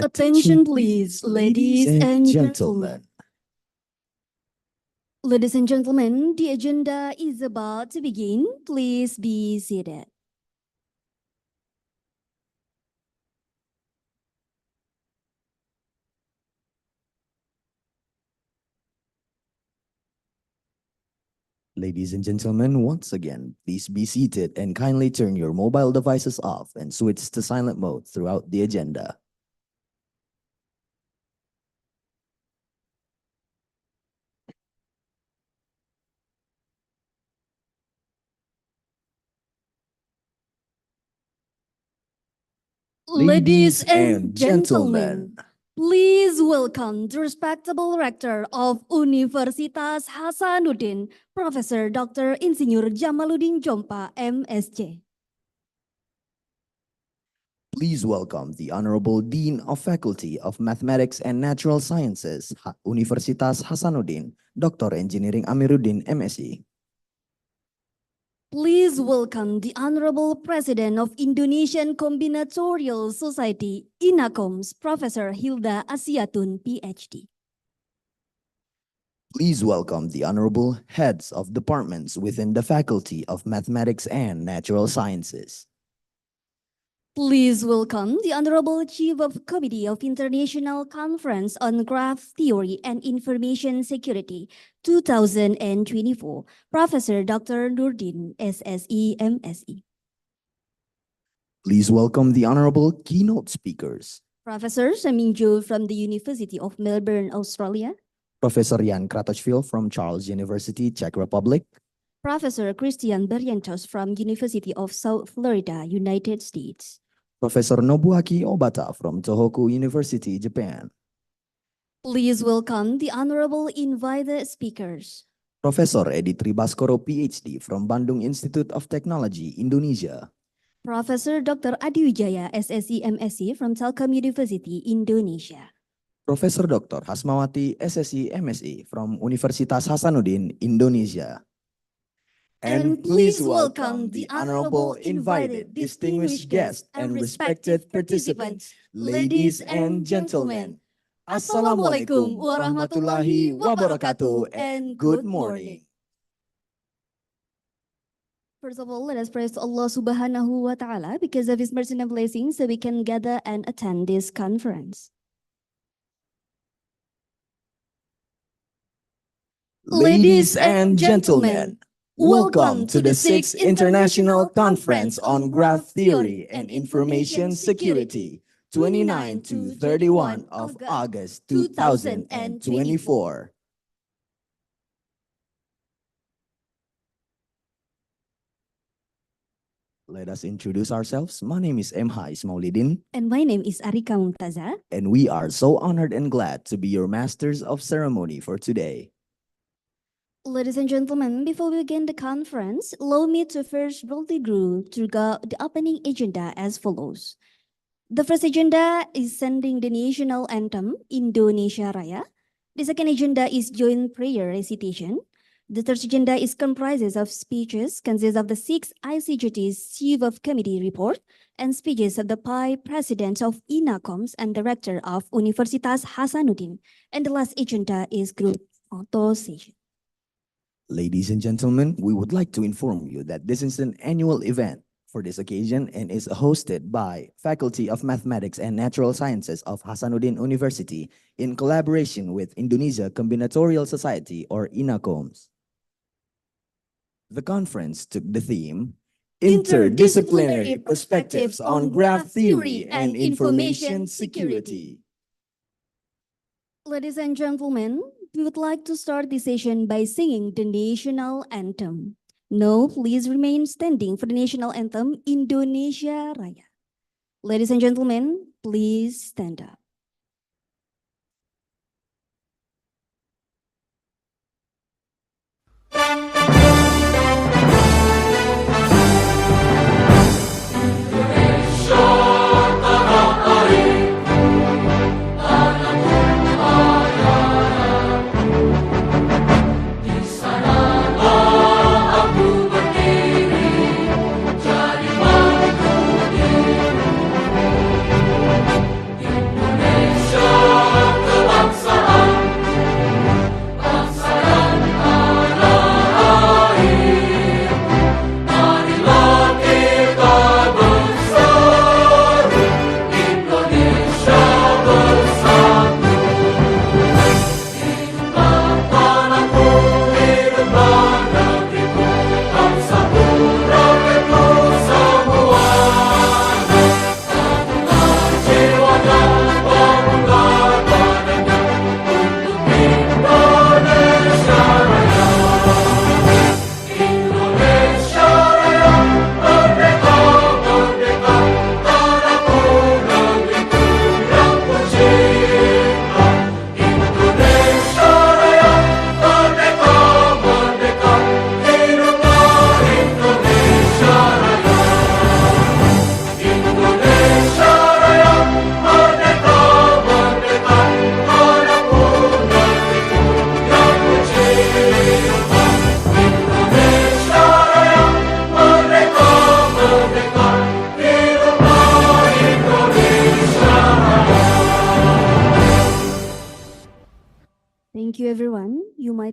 Attention please, ladies and gentlemen. Ladies and gentlemen, the agenda is about to begin. Please be seated. Ladies and gentlemen, once again, please be seated and kindly turn your mobile devices off and switch to silent mode throughout the agenda. Ladies and gentlemen, please welcome the respectable rector of Universitas Hasanuddin, Professor Dr. Insinyur Jamaluddin Jompa, MSc. Please welcome the Honorable Dean of Faculty of Mathematics and Natural Sciences, Universitas Hasanuddin, Dr. Engineering Amiruddin, MSc. Please welcome the Honorable President of Indonesian Combinatorial Society, INACOMS, Professor Hilda Asyatun, PhD. Please welcome the Honorable Heads of Departments within the Faculty of Mathematics and Natural Sciences. Please welcome the Honorable Chief of Committee of International Conference on Graph Theory and Information Security, 2024, Professor Dr. Nurdin, SSE, MSE. Please welcome the Honorable Keynote Speakers. Professor Samingjo from the University of Melbourne, Australia. Professor Jan Kratochvil from Charles University, Czech Republic. Professor Christian Barrientos from University of South Florida, United States. Professor Nobuaki Obata from Tohoku University, Japan. Please welcome the honorable invited speakers. Professor Edi Tribaskoro, PhD from Bandung Institute of Technology, Indonesia. Professor Dr. Adi Wijaya, SSC MSc from Telkom University, Indonesia. Professor Dr. Hasmawati, SSc MSc from Universitas Hasanuddin, Indonesia. And please welcome the honorable invited distinguished guests and respected participants, ladies and gentlemen. Assalamualaikum warahmatullahi wabarakatuh and good morning. First of all, let us praise Allah Subhanahu wa Ta'ala because of His mercy and blessings so we can gather and attend this conference. Ladies and gentlemen, welcome to the 6th International Conference on Graph Theory and Information Security, 29 to 31 of August 2024. Let us introduce ourselves. My name is Emha Ismaulidin. And my name is Arika Mumtaza. And we are so honored and glad to be your masters of ceremony for today. Ladies and gentlemen, before we begin the conference, allow me to first broadly group through the opening agenda as follows. The first agenda is sending the national anthem, Indonesia Raya. The second agenda is joint prayer recitation. The third agenda is comprises of speeches, consists of the 6 ICGTIS Chief of Committee report and speeches of the PI President of INACOMS and Director of Universitas Hasanuddin. And the last agenda is group photo session. Ladies and gentlemen, we would like to inform you that this is an annual event for this occasion and is hosted by Faculty of Mathematics and Natural Sciences of Hasanuddin University in collaboration with Indonesia Combinatorial Society or INACOMS. The conference took the theme, Interdisciplinary Perspectives on Graph Theory and Information Security. Ladies and gentlemen, we would like to start this session by singing the national anthem. Now, please remain standing for the national anthem, Indonesia Raya. Ladies and gentlemen, please stand up. Indonesia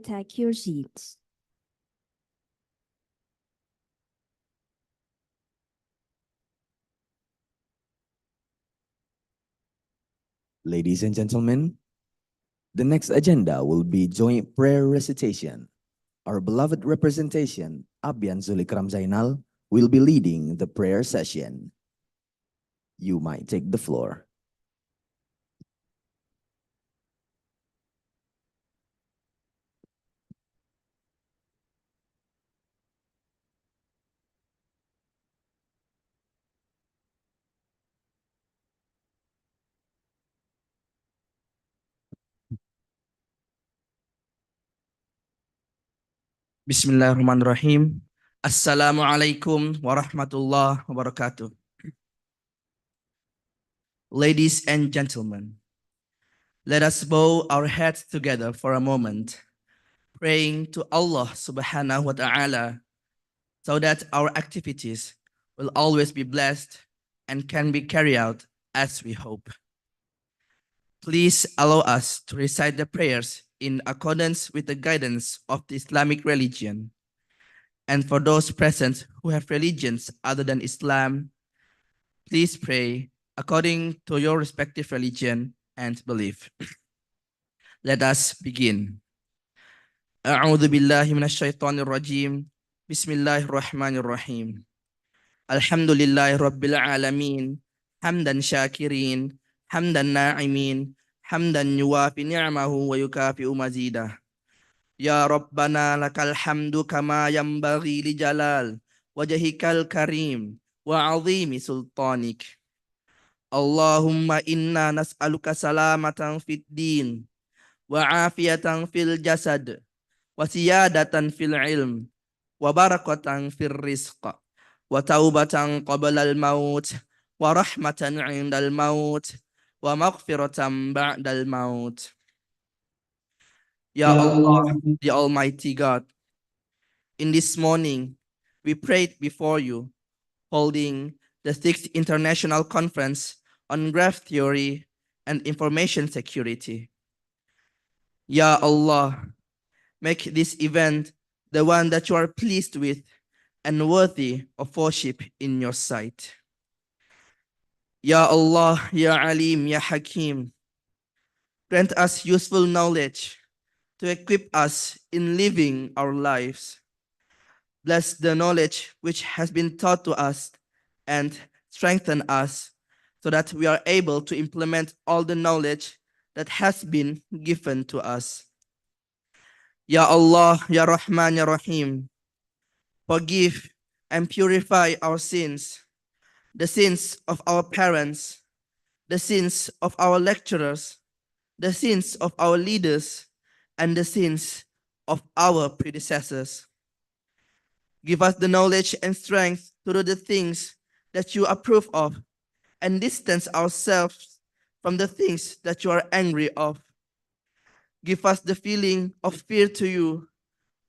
take your seats. Ladies and gentlemen, the next agenda will be joint prayer recitation. Our beloved representation, Abyan Zulikram Zainal, will be leading the prayer session. You might take the floor. Bismillahirrahmanirrahim. Assalamualaikum warahmatullahi wabarakatuh. Ladies and gentlemen, let us bow our heads together for a moment, praying to Allah subhanahu wa ta'ala so that our activities will always be blessed and can be carried out as we hope. Please allow us to recite the prayers in accordance with the guidance of the Islamic religion. And for those present who have religions other than Islam, please pray according to your respective religion and belief. Let us begin. أعوذ بالله من الشيطان الرجيم. بسم الله الرحمن الرحيم. الحمد لله رب العالمين. حمدا شاكرين. حمدا ناعمين. حمدا يوافي نعمه ويكافئ مزيده. يا ربنا لك الحمد كما ينبغي لجلال وجهك الكريم وعظيم سلطانك. اللهم إنا نسألك سلامة في الدين وعافية في الجسد وسيادة في العلم وبركة في الرزق وتوبة قبل الموت ورحمة عند الموت ومغفرة بعد الموت. Ya Allah, the Almighty God, in this morning we prayed before you, holding the 6th International Conference on Graph Theory and Information Security. Ya Allah, make this event the one that you are pleased with and worthy of worship in your sight. Ya Allah, Ya Alim, Ya Hakim, grant us useful knowledge to equip us in living our lives. Bless the knowledge which has been taught to us and strengthen us so that we are able to implement all the knowledge that has been given to us. Ya Allah, Ya Rahman, Ya Rahim, forgive and purify our sins, the sins of our parents, the sins of our lecturers, the sins of our leaders, and the sins of our predecessors. Give us the knowledge and strength to do the things that you approve of and distance ourselves from the things that you are angry of. Give us the feeling of fear to you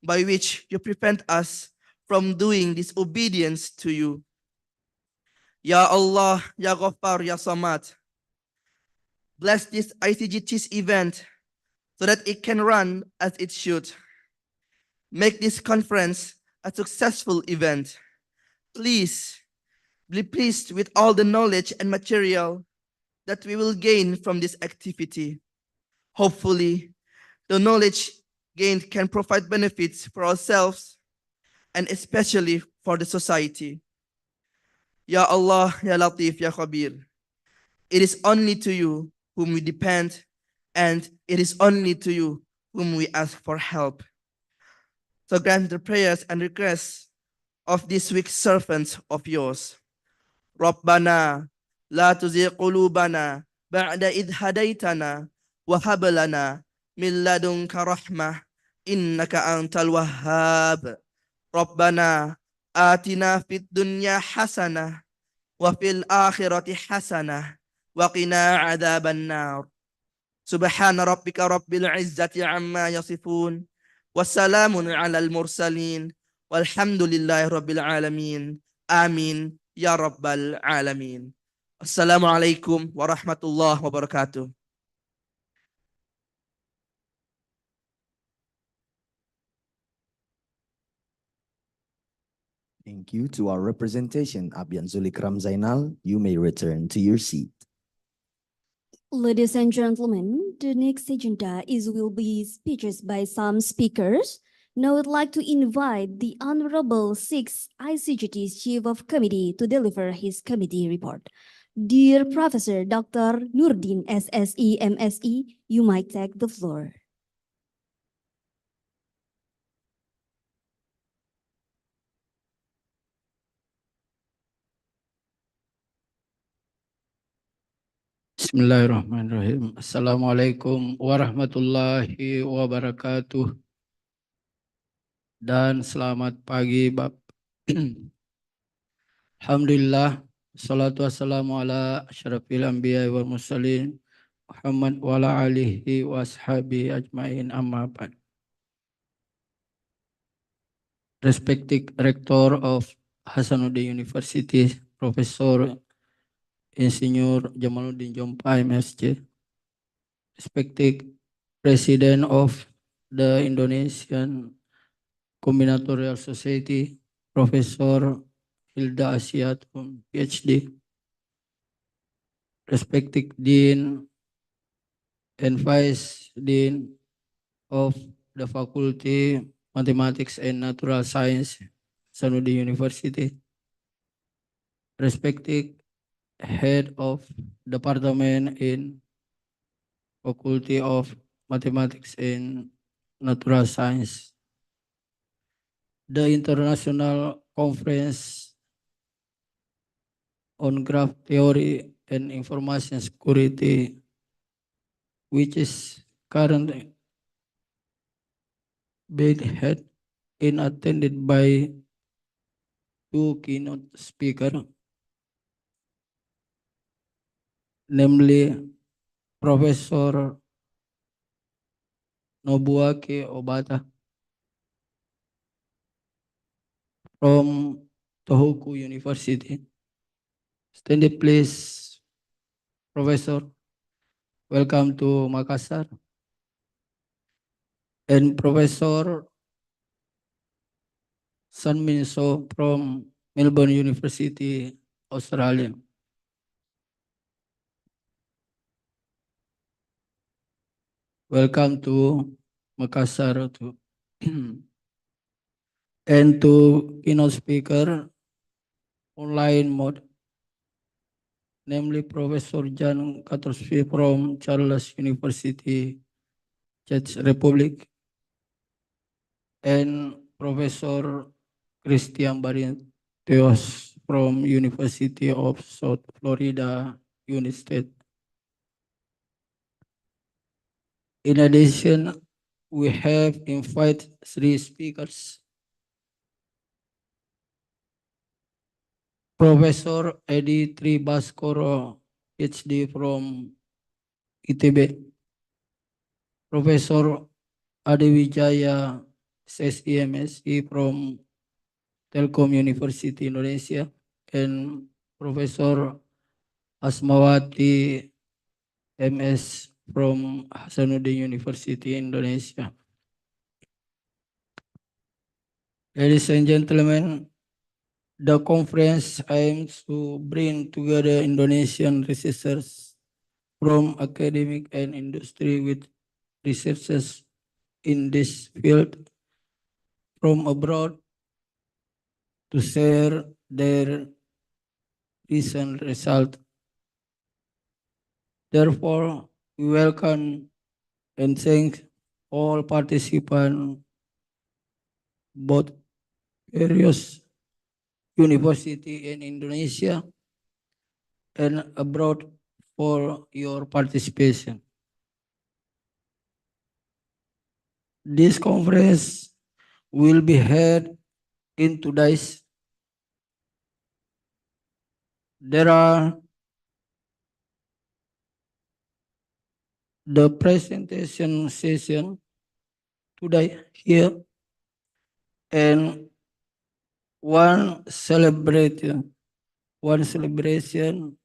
by which you prevent us from doing disobedience to you. Ya Allah, Ya Ghaffar, Ya Samad, bless this ICGTIS event so that it can run as it should. Make this conference a successful event. Please be pleased with all the knowledge and material that we will gain from this activity. Hopefully, the knowledge gained can provide benefits for ourselves and especially for the society. Ya Allah, Ya Latif, Ya Khabir, it is only to you whom we depend, and it is only to you whom we ask for help. So grant the prayers and requests of these weak servants of yours. ربنا لا تزغ قلوبنا بعد إذ هديتنا وهب لنا من لدنك رحمة إنك أنت الوهاب. ربنا آتنا في الدنيا حسنة وفي الآخرة حسنة وقنا عذاب النار. سبحان ربك رب العزة عما يصفون والسلام على المرسلين والحمد لله رب العالمين. آمين يا رب العالمين. السلام عليكم ورحمة الله وبركاته. Thank you to our representation, Abyan Zulikram Zainal. You may return to your seat. Ladies and gentlemen, the next agenda will be speeches by some speakers. Now I'd like to invite the Honorable 6th ICGTIS Chief of Committee to deliver his committee report. Dear Professor Dr. Nurdin SSE MSE, you might take the floor. Bismillahirrahmanirrahim. Assalamualaikum warahmatullahi wabarakatuh. Dan selamat pagi, Alhamdulillah, salatu wassalamu ala asyrafil anbiya wal mursalin Muhammad wa ala alihi wa ashabi ajmain amma ba'd. Respected Rector of Hasanuddin University, Professor Insinyur Jamaluddin Jompa MSc, respected President of the Indonesian Combinatorial Society, Professor Hilda Asiatun, PhD, respected Dean and Vice Dean of the Faculty Mathematics and Natural Science, Hasanuddin University, respected Head of Department in Faculty of Mathematics and Natural Science, the International Conference on Graph Theory and Information Security, which is currently being held and attended by two keynote speakers, namely Professor Nobuaki Obata from Tohoku University. Stand up, please, Professor. Welcome to Makassar. And Professor Sun Min So from Melbourne University, Australia. Welcome to Makassar too. And to keynote speaker online mode, namely Professor Jan Katrusvi from Charles University, Czech Republic, and Professor Christian Barrientos from University of South Florida, United States. In addition, we have invited 3 speakers. Professor Edi Tribaskoro, PhD from ITB. Professor Adewijaya, SSEMSE from Telkom University Indonesia. And Professor Asmawati, MS from Hasanuddin University Indonesia. Ladies and gentlemen, the conference aims to bring together Indonesian researchers from academic and industry with researchers in this field from abroad to share their recent result. Therefore, we welcome and thank all participants, both various university in Indonesia and abroad, for your participation. This conference will be held in 2 days. There are the presentation session today here and one celebration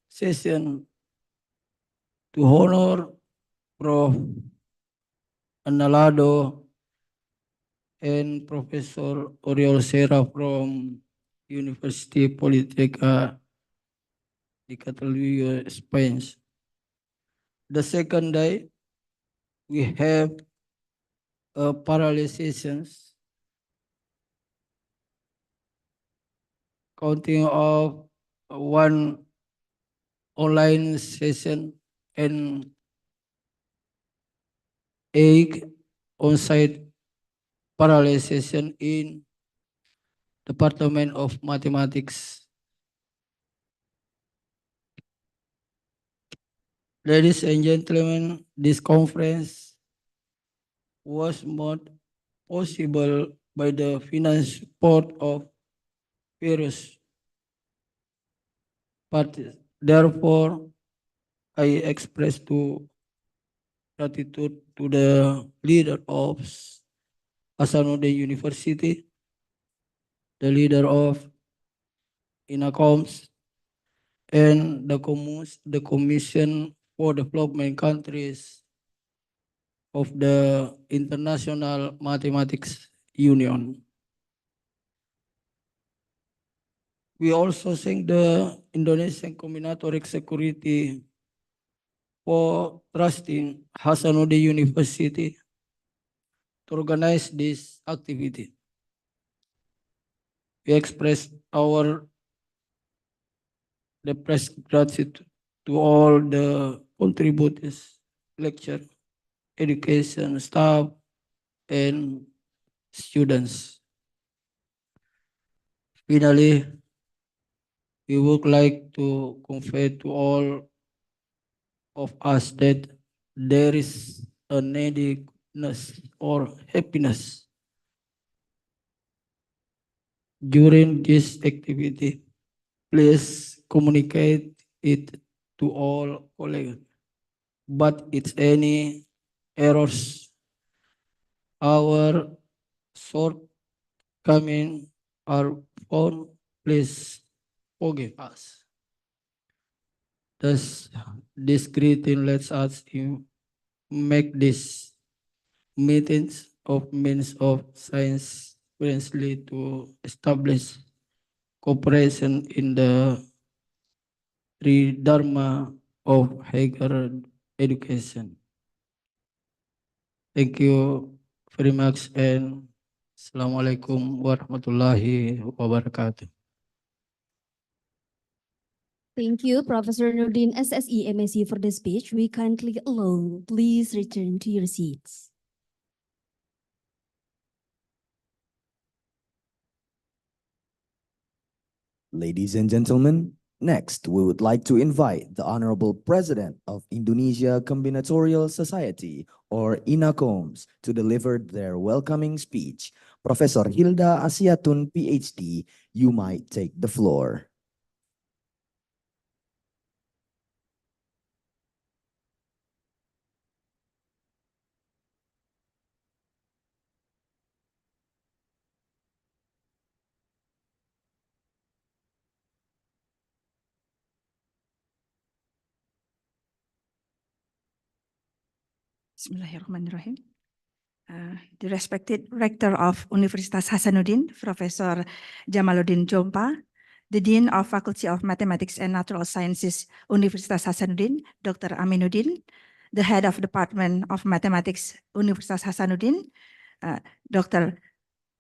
session to honor Prof. Analado and Professor Oriol Serra from University Politécnica di Catalunya, Spain. The second day, we have paralysis counting of one online session and 8 on-site paralysis in Department of Mathematics. Ladies and gentlemen, this conference was made possible by the finance support of various parties. Therefore, I express gratitude to the leader of Hasanuddin University, the leader of INACOMS, and the Commission for Development Countries of the International Mathematics Union. We also thank the Indonesian Combinatoric Security for trusting Hasanuddin University to organize this activity. We express our deepest gratitude to all the contributors, lecture, education staff, and students. Finally, we would like to convey to all of us that there is a neediness or happiness during this activity. Please communicate it to all colleagues. But it's any errors, our shortcoming are found, please forgive us. Thus, this greeting lets us make this meetings of means of science friendly to establish cooperation in the three dharma of higher education. Thank you very much and Assalamualaikum warahmatullahi wabarakatuh. Thank you, Professor Nurdin SSE MSc for the speech. We kindly allow. Please return to your seats. Ladies and gentlemen, next we would like to invite the Honorable President of Indonesia Combinatorial Society, or INACOMS, to deliver their welcoming speech. Professor Hilda Asiatun, PhD, you might take the floor. Bismillahirrahmanirrahim. The respected Rector of Universitas Hasanuddin, Professor Jamaluddin Jompa, the Dean of Faculty of Mathematics and Natural Sciences, Universitas Hasanuddin, Dr. Aminuddin, the Head of Department of Mathematics, Universitas Hasanuddin, Dr.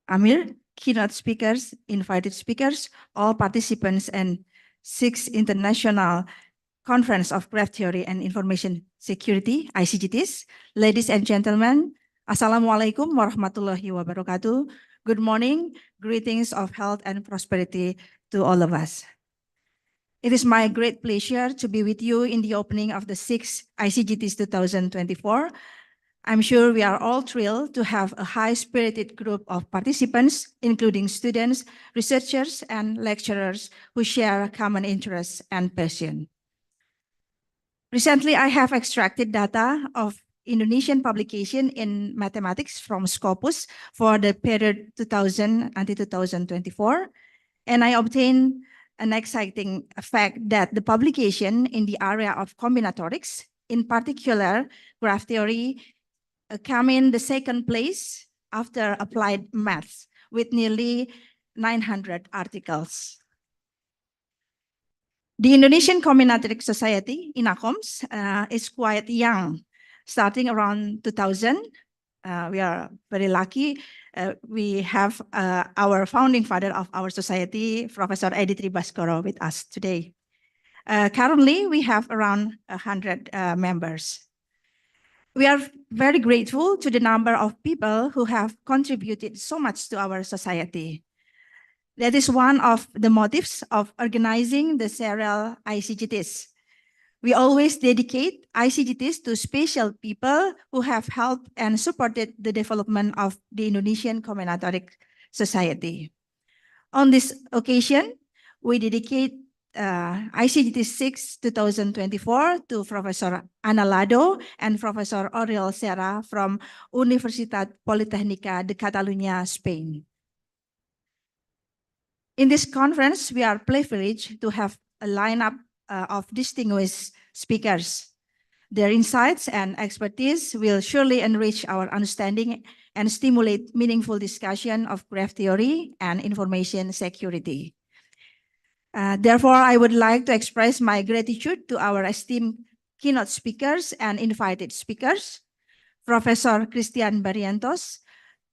Amir, keynote speakers, invited speakers, all participants, and 6th International Conference of Graph Theory and Information Security, ICGTIS. Ladies and gentlemen, Assalamualaikum warahmatullahi wabarakatuh. Good morning, greetings of health and prosperity to all of us. It is my great pleasure to be with you in the opening of the 6th ICGTIS 2024. I'm sure we are all thrilled to have a high-spirited group of participants, including students, researchers, and lecturers who share common interests and passion. Recently, I have extracted data of Indonesian publication in mathematics from Scopus for the period 2000 until 2024, and I obtained an exciting fact that the publication in the area of combinatorics, in particular graph theory, come in the second place after applied maths, with nearly 900 articles. The Indonesian Combinatoric Society, INACOMS, is quite young, starting around 2000. We are very lucky. We have our founding father of our society, Professor Editri Baskoro, with us today. Currently, we have around 100 members. We are very grateful to the number of people who have contributed so much to our society. That is one of the motives of organizing the serial ICGTIS. We always dedicate ICGTIS to special people who have helped and supported the development of the Indonesian Combinatoric Society. On this occasion, we dedicate ICGTIS 6 2024 to Professor Ana Lado and Professor Oriol Serra from Universitat Politécnica de Catalunya, Spain. In this conference, we are privileged to have a lineup of distinguished speakers. Their insights and expertise will surely enrich our understanding and stimulate meaningful discussion of graph theory and information security. Therefore, I would like to express my gratitude to our esteemed keynote speakers and invited speakers, Professor Christian Barrientos,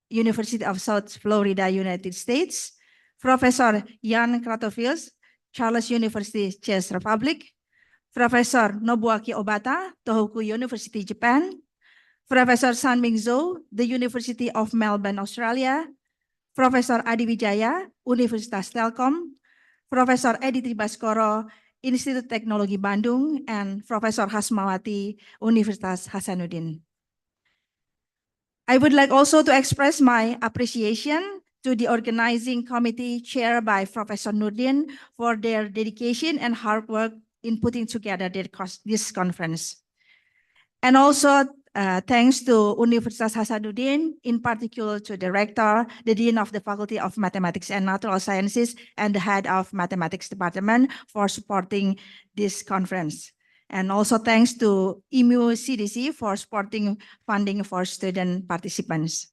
University of South Florida, United States, Professor Jan Kratochvils, Charles University, Czech Republic, Professor Nobuaki Obata, Tohoku University, Japan, Professor Sanming Zhou, the University of Melbourne, Australia, Professor Adi Wijaya, Universitas Telkom, Professor Editri Baskoro, Institut Teknologi Bandung, and Professor Hasmawati, Universitas Hasanuddin. I would like also to express my appreciation to the organizing committee chaired by Professor Nurdin for their dedication and hard work in putting together this conference. And also thanks to Universitas Hasanuddin, in particular to the rector, the dean of the Faculty of Mathematics and Natural Sciences, and the head of Mathematics Department for supporting this conference. And also thanks to IMU CDC for supporting funding for student participants.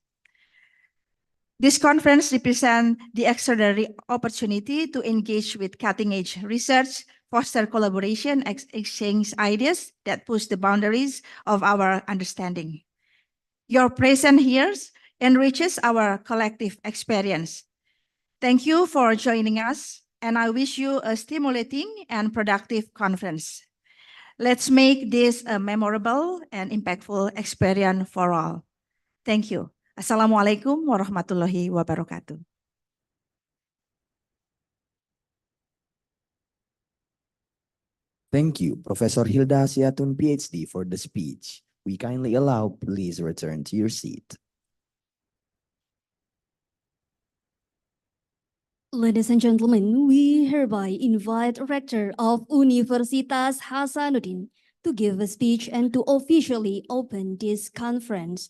This conference represents the extraordinary opportunity to engage with cutting-edge research, foster collaboration, exchange ideas that push the boundaries of our understanding. Your presence here enriches our collective experience. Thank you for joining us, and I wish you a stimulating and productive conference. Let's make this a memorable and impactful experience for all. Thank you. Assalamualaikum warahmatullahi wabarakatuh. Thank you, Professor Hilda Siatun, PhD, for the speech. We kindly allow, please return to your seat. Ladies and gentlemen, we hereby invite Rector of Universitas Hasanuddin to give a speech and to officially open this conference.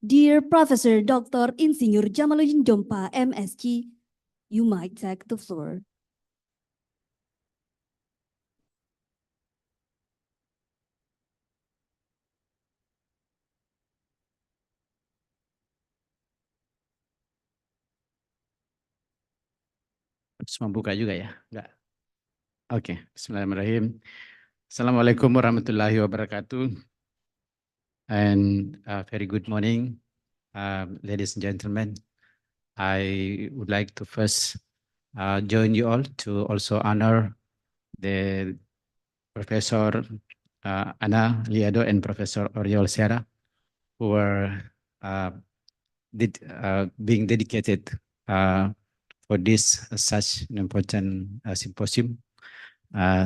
Dear Professor Dr. Insinyur Jamaluddin Jompa, MSc, you might take the floor. Harus membuka juga ya? Enggak. Oke, bismillahirrahmanirrahim. Assalamualaikum warahmatullahi wabarakatuh. And very good morning, ladies and gentlemen. I would like to first join you all to also honor the Professor Ana Liado and Professor Oriol Serra, who are being dedicated for this such an important symposium.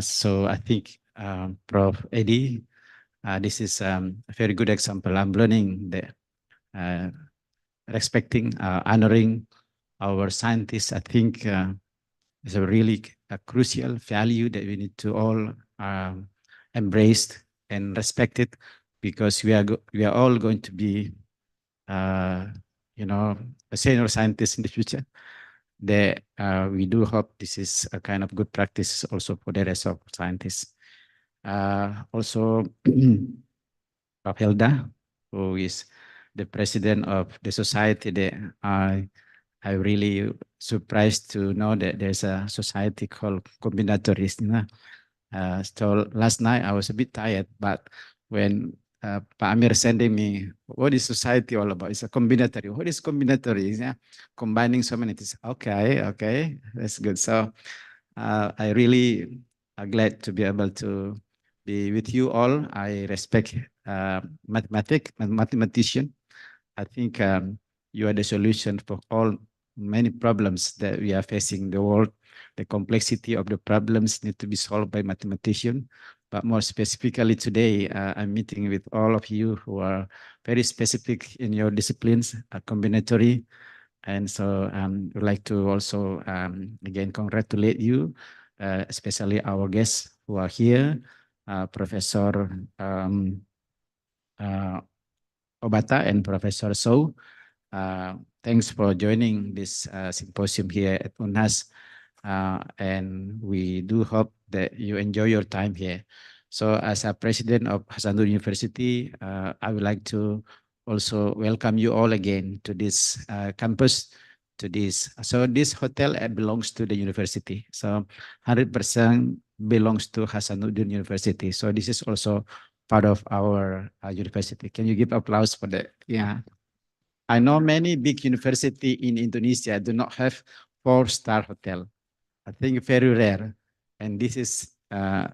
So I think Prof. Eddie, this is a very good example. I'm learning the respecting, honoring our scientists. I think is a really crucial value that we need to all embrace and respect it, because we are all going to be, you know, a senior scientist in the future. We do hope this is a kind of good practice also for the rest of scientists. Also, Prof. Hilda, who is the president of the society that I I really surprised to know that there's a society called combinatories. So last night I was a bit tired, but when Pak Amir sending me, what is society all about? It's a combinatory. What is combinatory? Yeah, combining so many things. Okay, that's good. So I really glad to be able to be with you all. I respect mathematician. I think you are the solution for all many problems that we are facing in the world. The complexity of the problems need to be solved by mathematician. But more specifically today, I'm meeting with all of you who are very specific in your disciplines, combinatory. And so I'd like to also, again, congratulate you, especially our guests who are here, Professor Obata and Professor So. Thanks for joining this symposium here at UNHAS. And we do hope that you enjoy your time here. So as a president of Hasanuddin University, I would like to also welcome you all again to this campus, to this. So this hotel belongs to the university. So 100% belongs to Hasanuddin University. So this is also part of our university. Can you give applause for that? Yeah. I know many big university in Indonesia do not have 4-star hotel. I think very rare. And this is, a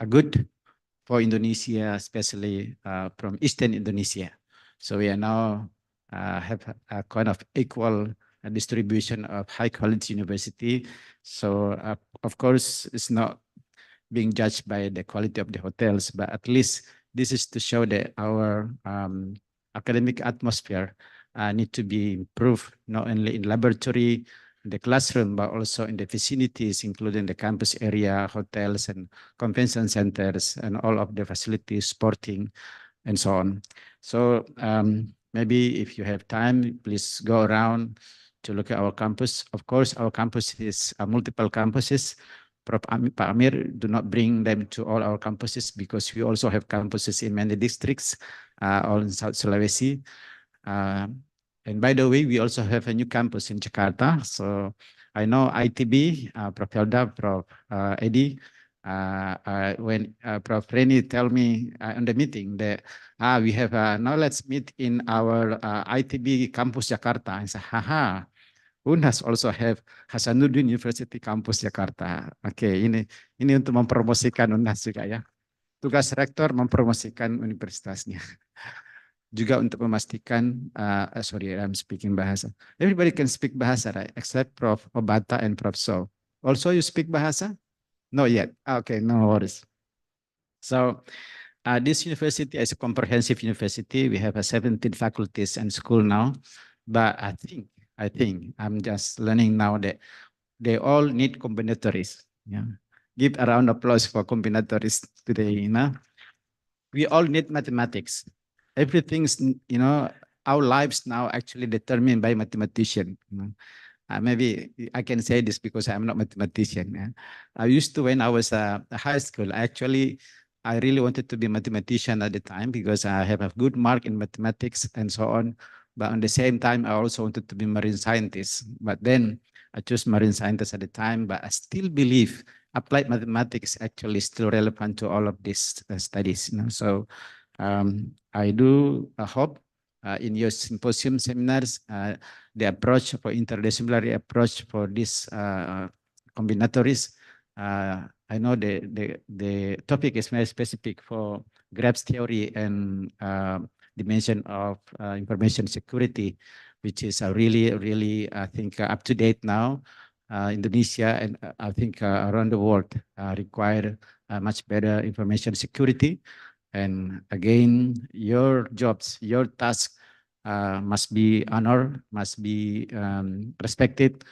good for Indonesia, especially from Eastern Indonesia. So we are now have a kind of equal distribution of high quality university. So of course, it's not being judged by the quality of the hotels, but at least this is to show that our academic atmosphere need to be improved, not only in laboratory, in the classroom, but also in the vicinities, including the campus area, hotels and convention centers, and all of the facilities, sporting, and so on. So maybe if you have time, please go around to look at our campus. Of course, our campus is multiple campuses. Pak Amir do not bring them to all our campuses because we also have campuses in many districts, all in South Sulawesi. And by the way, we also have a new campus in Jakarta. So I know ITB, Prof. Helda, Prof. Eddie, when Prof. Reni tell me on the meeting that we have now let's meet in our ITB campus Jakarta. I said, haha. UNHAS also have Hasanuddin University Campus Jakarta. Oke, ini untuk mempromosikan UNHAS juga ya. Tugas rektor mempromosikan universitasnya. Juga untuk memastikan, sorry, I'm speaking bahasa. Everybody can speak bahasa, right? Except Prof. Obata and Prof. So. Also you speak bahasa? Not yet. Okay, no worries. So this university is a comprehensive university. We have 17 faculties and school now. But I think I'm just learning now that they all need combinatories. Yeah. Give a round of applause for combinatories today. We all need mathematics. Everything's, our lives now actually determined by mathematician. Maybe I can say this because I'm not a mathematician. Yeah. I used to, when I was a high school, I really wanted to be a mathematician at the time because I have a good mark in mathematics and so on. But at the same time, I also wanted to be marine scientist. But then I chose marine scientist at the time, but I still believe applied mathematics actually still relevant to all of these studies. So I do hope in your symposium seminars, the approach for interdisciplinary approach for this combinatories. I know the topic is very specific for graph theory and dimension of information security, which is really, I think, up to date now. Indonesia and I think around the world require much better information security. And again, your jobs, your tasks must be honored, must be respected.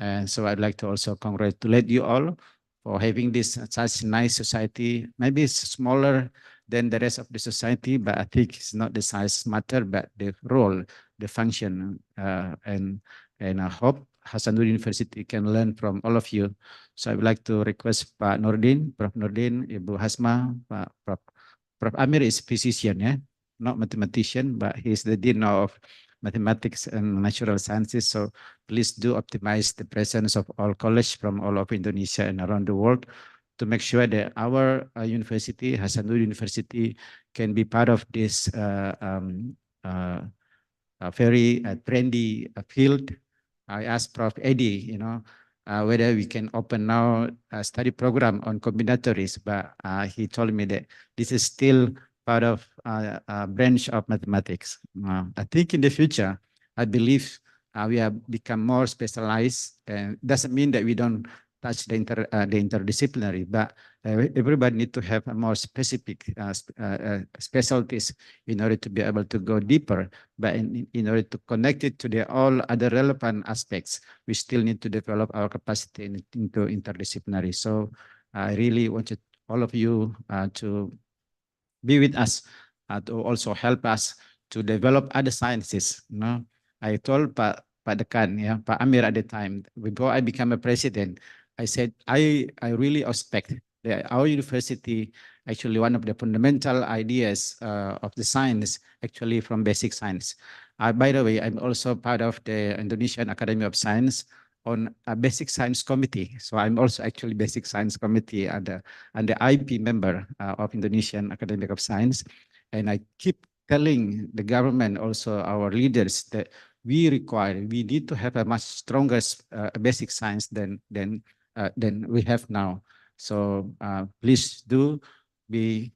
And so I'd like to also congratulate you all for having this such nice society. Maybe it's smaller than the rest of the society, but I think it's not the size matter, but the role, the function, and I hope Hasanuddin University can learn from all of you. So I would like to request Pak Nordin, Prof. Nordin, Ibu Hasma, Prof. Amir is physician, yeah. not mathematician, but he's the dean of mathematics and natural sciences. So please do optimize the presence of all college from all over Indonesia and around the world to make sure that our university, Hasanuddin University, can be part of this very trendy field. I asked Prof. Eddie, whether we can open now a study program on combinatories, but he told me that this is still part of a branch of mathematics. I think in the future, I believe we have become more specialized, and doesn't mean that we don't touch the interdisciplinary, but everybody need to have a more specific specialties in order to be able to go deeper. But in order to connect it to the all other relevant aspects, we still need to develop our capacity into interdisciplinary. So I really wanted all of you to be with us, to also help us to develop other sciences. I told Pak Dekan, Pak Amir at the time, before I became a president, I said, I really expect that our university, actually one of the fundamental ideas of the science, actually from basic science. By the way, I'm also part of the Indonesian Academy of Science on a basic science committee. So I'm also actually basic science committee and the IP member of Indonesian Academy of Science. And I keep telling the government, also our leaders, that we need to have a much stronger basic science than we have now. So please do be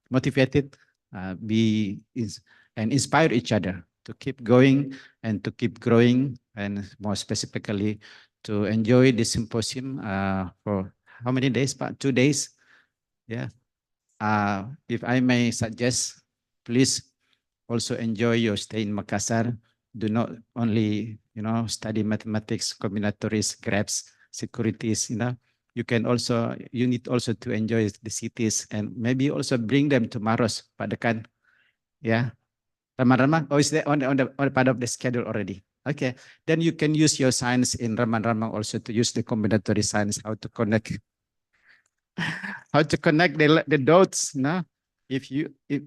motivated, and inspire each other to keep going and to keep growing, and more specifically to enjoy this symposium for how many days? 2 days. Yeah. If I may suggest, please also enjoy your stay in Makassar. Do not only, study mathematics, combinatories, graphs, securities, you need also to enjoy the cities, and maybe also bring them to Maros, Pak Dekan. Yeah. Raman-Ramang, is that on the part of the schedule already? Okay. Then you can use your science in Raman-Ramang also to use the combinatory science, how to connect the dots.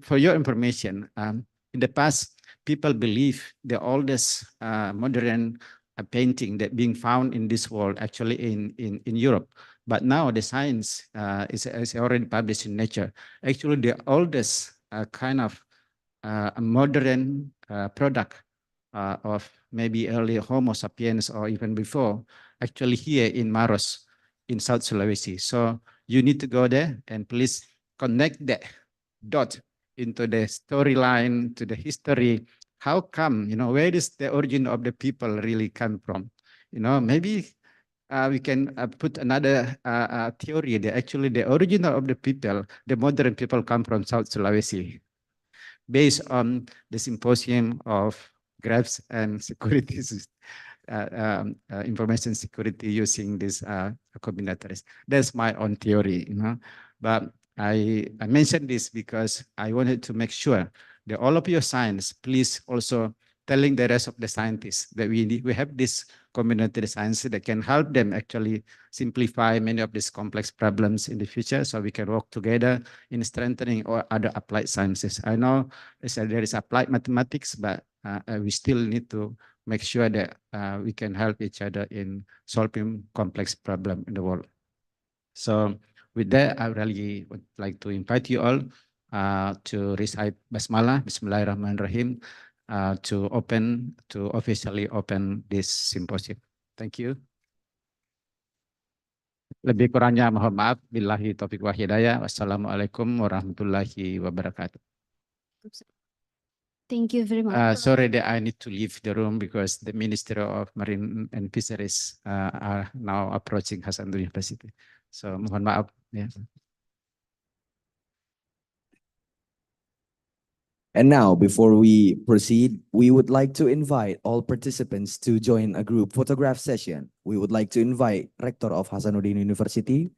For your information, in the past, people believe the oldest modern painting that being found in this world actually in Europe. But now the science is already published in Nature. Actually, the oldest kind of a modern product of maybe early Homo sapiens or even before, actually here in Maros, in South Sulawesi. So you need to go there and please connect that dot into the storyline, to the history. How come, where is the origin of the people really come from? Maybe we can put another theory that actually the origin of the people, the modern people, come from South Sulawesi, based on the symposium of graphs and security information security using these combinatories. That's my own theory, But I mentioned this because I wanted to make sure that all of your science, please also telling the rest of the scientists that we have this combinatory science that can help them actually simplify many of these complex problems in the future, so we can work together in strengthening or other applied sciences. I know there is applied mathematics, but we still need to make sure that we can help each other in solving complex problems in the world. So with that, I really would like to invite you all to recite Basmalah, Bismillahirrahmanirrahim, to officially open this symposium. Thank you. Lebih kurangnya mohon maaf. Billahi taufiq wa hidayah. Wassalamualaikum warahmatullahi wabarakatuh. Thank you very much. Sorry that I need to leave the room because the Minister of Marine and Fisheries are now approaching Hasanuddin University. So mohon maaf. Yeah. And now, before we proceed, we would like to invite all participants to join a group photograph session. We would like to invite Rector of Hasanuddin University,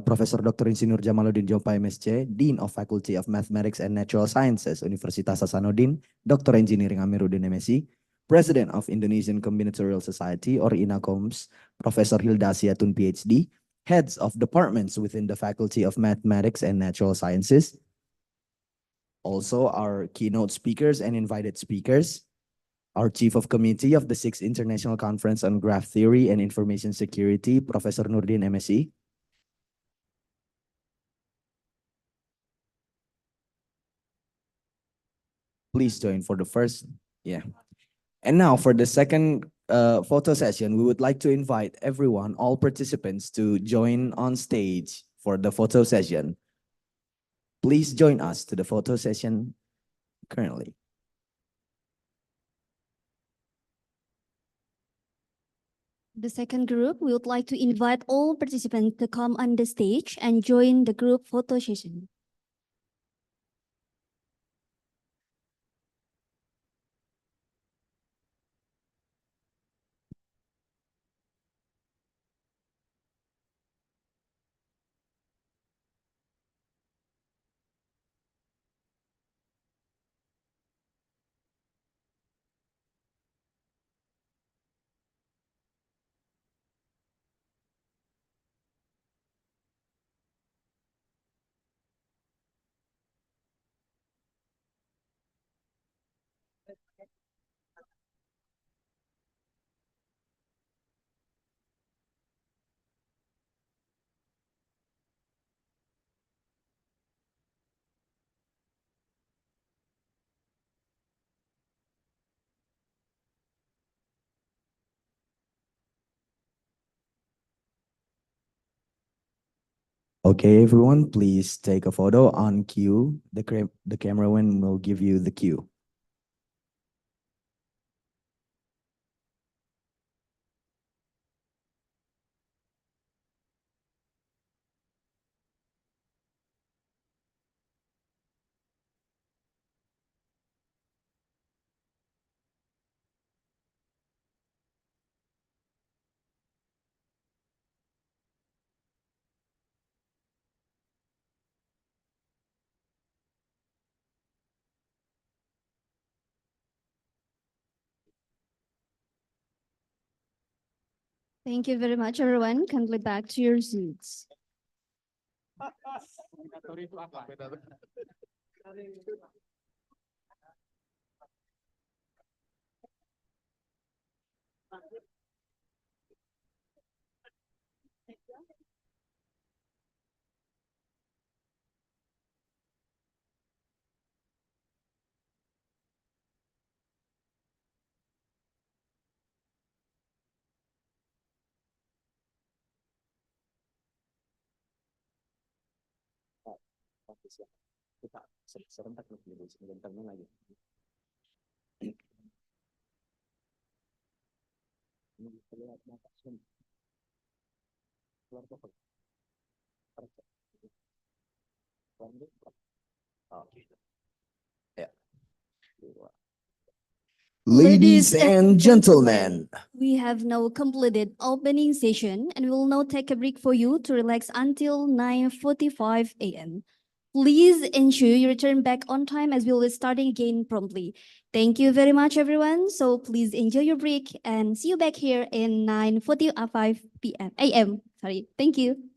Professor Dr. Insinyur Jamaluddin Jompa MSc, Dean of Faculty of Mathematics and Natural Sciences, Universitas Hasanuddin, Dr. Engineering Amiruddin MSc, President of Indonesian Combinatorial Society or INACOMS, Professor Hilda Siatun PhD, heads of departments within the Faculty of Mathematics and Natural Sciences, Also, our keynote speakers and invited speakers, our Chief of Committee of the 6th International Conference on Graph Theory and Information Security, Professor Nurdin, MSc. Please join for the first, yeah. And now for the second photo session, we would like to invite everyone, all participants, to join on stage for the photo session. Please join us to the photo session currently. The second group, we would like to invite all participants to come on the stage and join the group photo session. Okay, everyone, please take a photo on cue. The cameraman will give you the cue. Thank you very much, everyone. Kindly back to your seats. Ladies and gentlemen, We have now completed opening session and we will now take a break for you to relax until 9:45 a.m. Please ensure you return back on time as we will be starting again promptly. Thank you very much, everyone. So please enjoy your break and see you back here in 9:45 p.m. a.m. Sorry. Thank you.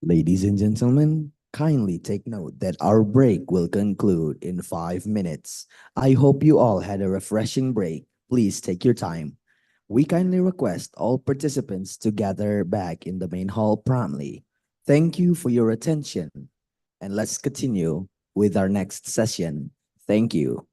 Ladies and gentlemen, kindly take note that our break will conclude in 5 minutes. I hope you all had a refreshing break. Please take your time. We kindly request all participants to gather back in the main hall promptly. Thank you for your attention, and let's continue with our next session. Thank you.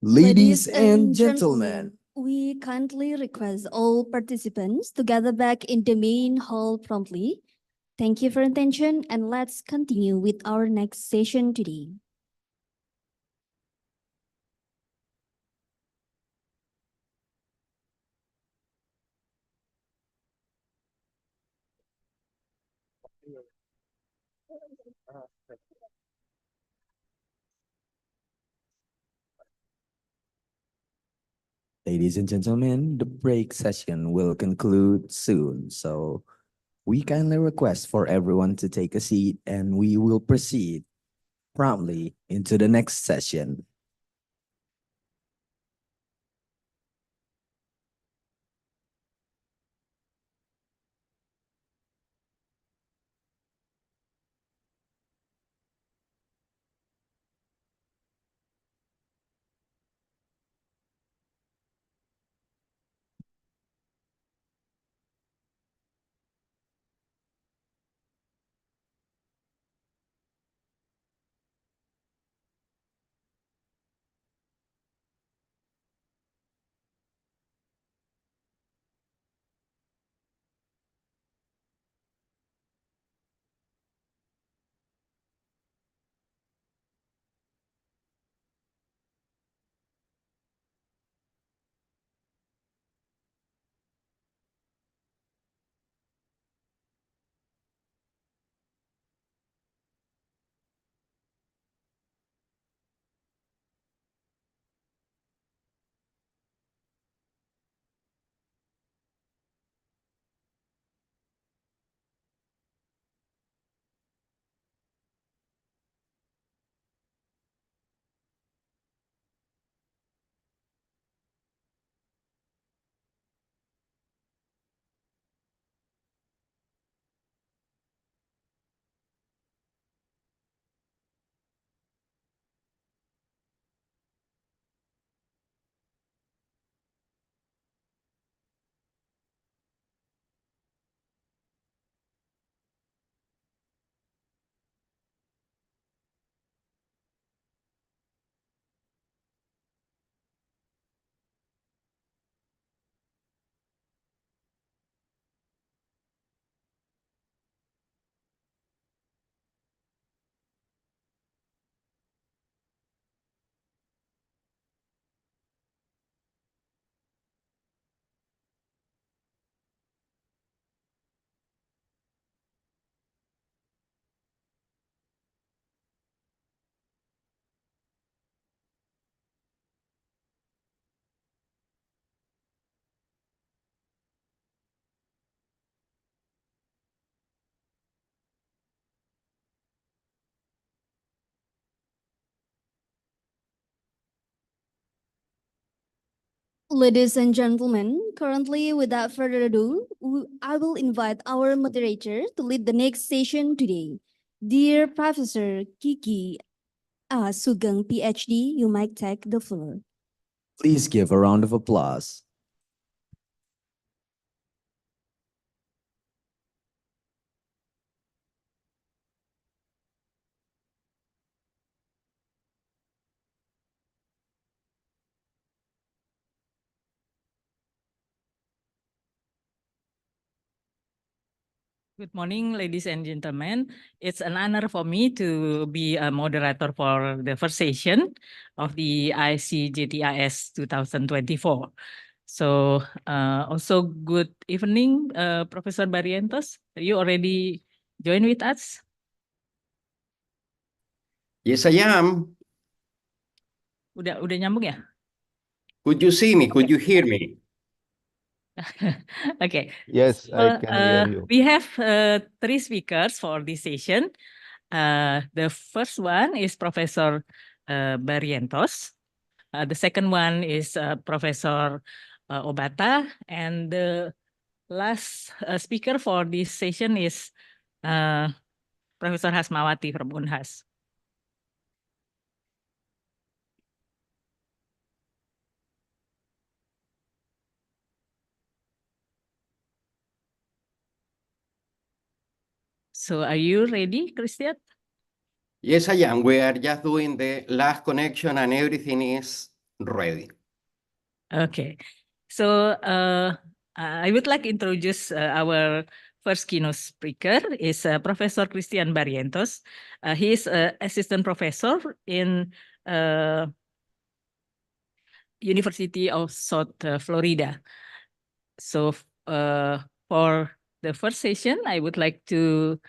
Ladies and gentlemen, we kindly request all participants to gather back in the main hall promptly. Thank you for your attention, and let's continue with our next session today. ladies and gentlemen, the break session will conclude soon. So we kindly request for everyone to take a seat, and we will proceed promptly into the next session. Ladies and gentlemen, currently, without further ado, I will invite our moderator to lead the next session today. Dear Professor Kiki Sugeng, PhD, you might take the floor. Please give a round of applause. Good morning, ladies and gentlemen. It's an honor for me to be a moderator for the first session of the ICGTIS 2024. So also good evening, Professor Barrientos. You already joined with us? Yes, I am. Udah nyambung ya? Could you see me? Could you hear me? Okay. Yes, I can hear you. We have three speakers for this session. The first one is Professor Barrientos. The second one is Professor Obata. And the last speaker for this session is Professor Hasmawati from Unhas. So are you ready, Christian? Yes, I am. We are just doing the last connection and everything is ready. Okay. So I would like to introduce our first keynote speaker is Professor Christian Barrientos. He is an assistant professor in University of South Florida. So for the first session, I would like to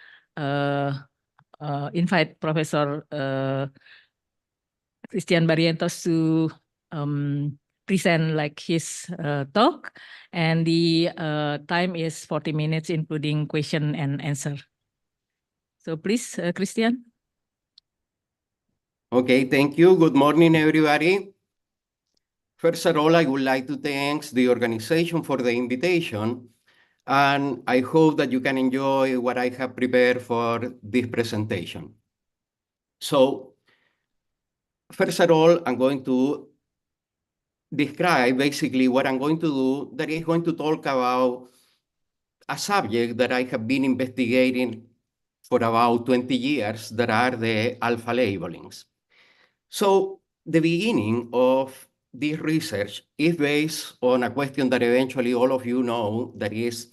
invite Professor Christian Barrientos to present like his talk, and the time is 40 minutes, including question and answer. So please, Christian. Okay, thank you. Good morning, everybody. First of all, I would like to thank the organization for the invitation, and I hope that you can enjoy what I have prepared for this presentation. So, first of all, I'm going to describe basically what I'm going to do, that is going to talk about a subject that I have been investigating for about 20 years, that are the alpha labelings. So the beginning of this research is based on a question that eventually all of you know, that is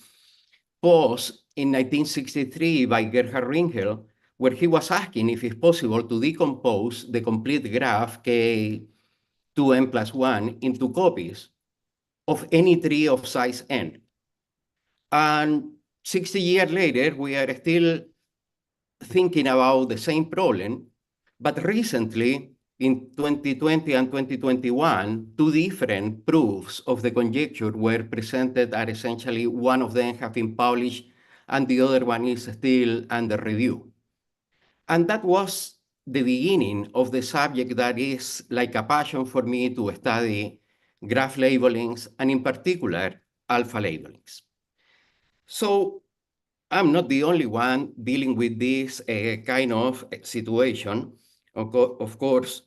posed in 1963 by Gerhard Ringel, where he was asking if it's possible to decompose the complete graph K2n plus 1 into copies of any tree of size n. And 60 years later, we are still thinking about the same problem, but recently, in 2020 and 2021, two different proofs of the conjecture were presented, and essentially one of them have been published and the other one is still under review. And that was the beginning of the subject that is like a passion for me to study graph labelings, and in particular, alpha labelings. So I'm not the only one dealing with this kind of situation. Of course,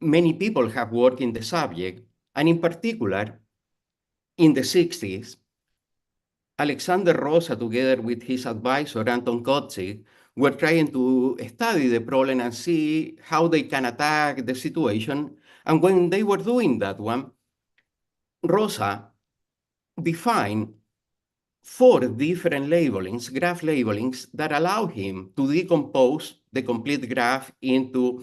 many people have worked in the subject, and in particular, in the 60s, Alexander Rosa, together with his advisor, Anton Kotzig, were trying to study the problem and see how they can attack the situation. And when they were doing that one, Rosa defined 4 different labelings, graph labelings, that allow him to decompose the complete graph into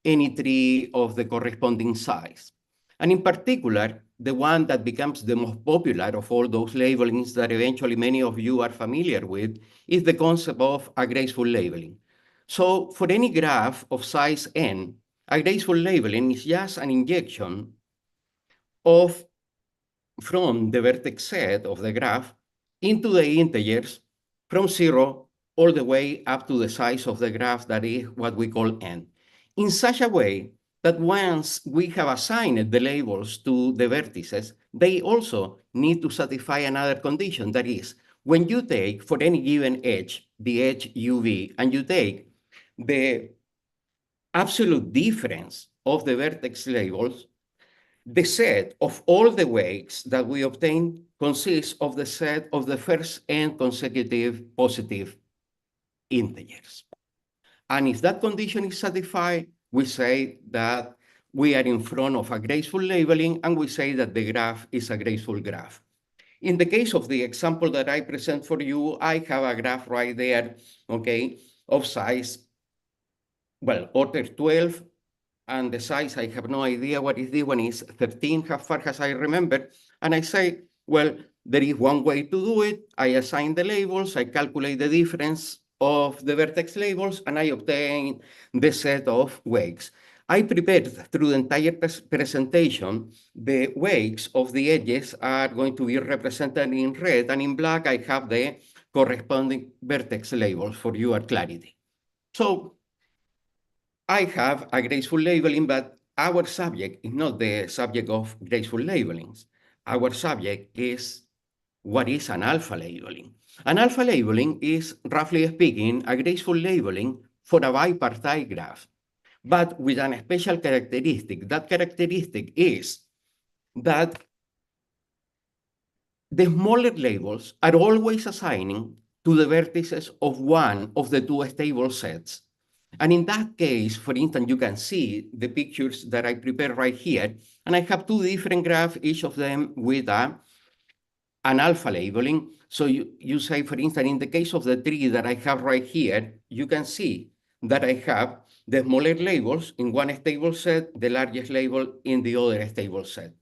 any tree of the corresponding size. And in particular, the one that becomes the most popular of all those labelings that eventually many of you are familiar with is the concept of a graceful labeling. So for any graph of size n, a graceful labeling is just an injection from the vertex set of the graph into the integers from 0 all the way up to the size of the graph, that is what we call n, in such a way that once we have assigned the labels to the vertices, they also need to satisfy another condition. That is, when you take for any given edge, the edge UV, and you take the absolute difference of the vertex labels, the set of all the weights that we obtain consists of the set of the first n consecutive positive integers. And if that condition is satisfied, we say that we are in front of a graceful labeling, and we say that the graph is a graceful graph. In the case of the example that I present for you, I have a graph right there, okay, of size, well, order 12, and the size, I have no idea what is this one, is 13, as far as I remember. And I say, well, there is one way to do it. I assign the labels, I calculate the difference of the vertex labels, and I obtain the set of weights. I prepared through the entire presentation, the weights of the edges are going to be represented in red, and in black I have the corresponding vertex labels for your clarity. So I have a graceful labeling, but our subject is not the subject of graceful labelings. Our subject is what is an alpha labeling. An alpha labeling is, roughly speaking, a graceful labeling for a bipartite graph, but with a special characteristic. That characteristic is that the smaller labels are always assigning to the vertices of one of the two stable sets. And in that case, for instance, you can see the pictures that I prepared right here, and I have two different graphs, each of them with an alpha labeling. So you say, for instance, in the case of the tree that I have right here, you can see that I have the smaller labels in one stable set, the largest label in the other stable set.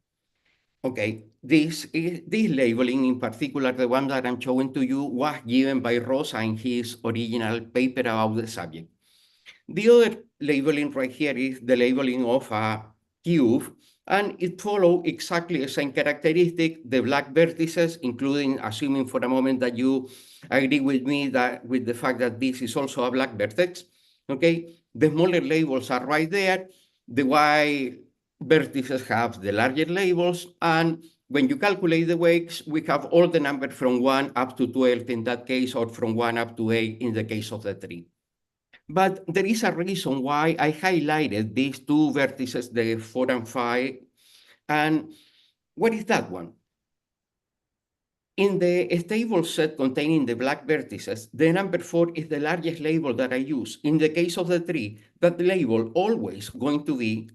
Okay, this labeling in particular, the one that I'm showing to you, was given by Rosa in his original paper about the subject. The other labeling right here is the labeling of a cube, and it follows exactly the same characteristic, the black vertices, including, assuming for a moment that you agree with me that with the fact that this is also a black vertex, okay? The smaller labels are right there. The white vertices have the larger labels, and when you calculate the weights, we have all the numbers from 1 up to 12 in that case, or from 1 up to 8 in the case of the tree. But there is a reason why I highlighted these two vertices, the 4 and 5. And what is that one? In the stable set containing the black vertices, the number 4 is the largest label that I use. In the case of the tree, that label always going to be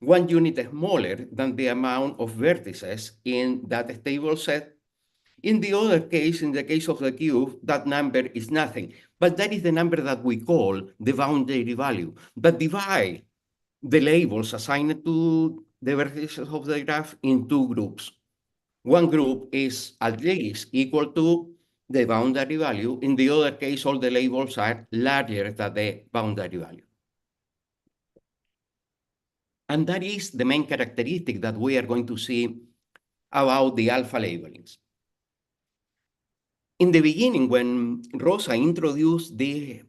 1 unit smaller than the amount of vertices in that stable set. In the other case, in the case of the cube, that number is nothing. But that is the number that we call the boundary value, that divide the labels assigned to the vertices of the graph in two groups. One group is at least equal to the boundary value. In the other case, all the labels are larger than the boundary value. And that is the main characteristic that we are going to see about the alpha labelings. In the beginning, when Rosa introduced the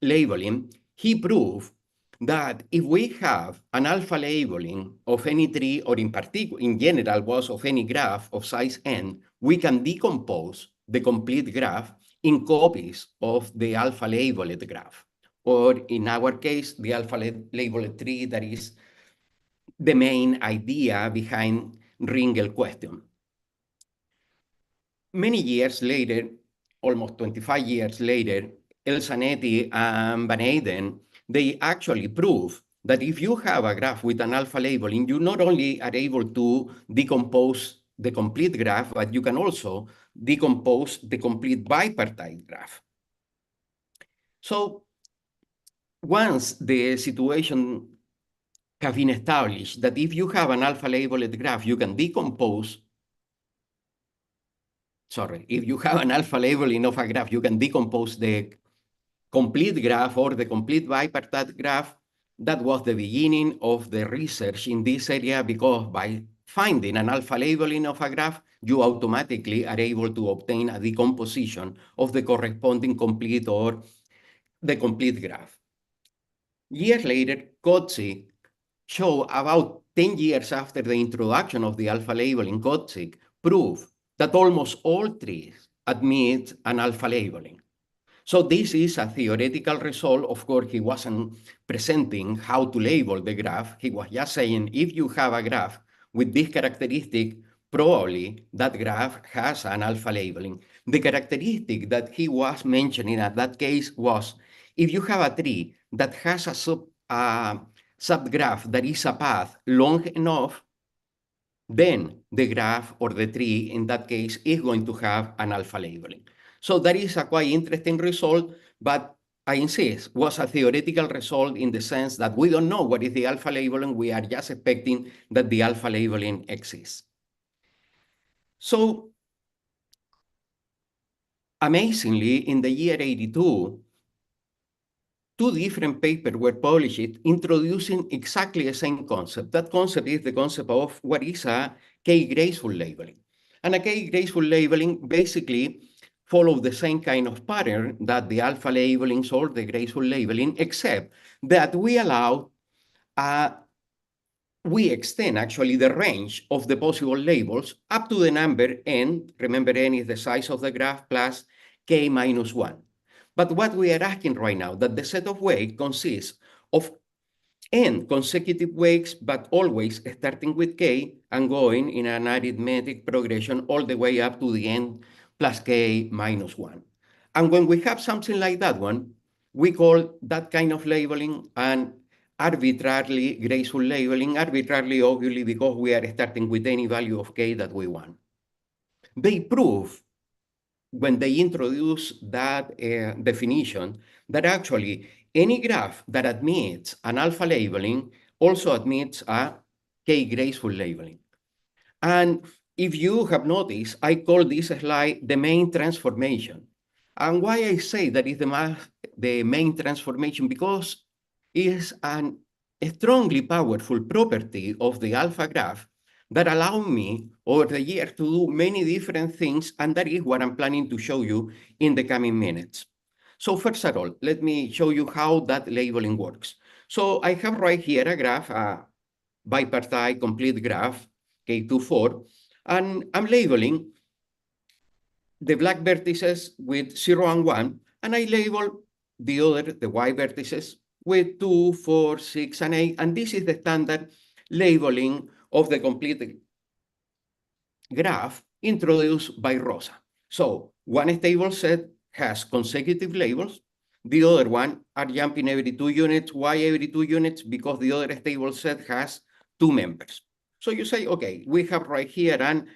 labeling, he proved that if we have an alpha labeling of any tree, or in particular, in general, was of any graph of size n, we can decompose the complete graph in copies of the alpha labeled graph. Or in our case, the alpha labeled tree, that is the main idea behind Ringel question. Many years later, almost 25 years later, Elsanetti and Van Eyden, they actually prove that if you have a graph with an alpha labeling, you not only are able to decompose the complete graph, but you can also decompose the complete bipartite graph. So once the situation has been established that if you have an alpha labeled graph, you can decompose if you have an alpha labeling of a graph, you can decompose the complete graph or the complete bipartite graph. That was the beginning of the research in this area, because by finding an alpha labeling of a graph, you automatically are able to obtain a decomposition of the corresponding complete or the complete graph. Years later, Kotze show about 10 years after the introduction of the alpha labeling COTSIG prove that almost all trees admit an alpha labeling. So this is a theoretical result. Of course, he wasn't presenting how to label the graph. He was just saying, if you have a graph with this characteristic, probably that graph has an alpha labeling. The characteristic that he was mentioning at that case was, if you have a tree that has a subgraph that is a path long enough, then the graph or the tree in that case is going to have an alpha labeling. So that is a quite interesting result, but I insist, was a theoretical result in the sense that we don't know what is the alpha labeling, we are just expecting that the alpha labeling exists. So amazingly, in the year 82, two different papers were published introducing exactly the same concept. That concept is the concept of what is a K-graceful labeling. And a K-graceful labeling basically follows the same kind of pattern that the alpha labelings or the graceful labeling, except that we allow, we extend actually the range of the possible labels up to the number n. Remember, n is the size of the graph plus k minus 1. But what we are asking right now, that the set of weights consists of n consecutive weights, but always starting with k and going in an arithmetic progression all the way up to the n plus k minus 1. And when we have something like that one, we call that kind of labeling an arbitrarily graceful labeling, arbitrarily obviously because we are starting with any value of k that we want. They prove, when they introduce that definition, that actually any graph that admits an alpha labeling also admits a K-graceful labeling. And if you have noticed, I call this slide the main transformation. And why I say that is the main transformation, because it is a strongly powerful property of the alpha graph that allow me over the year to do many different things, and that is what I'm planning to show you in the coming minutes. So first of all, let me show you how that labeling works. So I have right here a graph, a bipartite complete graph, K24, and I'm labeling the black vertices with 0 and 1, and I label the y vertices with 2, 4, 6, and 8, and this is the standard labeling of the complete graph introduced by Rosa. So one stable set has consecutive labels, the other one are jumping every 2 units. Why every 2 units? Because the other stable set has 2 members. So you say, okay, we have right here an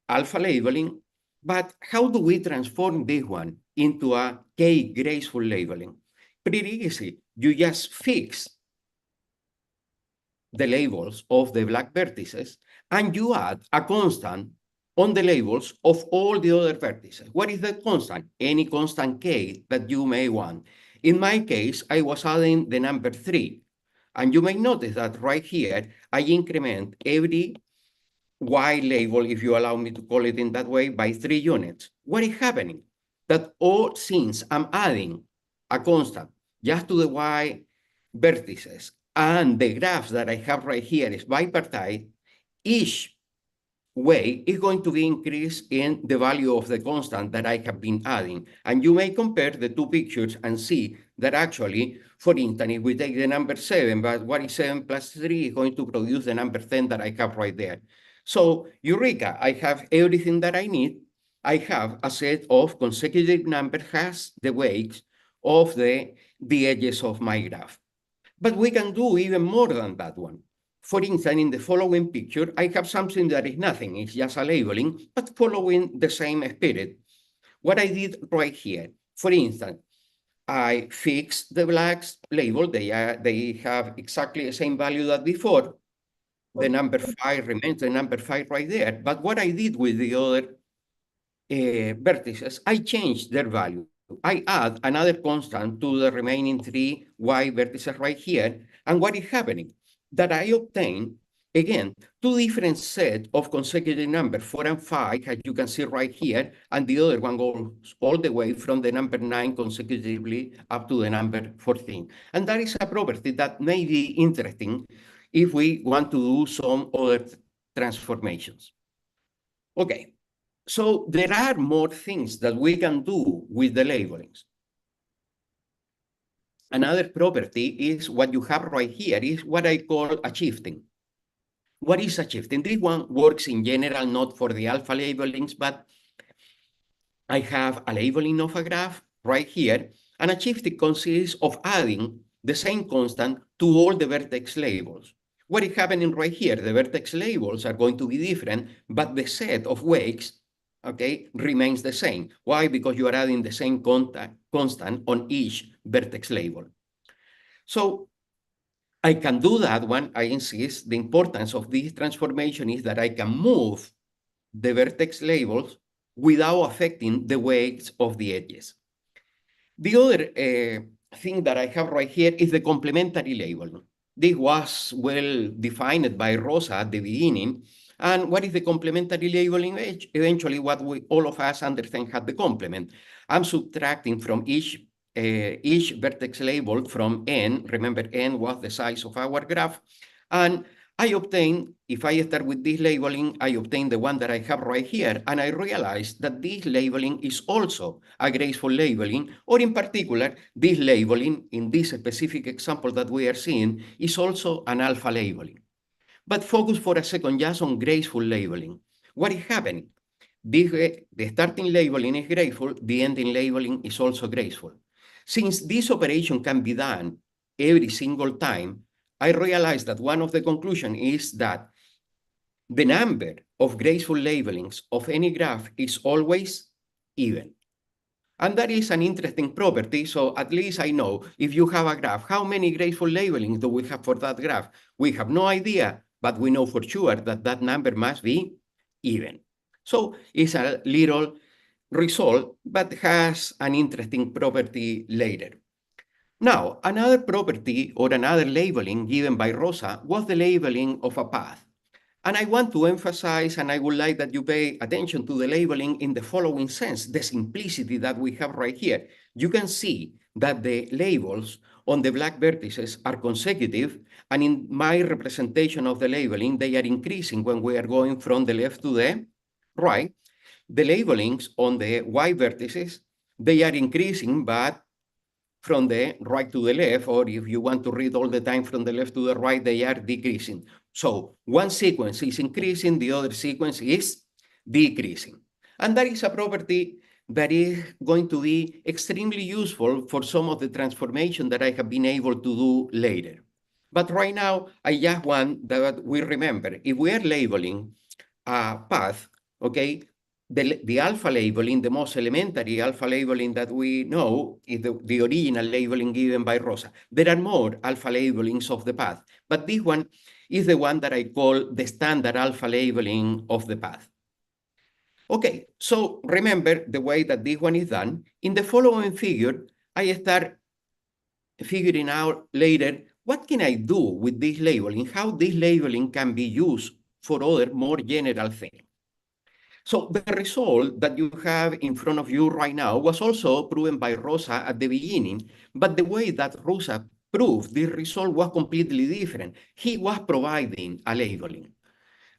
alpha labeling, but how do we transform this one into a K-graceful labeling? Pretty easy. You just fix the labels of the black vertices, and you add a constant on the labels of all the other vertices. What is the constant? Any constant K that you may want. In my case, I was adding the number 3. And you may notice that right here, I increment every Y label, if you allow me to call it in that way, by 3 units. What is happening? That all since I'm adding a constant just to the Y vertices, and the graph that I have right here is bipartite, each way is going to be increased in the value of the constant that I have been adding. And you may compare the two pictures and see that actually, for instance, if we take the number 7, but what is 7 plus 3 is going to produce the number 10 that I have right there. So, Eureka, I have everything that I need. I have a set of consecutive numbers has the weights of the edges of my graph. But we can do even more than that one. For instance, in the following picture, I have something that is nothing, it's just a labeling, but following the same spirit. What I did right here, for instance, I fixed the blacks label, they have exactly the same value that before. The number 5 remains the number 5 right there. But what I did with the other vertices, I changed their value. I add another constant to the remaining 3 Y vertices right here. And what is happening? That I obtain, again, 2 different sets of consecutive numbers, 4 and 5, as you can see right here, and the other one goes all the way from the number 9 consecutively up to the number 14. And that is a property that may be interesting if we want to do some other transformations. Okay, so there are more things that we can do with the labelings. Another property is what you have right here, is what I call a shifting. What is a shifting? This one works in general, not for the alpha labelings, but I have a labeling of a graph right here, and a shifting consists of adding the same constant to all the vertex labels. What is happening right here? The vertex labels are going to be different, but the set of weights, okay, remains the same. Why? Because you are adding the same constant on each vertex label. So I can do that one. I insist the importance of this transformation is that I can move the vertex labels without affecting the weights of the edges. The other thing that I have right here is the complementary label. This was well defined by Rosa at the beginning. And what is the complementary labeling? Eventually, what all of us understand has the complement. I'm subtracting from each vertex label from n. Remember, n was the size of our graph. And I obtain, if I start with this labeling, I obtain the one that I have right here, and I realize that this labeling is also a graceful labeling, or in particular, this labeling, in this specific example that we are seeing, is also an alpha labeling. But focus for a second just on graceful labeling. What is happening? The starting labeling is graceful, the ending labeling is also graceful. Since this operation can be done every single time, I realized that one of the conclusions is that the number of graceful labelings of any graph is always even. And that is an interesting property, so at least I know if you have a graph, how many graceful labelings do we have for that graph? We have no idea, but we know for sure that that number must be even. So it's a little result, but has an interesting property later. Now, another property or another labeling given by Rosa was the labeling of a path. And I want to emphasize, and I would like that you pay attention to the labeling in the following sense, the simplicity that we have right here. You can see that the labels on the black vertices are consecutive, and in my representation of the labeling, they are increasing when we are going from the left to the right. The labelings on the white vertices, they are increasing, but from the right to the left, or if you want to read all the time from the left to the right, they are decreasing. So one sequence is increasing, the other sequence is decreasing. And that is a property that is going to be extremely useful for some of the transformation that I have been able to do later. But right now, I just want that we remember, if we are labeling a path, okay, the alpha labeling, the most elementary alpha labeling that we know is the original labeling given by Rosa. There are more alpha labelings of the path, but this one is the one that I call the standard alpha labeling of the path. Okay, so remember the way that this one is done. In the following figure, I start figuring out later what can I do with this labeling, how this labeling can be used for other more general things. So the result that you have in front of you right now was also proven by Rosa at the beginning, but the way that Rosa proved this result was completely different. He was providing a labeling.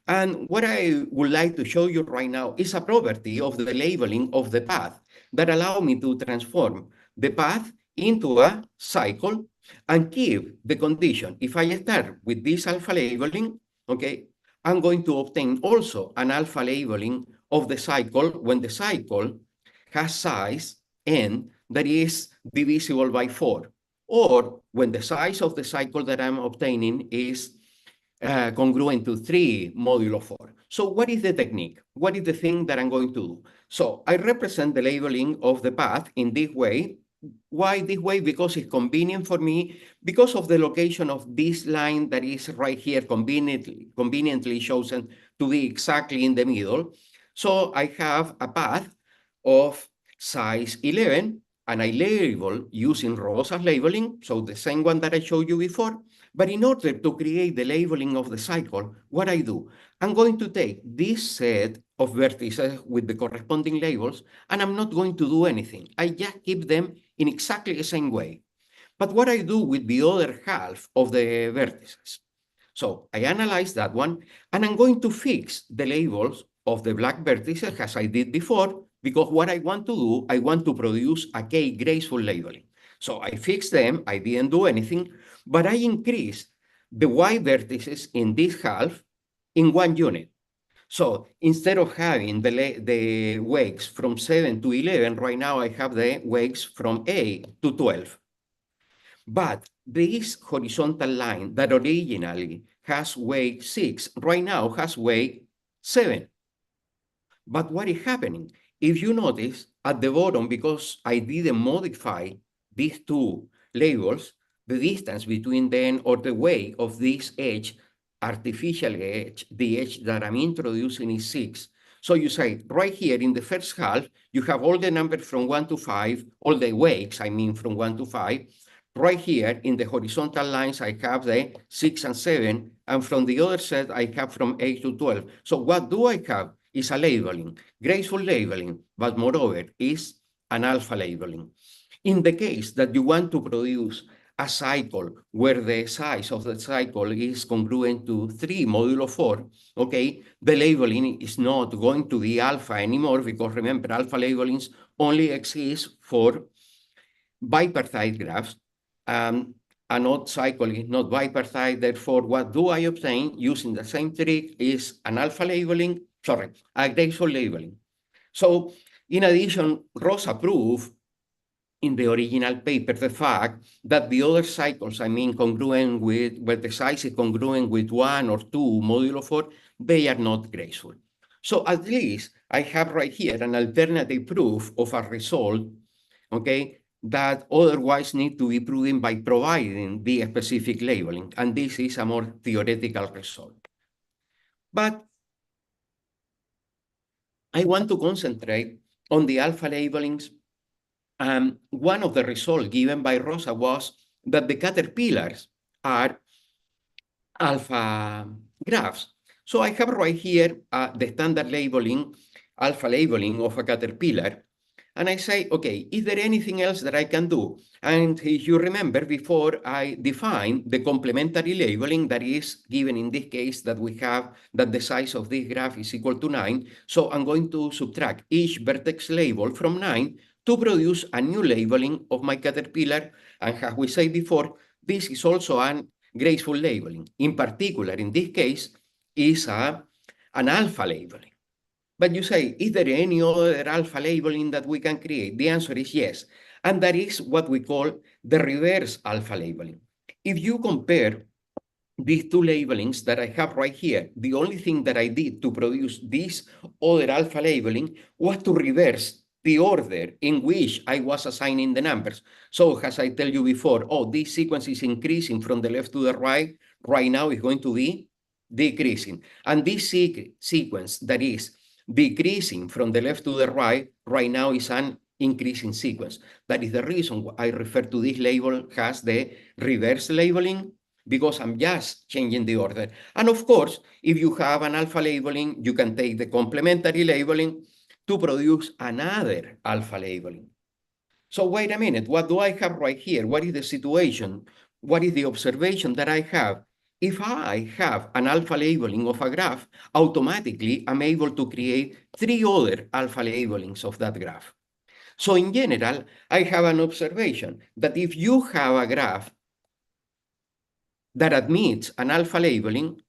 And what I would like to show you right now is a property of the labeling of the path that allow me to transform the path into a cycle and keep the condition. If I start with this alpha labeling, okay, I'm going to obtain also an alpha labeling of the cycle when the cycle has size n that is divisible by 4, or when the size of the cycle that I'm obtaining is congruent to 3 modulo 4. So what is the technique? What is the thing that I'm going to do? So I represent the labeling of the path in this way. Why this way? Because it's convenient for me, because of the location of this line that is right here, conveniently chosen to be exactly in the middle. So I have a path of size 11, and I label using Rosa's labeling, so the same one that I showed you before. But in order to create the labeling of the cycle, what I do, I'm going to take this set of vertices with the corresponding labels, and I'm not going to do anything. I just keep them in exactly the same way. But what I do with the other half of the vertices? So I analyze that one, and I'm going to fix the labels of the black vertices as I did before, because what I want to do, I want to produce a K graceful labeling. So I fixed them, I didn't do anything, but I increased the Y vertices in this half in 1 unit. So instead of having the weights from 7 to 11, right now I have the weights from 8 to 12. But this horizontal line that originally has weight 6, right now has weight 7. But what is happening? If you notice at the bottom, because I didn't modify these two labels, the distance between them or the weight of this edge, artificial edge, the edge that I'm introducing is 6. So you say right here in the first half, you have all the numbers from 1 to 5, all the weights, I mean, from 1 to 5. Right here in the horizontal lines, I have the 6 and 7, and from the other set, I have from 8 to 12. So what do I have? Is a labeling, graceful labeling, but moreover is an alpha labeling. In the case that you want to produce a cycle where the size of the cycle is congruent to 3 modulo 4, okay, the labeling is not going to be alpha anymore, because remember, alpha labelings only exist for bipartite graphs. An odd cycle is not bipartite. Therefore, what do I obtain using the same trick is an alpha labeling, a graceful labeling. So in addition, Rosa proved in the original paper the fact that the other cycles, I mean, congruent with, where the size is congruent with 1 or 2 modulo 4, they are not graceful. So at least I have right here an alternative proof of a result, okay, that otherwise need to be proven by providing the specific labeling. And this is a more theoretical result. But I want to concentrate on the alpha labelings. One of the results given by Rosa was that the caterpillars are alpha graphs. So I have right here the standard labeling, alpha labeling of a caterpillar. And I say, okay, is there anything else that I can do? And if you remember before, I defined the complementary labeling that is given in this case that we have that the size of this graph is equal to 9. So I'm going to subtract each vertex label from 9 to produce a new labeling of my caterpillar. And as we said before, this is also an graceful labeling. In particular, in this case, is an alpha labeling. But you say, is there any other alpha labeling that we can create? The answer is yes. And that is what we call the reverse alpha labeling. If you compare these two labelings that I have right here, the only thing that I did to produce this other alpha labeling was to reverse the order in which I was assigning the numbers. So as I tell you before, oh, this sequence is increasing from the left to the right now is going to be decreasing. And this sequence that is decreasing from the left to the right now is an increasing sequence. That is the reason I refer to this label as the reverse labeling, because I'm just changing the order. And of course, if you have an alpha labeling, you can take the complementary labeling to produce another alpha labeling. So wait a minute, what do I have right here? What is the situation? What is the observation that I have? If I have an alpha labeling of a graph, automatically I'm able to create 3 other alpha labelings of that graph. So in general, I have an observation that if you have a graph that admits an alpha labeling,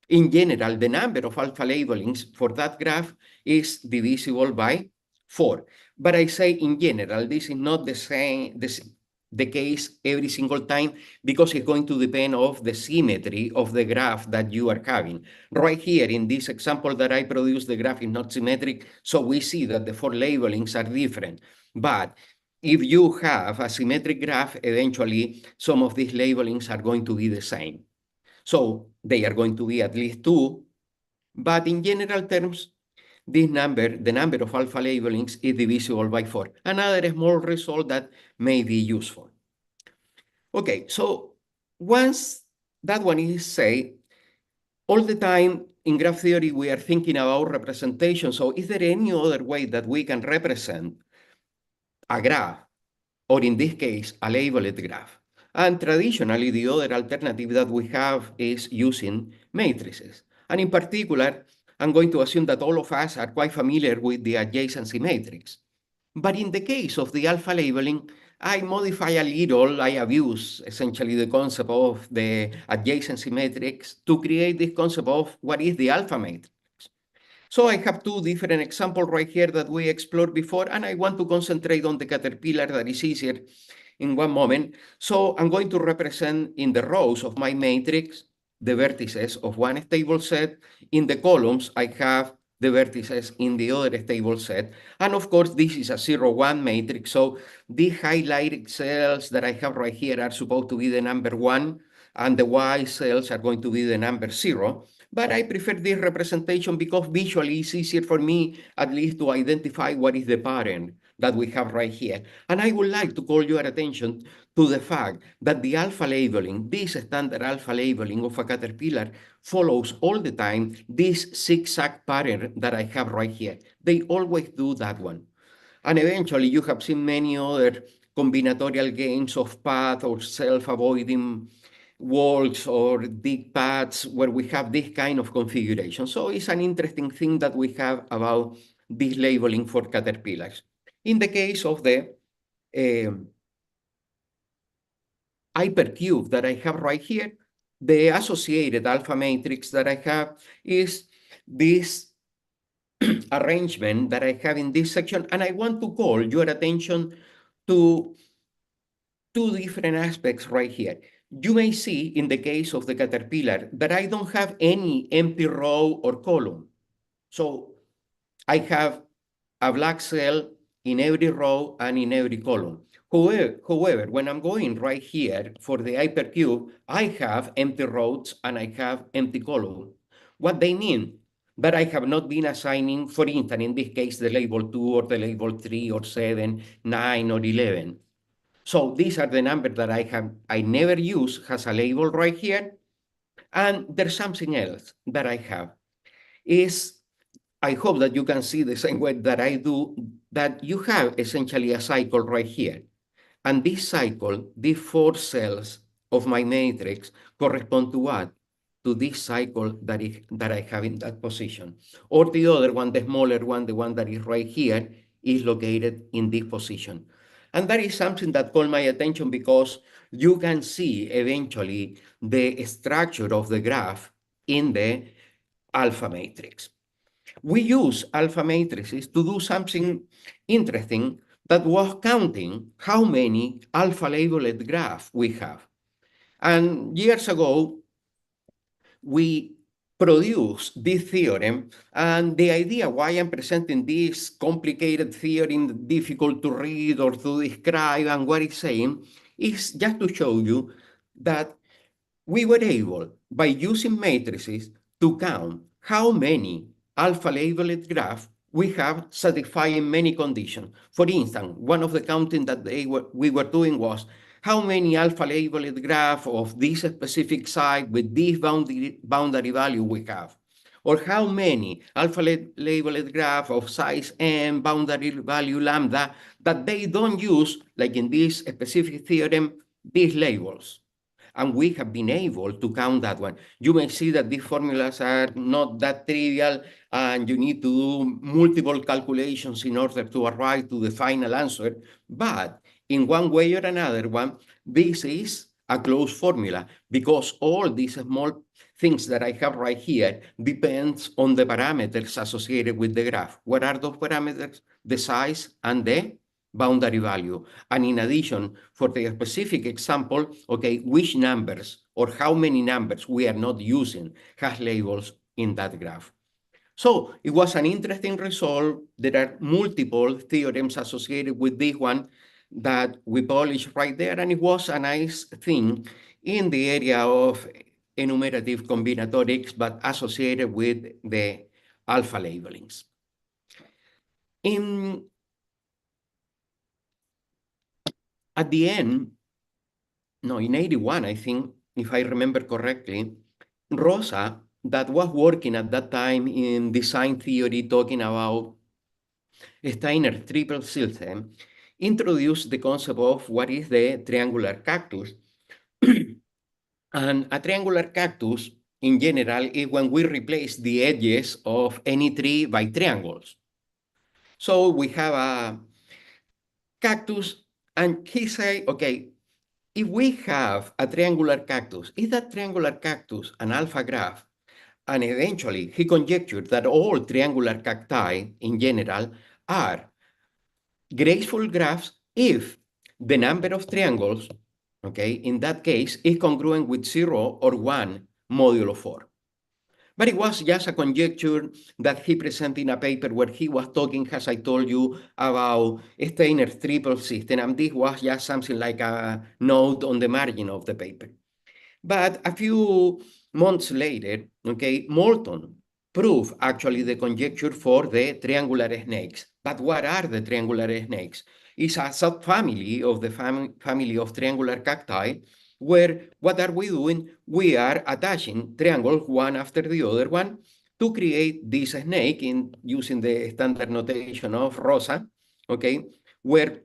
in general, the number of alpha labelings for that graph is divisible by 4. But I say in general, this is not the same, the case every single time, because it's going to depend on the symmetry of the graph that you are having. Right here in this example that I produced, the graph is not symmetric, so we see that the 4 labelings are different. But if you have a symmetric graph, eventually some of these labelings are going to be the same. So they are going to be at least 2, but in general terms, this number, the number of alpha labelings, is divisible by 4. Another small result that may be useful. Okay, so once that one is said, all the time in graph theory, we are thinking about representation. So is there any other way that we can represent a graph, or in this case, a labeled graph? And traditionally, the other alternative that we have is using matrices. And in particular, I'm going to assume that all of us are quite familiar with the adjacency matrix. But in the case of the alpha labeling, I modify a little, I abuse essentially the concept of the adjacency matrix to create this concept of what is the alpha matrix. So I have two different examples right here that we explored before, and I want to concentrate on the caterpillar that is easier in one moment. So I'm going to represent in the rows of my matrix the vertices of one stable set. In the columns, I have the vertices in the other stable set. And of course, this is a 0-1 matrix. So the highlighted cells that I have right here are supposed to be the number 1, and the Y cells are going to be the number 0. But I prefer this representation because visually it's easier for me at least to identify what is the pattern that we have right here. And I would like to call your attention to the fact that the alpha labeling, this standard alpha labeling of a caterpillar, follows all the time this zigzag pattern that I have right here. They always do that one. And eventually you have seen many other combinatorial games of path or self-avoiding walls or big paths where we have this kind of configuration. So it's an interesting thing that we have about this labeling for caterpillars. In the case of the hypercube that I have right here, the associated alpha matrix that I have is this arrangement that I have in this section, and I want to call your attention to two different aspects right here. You may see in the case of the caterpillar that I don't have any empty row or column. So I have a black cell in every row and in every column. However, when I'm going right here for the hypercube, I have empty rows and I have empty columns. What they mean? That I have not been assigning, for instance, in this case, the label 2 or the label 3 or 7, 9 or 11. So these are the numbers that I never use as a label right here. And there's something else that I have is, I hope that you can see the same way that I do, that you have essentially a cycle right here. And this cycle, these 4 cells of my matrix correspond to what? To this cycle that I have in that position. Or the other one, the smaller one, the one that is right here, is located in this position. And that is something that caught my attention because you can see eventually the structure of the graph in the alpha matrix. We use alpha matrices to do something interesting that was counting how many alpha labeled graphs we have. And years ago, we produced this theorem, and the idea why I'm presenting this complicated theorem, difficult to read or to describe and what it's saying, is just to show you that we were able, by using matrices, to count how many alpha labeled graphs we have satisfying many conditions. For instance, one of the counting that we were doing was how many alpha labeled graph of this specific site with this boundary value we have, or how many alpha labeled graph of size m, boundary value lambda, that they don't use, like in this specific theorem, these labels. And we have been able to count that one. You may see that these formulas are not that trivial, and you need to do multiple calculations in order to arrive to the final answer. But in one way or another one, this is a closed formula because all these small things that I have right here depends on the parameters associated with the graph. What are those parameters? The size and the boundary value. And in addition, for the specific example, okay, which numbers or how many numbers we are not using has labels in that graph. So it was an interesting result. There are multiple theorems associated with this one that we published right there, and it was a nice thing in the area of enumerative combinatorics, but associated with the alpha labelings. At the end, no, in 81, I think, if I remember correctly, Rosa, that was working at that time in design theory, talking about Steiner's triple system, introduced the concept of what is the triangular cactus. And a triangular cactus, in general, is when we replace the edges of any tree by triangles. So we have a cactus, and he say, okay, if we have a triangular cactus, is that triangular cactus an alpha graph? And eventually, he conjectured that all triangular cacti, in general, are graceful graphs if the number of triangles, okay, in that case, is congruent with 0 or 1 modulo 4. But it was just a conjecture that he presented in a paper where he was talking, as I told you, about Steiner's triple system, and this was just something like a note on the margin of the paper. But a few months later, okay, Moulton proved actually the conjecture for the triangular snakes. But what are the triangular snakes? It's a subfamily of the family of triangular cacti, where what are we doing? We are attaching triangles one after the other one to create this snake in using the standard notation of Rosa, okay, where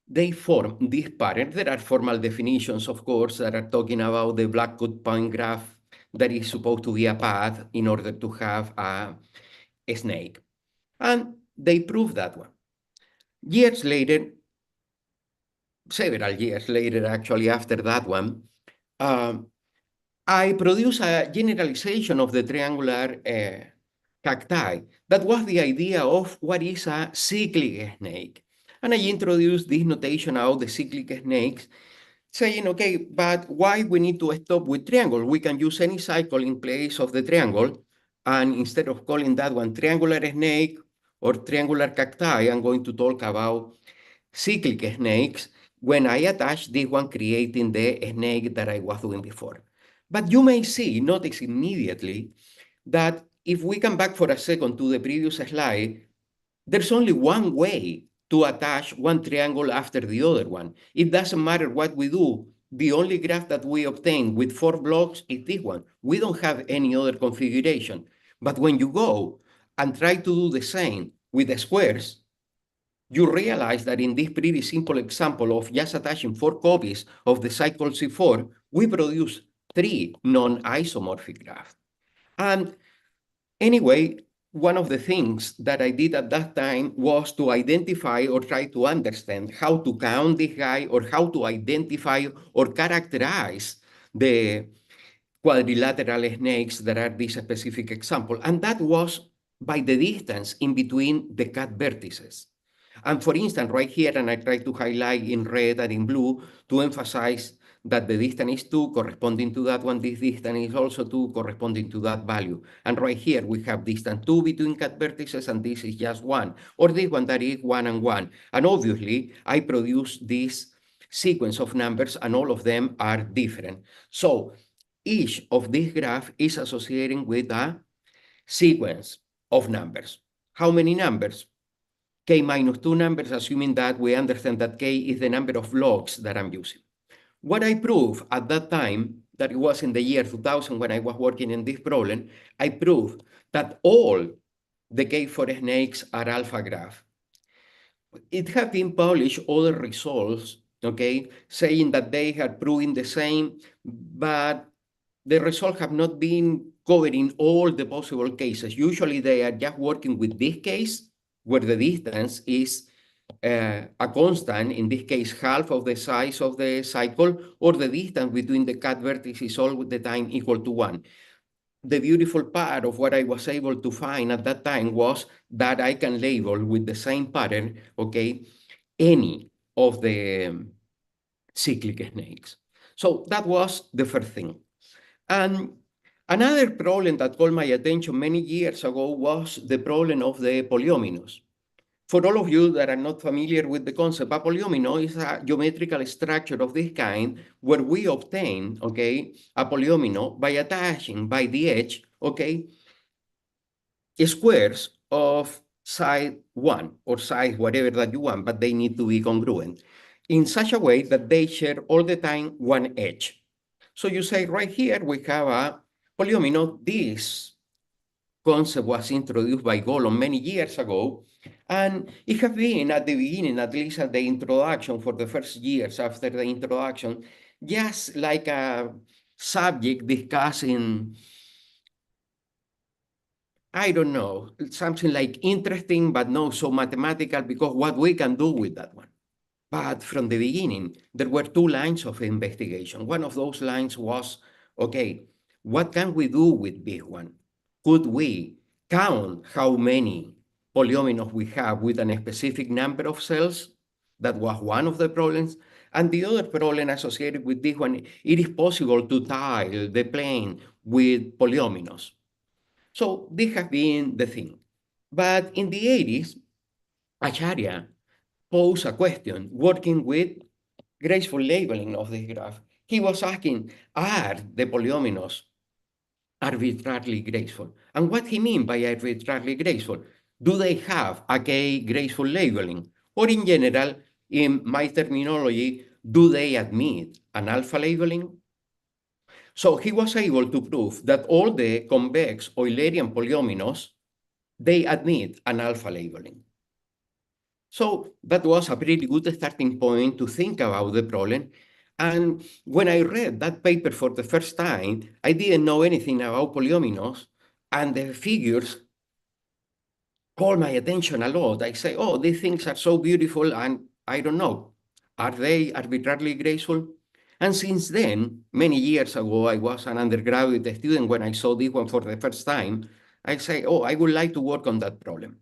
they form this pattern. There are formal definitions, of course, that are talking about the Blackwood point graph that is supposed to be a path in order to have a snake. And they prove that one. Years later, several years later, actually, after that one, I produced a generalization of the triangular cacti. That was the idea of what is a cyclic snake. And I introduced this notation about the cyclic snakes, saying, okay, but why we need to stop with triangle? We can use any cycle in place of the triangle. And instead of calling that one triangular snake or triangular cacti, I'm going to talk about cyclic snakes when I attach this one creating the snake that I was doing before. But you may see, notice immediately, that if we come back for a second to the previous slide, there's only one way to attach one triangle after the other one. It doesn't matter what we do. The only graph that we obtain with 4 blocks is this one. We don't have any other configuration. But when you go and try to do the same with the squares, you realize that in this pretty simple example of just attaching 4 copies of the cycle C4, we produce 3 non-isomorphic graphs. And anyway, one of the things that I did at that time was to identify or try to understand how to count this guy or how to identify or characterize the quadrilateral snakes that are this specific example. And that was by the distance in between the cut vertices. And for instance, right here, and I try to highlight in red and in blue to emphasize that the distance is 2 corresponding to that one, this distance is also 2 corresponding to that value. And right here we have distance 2 between cut vertices, and this is just 1, or this one that is 1 and 1. And obviously, I produce this sequence of numbers, and all of them are different. So each of these graphs is associating with a sequence of numbers. How many numbers? K minus 2 numbers, assuming that we understand that K is the number of logs that I'm using. What I proved at that time, that it was in the year 2000 when I was working in this problem, I proved that all the K4 snakes are alpha graph. It have been published other results, okay, saying that they had proven the same, but the results have not been covering all the possible cases. Usually they are just working with this case, where the distance is a constant, in this case, half of the size of the cycle, or the distance between the cut vertices is all the time equal to 1. The beautiful part of what I was able to find at that time was that I can label with the same pattern, okay, any of the cyclic snakes. So that was the first thing. And another problem that caught my attention many years ago was the problem of the polyominoes. For all of you that are not familiar with the concept, a polyomino is a geometrical structure of this kind where we obtain, okay, a polyomino by attaching by the edge, okay, squares of side 1 or side whatever that you want, but they need to be congruent in such a way that they share all the time one edge. So you say right here we have a polyomino. This concept was introduced by Golom many years ago, And it has been at the beginning, at least at the introduction, for the first years after the introduction, just like a subject discussing, I don't know, something like interesting, but not so mathematical, because what we can do with that one. But from the beginning, there were two lines of investigation. One of those lines was, okay, what can we do with this one? Could we count how many polyominoes we have with a specific number of cells? That was one of the problems. And the other problem associated with this one, it is possible to tile the plane with polyominoes. So this has been the thing. But in the 80s, Acharya posed a question working with graceful labeling of this graph. He was asking, are the polyominoes arbitrarily graceful? And what he mean by arbitrarily graceful? Do they have a K-graceful labeling? Or in general, in my terminology, do they admit an alpha labeling? So he was able to prove that all the convex Eulerian polyominoes, they admit an alpha labeling. So that was a pretty good starting point to think about the problem. And when I read that paper for the first time, I didn't know anything about polyominoes, and the figures called my attention a lot. I say, oh, these things are so beautiful, and I don't know, are they arbitrarily graceful? And since then, many years ago, I was an undergraduate student when I saw this one for the first time. I say, oh, I would like to work on that problem.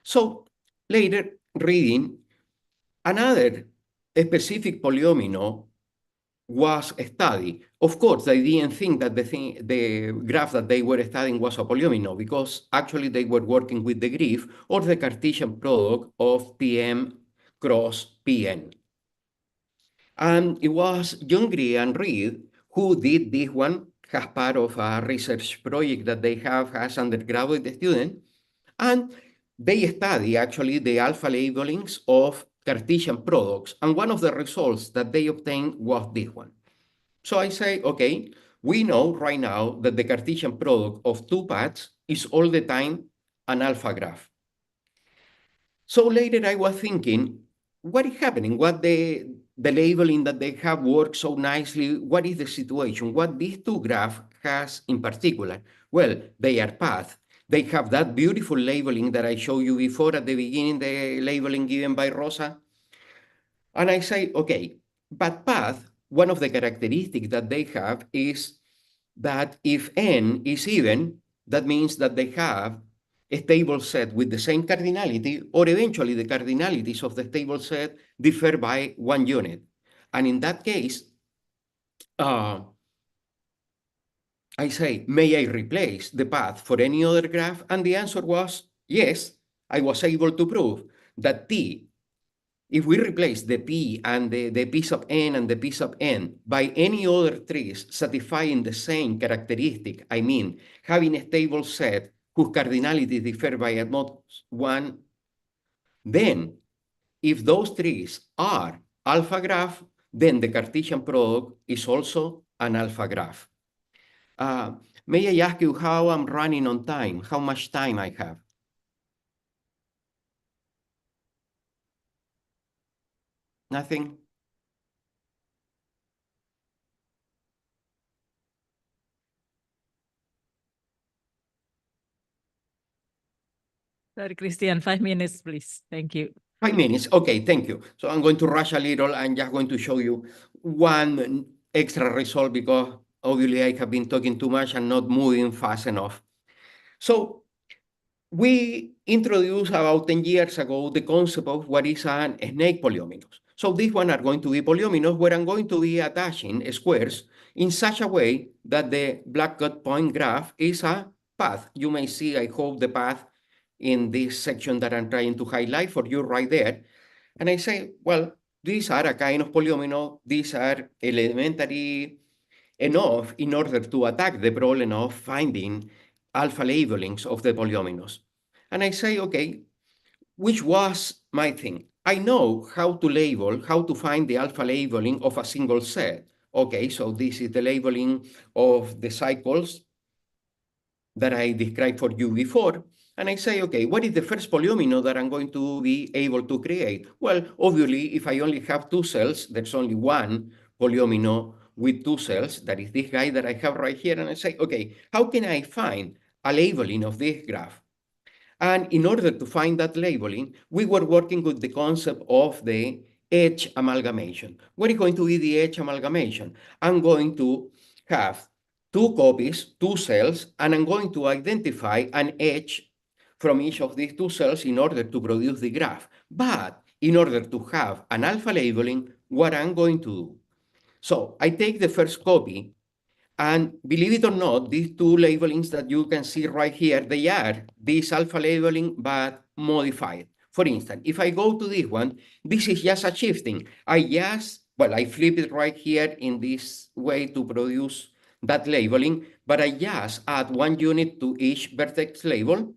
So later, reading, another specific polyomino was studied. Of course, they didn't think that the graph that they were studying was a polyomino, because actually they were working with the graph or the Cartesian product of PM cross PN. And it was Jungri and Reed who did this one as part of a research project that they have as undergraduate student. And they study actually the alpha labelings of Cartesian products. And one of the results that they obtained was this one. So I say, okay, we know right now that the Cartesian product of two paths is all the time an alpha graph. So later I was thinking, what is happening? What the labeling that they have works so nicely? What is the situation? What these two graphs has in particular? Well, they are paths. They have that beautiful labeling that I showed you before at the beginning, the labeling given by Rosa. And I say, okay, but path, one of the characteristics that they have is that if n is even, that means that they have a stable set with the same cardinality, or eventually the cardinalities of the stable set differ by 1 unit. And in that case, I say, may I replace the path for any other graph? And the answer was yes. I was able to prove that T, if we replace the P and the P sub n and the P sub n by any other trees satisfying the same characteristic, I mean, having a stable set whose cardinalities differ by at most 1, then if those trees are alpha graph, then the Cartesian product is also an alpha graph. May I ask you how I'm running on time? How much time I have? Nothing? Sorry, Christian, 5 minutes, please. Thank you. 5 minutes. Okay, thank you. So I'm going to rush a little. I'm just going to show you one extra result because obviously I have been talking too much and not moving fast enough. So we introduced about 10 years ago the concept of what is an snake polyominoes. So these one are going to be polyominoes where I'm going to be attaching squares in such a way that the black cut point graph is a path. You may see, I hope, the path in this section that I'm trying to highlight for you right there. And I say, well, these are a kind of polyomino. These are elementary enough in order to attack the problem of finding alpha labelings of the polyominoes. And I say, okay, which was my thing? I know how to label, how to find the alpha labeling of a single set. Okay, so this is the labeling of the cycles that I described for you before. And I say, okay, what is the first polyomino that I'm going to be able to create? Well, obviously, if I only have two cells, there's only one polyomino with two cells. That is this guy that I have right here. And I say, okay, how can I find a labeling of this graph? And in order to find that labeling, we were working with the concept of the edge amalgamation. What is going to be the edge amalgamation? I'm going to have two copies, two cells, and I'm going to identify an edge from each of these two cells in order to produce the graph. But in order to have an alpha labeling, what I'm going to do? So I take the first copy, and believe it or not, these two labelings that you can see right here, they are this alpha labeling, but modified. For instance, if I go to this one, this is just a shifting. I flip it right here in this way to produce that labeling, but I just add 1 unit to each vertex label.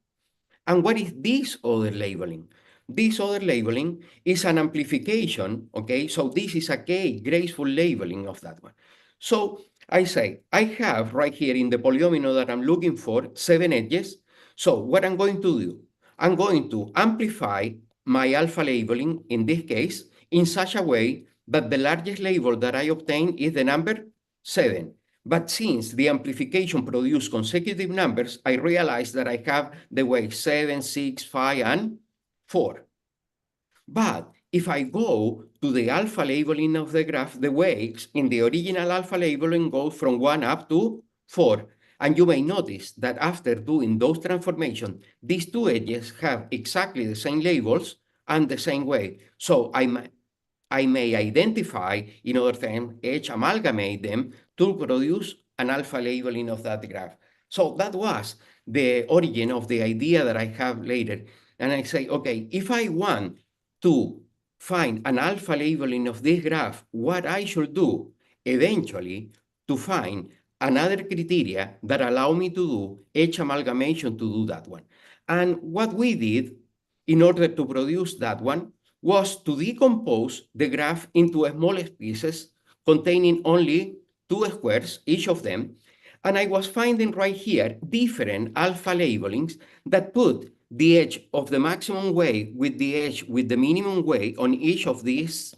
And what is this other labeling? This other labeling is an amplification, okay? So this is a K, graceful labeling of that one. So I say, I have right here in the polyomino that I'm looking for 7 edges. So what I'm going to do, I'm going to amplify my alpha labeling in this case in such a way that the largest label that I obtain is the number 7. But since the amplification produces consecutive numbers, I realize that I have the weights 7, 6, 5, and 4. But if I go to the alpha labeling of the graph, the weights in the original alpha labeling go from 1 up to 4. And you may notice that after doing those transformations, these two edges have exactly the same labels and the same weight. So I may identify, in other terms, edge amalgamate them to produce an alpha labeling of that graph. So that was the origin of the idea that I have later. And I say, okay, if I want to find an alpha labeling of this graph, what I should do eventually to find another criteria that allow me to do edge amalgamation to do that one. And what we did in order to produce that one was to decompose the graph into smaller pieces containing only 2 squares, each of them. And I was finding right here different alpha labelings that put the edge of the maximum weight with the edge with the minimum weight on each of these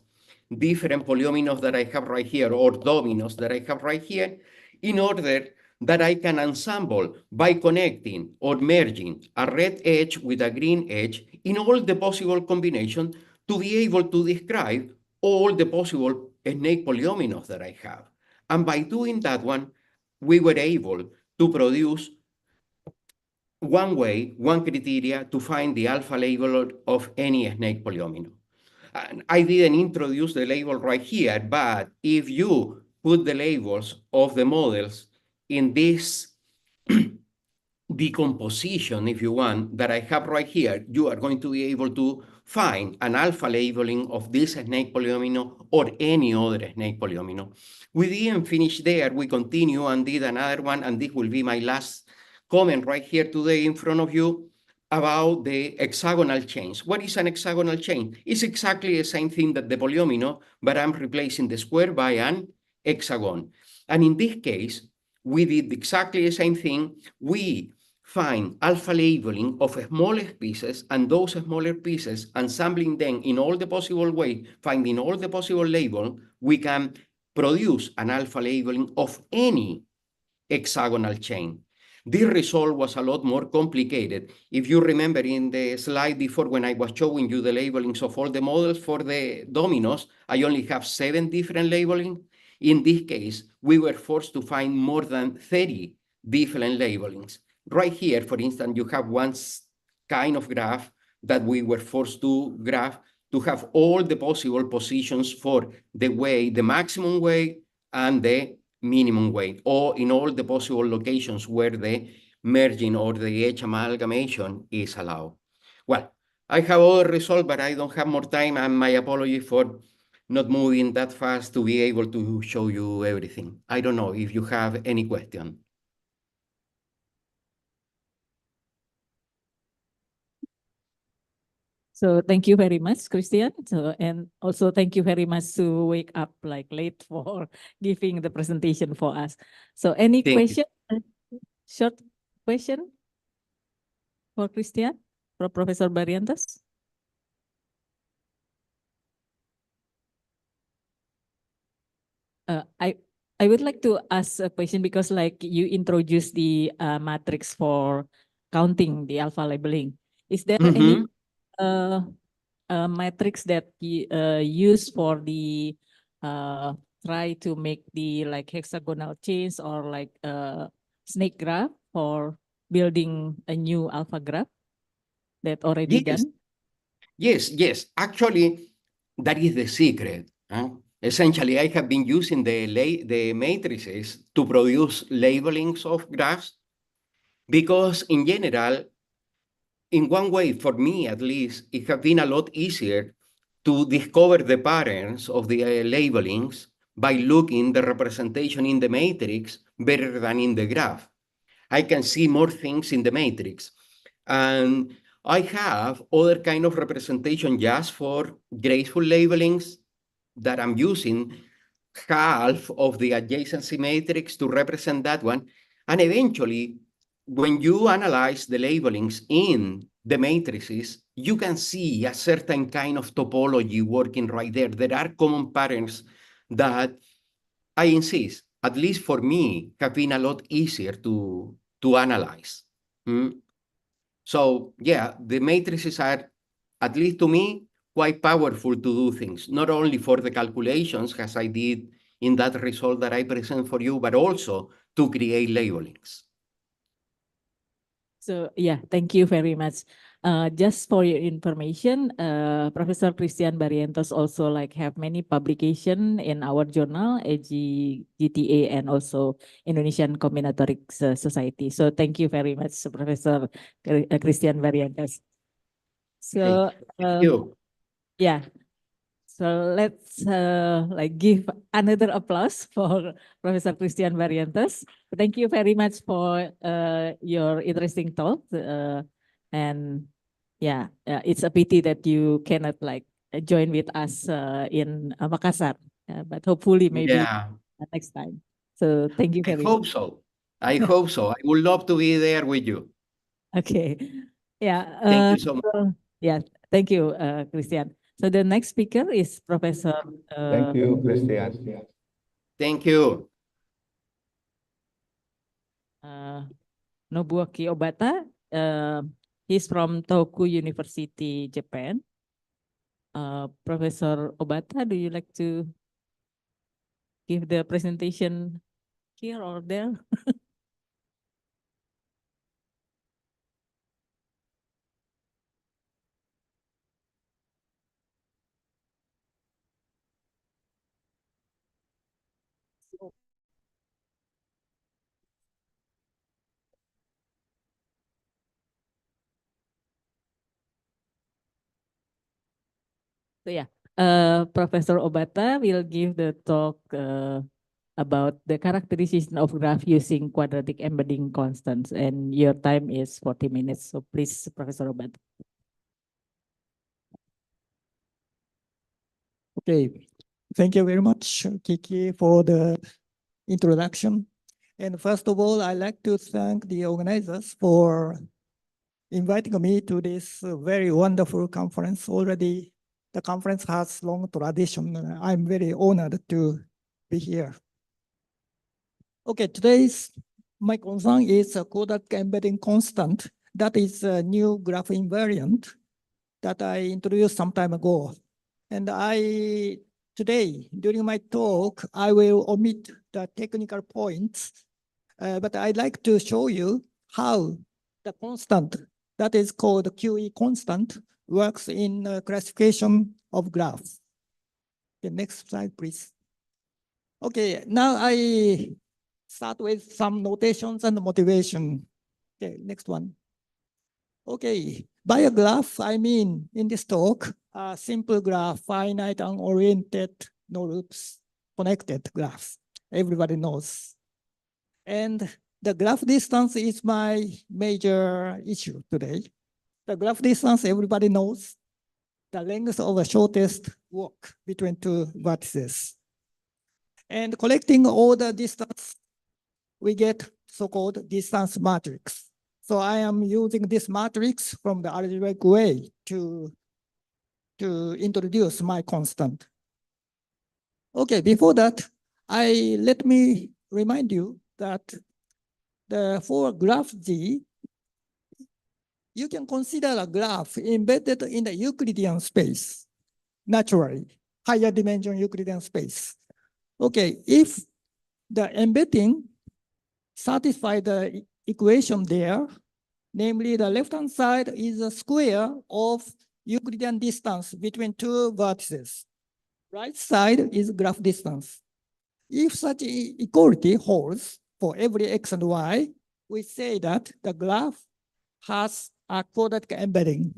different polyominoes that I have right here, or dominoes that I have right here, in order that I can ensemble by connecting or merging a red edge with a green edge in all the possible combinations to be able to describe all the possible snake polyominoes that I have. And by doing that one, we were able to produce one way, one criteria to find the alpha label of any snake polyomino. And I didn't introduce the label right here, but if you put the labels of the models in this decomposition, if you want, that I have right here, you are going to be able to find an alpha labeling of this snake polyomino or any other snake polyomino. We didn't finish there. We continue and did another one, and this will be my last comment right here today in front of you about the hexagonal chains. What is an hexagonal chain? It's exactly the same thing that the polyomino, but I'm replacing the square by an hexagon. And in this case, we did exactly the same thing. We find alpha labeling of smaller pieces, and those smaller pieces, ensembling them in all the possible ways, finding all the possible labels, we can produce an alpha labeling of any hexagonal chain. This result was a lot more complicated. If you remember in the slide before when I was showing you the labelings of all the models for the dominoes, I only have 7 different labelings. In this case, we were forced to find more than 30 different labelings. Right here, for instance, you have one kind of graph that we were forced to graph to have all the possible positions for the weight, the maximum weight, and the minimum weight, or in all the possible locations where the merging or the edge amalgamation is allowed. Well, I have other results, but I don't have more time, and my apology for not moving that fast to be able to show you everything. I don't know if you have any question. So thank you very much, Christian. So, and also thank you very much to wake up like late for giving the presentation for us. So any Thank you. question? Short question for Christian, for Professor Barrientos? I would like to ask a question because like you introduced the matrix for counting the alpha labeling. Is there any matrix that you use for the try to make the like hexagonal chains or like snake graph for building a new alpha graph that already Yes, done? yes. Actually, that is the secret. Essentially, I have been using the matrices to produce labelings of graphs because, in general, in one way, for me at least, it has been a lot easier to discover the patterns of the labelings by looking the representation in the matrix better than in the graph. I can see more things in the matrix. And I have other kind of representation just for graceful labelings that I'm using half of the adjacency matrix to represent that one. And eventually, when you analyze the labelings in the matrices, you can see a certain kind of topology working right there. There are common patterns that I insist, at least for me, have been a lot easier to analyze. So yeah, the matrices are, at least to me, quite powerful to do things, not only for the calculations as I did in that result that I present for you, but also to create labelings. So yeah, thank you very much. Just for your information, Professor Christian Barrientos also like have many publication in our journal, ICGTA, and also Indonesian Combinatorics Society. So thank you very much, Professor Christian Barrientos. So Thank you. yeah. So let's like give another applause for Professor Christian Barrientos. Thank you very much for your interesting talk. And yeah, it's a pity that you cannot like join with us in Makassar, but hopefully maybe next time. So thank you I very hope so. I hope so. I would love to be there with you. Okay. Yeah. Thank you so much. Yeah. Thank you, Christian. So the next speaker is Professor. Thank you, Christian. Thank you. Nobuaki Obata. He's from Tohoku University, Japan. Professor Obata, do you like to give the presentation here or there? So yeah, Professor Obata will give the talk about the characterization of graph using quadratic embedding constants, and your time is 40 minutes. So please, Professor Obata. Okay, thank you very much, Kiki, for the introduction. And first of all, I'd like to thank the organizers for inviting me to this very wonderful conference. Already, the conference has long tradition. I'm very honored to be here. Okay, today's my concern is a quadratic embedding constant. That is a new graph invariant that I introduced some time ago. And today, during my talk, I will omit the technical points, but I'd like to show you how the constant that is called QE constant works in classification of graphs. Okay, next slide, please. Okay, now I start with some notations and motivation. Okay, next one. Okay, by a graph, I mean in this talk, a simple graph, finite, unoriented, no loops, connected graphs. Everybody knows. And the graph distance is my major issue today. The graph distance, everybody knows, the length of the shortest walk between two vertices. And collecting all the distance, we get so-called distance matrix. So I am using this matrix from the algebraic way to introduce my constant. Okay, before that, let me remind you that for graph G, you can consider a graph embedded in the Euclidean space, naturally, higher dimension Euclidean space. Okay, if the embedding satisfies the equation there, namely the left-hand side is a square of Euclidean distance between two vertices. Right side is graph distance. If such equality holds for every x and y, we say that the graph has a quadratic embedding.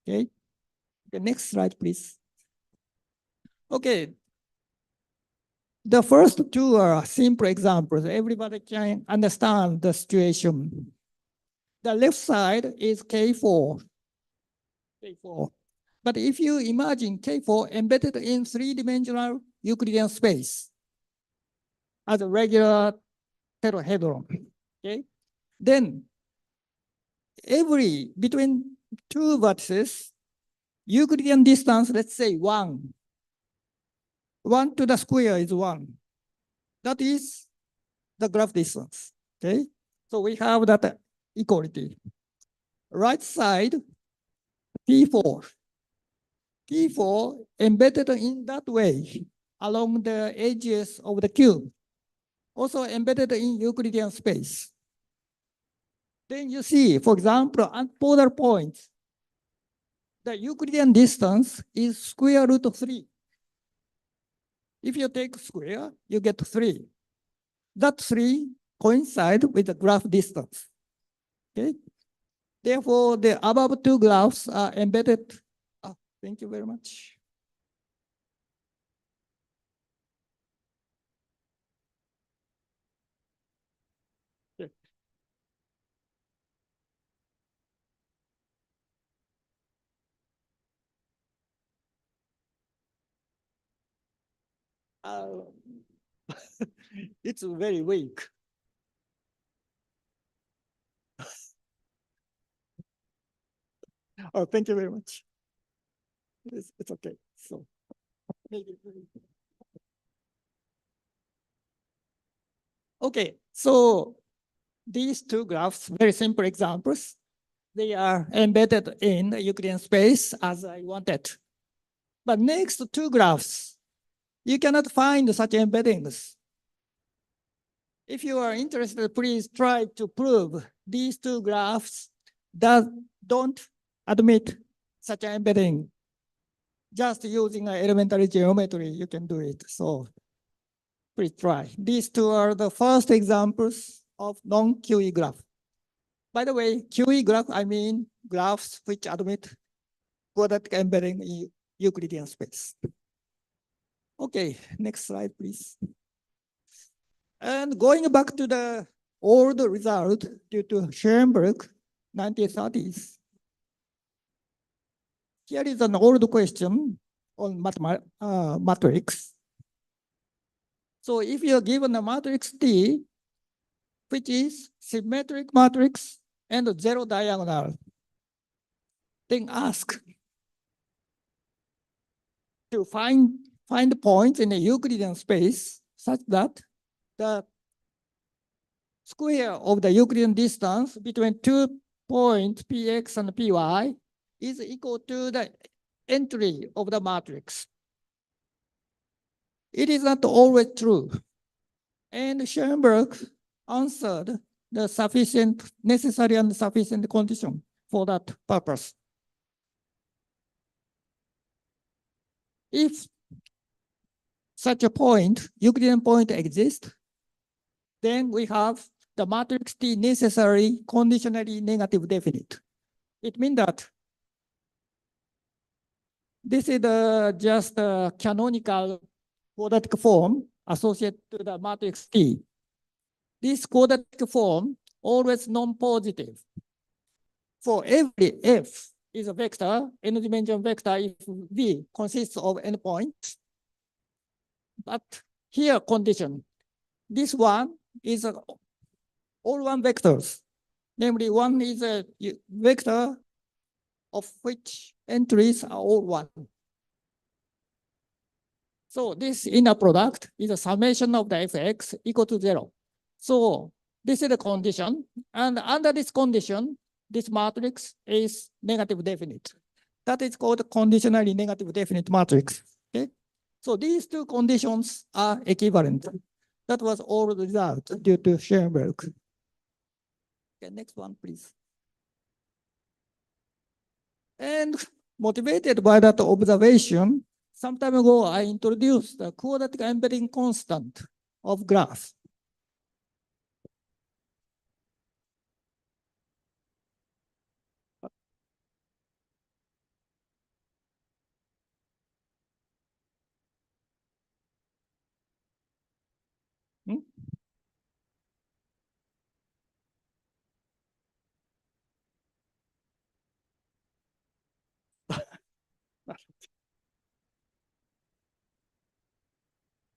Okay. The next slide, please. Okay. The first two are simple examples. Everybody can understand the situation. The left side is K4. K4. But if you imagine K4 embedded in three-dimensional Euclidean space as a regular tetrahedron, okay, then between two vertices, Euclidean distance, let's say 1. 1 to the square is 1. That is the graph distance, okay? So we have that equality. Right side, P4. P4 embedded in that way along the edges of the cube, also embedded in Euclidean space. Then you see, for example, at polar points, the Euclidean distance is square root of 3. If you take square, you get 3. That 3 coincide with the graph distance. Okay. Therefore, the above two graphs are embedded. Thank you very much. Okay. It's very weak. Oh, thank you very much. It's okay. So maybe. Okay, so these two graphs, very simple examples. They are embedded in the Euclidean space as I wanted. But next two graphs, you cannot find such embeddings. If you are interested, please try to prove these two graphs that don't admit such an embedding. Just using elementary geometry, you can do it. So please try. These two are the first examples of non-QE graph. By the way, QE graph, I mean graphs which admit quadratic embedding in Euclidean space. Okay, next slide, please. And going back to the old result due to Schoenberg, 1930s. Here is an old question on matrix. So if you're given a matrix T, which is symmetric matrix and zero diagonal, then ask to find points in a Euclidean space such that the square of the Euclidean distance between 2 points Px and Py is equal to the entry of the matrix. It is not always true. And Schoenberg answered the necessary and sufficient condition for that purpose. If such a point, Euclidean point exists, then we have the matrix T necessary conditionally negative definite. It means that this is just a canonical quadratic form associated to the matrix T. This quadratic form always non-positive. For every F is a vector, n-dimensional vector if V consists of n points. But here condition, this one is all one vectors. Namely, one is a vector of which entries are all one. So this inner product is a summation of the fx equal to 0. So this is the condition. And under this condition, this matrix is negative definite. That is called conditionally negative definite matrix. Okay? So these two conditions are equivalent. That was all the result due to Schoenberg. Okay, next one, please. And motivated by that observation, some time ago, I introduced the quadratic embedding constant of graph.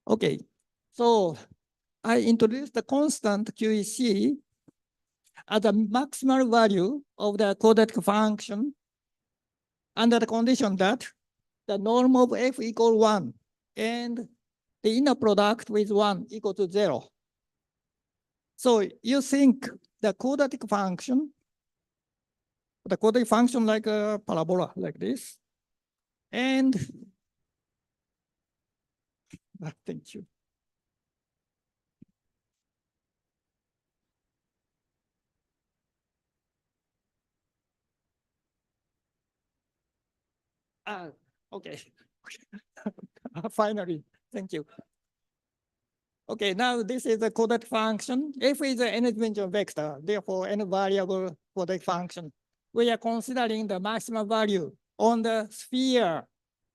Okay, so I introduced the constant QEC as the maximal value of the quadratic function under the condition that the norm of f equal 1 and the inner product with 1 equal to 0. So you think the quadratic function like a parabola like this, and thank you. Okay. Finally, thank you. Okay, now this is the quadratic function. F is an n-dimensional vector, therefore n variable quadratic function. We are considering the maximum value on the sphere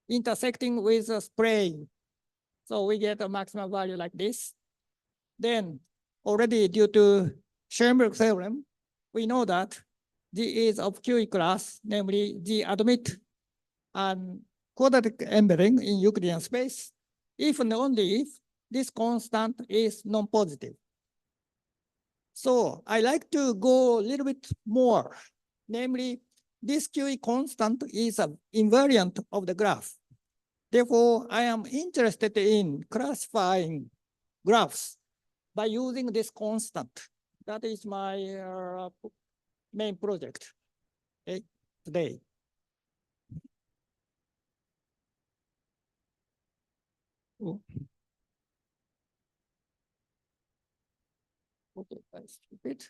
intersecting with the plane. So we get a maximum value like this. Then already due to Schoenberg theorem, we know that G is of QE class, namely G admit an quadratic embedding in Euclidean space, if and only if this constant is non-positive. So I like to go a little bit more, namely this QE constant is an invariant of the graph. Therefore, I am interested in classifying graphs by using this constant. That is my main project today. Oh. Okay, I skip it.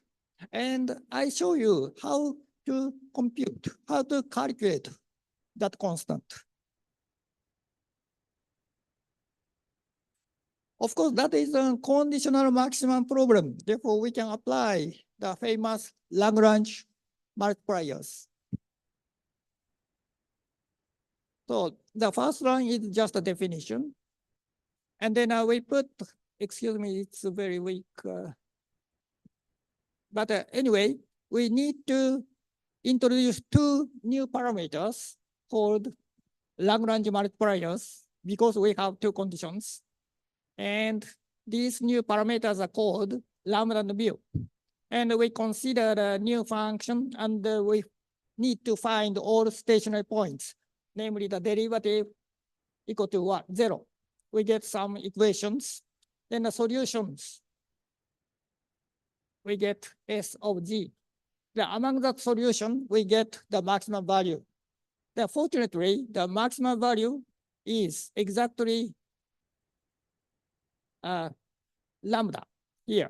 And I show you how to compute, how to calculate that constant. Of course, that is a conditional maximum problem. Therefore, we can apply the famous Lagrange multipliers. So the first one is just a definition. And then we put, excuse me, it's very weak. But anyway, we need to introduce two new parameters called Lagrange multipliers because we have two conditions. And these new parameters are called lambda and mu. And we consider a new function and we need to find all stationary points, namely the derivative equal to what? 0. We get some equations. Then the solutions, we get S of G. Then among that solution, we get the maximum value. Then fortunately, the maximum value is exactly lambda here.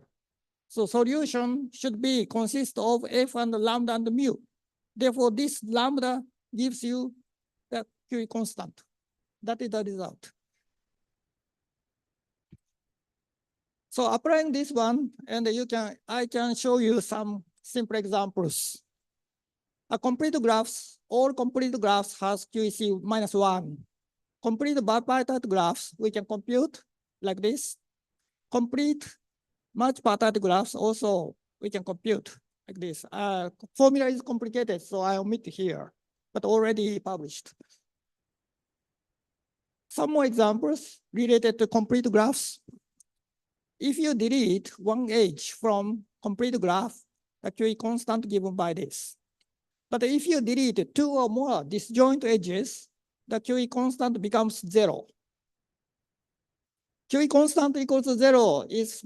So solution should be consist of f and lambda and mu. Therefore, this lambda gives you the QE constant. That is the result. So applying this one, and I can show you some simple examples. All complete graphs has QEC -1. Complete bipartite graphs, we can compute like this. Complete multipartite graphs also we can compute like this. Formula is complicated, so I omit here, but already published. Some more examples related to complete graphs. If you delete one edge from complete graph, the QE constant given by this. But if you delete two or more disjoint edges, the QE constant becomes 0. QE constant equals 0 is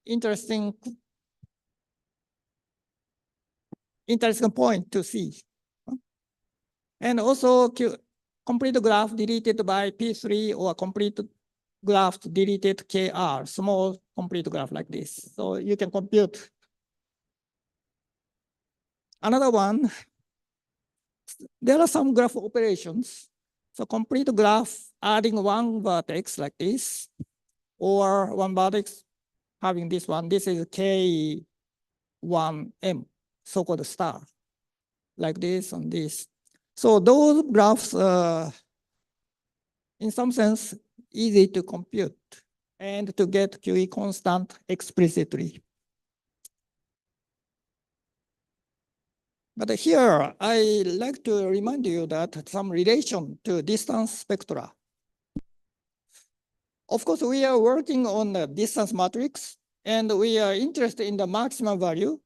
interesting point to see. And also complete graph deleted by P3 or complete graph deleted KR, small complete graph like this. So you can compute. Another one, there are some graph operations. So complete graph adding one vertex like this, or one vertex having this one. This is K1M, so-called star, like this and this. So those graphs, in some sense, easy to compute and to get QE constant explicitly. But here, I like to remind you that some relation to distance spectra. Of course, we are working on the distance matrix, and we are interested in the maximum value.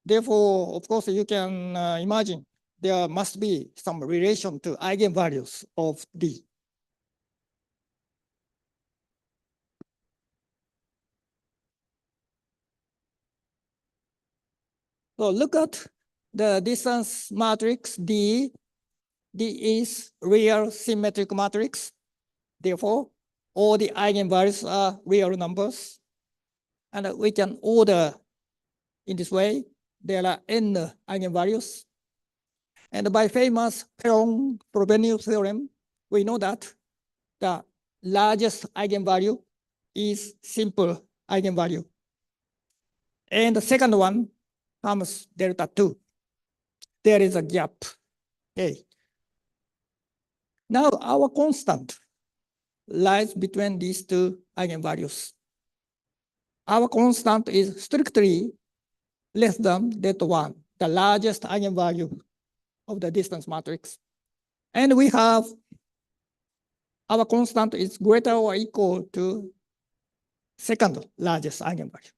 Therefore, of course, you can imagine there must be some relation to eigenvalues of D. So look at the distance matrix D. D is real symmetric matrix. Therefore, all the eigenvalues are real numbers. And we can order in this way. There are n eigenvalues. And by famous Perron-Frobenius theorem, we know that the largest eigenvalue is simple eigenvalue. And the second one comes delta 2. There is a gap. Okay. Now our constant lies between these two eigenvalues. Our constant is strictly less than delta 1, the largest eigenvalue of the distance matrix. And we have our constant is greater or equal to second largest eigenvalue.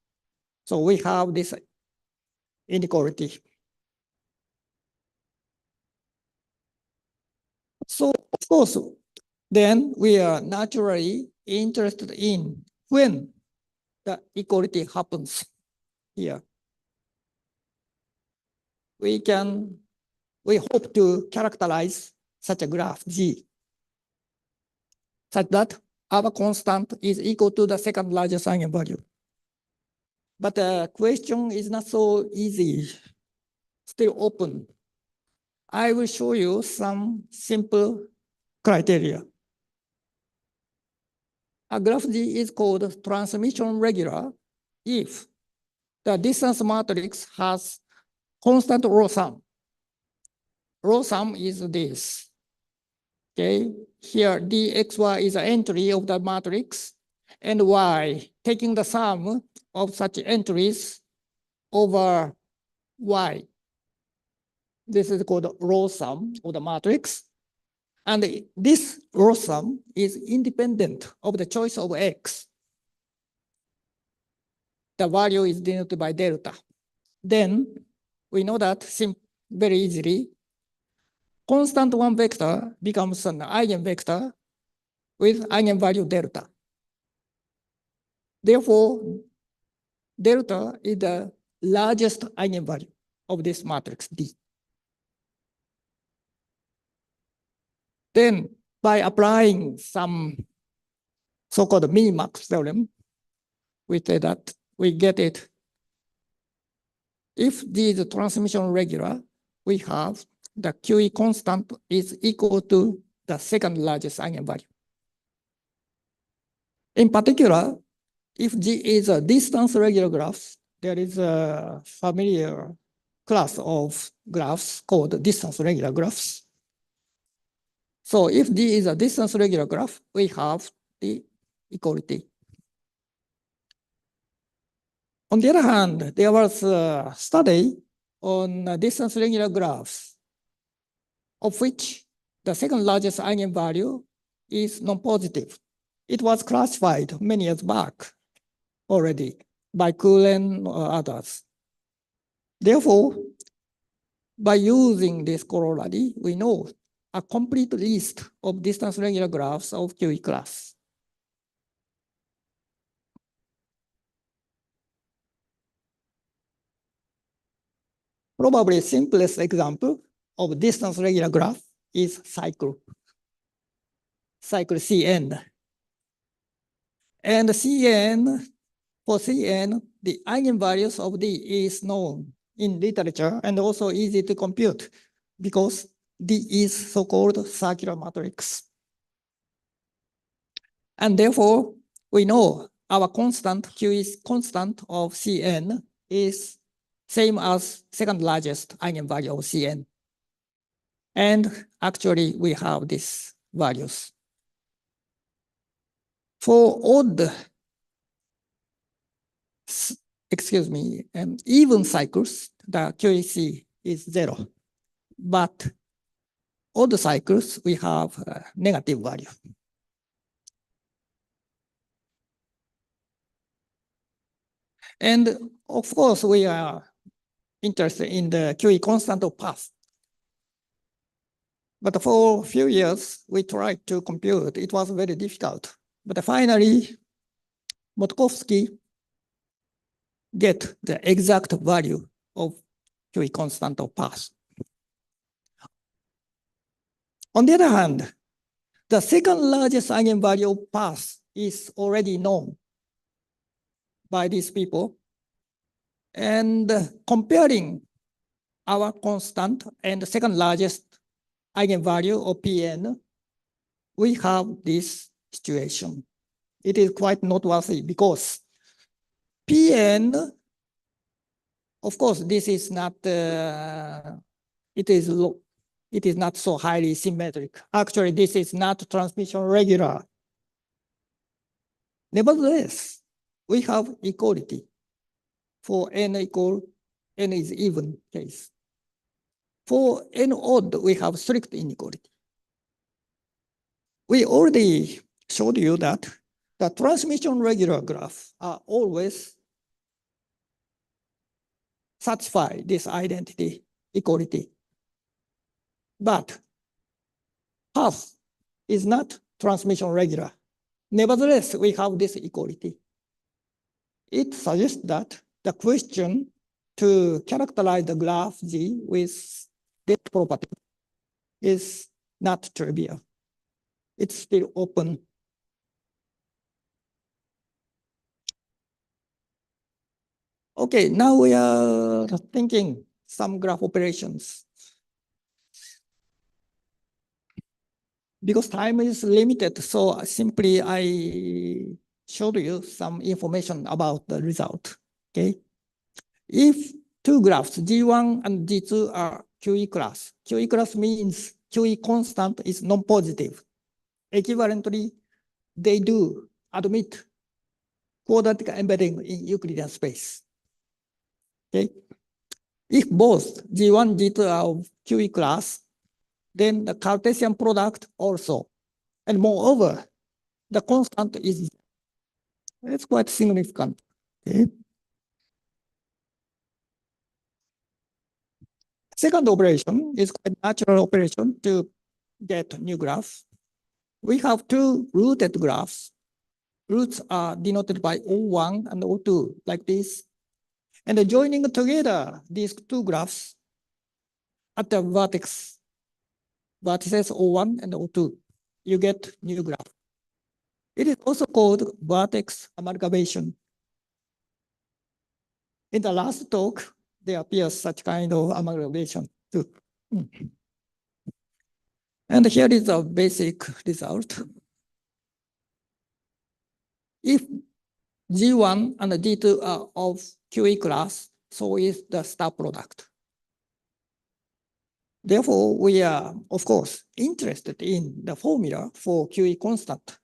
So we have this inequality. So of course, then we are naturally interested in when the equality happens here. We hope to characterize such a graph G such that our constant is equal to the second largest eigenvalue. But the question is not so easy, still open. I will show you some simple criteria. A graph G is called transmission regular if the distance matrix has constant row sum. Row sum is this. Okay, here dxy is an entry of the matrix, and y, taking the sum of such entries over y. This is called row sum of the matrix. And this row sum is independent of the choice of x. The value is denoted by delta. Then we know that very easily. Constant one vector becomes an eigenvector with eigenvalue delta. Therefore, delta is the largest eigenvalue of this matrix D. Then, by applying some so-called minimax theorem, we say that we get it. If D is transmission regular, we have the QE constant is equal to the second largest eigenvalue. In particular, if G is a distance regular graph, there is a familiar class of graphs called distance regular graphs. So if D is a distance regular graph, we have the equality. On the other hand, there was a study on distance regular graphs, of which the second largest eigenvalue is non-positive. It was classified many years back already by Cullen or others. Therefore, by using this corollary, we know a complete list of distance regular graphs of QE class. Probably simplest example of distance regular graph is cycle Cn. And Cn, for Cn, the eigenvalues of D is known in literature and also easy to compute because D is so-called circular matrix. And therefore, we know our constant Q is constant of Cn is same as second largest eigenvalue of Cn. And actually, we have these values. For odd, even cycles, the QAC is 0. But odd cycles, we have a negative value. And of course, we are interested in the QE constant of path. But for a few years, we tried to compute. It was very difficult. But finally, Motkovsky get the exact value of QE constant of path. On the other hand, the second largest eigenvalue of path is already known by these people. And comparing our constant and the second largest eigenvalue of Pn, we have this situation. It is quite noteworthy because Pn, of course, this is not, it is not so highly symmetric. Actually, this is not transmission regular. Nevertheless, we have equality for n is even case. For n odd, we have strict inequality. We already showed you that the transmission regular graphs are always satisfy this identity equality. But path is not transmission regular. Nevertheless, we have this equality. It suggests that the question to characterize the graph G with this property is not trivial. It's still open. Okay, now we are thinking some graph operations. Because time is limited, so simply I showed you some information about the result, okay? If two graphs, G1 and G2 are QE class means QE constant is non-positive. Equivalently, they do admit quadratic embedding in Euclidean space. Okay. If both G1, G2 are of QE class, then the Cartesian product also. And moreover, the constant is, it's quite significant. Okay. Second operation is quite natural operation to get new graphs. We have two rooted graphs. Roots are denoted by O1 and O2, like this. And joining together these two graphs at the vertices O1 and O2, you get new graph. It is also called vertex amalgamation. In the last talk, there appears such kind of amalgamation too. And here is a basic result. If G1 and G2 are of QE class, so is the star product. Therefore, we are, of course, interested in the formula for QE constant,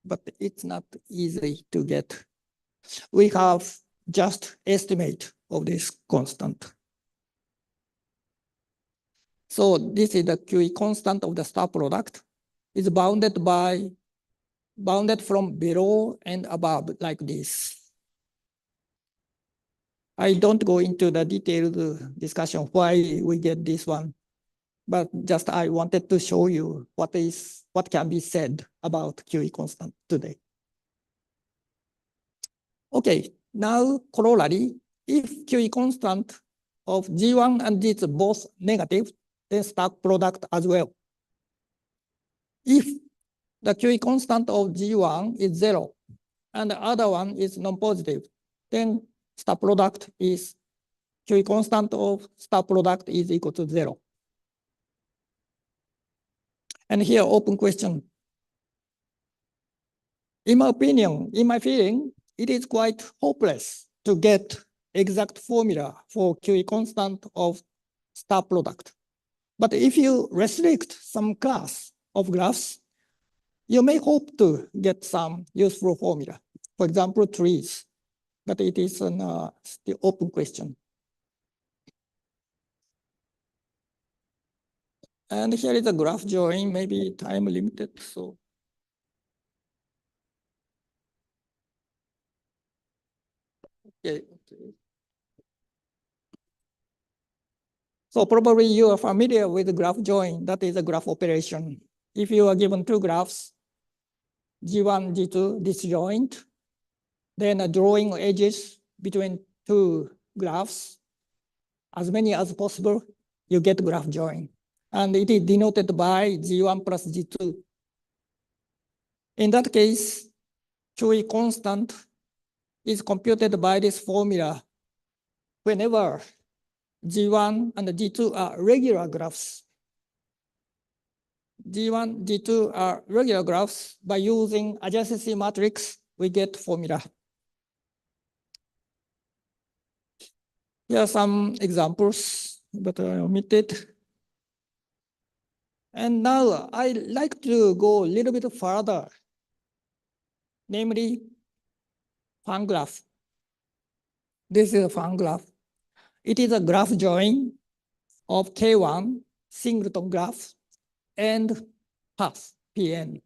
but it's not easy to get. We have just estimate of this constant. So this is the QE constant of the star product. It's bounded from below and above like this. I don't go into the detailed discussion why we get this one, but just I wanted to show you what can be said about QE constant today. Okay, now corollary, if QE constant of G1 and G2 both negative, then stack product as well. If the QE constant of G1 is 0 and the other one is non-positive, then star product is QE constant of star product is equal to 0. And here, open question. In my opinion, in my feeling, it is quite hopeless to get exact formula for QE constant of star product. But if you restrict some class of graphs, you may hope to get some useful formula. For example, trees, but it is the open question. And here is a graph drawing, maybe time limited, so. Okay. So probably you are familiar with the graph drawing, that is a graph operation. If you are given two graphs, G1, G2 disjoint, then drawing edges between two graphs, as many as possible, you get graph drawing. And it is denoted by G1 plus G2. In that case, QE constant is computed by this formula whenever G1 and G2 are regular graphs. G1, G2 are regular graphs. By using adjacency matrix, we get formula. Here are some examples, but I omitted. And now I'd like to go a little bit further, namely fan graph. This is a fan graph. It is a graph drawing of K1 singleton graph and path, Pn.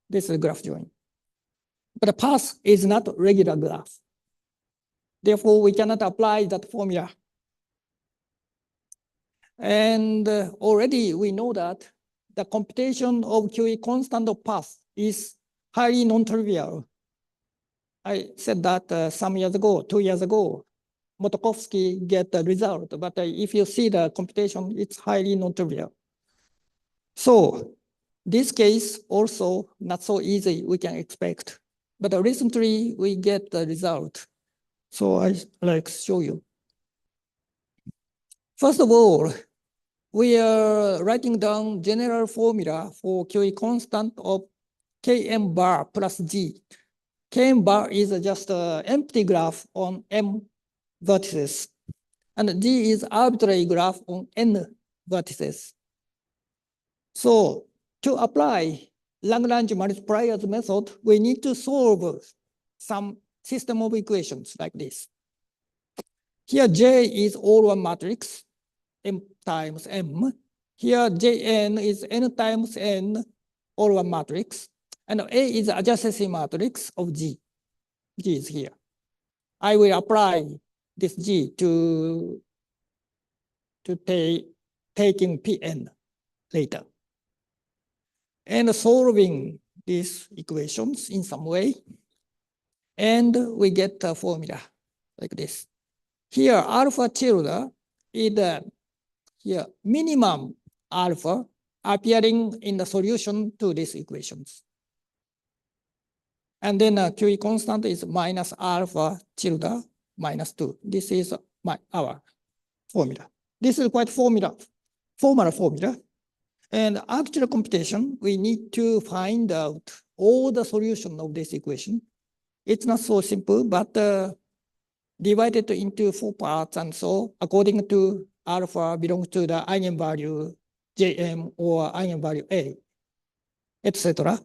This is a graph drawing. But the path is not a regular graph. Therefore, we cannot apply that formula. And already we know that the computation of QE constant of path is highly non-trivial. I said that some years ago, 2 years ago, Motokovsky get the result, but if you see the computation, it's highly non-trivial. So this case also not so easy we can expect, but recently we get the result. So I like show you. First of all, we are writing down general formula for QE constant of Km bar plus G. Km bar is just an empty graph on M vertices, and G is arbitrary graph on N vertices. So to apply Lagrange multipliers method, we need to solve some system of equations like this. Here J is all one matrix, M times M. Here Jn is N times N, all one matrix. And A is adjacency matrix of G. G is here. I will apply this G to taking Pn later. And solving these equations in some way. And we get a formula like this. Here, alpha tilde is the here minimum alpha appearing in the solution to these equations. And then QE constant is minus alpha tilde minus 2. This is our formula. This is quite formal formula. And actual computation, we need to find out all the solution of this equation. It's not so simple, but divided into 4 parts, and so according to alpha belongs to the eigenvalue Jm or eigenvalue A, etc.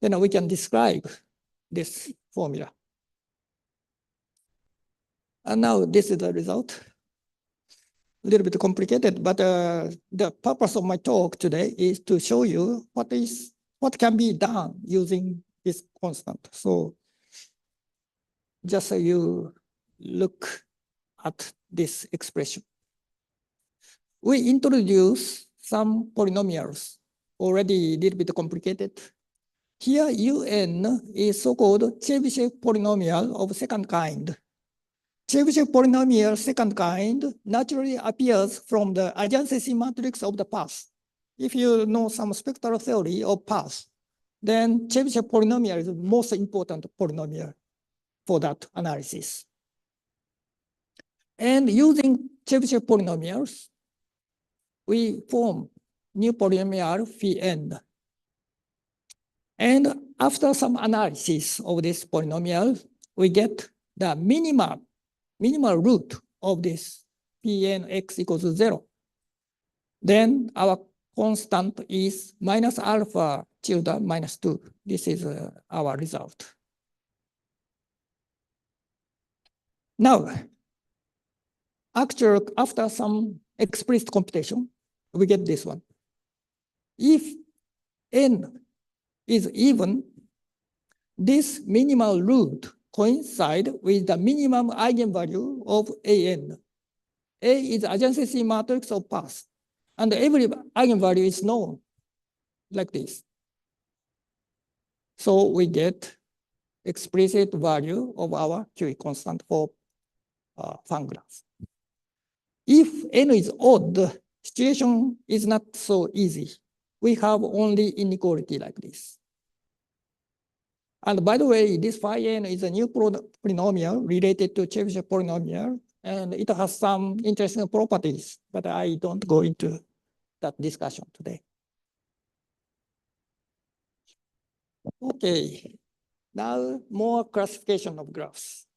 Then we can describe this formula. And now this is the result. A little bit complicated, but the purpose of my talk today is to show you what can be done using this constant. So just so you look at this expression. We introduce some polynomials, already a little bit complicated. Here, UN is so-called Chebyshev polynomial of second kind. Chebyshev polynomial second kind naturally appears from the adjacency matrix of the path. If you know some spectral theory of path, then Chebyshev polynomial is the most important polynomial for that analysis. And using Chebyshev polynomials, we form new polynomial phi n. And after some analysis of this polynomial, we get the minimal root of this Pn x equals 0. Then our constant is minus alpha tilde minus 2. This is our result. Now, actually, after some explicit computation, we get this one. If n is even, this minimal root coincide with the minimum eigenvalue of an. A is adjacency matrix of path, and every eigenvalue is known like this. So we get explicit value of our QE constant for Fan graph. If n is odd, situation is not so easy. We have only inequality like this. And by the way, this phi n is a new polynomial related to Chebyshev polynomial, and it has some interesting properties, but I don't go into that discussion today. Okay, now more classification of graphs.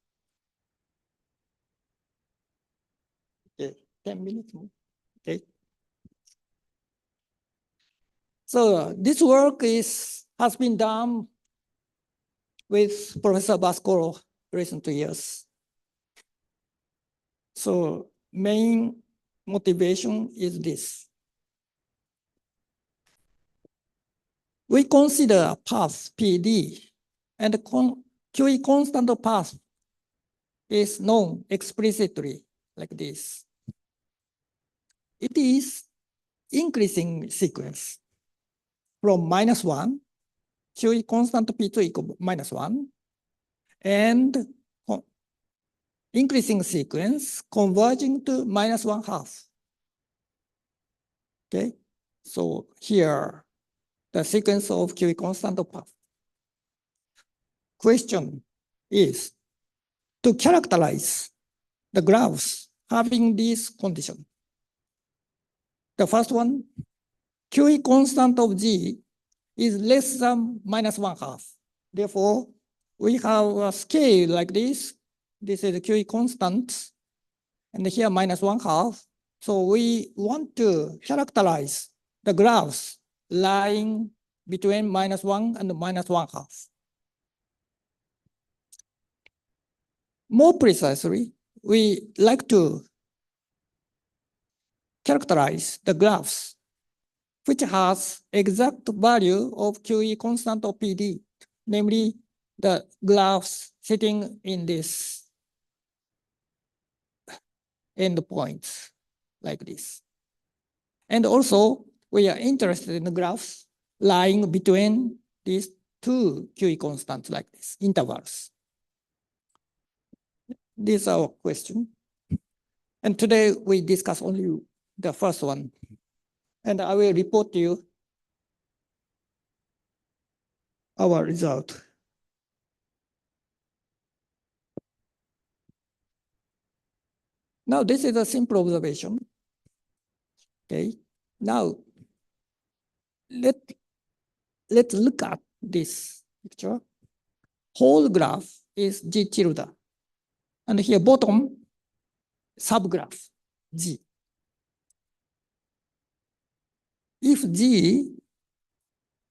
Okay, 10 minutes more. Okay. So this work has been done with Professor Bascolo recent years. So main motivation is this. We consider a path PD, and the QE constant path is known explicitly like this. It is increasing sequence from -1, QE constant P2 equal -1, and increasing sequence converging to -1/2. Okay, so here the sequence of QE constant path. Question is to characterize the graphs having this condition. The first one, QE constant of G is less than -1/2. Therefore, we have a scale like this. This is the QE constant, and here -1/2. So we want to characterize the graphs lying between -1 and -1/2. More precisely, we like to characterize the graphs which has exact value of QE constant of PD, namely the graphs sitting in this endpoints like this. And also, we are interested in the graphs lying between these two QE constants like this, intervals. This is our question. And today we discuss only the first one. And I will report to you our result. Now, this is a simple observation. Okay. Now, let's look at this picture. Whole graph is G tilde. And here bottom subgraph G. If G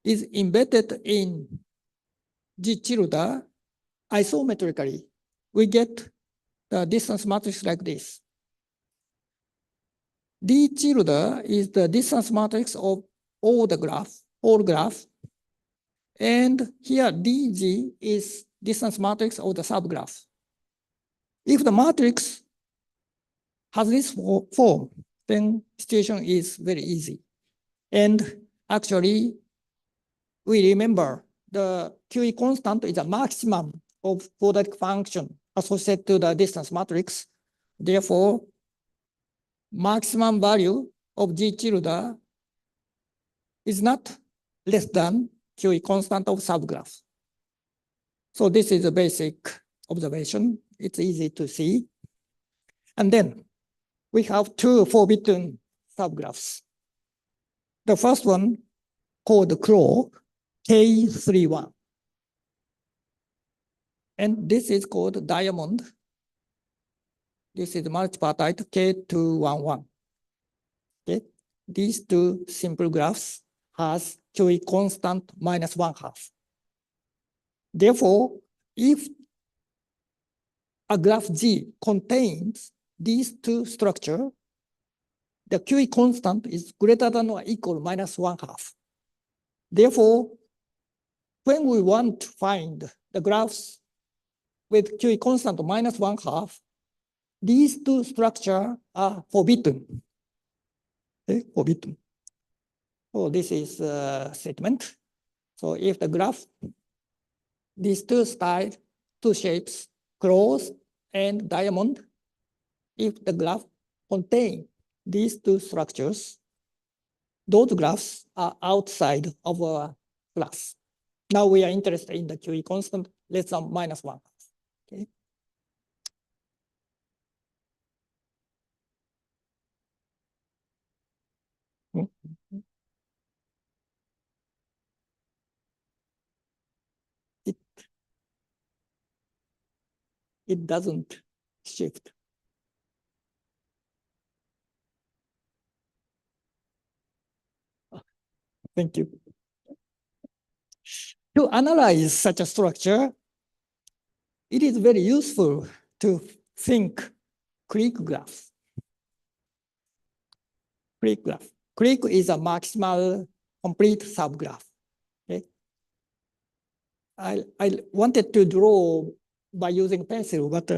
is embedded in G tilde isometrically, we get the distance matrix like this. D tilde is the distance matrix of all the graph, whole graph. And here DG is distance matrix of the subgraph. If the matrix has this form, then situation is very easy. And actually, we remember the QE constant is a maximum of quadratic function associated to the distance matrix. Therefore, maximum value of G tilde is not less than QE constant of subgraph. So this is a basic observation. It's easy to see. And then we have two forbidden subgraphs. The first one called CRO, K31. And this is called diamond. This is multipartite K211. Okay. These two simple graphs has QE constant minus 1/2. Therefore, if a graph G contains these two structures, the QE constant is greater than or equal minus 1/2. Therefore, when we want to find the graphs with QE constant minus 1/2, these two structures are forbidden. Okay, forbidden. So this is a statement. So if the graph, these two styles, two shapes, cross and diamond, if the graph contain these two structures, those graphs are outside of our class. Now we are interested in the QE constant less than minus 1. Okay. It doesn't shift. Thank you. To analyze such a structure, it is very useful to think creek graph. Creek graph. Creek is a maximal complete subgraph. Okay. I wanted to draw by using pencil, but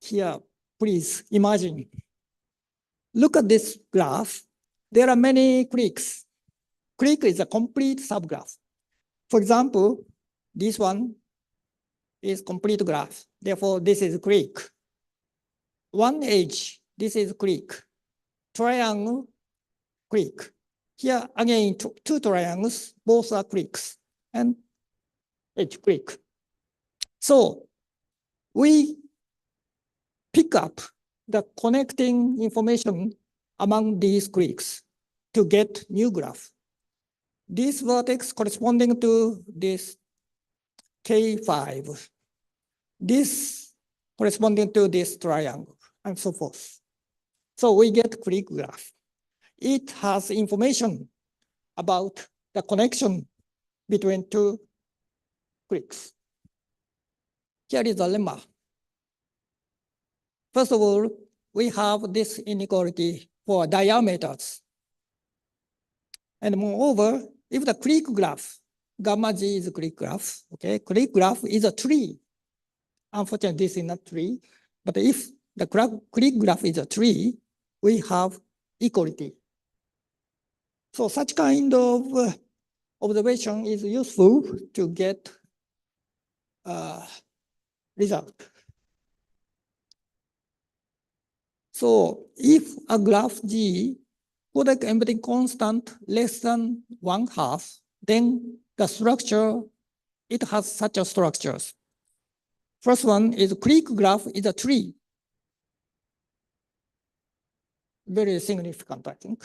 here, please imagine. Look at this graph. There are many creeks. Creek is a complete subgraph. For example, this one is complete graph. Therefore, this is creek. One edge, this is creek. Triangle, creek. Here again, two triangles, both are creeks, and edge creek. So we pick up the connecting information among these creeks to get new graph. This vertex corresponding to this K5, this corresponding to this triangle, and so forth. So we get creek graph. It has information about the connection between two creeks. Here is a lemma. First of all, we have this inequality for diameters. And moreover, if the creek graph, gamma G is a creek graph, okay, creek graph is a tree. Unfortunately, this is not tree, but if the creek graph is a tree, we have equality. So such kind of observation is useful to get result. So if a graph G quadratic embedding constant less than 1/2, then the structure, it has such a structures. First one is creek graph is a tree. Very significant, I think.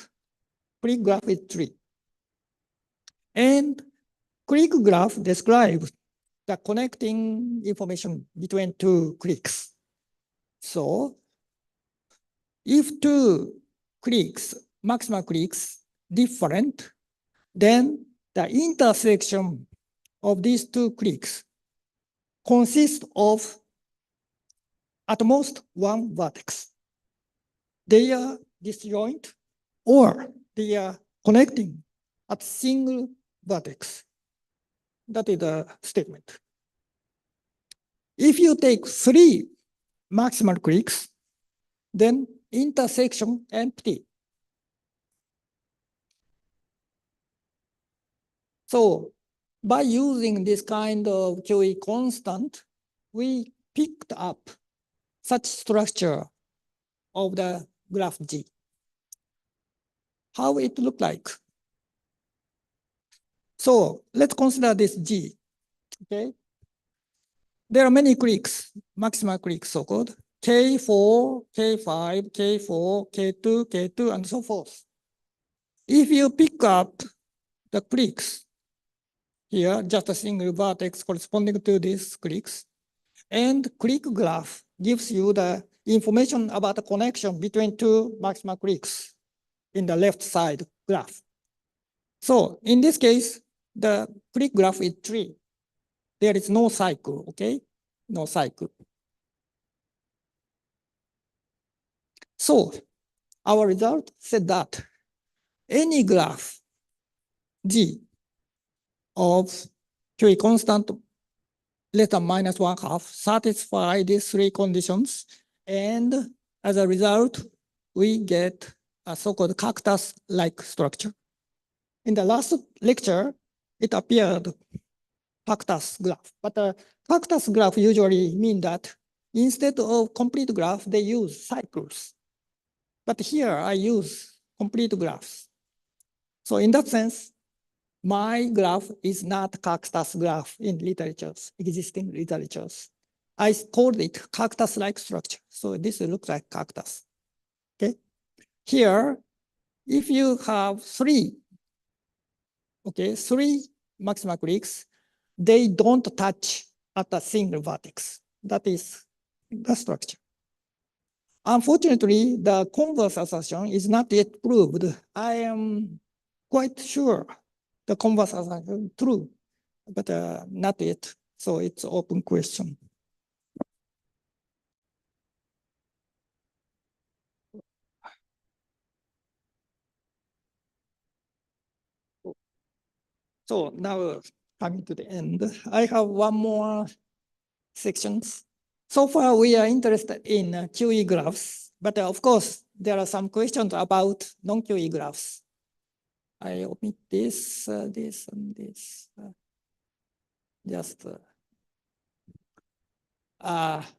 Creek graph is tree. And creek graph describes the connecting information between two creeks. So if two creeks, maximal creeks, different, then the intersection of these two creeks consists of at most one vertex. They are disjoint or they are connecting at single vertex. That is the statement. If you take three maximal clicks, then intersection empty. So by using this kind of QE constant, we picked up such structure of the graph G. How it look like? So let's consider this G, okay? There are many clicks, maximal clicks so-called, K4, K5, K4, K2, K2, and so forth. If you pick up the clicks here, just a single vertex corresponding to these clicks, and click graph gives you the information about the connection between two maximal clicks in the left side graph. So in this case, the click graph is tree. There is no cycle, okay? No cycle. So our result said that any graph G of QE constant less than -1/2 satisfy these three conditions. And as a result, we get a so-called cactus-like structure. In the last lecture, it appeared cactus graph, but a cactus graph usually mean that instead of complete graph, they use cycles. But here I use complete graphs. So in that sense, my graph is not cactus graph in literatures, existing literatures. I called it cactus-like structure. So this looks like cactus. Okay. Here, if you have three maximal clicks, they don't touch at a single vertex. That is the structure. Unfortunately, the converse assertion is not yet proved. I am quite sure the converse assertion is true, but not yet. So it's open question. So now coming to the end, I have one more sections. So far, we are interested in QE graphs, but of course, there are some questions about non-QE graphs. I omit this, this, and this.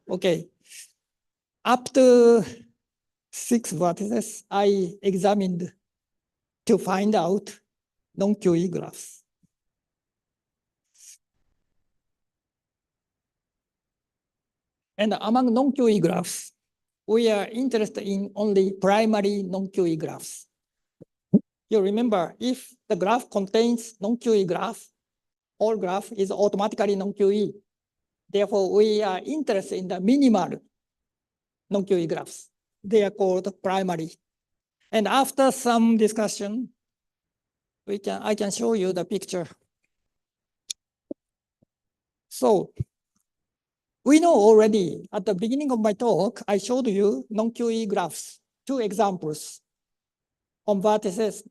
Okay. Up to 6 vertices, I examined to find out non-QE graphs. And among non-QE graphs, we are interested in only primary non-QE graphs. You remember, if the graph contains non-QE graph, all graph is automatically non-QE. Therefore, we are interested in the minimal non-QE graphs. They are called primary. And after some discussion, I can show you the picture. So we know already at the beginning of my talk, I showed you non-QE graphs, 2 examples on vertices,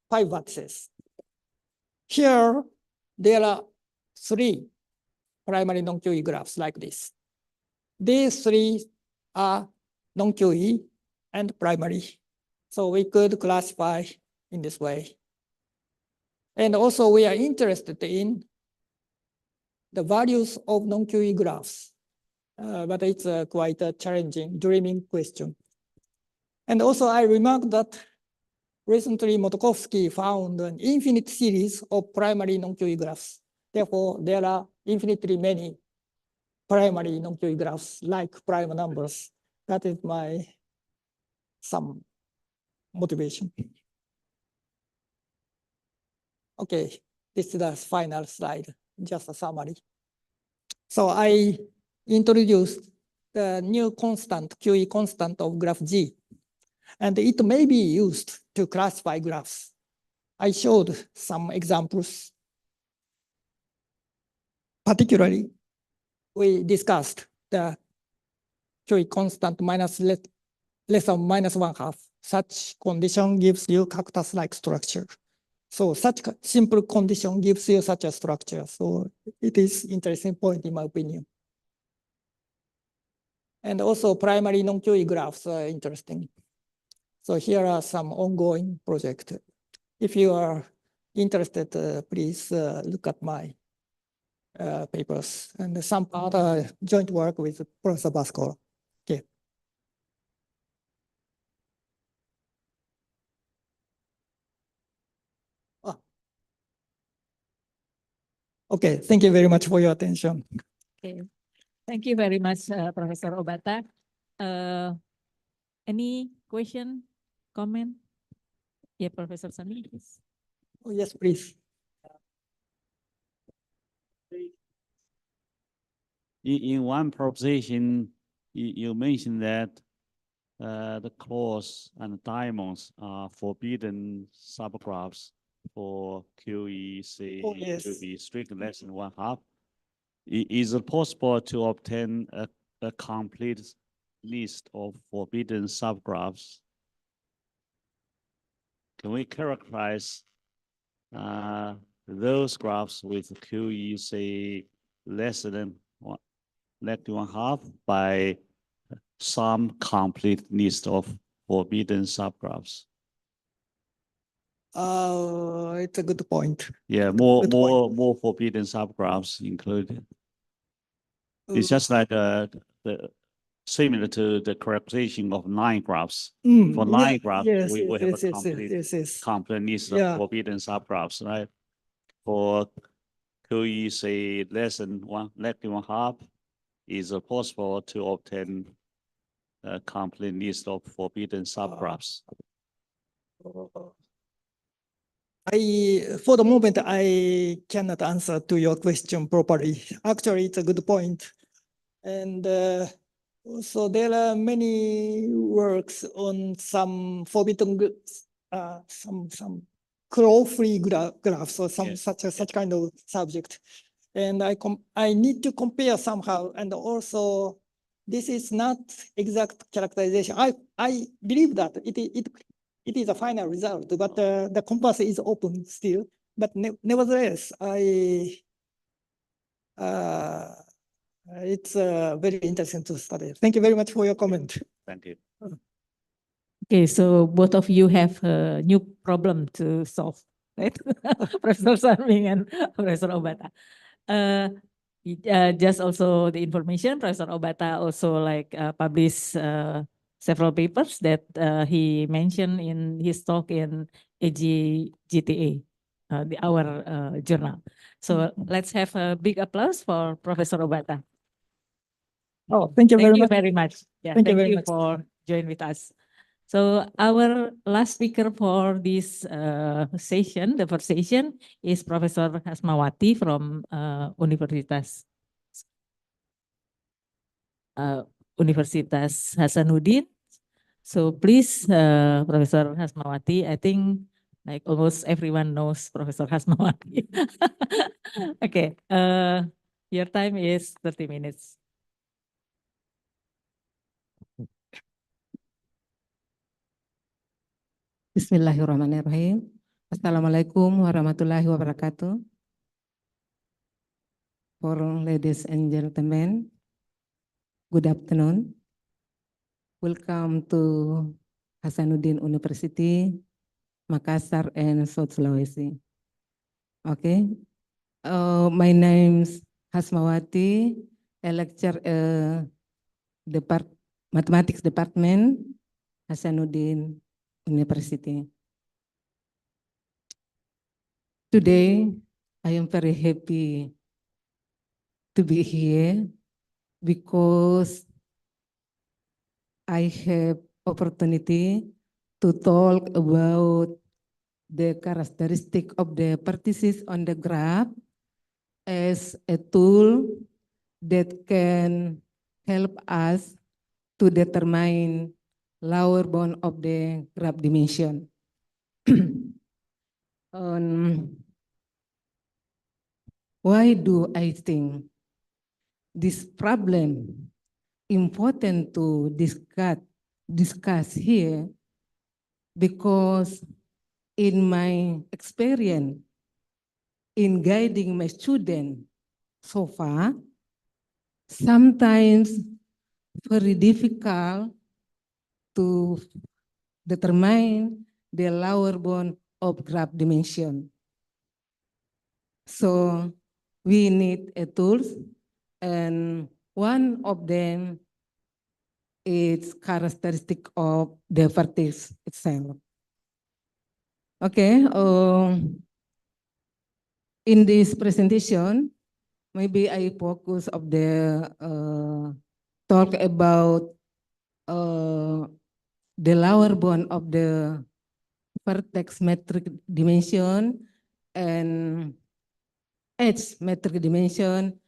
5 vertices. Here, there are 3 primary non-QE graphs like this. These 3 are non-QE and primary. So we could classify in this way. And also we are interested in the values of non-QE graphs, but it's quite a challenging, dreaming question. And also I remarked that recently Motokovsky found an infinite series of primary non-QE graphs. Therefore, there are infinitely many primary non-QE graphs like prime numbers. That is my some motivation. Okay, this is the final slide, just a summary. So I introduced the new constant, QE constant of graph G, and it may be used to classify graphs. I showed some examples. Particularly, we discussed the QE constant less than -1/2. Such condition gives you cactus-like structure. So such simple condition gives you such a structure. So it is interesting point in my opinion. And also primary non-QE graphs are interesting. So here are some ongoing projects. If you are interested, please look at my papers. And some part joint work with Professor Basco. Okay. Okay, thank you very much for your attention. Okay. Thank you very much, Professor Obata. Any question, comment? Yeah, Professor Sami, please. Oh, yes, please. In one proposition, you mentioned that the claws and diamonds are forbidden subgraphs for QEC Oh, yes. to be strictly less than 1/2. Is it possible to obtain a complete list of forbidden subgraphs? Can we characterize those graphs with QEC less than 1/2 by some complete list of forbidden subgraphs? It's a good point. Yeah, Good point. more forbidden subgraphs included. It's just like the similar to the characterization of line graphs. For line graphs, yes, we have yes, a yes, complete, yes, yes. complete list Yeah. of forbidden subgraphs, right? For QEC less than 1/2, is it possible to obtain a complete list of forbidden subgraphs? For the moment, I cannot answer to your question properly. Actually, it's a good point. And so there are many works on some forbidden, some claw-free graphs or some such kind of subject. And I need to compare somehow. And also, this is not exact characterization. I believe that it is a final result, but the compass is open still. But nevertheless, it's very interesting to study. Thank you very much for your comment. Thank you. Okay, so both of you have a new problem to solve, right? Professor Sarming and Professor Obata. Just also the information, Professor Obata also published several papers that he mentioned in his talk in ICGTIS, our journal. So let's have a big applause for Professor Obata. Oh, thank you Thank very you much. very much. Yeah, Thank you thank very you much. for joining with us. So our last speaker for this session, the first session, is Professor Hasmawati from Universitas Hasanuddin. So please, Professor Hasmawati, I think like almost everyone knows Professor Hasmawati. Okay, your time is 30 minutes. Bismillahirrahmanirrahim. Assalamualaikum warahmatullahi wabarakatuh. For ladies and gentlemen, good afternoon. Welcome to Hasanuddin University, Makassar and South Sulawesi. Okay. My name's Hasmawati. I lecture Mathematics Department, Hasanuddin University. Today, I am very happy to be here because I have opportunity to talk about the characteristic of the vertices on the graph as a tool that can help us to determine lower bound of the graph dimension. Why do I think this problem important to discuss here? Because in my experience in guiding my student so far, sometimes very difficult to determine the lower bound of graph dimension. So we need a tools, and one of them is characteristic of the vertex itself. Okay, in this presentation, maybe I focus of the talk about the lower bound of the vertex metric dimension and edge metric dimension.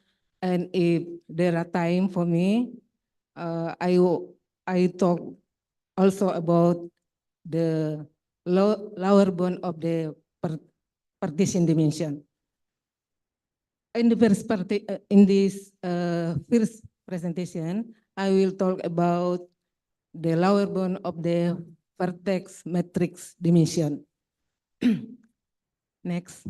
And if there are time for me, I talk also about the lower bound of the partition dimension. In the first in this first presentation, I will talk about the lower bound of the vertex matrix dimension. Next.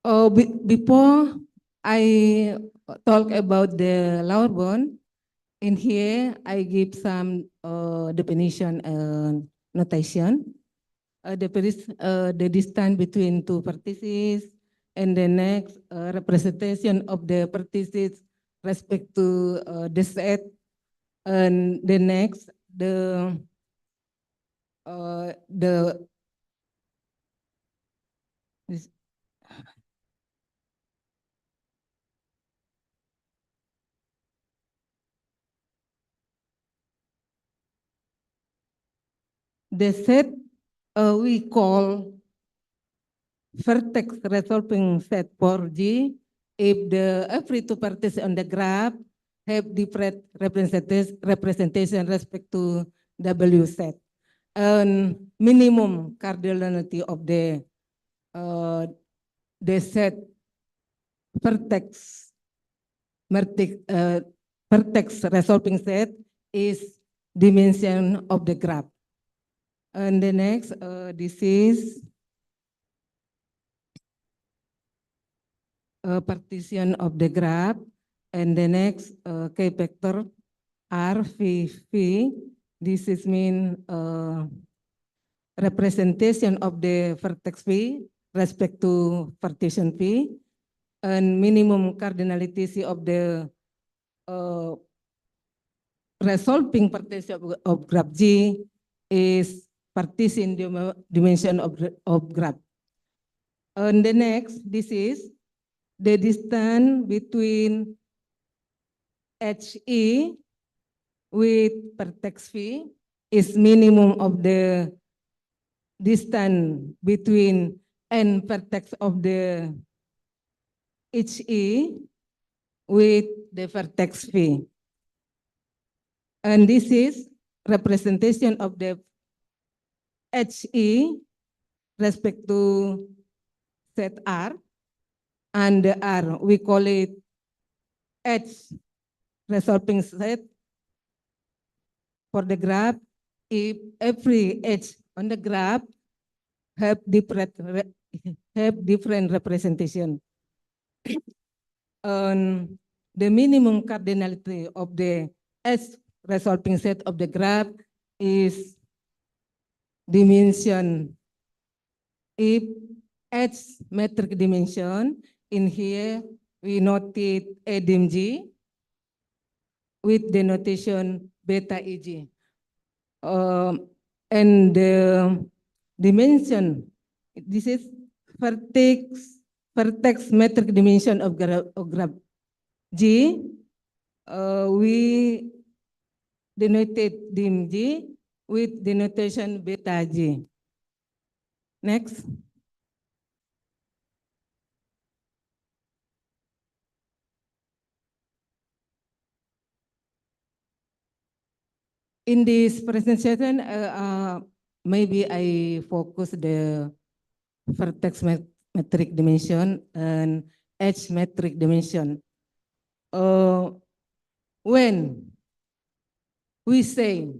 Oh, before I talk about the lower bound, in here I give some definition and notation. The distance between two vertices, and the next representation of the vertices respect to the set, and the next the this, the set we call vertex resolving set for G if the every two vertices on the graph have different representation respect to W set. And minimum cardinality of the set vertex resolving set is dimension of the graph. And the next, this is partition of the graph, and the next K vector R V V. This is mean representation of the vertex V respect to partition V, and minimum cardinality of the resolving partition of graph G is partition dimension of graph. And the next, this is the distance between HE with vertex V is minimum of the distance between N vertex of the HE with the vertex V. And this is representation of the HE respect to set R, and the R, we call it H resolving set for the graph if every edge on the graph have different representation. And the minimum cardinality of the edge resolving set of the graph is dimension if edge metric dimension. In here we notate a dim-G with the notation beta EG. And the dimension, this is vertex metric dimension of graph G. We denoted dim-G with the notation beta G. Next. In this presentation, maybe I focus the vertex metric dimension and edge metric dimension. When we say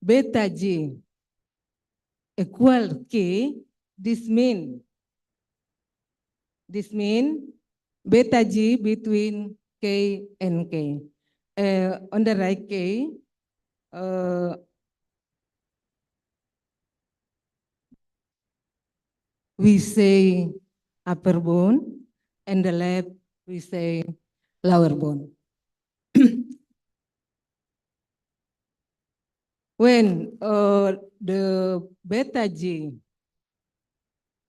beta G equal K, this mean beta G between K and K. On the right K, we say upper bone, and the left we say lower bone. When the beta G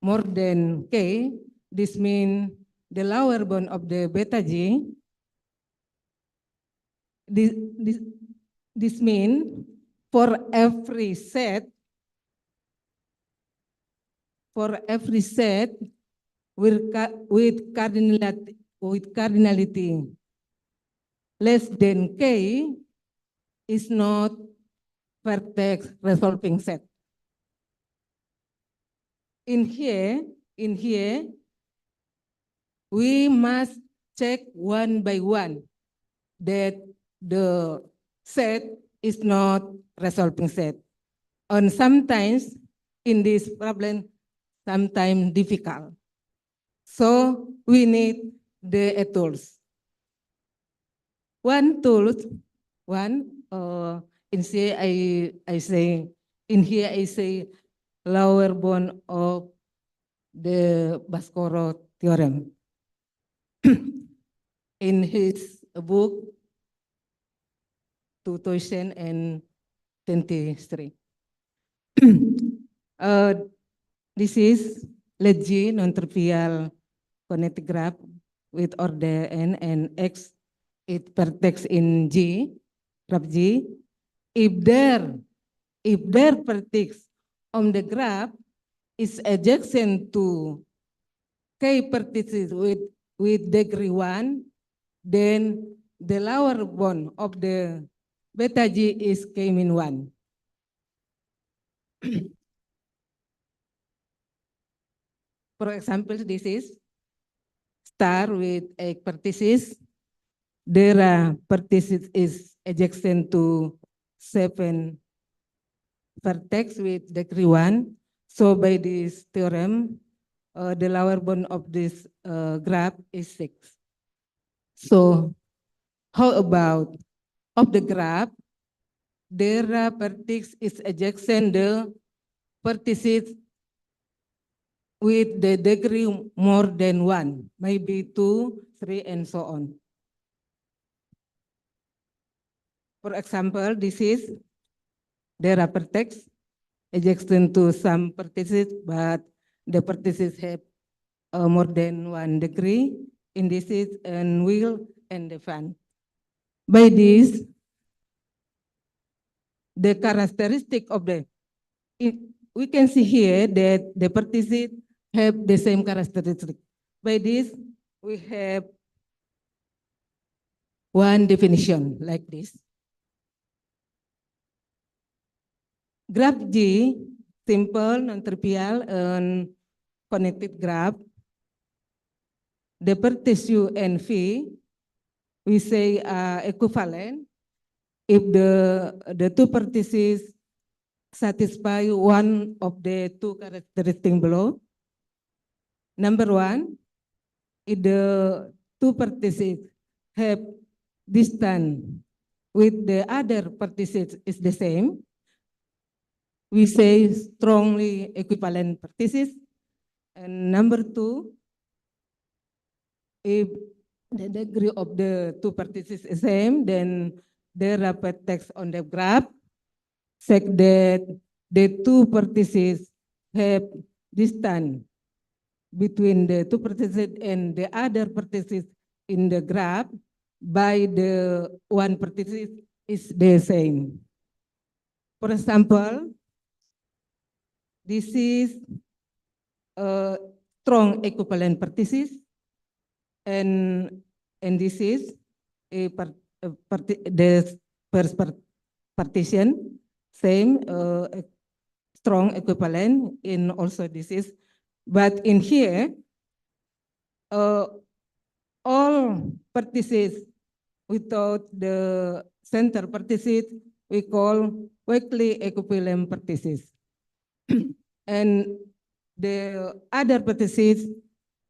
more than K, this means the lower bone of the beta G, this means for every set with cardinality less than K is not vertex resolving set. In here, we must check one by one that the set is not resolving set. And sometimes in this problem, sometimes difficult. So we need the tools. In here I say lower bound of the Bascoro theorem. In his book 2023. This is Leggi non-trivial connected graph with order n and x it vertex in G, graph G. If their vertex on the graph is adjacent to K vertices with degree 1, then the lower bound of the beta G is K min 1. For example, this is star with a vertices. Their vertices is adjacent to 7 vertex with degree 1. So by this theorem, the lower bound of this graph is 6. So how about of the graph, their vertex is adjacent the vertices with the degree more than 1, maybe 2, 3, and so on. For example, this is their vertex adjacent to some vertices, but the vertices have more than 1 degree, indices and wheel and the fan. By this, the characteristic of we can see here that the vertices have the same characteristic. By this, we have one definition like this. Graph G, simple, non-trivial, and connected graph. The vertex U and V, we say equivalent if the two vertices satisfy one of the two characteristics below. Number 1, if the two vertices have distance with the other vertices is the same, we say strongly equivalent vertices. And number 2, if the degree of the two vertices is same, then the vertex on the graph check that the two vertices have distance between the two vertices and the other vertices in the graph by the one vertices is the same. For example, this is a strong equivalent vertices, and this is the first partition, same strong equivalent in also this is, but in here, all vertices without the center vertices we call weakly equivalent vertices. and the other vertices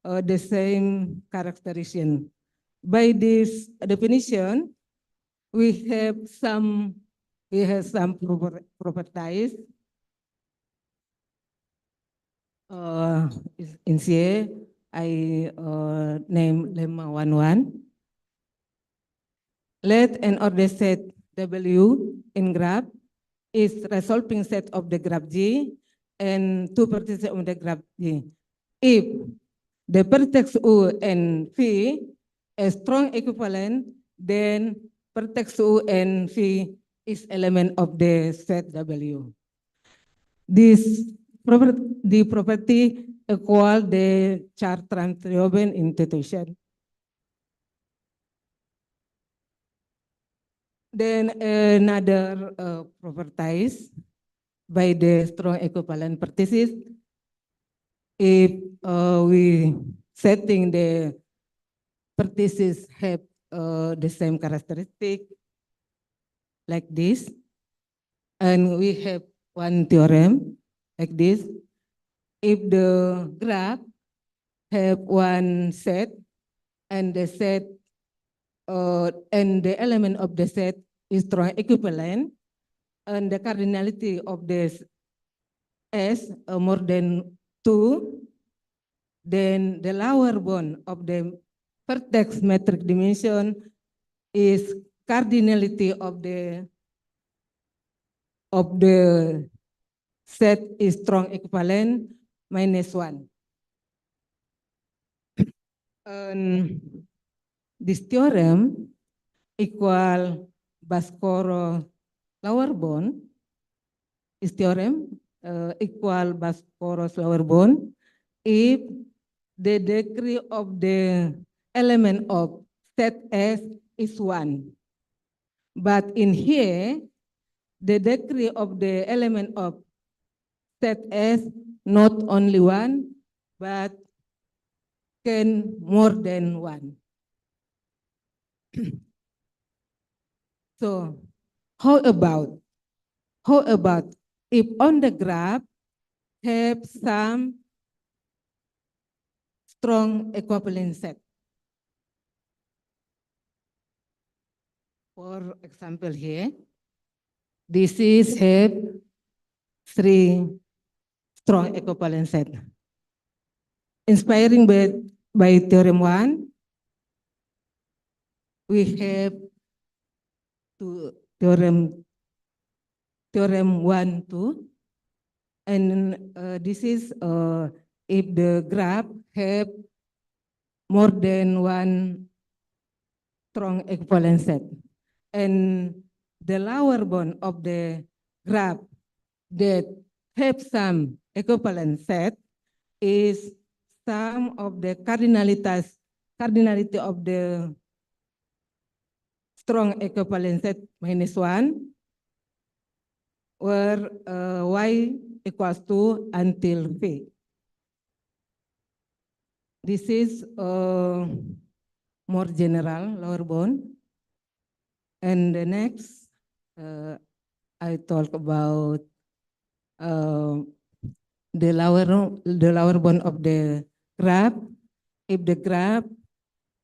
the same characterization. By this definition, we have some properties. In here, I name lemma 1, 1. Let an order set W in graph is resolving set of the graph G and two vertices of the graph G. If the vertex U and V is strong equivalent, then vertex U and V is element of the set W. The property equal the Chartrand-Reuben institution. Then another properties by the strong equivalent vertices, if we setting the vertices have the same characteristic like this, and we have one theorem like this. If the graph have one set and the set and the element of the set is strong equivalent, and the cardinality of this S more than 2, then the lower bound of the vertex metric dimension is cardinality of the set is strong equivalent minus 1. And this theorem equal Baskoro lower bound. This theorem equal Baskoro's lower bound if the degree of the element of set S is 1. But in here, the degree of the element of set S not only 1, but can more than 1. So how about if on the graph have some strong equivalent set? For example here, this is have 3 strong equivalent set. Inspiring by theorem 1, we have theorem 1, 2, and this is if the graph have more than 1 strong equivalent set, and the lower bound of the graph that have some equivalent set is sum of the cardinality of the strong equivalent set minus 1, where y equals 2 until v. This is more general lower bound. And the next, I talk about the lower bound of the graph if the graph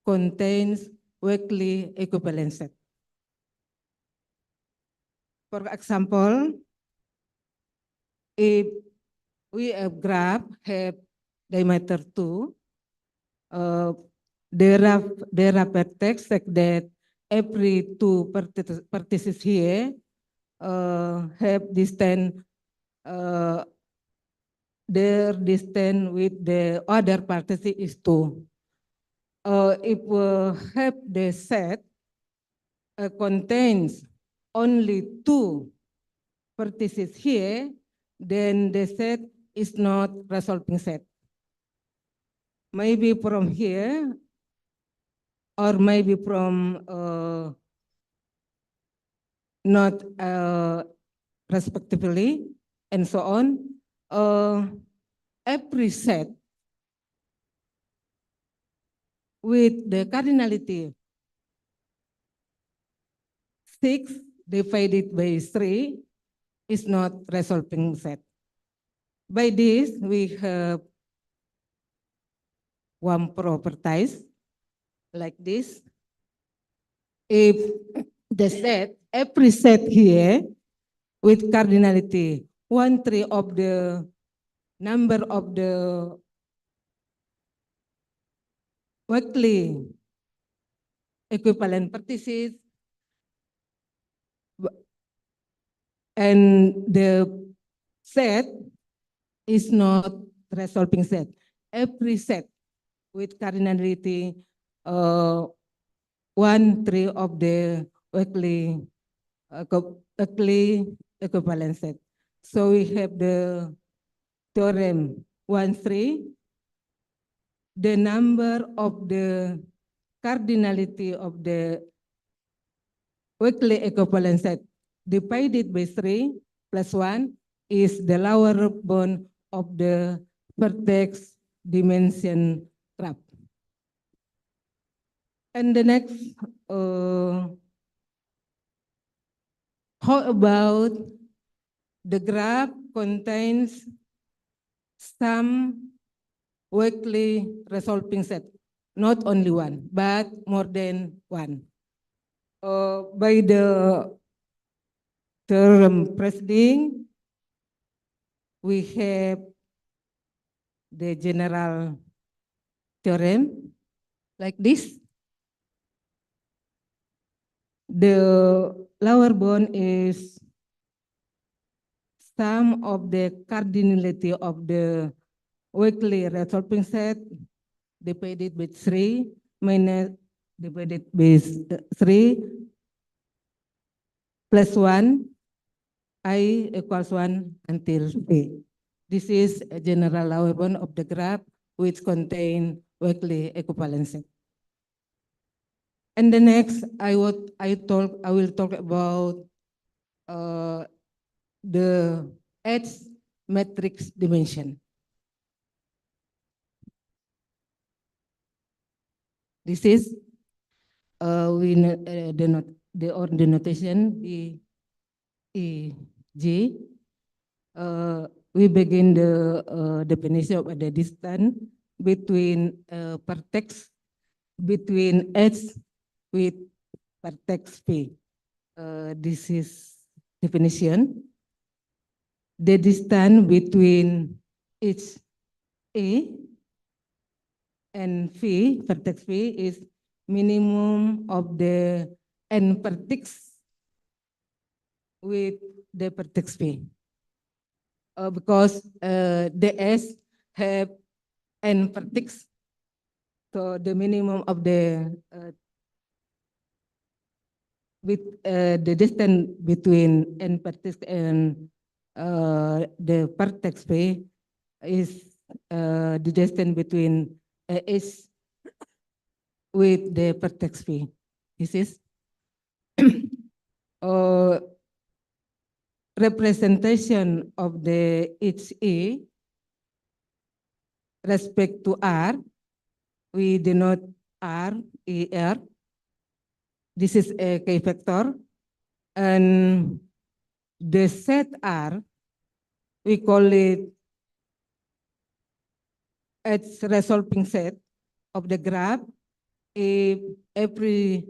contains weakly equivalent set. For example, if we have graph have diameter 2, there are vertex like that every 2 vertices here have distance their distance with the other vertex is 2. If we have the set contains only 2 vertices here, then the set is not resolving set. Maybe from here, or maybe from not respectively, and so on. Every set with the cardinality 6 divided by 3 is not resolving set. By this, we have one properties like this. If the set, every set here with cardinality, 1/3 of the number of the weekly equivalent vertices, and the set is not resolving set. Every set with cardinality, 1/3 of the weekly equivalent set. So we have the theorem 1/3. The number of the cardinality of the weekly equivalent set divided by 3 plus 1 is the lower bound of the vertex dimension graph. And the next, how about the graph contains some weekly resolving set, not only one, but more than one. By the term preceding, we have the general theorem like this. The lower bound is sum of the cardinality of the weekly resolving set divided by 3 minus divided by 3 plus 1, I equals 1 until P. This is a general lower bound of the graph which contain weekly equivalent set. And the next, I will talk about the H matrix dimension. This is the notation EG. We begin the definition of the distance between vertex between H with vertex P. This is definition. The distance between each A and V, vertex V, is minimum of the N vertex with the vertex V. Because the S have N vertex, so the minimum of the with the distance between N vertex and the vertex V is the distance between S with the vertex V. This is representation of the HE respect to R. We denote R, ER. This is a K vector. And the set R, we call it its resolving set of the graph if every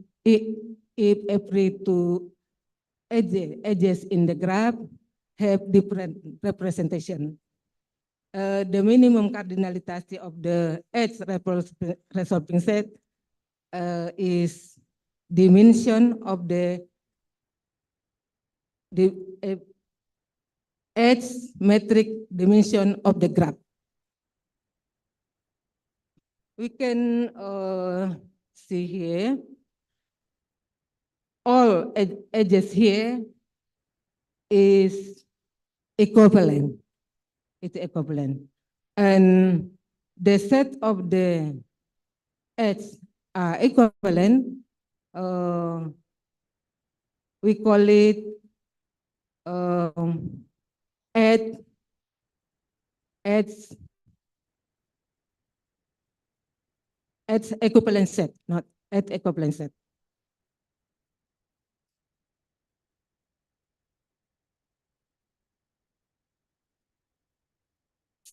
two edges in the graph have different representation. The minimum cardinality of the edge resolving set is dimension of the edge metric dimension of the graph. We can see here all edges here is equivalent. It's equivalent. And the set of the edges are equivalent. We call it edge equivalent set, not edge equivalent set.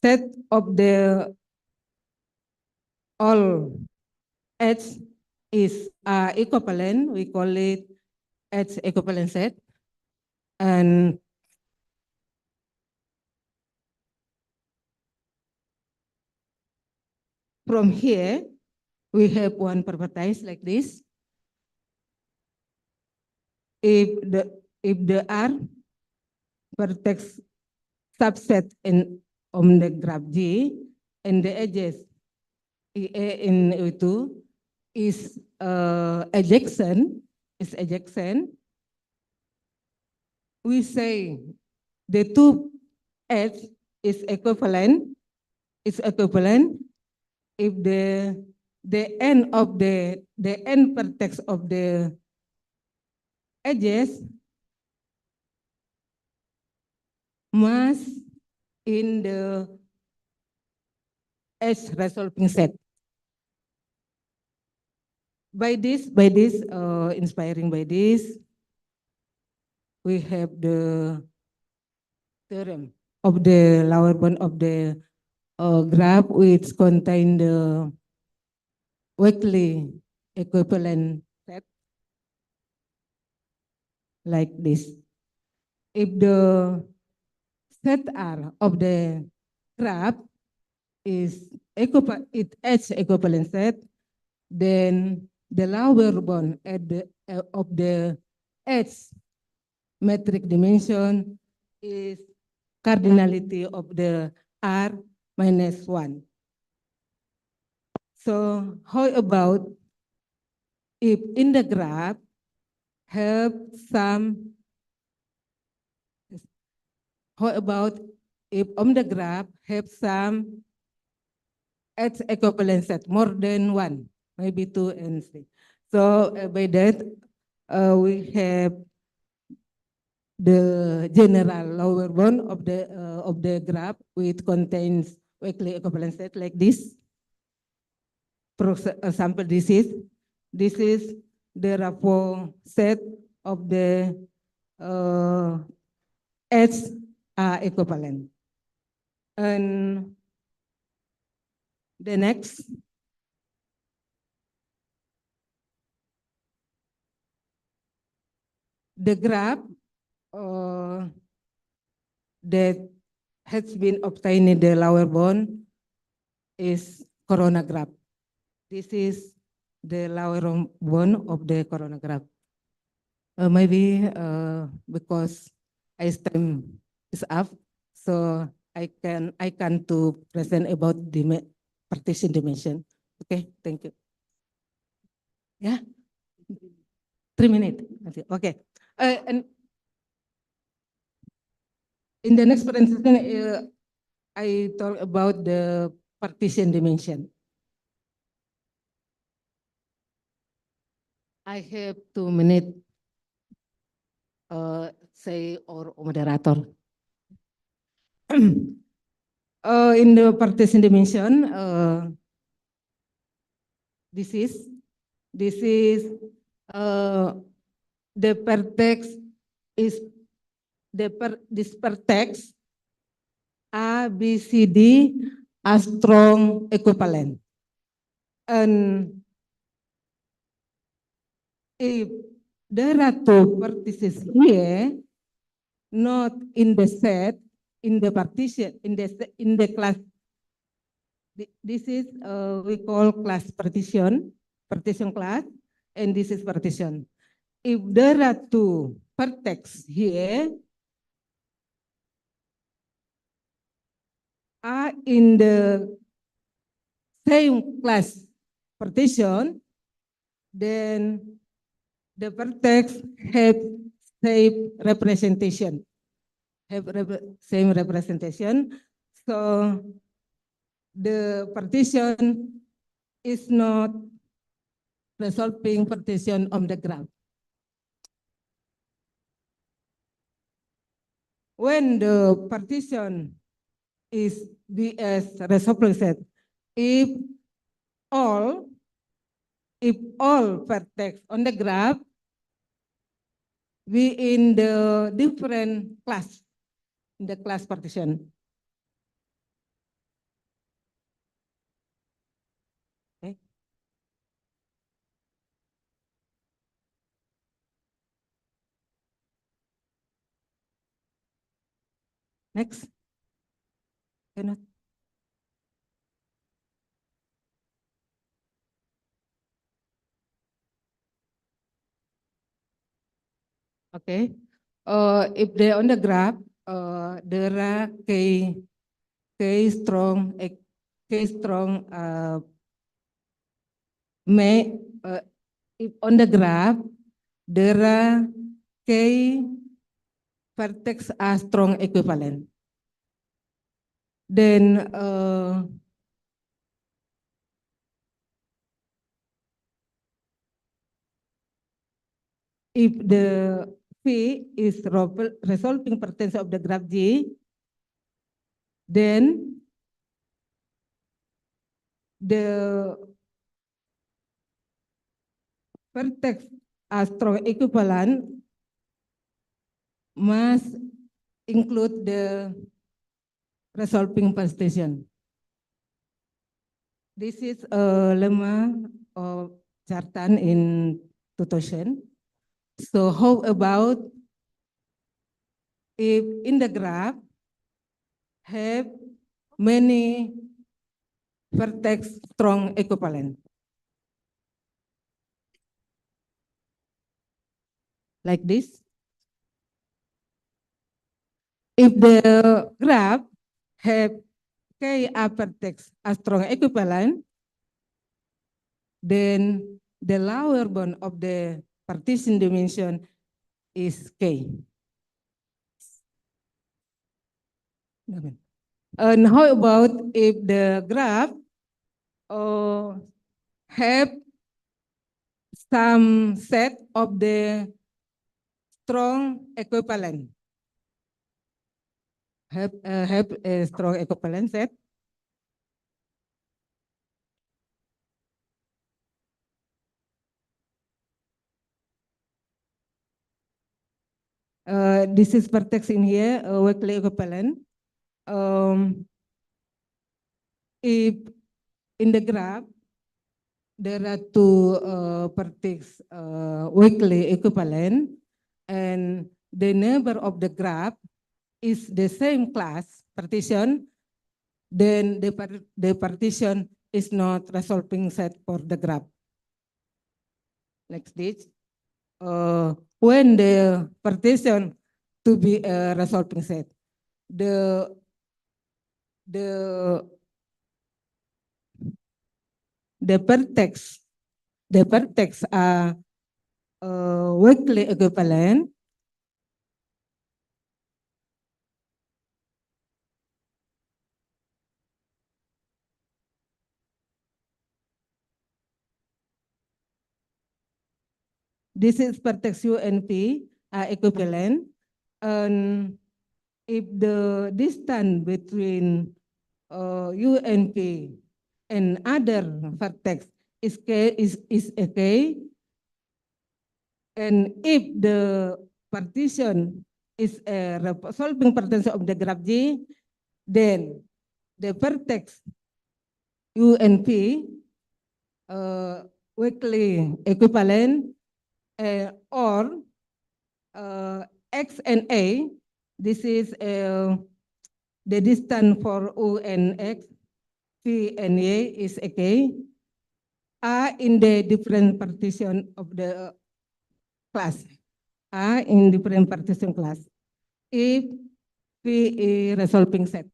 set of the all edge is equivalent. We call it edge equivalent set. And from here, we have one properties like this. If the R vertex subset on the graph G and the edges in E2 is adjacent, we say the two edge is equivalent if the end of the end vertex of the edges must in the edge resolving set. Inspiring by this, we have the theorem of the lower bound of the graph which contain the weakly equivalent set like this. If the set R of the graph is edge equivalent set, then the lower bound at of the edge metric dimension is cardinality of the R minus 1. So how about if in the graph have some, how about if on the graph have some edge equivalent set, more than one, maybe 2 and 3. So by that, we have the general lower bound of the graph which contains weakly equivalent set like this. For example, this is the rapport set of the edge equivalent. And the next, the graph that has been obtained in the lower bound is corona graph. This is the lower bound of the corona graph. Maybe because time is up, so I can to present about the partition dimension. Okay, thank you. Yeah, 3 minutes. Okay, and in the next presentation, I talk about the partition dimension. I have 2 minutes, say, or moderator. In the partition dimension, this is the vertex is this vertex A, B, C, D are strong equivalent. And if there are two vertices here, not in the set, in the partition, in the class, this is we call class partition class, and this is partition. If there are two vertex here, are in the same class partition, then the vertex have same representation. Same representation. So the partition is not resolving partition on the graph. When the partition is BS resolving set, if all vertex on the graph be in the different class, in the class partition. Next. Cannot. Okay. If they on the graph, there are K strong, may, if on the graph, there are K vertex are strong equivalent. Then if the P is resolving pertence of the graph G, then the vertex are strong equivalent must include the resolving perstation. This is a lemma of Chartan in 2000. So how about if in the graph have many vertex strong equivalent? Like this. If the graph have K vertex as strong equivalent, then the lower bound of the partition dimension is K. And how about if the graph have some set of the strong equivalent? Have a strong equivalent set? This is vertex in here, weakly equivalent. If in the graph, there are two vertex weakly equivalent, and the neighbor of the graph is the same class partition, then the partition is not resolving set for the graph. Like this. When the partition to be a resolving set, the vertex are weakly equivalent. This is vertex U and P are equivalent. And if the distance between U and P and other vertex is a K, and if the partition is a resolving partition of the graph G, then the vertex U and P weakly equivalent, or X and A, this is the distance for U and X, P and A is a K, are in the different partition of the class, are in different partition class. If P is resolving set.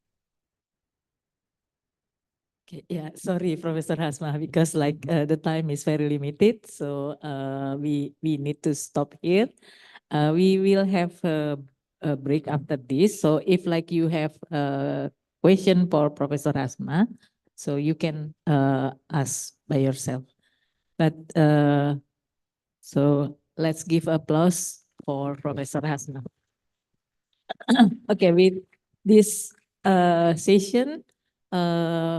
Okay, yeah, sorry, Professor Hasma, because like the time is very limited, so we need to stop here. We will have a break after this. So if like you have a question for Professor Hasma, so you can ask by yourself. But so let's give applause for Professor Hasma. Okay, with this session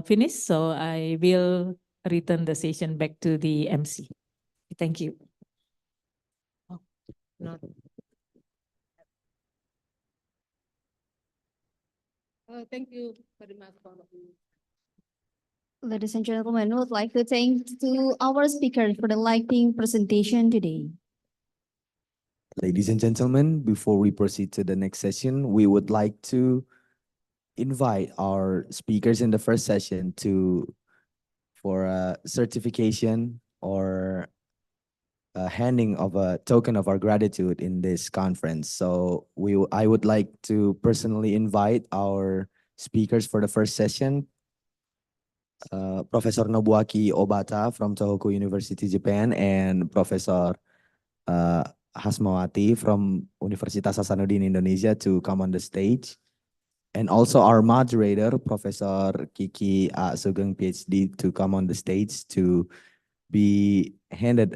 finished, so I will return the session back to the MC. Thank you. Not. Thank you very much for Ladies and gentlemen, we would like to thank to our speakers for the lighting presentation today. Ladies and gentlemen, before we proceed to the next session, we would like to invite our speakers in the first session for a certification or a handing of a token of our gratitude in this conference. So I would like to personally invite our speakers for the first session, Professor Nobuaki Obata from Tohoku University, Japan, and Professor uh, Hasmawati from Universitas Hasanuddin, Indonesia, to come on the stage. And also our moderator, Professor Kiki Sugeng, PhD, to come on the stage to be handed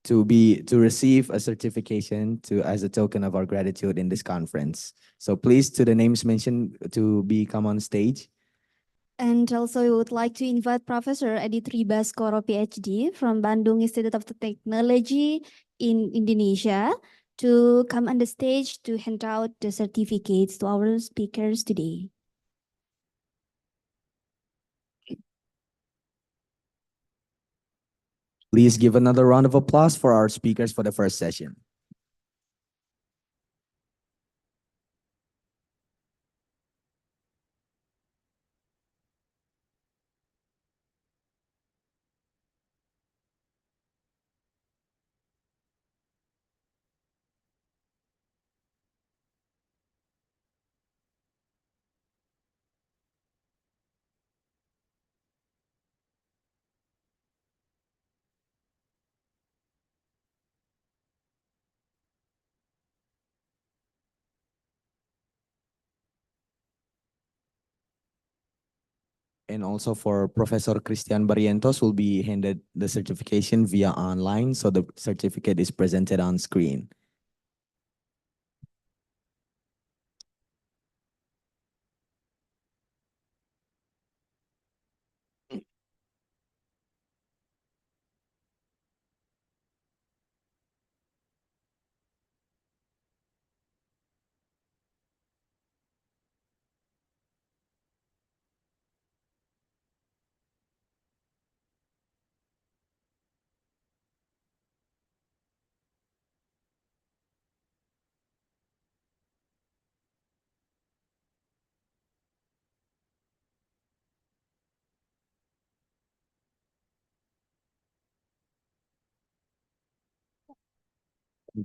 to receive a certification as a token of our gratitude in this conference. So please, to the names mentioned, to come on stage. And also, we would like to invite Professor Aditri Baskoro, PhD from Bandung Institute of Technology in Indonesia, to come on the stage to hand out the certificates to our speakers today. Please give another round of applause for our speakers for the first session. And also for Professor Christian Barrientos will be handed the certification via online. So the certificate is presented on screen.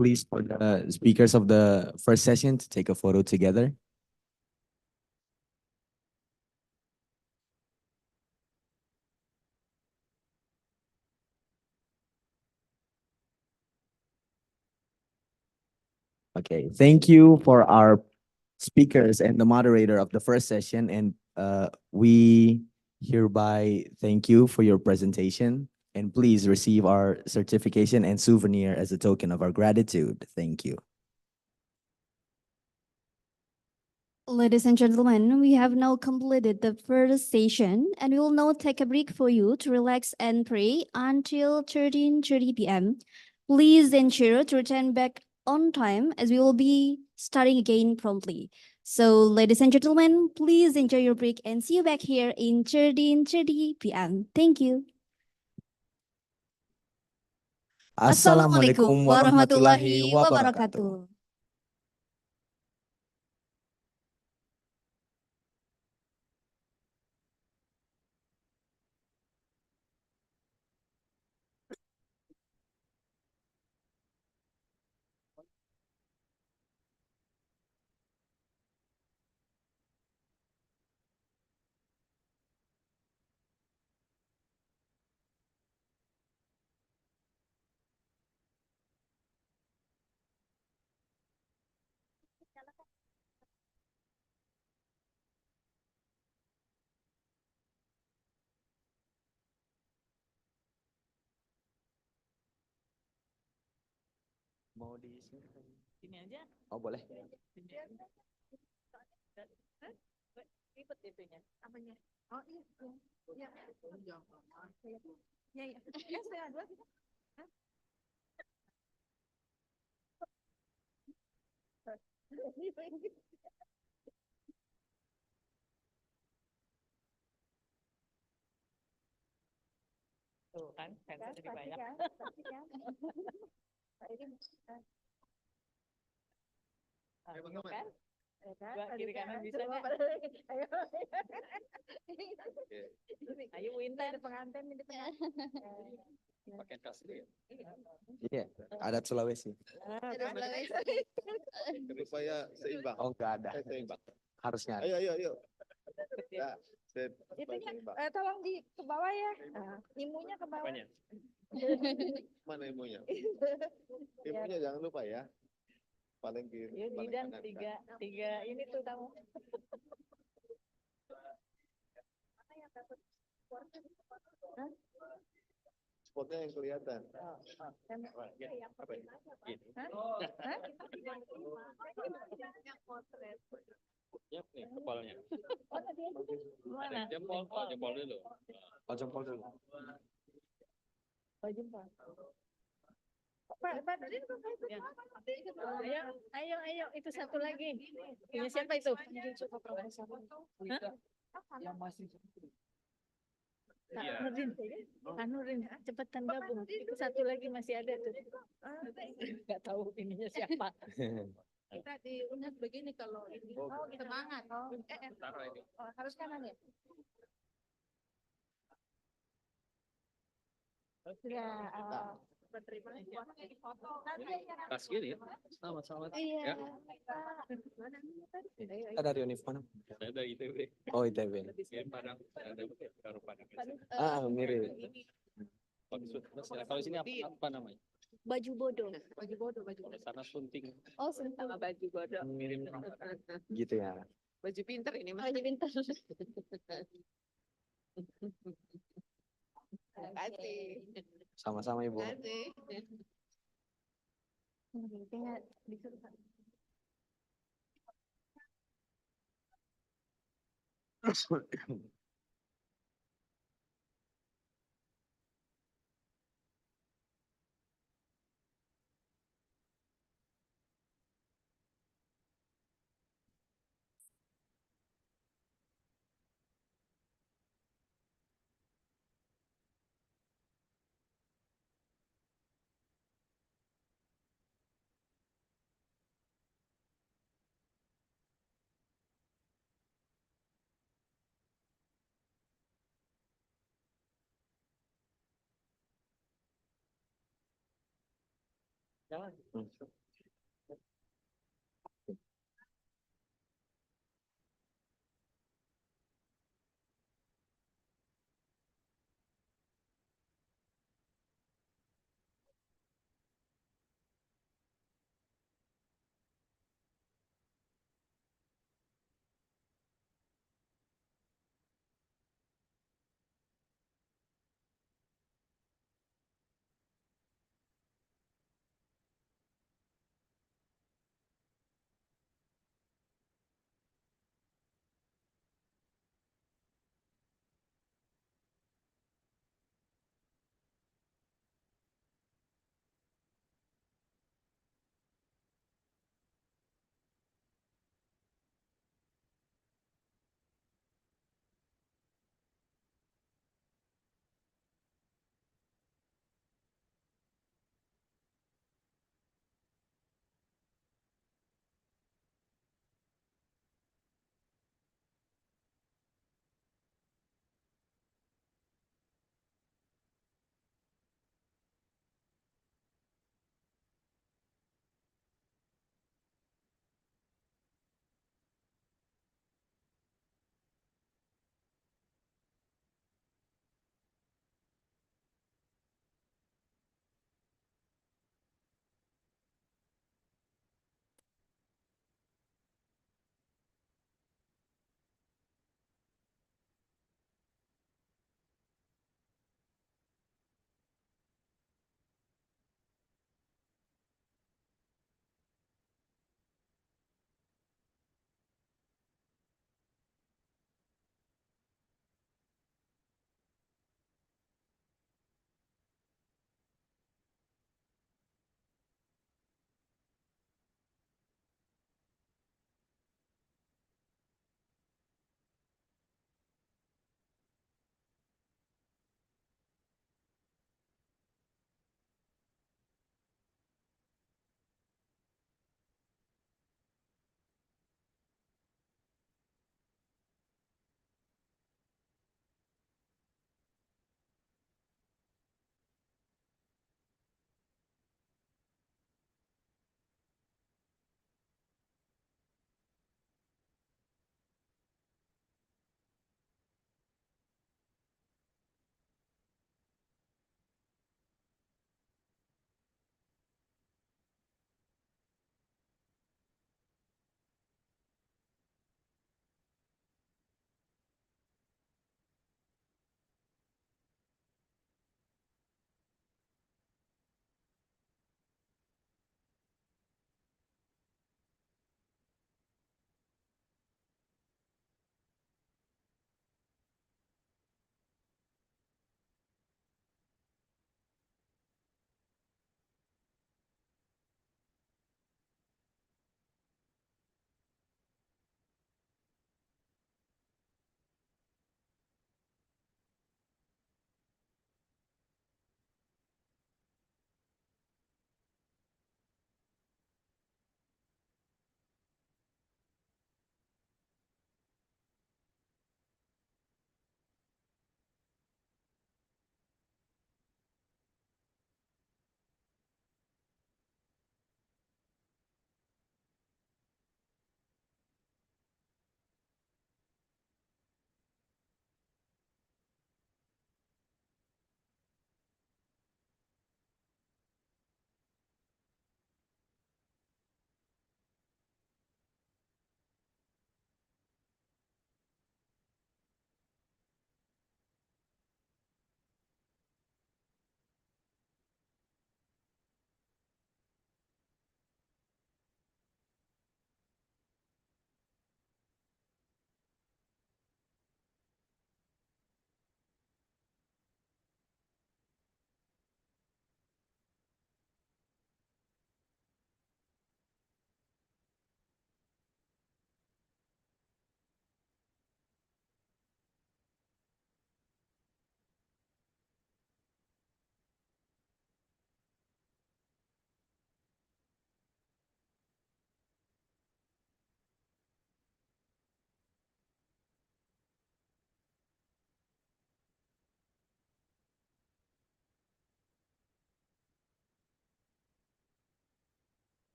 Please, for the speakers of the first session to take a photo together. Okay, thank you for our speakers and the moderator of the first session. And we hereby thank you for your presentation. And please receive our certification and souvenir as a token of our gratitude. Thank you. Ladies and gentlemen, we have now completed the first session, and we will now take a break for you to relax and pray until 13:30 p.m. Please ensure to return back on time, as we will be starting again promptly. So, ladies and gentlemen, please enjoy your break and see you back here in 13:30 p.m. Thank you. Assalamualaikum warahmatullahi wabarakatuh. Mau di sini aja? Oh, boleh. Ribet itunya. Apanya? Oh iya. Iya. Iya, iya. Saya dua kita. Tuh kan, fans jadi banyak. Kan? Dua kiri kanan bisa nggak? Ayo Wintan. Pengantin ini Pakai tas dia. Iya, adat Sulawesi. Supaya seimbang. Oh, nggak ada. Seimbang. Harusnya. Ayo. Ya, Itunya tolong ke bawah ya. Imunya ke bawah. Mana imunya? Imunya jangan lupa ya. Paling kiri. Yuk, paling Didan, kanan, tiga ini tuh kamu. Spotnya yang kelihatan. Kepalanya. Mana? Jempol dulu. Oh, jempol dulu. Oh, jempol. Pak Nurdin, ya. Ayo, itu satu lagi. Punya siapa itu? Yang masih Pak Nurdin, cepetan gabung. Itu satu lagi masih ada tuh. Nggak tahu ininya siapa. Kita diunat begini kalau ini. Oh, semangat. Harus kanan ya? Ya, berterima kasih foto. Tas gini ya. Sama-sama. Iya. Kita dari univ mana? Saya dari ITB. Oh, ITB. Padang. Ada Taruh Padang. Mirip. Kalau sini apa namanya? Baju bodoh. Sana sunting. Oh, sama baju bodoh. Mirip. Gitu ya. Baju pinter ini, Mas. Baju pinter. Terima kasih. Sama-sama, Ibu. Terima kasih. Tinggal disuruh.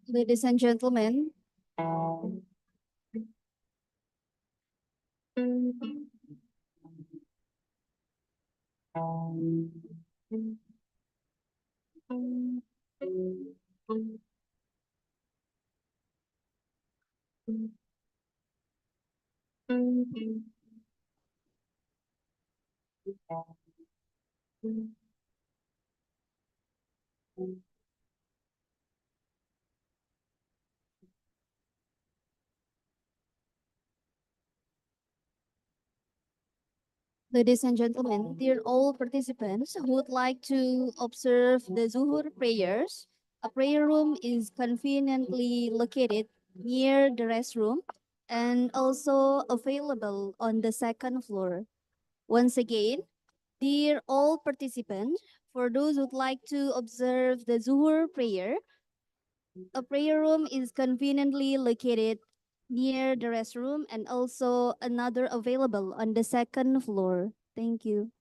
Ladies and gentlemen, Ladies and gentlemen, dear all participants who would like to observe the Zuhur prayers, a prayer room is conveniently located near the restroom and also available on the second floor. Once again, dear all participants, for those who'd like to observe the Zuhur prayer, a prayer room is conveniently located near the restroom and also another available on the second floor. Thank you.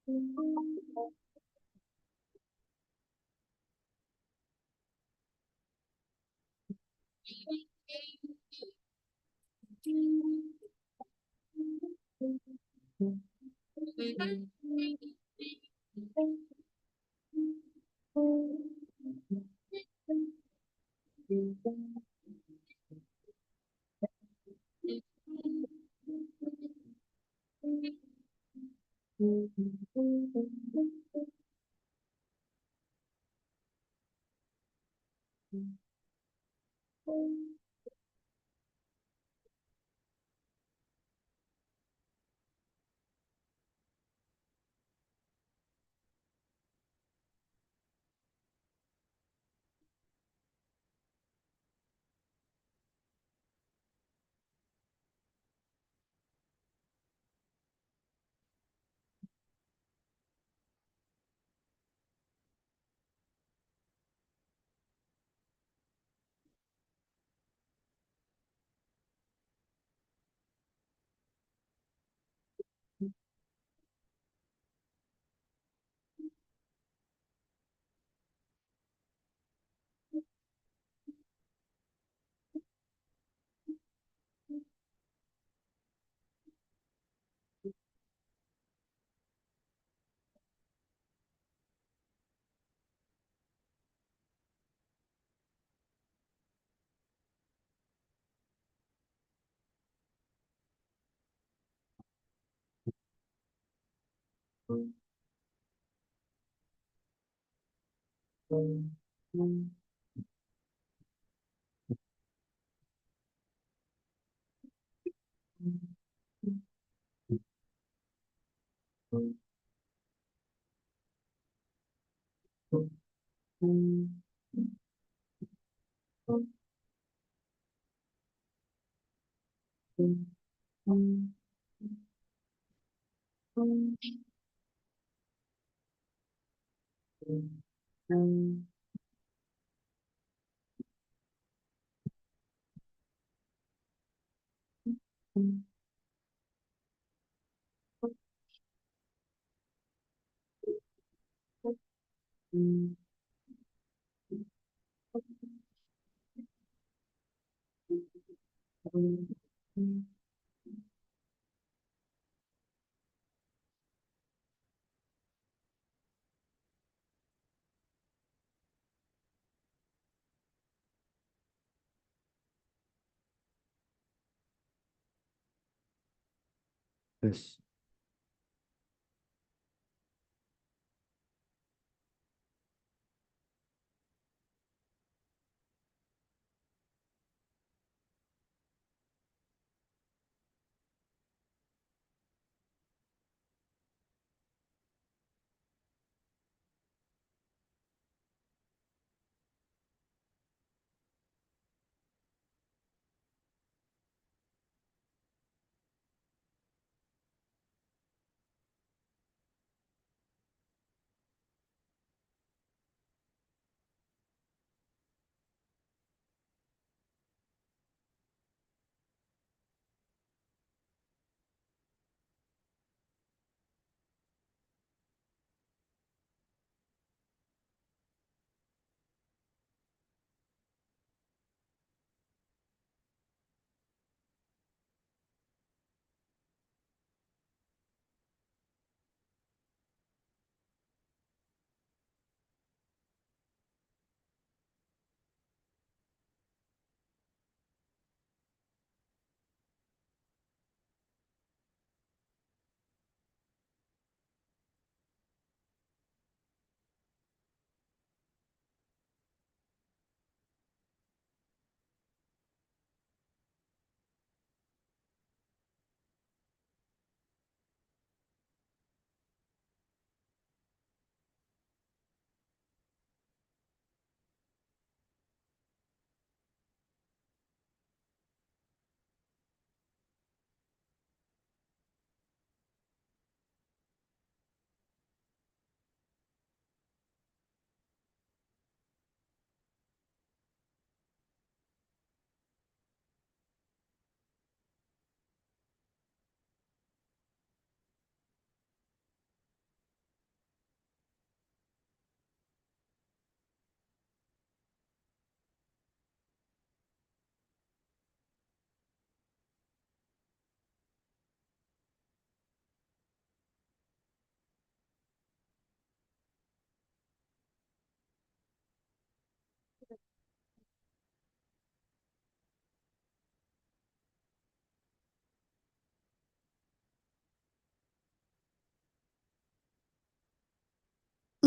Yes.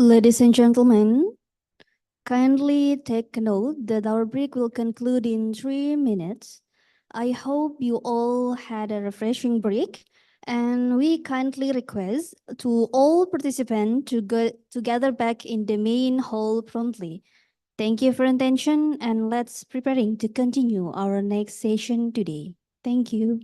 Ladies and gentlemen, kindly take note that our break will conclude in 3 minutes. I hope you all had a refreshing break, and we kindly request to all participants to gather back in the main hall promptly. Thank you for attention, and let's preparing to continue our next session today. Thank you.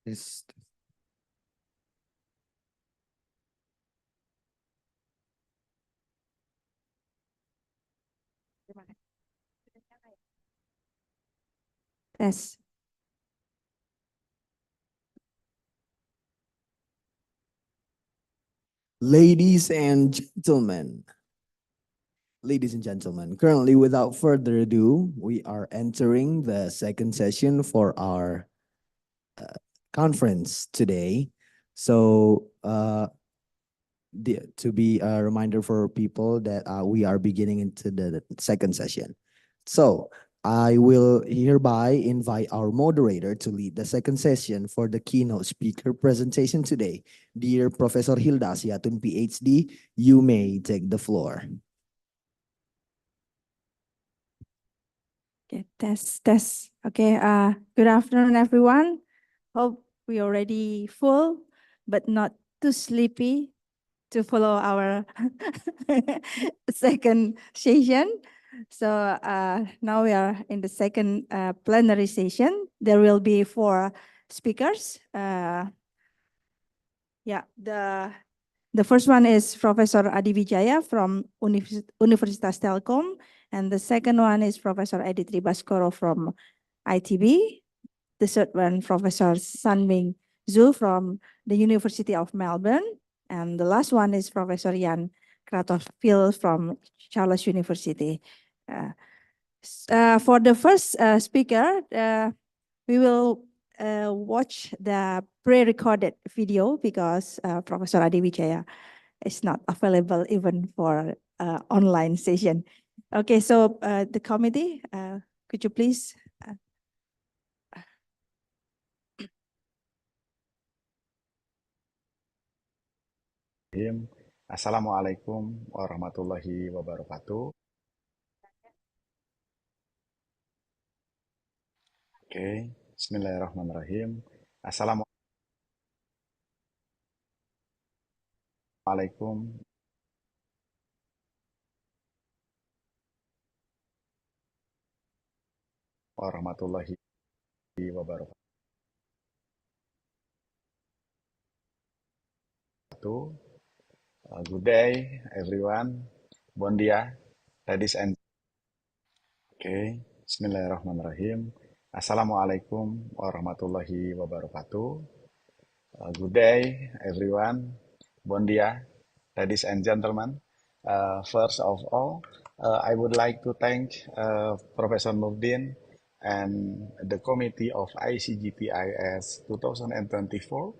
Yes. Tes. Ladies and gentlemen, ladies and gentlemen, currently without further ado, we are entering the second session for our conference today. So, to be a reminder for people that we are beginning into the second session. So, I will hereby invite our moderator to lead the second session for the keynote speaker presentation today. Dear Professor Hilda Siatun, PhD, you may take the floor. Okay, test. Okay, good afternoon, everyone. Hope we already full, but not too sleepy to follow our second session. So now we are in the second plenary session. There will be 4 speakers. The first one is Professor Adi Wijaya from Universitas Telkom, and the second one is Professor Editri Baskoro from ITB. The third one, Professor Sanming Zhu from the University of Melbourne, and the last one is Professor Jan Kratofil from Charles University. For the first speaker, we will watch the pre-recorded video because Professor Adi Wijaya is not available even for online session. Okay, so the committee, could you please? Assalamualaikum warahmatullahi wabarakatuh. Oke, Bismillahirrahmanirrahim. Assalamualaikum warahmatullahi wabarakatuh. Good day, everyone. Bon dia, ladies and Oke, Bismillahirrahmanirrahim. Assalamualaikum warahmatullahi wabarakatuh. Good day, everyone. Bon dia, ladies and gentlemen. First of all, I would like to thank Professor Nurdin and the committee of ICGTIS 2024,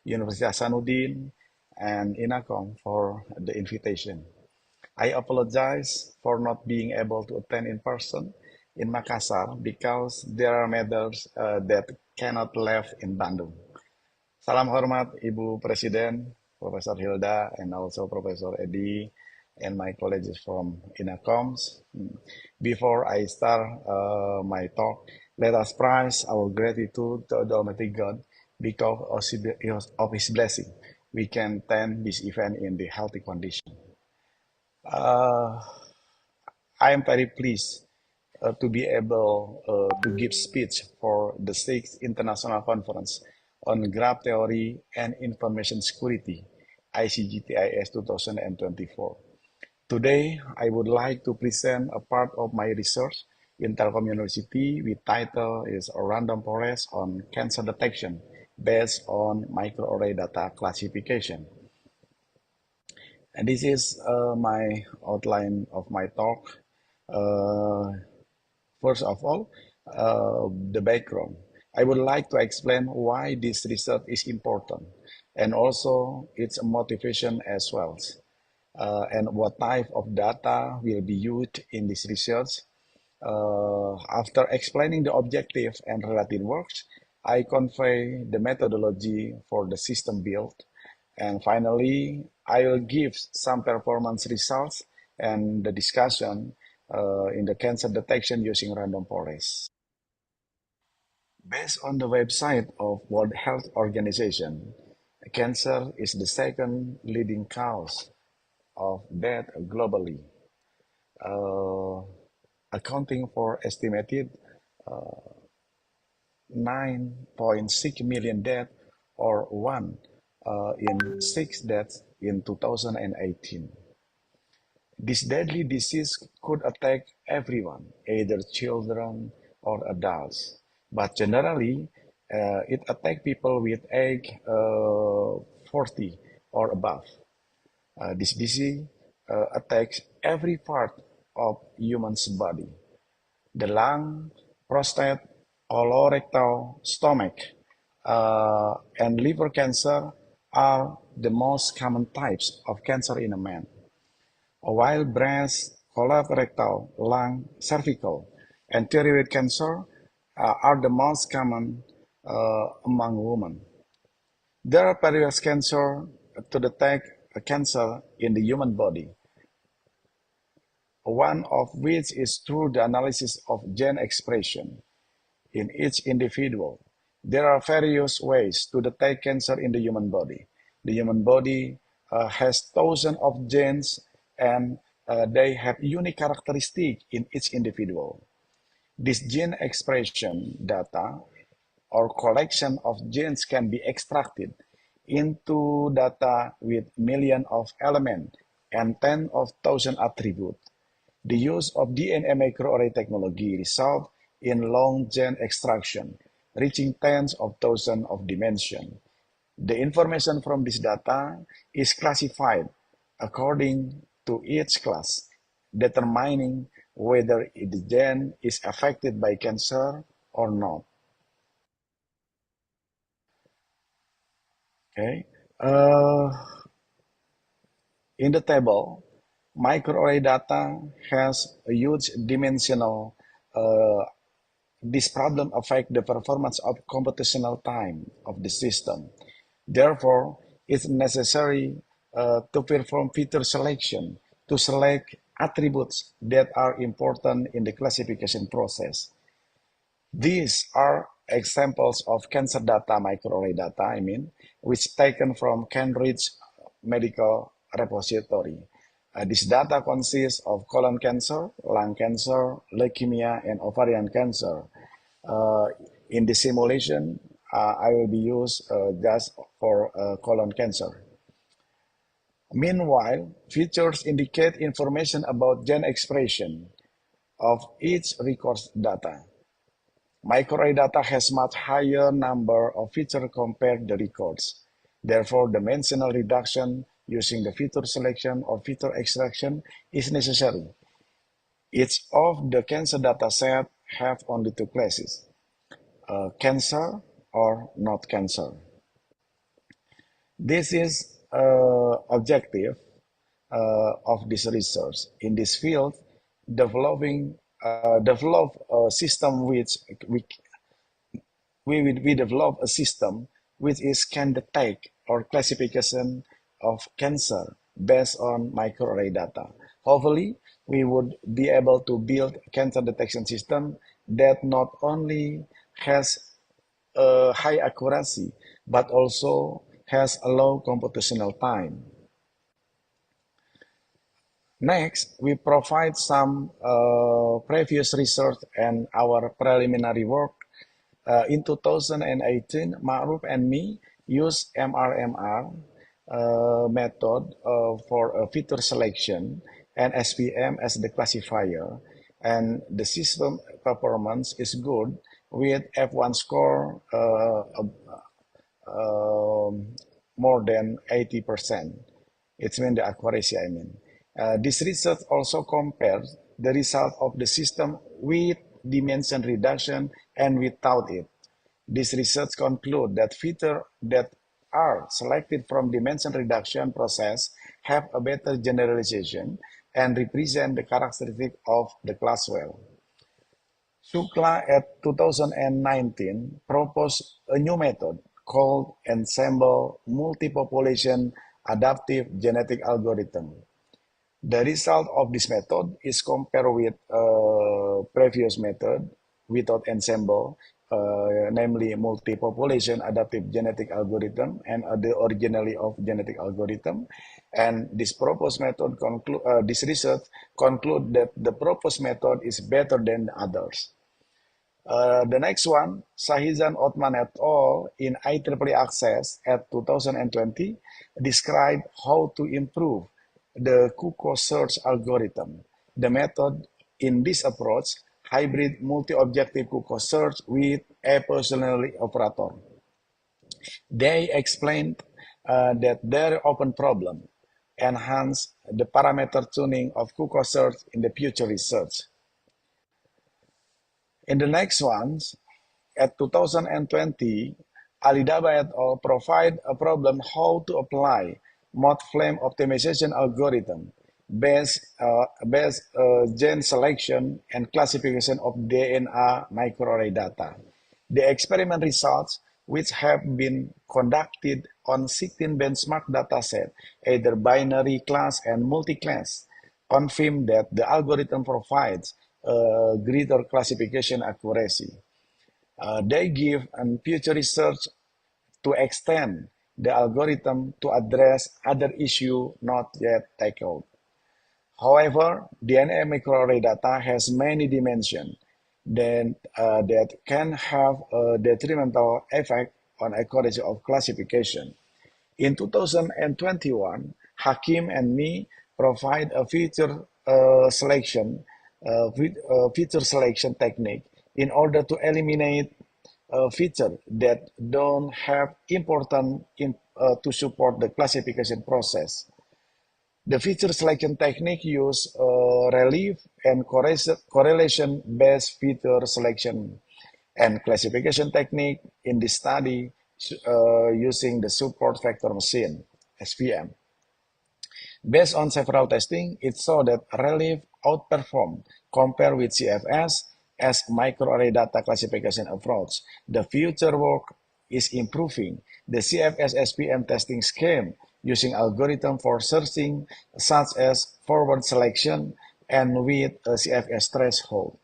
University Hasanuddin, and INACOM for the invitation. I apologize for not being able to attend in person in Makassar because there are matters that cannot left in Bandung. Salam hormat Ibu Presiden, Professor Hilda, and also Professor Edi, and my colleagues from INACOMS. Before I start my talk, let us praise our gratitude to the Almighty God because of His blessing. We can attend this event in the healthy condition. I am very pleased to be able to give speech for the 6th International Conference on Graph Theory and Information Security, ICGTIS 2024. Today, I would like to present a part of my research in Telkom University with title is a random forest on cancer detection based on microarray data classification. And this is my outline of my talk. First of all, the background. I would like to explain why this research is important and also its motivation as well. And what type of data will be used in this research. After explaining the objective and related works, I convey the methodology for the system build. And finally, I will give some performance results and the discussion in the cancer detection using random forest. Based on the website of World Health Organization, cancer is the second leading cause of death globally, accounting for estimated 9.6 million deaths or 1 in 6 deaths in 2018. This deadly disease could attack everyone, either children or adults, but generally it attacks people with age 40 or above. This disease attacks every part of human's body. The lung, prostate, colorectal, stomach, and liver cancer are the most common types of cancer in a man. While breast, colorectal, lung, cervical, and thyroid cancer are the most common among women. There are various cancers to detect cancer in the human body, one of which is through the analysis of gene expression in each individual. There are various ways to detect cancer in the human body. The human body has thousands of genes and they have unique characteristics in each individual. This gene expression data or collection of genes can be extracted into data with millions of elements and tens of thousands attributes. The use of DNA microarray technology results in long gene extraction, reaching tens of thousands of dimensions. The information from this data is classified according to each class, determining whether the gene is affected by cancer or not. Okay. In the table, microarray data has a huge dimensional. This problem affects the performance of computational time of the system. Therefore, it's necessary to perform feature selection to select attributes that are important in the classification process. These are examples of cancer data, microarray data, which taken from Cambridge Medical Repository. This data consists of colon cancer, lung cancer, leukemia, and ovarian cancer. In the simulation, I will be used just for colon cancer. Meanwhile, features indicate information about gene expression of each record's data. Microarray data has much higher number of features compared to the records. Therefore, dimensional reduction using the feature selection or feature extraction is necessary. Each of the cancer data set have only two classes, cancer or not cancer. This is objective of this research. In this field, develop a system which we develop a system which is can detect or classification of cancer based on microarray data. Hopefully, we would be able to build cancer detection system that not only has a high accuracy, but also has a low computational time. Next, we provide some previous research and our preliminary work. In 2018, Ma'ruf and me used MRMR method for feature selection and SPM as the classifier. And the system performance is good with F1 score more than 80%. It's mean the accuracy, I mean. This research also compares the result of the system with dimension reduction and without it. This research concludes that features that are selected from dimension reduction process have a better generalization and represent the characteristic of the class well. Shukla at 2019 proposed a new method called ensemble multi-population adaptive genetic algorithm. The result of this method is compared with previous method without ensemble, namely multi-population adaptive genetic algorithm and the originally of genetic algorithm. And this proposed method this research conclude that the proposed method is better than the others. The next one, Sahizan Othman et al. In IEEE Access at 2020 describe how to improve the Kuko search algorithm. The method in this approach, hybrid multi-objective Kuko search with a personality operator. They explained that their open problem enhance the parameter tuning of Kuko search in the future research. In the next ones, at 2020, Alidaba et al. Provide a problem how to apply mode flame optimization algorithm based gene selection and classification of DNA microarray data. The experiment results, which have been conducted on 16 benchmark dataset, either binary class and multi-class, confirm that the algorithm provides greater classification accuracy. They give future research to extend the algorithm to address other issues not yet tackled. However, DNA microarray data has many dimensions that can have a detrimental effect on accuracy of classification. In 2021, Hakim and me provide a feature selection technique in order to eliminate a feature that don't have important to support the classification process. The feature selection technique use relief and correlation-based feature selection and classification technique in this study using the support vector machine, SVM. Based on several testing, it saw that relief outperformed compared with CFS as microarray data classification approach. The future work is improving the CFS SPM testing scheme using algorithm for searching such as forward selection and with a CFS threshold.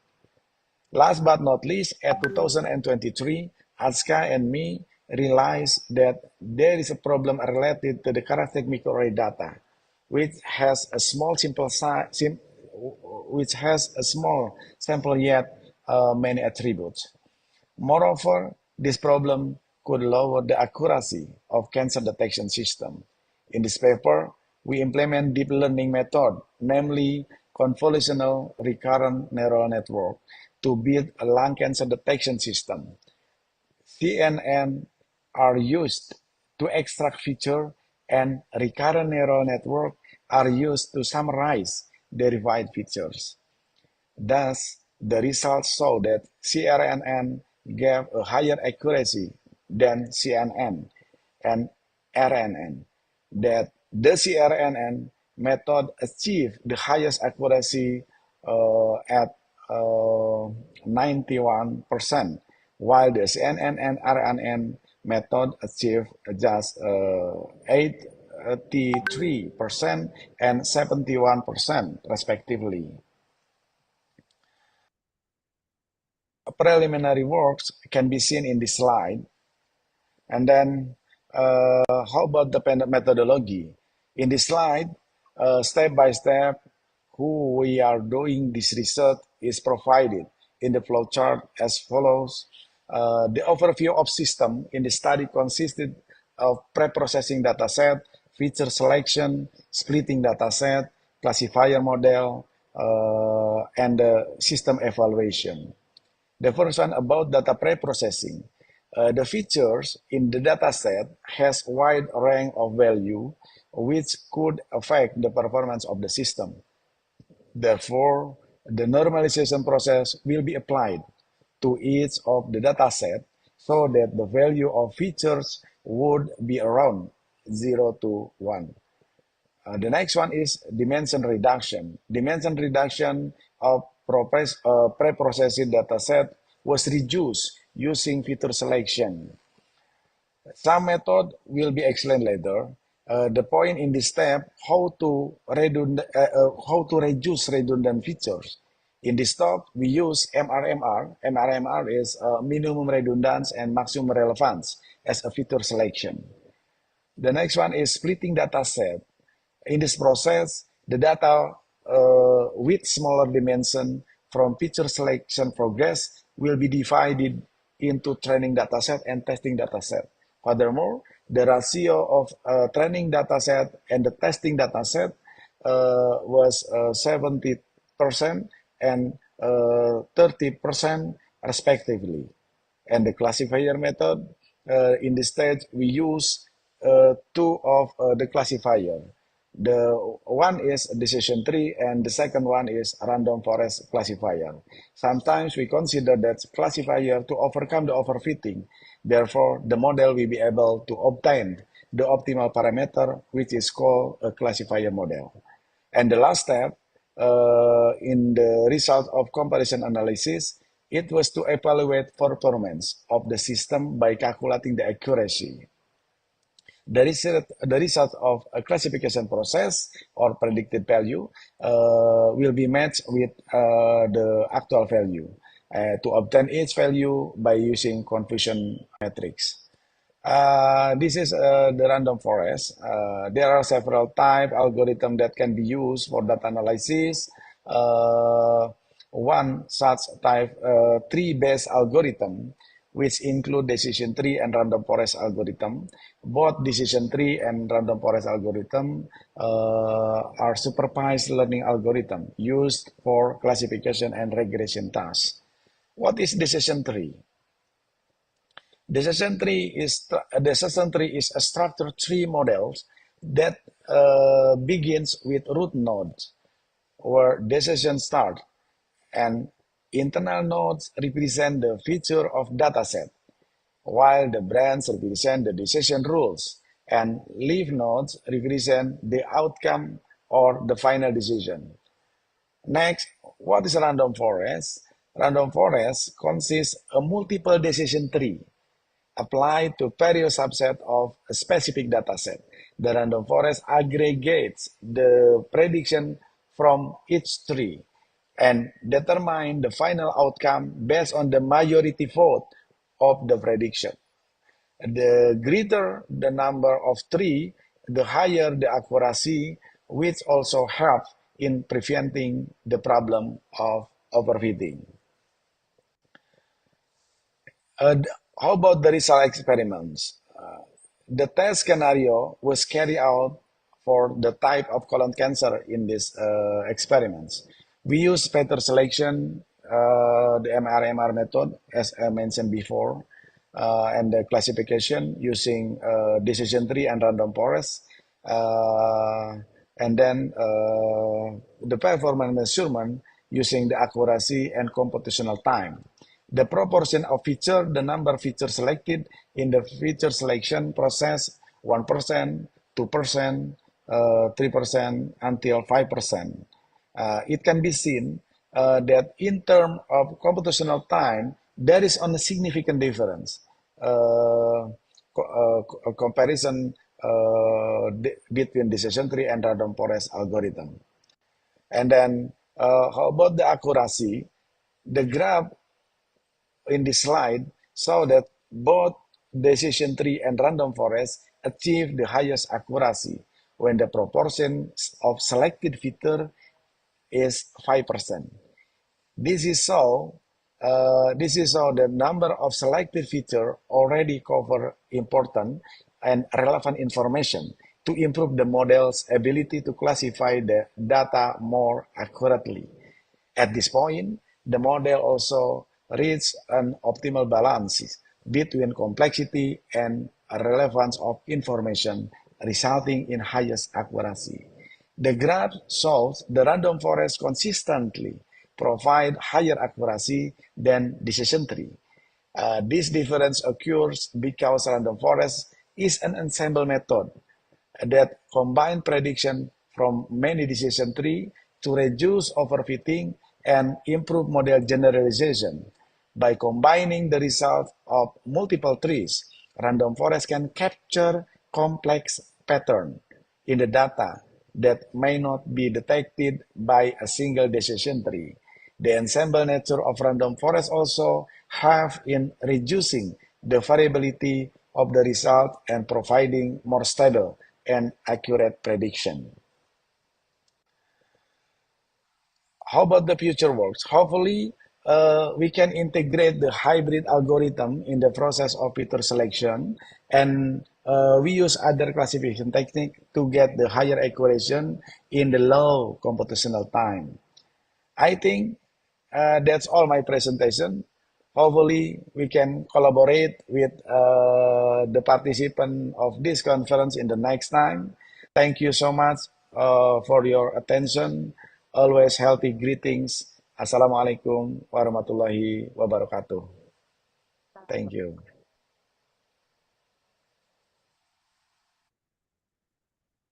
Last but not least, at 2023, Atska and me realized that there is a problem related to the characteristic microarray data, which has a small sample yet many attributes. Moreover, this problem could lower the accuracy of cancer detection system. In this paper, we implement deep learning method, namely convolutional recurrent neural network, to build a lung cancer detection system. CNN are used to extract feature and recurrent neural network are used to summarize derived features. Thus, The results show that CRNN gave a higher accuracy than CNN and RNN, that the CRNN method achieved the highest accuracy at 91%, while the CNN and RNN method achieved just 83% and 71% respectively. Preliminary works can be seen in this slide. And then how about the methodology? In this slide, step by step, who we are doing this research is provided in the flowchart as follows. The overview of system in the study consisted of pre-processing dataset, feature selection, splitting dataset, classifier model, and the system evaluation. The first one about data pre-processing. The features in the dataset has wide range of value which could affect the performance of the system. Therefore, the normalization process will be applied to each of the dataset so that the value of features would be around 0 to 1. The next one is dimension reduction. Dimension reduction of pre-processing dataset was reduced using feature selection. Some method will be explained later. The point in this step, how to reduce redundant features. In this step, we use MRMR. MRMR is minimum redundance and maximum relevance as a feature selection. The next one is splitting dataset. In this process, the data with smaller dimension from feature selection progress will be divided into training dataset and testing dataset. Furthermore, the ratio of training dataset and the testing dataset was 70% and 30% respectively. And the classifier method, in this stage, we use two of the classifier. The one is decision tree and the second one is random forest classifier. Sometimes we consider that classifier to overcome the overfitting. Therefore, the model will be able to obtain the optimal parameter, which is called a classifier model. And the last step in the result of comparison analysis, it was to evaluate performance of the system by calculating the accuracy. The result of a classification process or predicted value will be matched with the actual value to obtain each value by using confusion matrix. This is the random forest. There are several type algorithms that can be used for data analysis. One such type tree-based algorithm, which include decision tree and random forest algorithm. Both decision tree and random forest algorithm are supervised learning algorithm used for classification and regression tasks. What is decision tree? Decision tree is a structured tree model that begins with root nodes where decisions start, and internal nodes represent the feature of dataset, while the branch represent the decision rules, and leaf nodes represent the outcome or the final decision. Next, what is random forest? Random forest consists a multiple decision tree applied to various subset of a specific dataset. The random forest aggregates the prediction from each tree and determine the final outcome based on the majority vote of the prediction. The greater the number of tree, the higher the accuracy, which also helps in preventing the problem of overfitting. How about the result experiments? The test scenario was carried out for the type of colon cancer in these experiments. We use feature selection, the MRMR method, as I mentioned before, and the classification using decision tree and random forest. And then the performance measurement using the accuracy and computational time. The proportion of feature, the number of features selected in the feature selection process, 1%, 2%, 3%, until 5%. It can be seen that in terms of computational time, there is only significant difference. Comparison between decision tree and random forest algorithm. And then how about the accuracy? The graph in this slide show that both decision tree and random forest achieve the highest accuracy when the proportion of selected feature is 5%. This is so the number of selected feature already cover important and relevant information to improve the model's ability to classify the data more accurately. At this point, the model also reached an optimal balance between complexity and relevance of information, resulting in highest accuracy. The graph shows the random forest consistently provide higher accuracy than decision tree. This difference occurs because random forest is an ensemble method that combine prediction from many decision tree to reduce overfitting and improve model generalization. By combining the result of multiple trees, random forest can capture complex pattern in the data that may not be detected by a single decision tree. The ensemble nature of random forest also have in reducing the variability of the result and providing more stable and accurate prediction. How about the future works? Hopefully, we can integrate the hybrid algorithm in the process of feature selection, and we use other classification technique to get the higher accuracy in the low computational time. I think that's all my presentation. Hopefully, we can collaborate with the participant of this conference in the next time. Thank you so much for your attention. Always healthy greetings. Assalamualaikum warahmatullahi wabarakatuh. Thank you.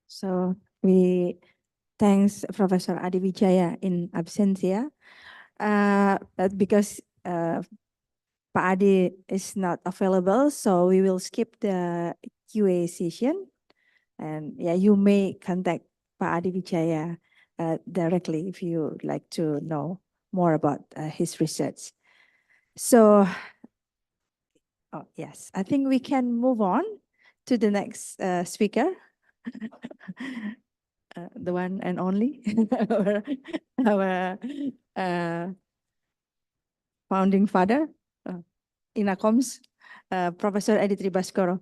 So we thanks Professor Adi Wijaya in absentia, but because Pak Adi is not available, so we will skip the QA session. And yeah, you may contact Pak Adi Wijaya directly if you would like to know more about his research. So, oh yes, I think we can move on to the next speaker. The one and only, our founding father, INACOMS, Professor Edith Baskoro.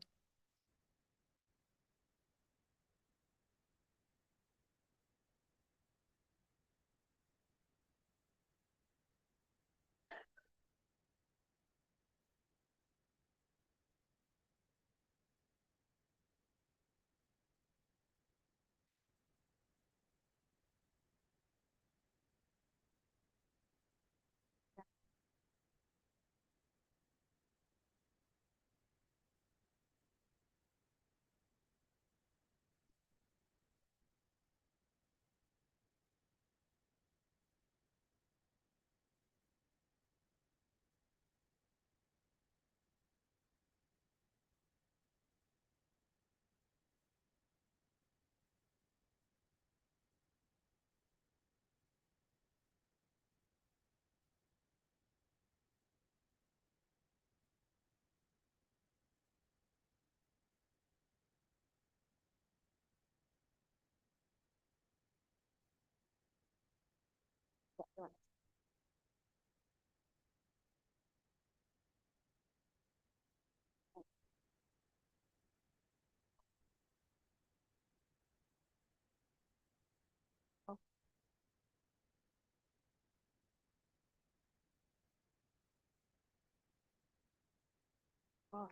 Oh,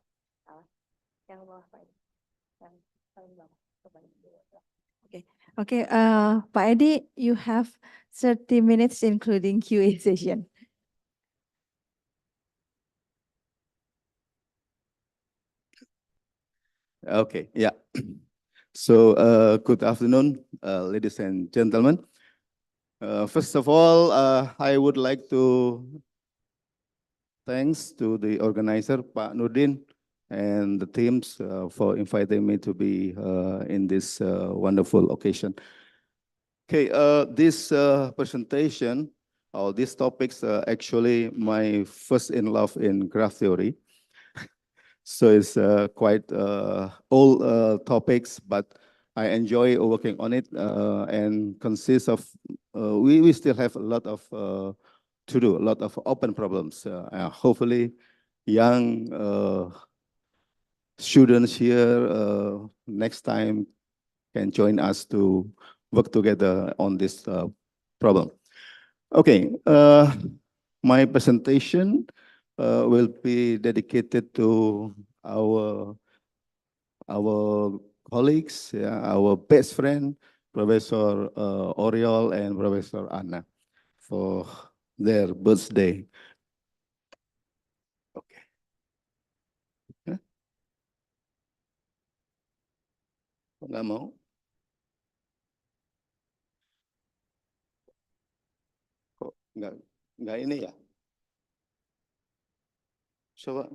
yang bawah Pak. Yang paling bawah. Okay, Pak Edi, you have 30 minutes including QA session. Okay, yeah. So, good afternoon, ladies and gentlemen. First of all, I would like to thanks to the organizer, Pak Nurdin, and the teams for inviting me to be in this wonderful occasion. Okay, this presentation, or these topics, actually my first in love in graph theory. So it's quite old topics, but I enjoy working on it and consists of, we still have a lot of to do, a lot of open problems. Hopefully young students here next time can join us to work together on this problem. Okay, my presentation will be dedicated to our colleagues, yeah, our best friend, Professor Oriol and Professor Anna, for their birthday. Okay. Hah? Nggak mau? Kok nggak ini ya? Coba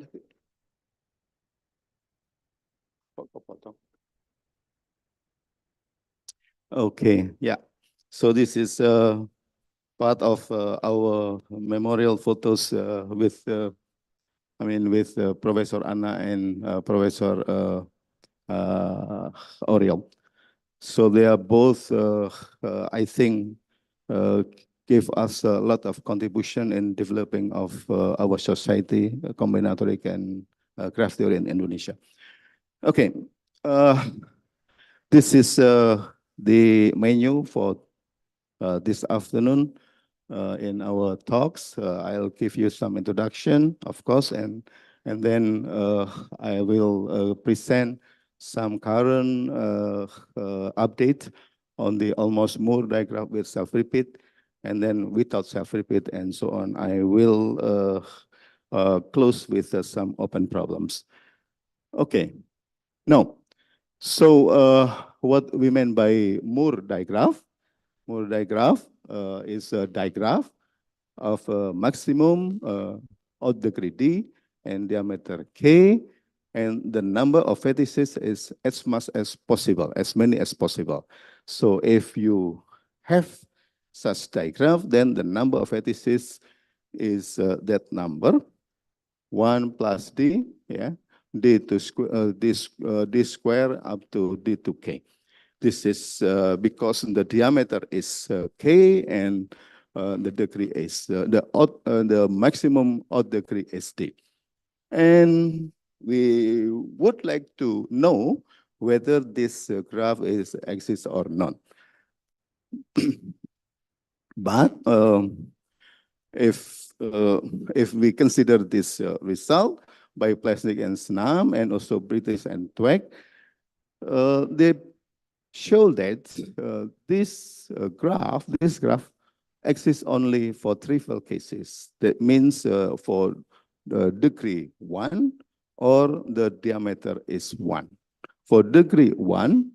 kok kepotong. Okay, yeah. So this is part of our memorial photos with, with Professor Anna and Professor Oriol. So they are both, I think, give us a lot of contribution in developing of our society, combinatoric and graph theory in Indonesia. Okay, this is the menu for this afternoon in our talks. I'll give you some introduction, of course, and then I will present some current update on the almost Moore diagram with self-repeat, and then without self-repeat, and so on. I will close with some open problems. Okay, now, so what we mean by Moore diagram? Moore diagram is a diagram of a maximum odd degree D and diameter K, and the number of vertices is as much as possible, as many as possible. So if you have such diagram, then the number of vertices is that number, 1 plus D, yeah, D to D square up to D to K. This is because the diameter is K and the degree is the maximum odd degree is D. And we would like to know whether this graph is exists or not. But if we consider this result by Plasnik and Snam and also British and Tweck, they show that this graph exists only for trivial cases. That means for the degree 1 or the diameter is 1. For degree 1,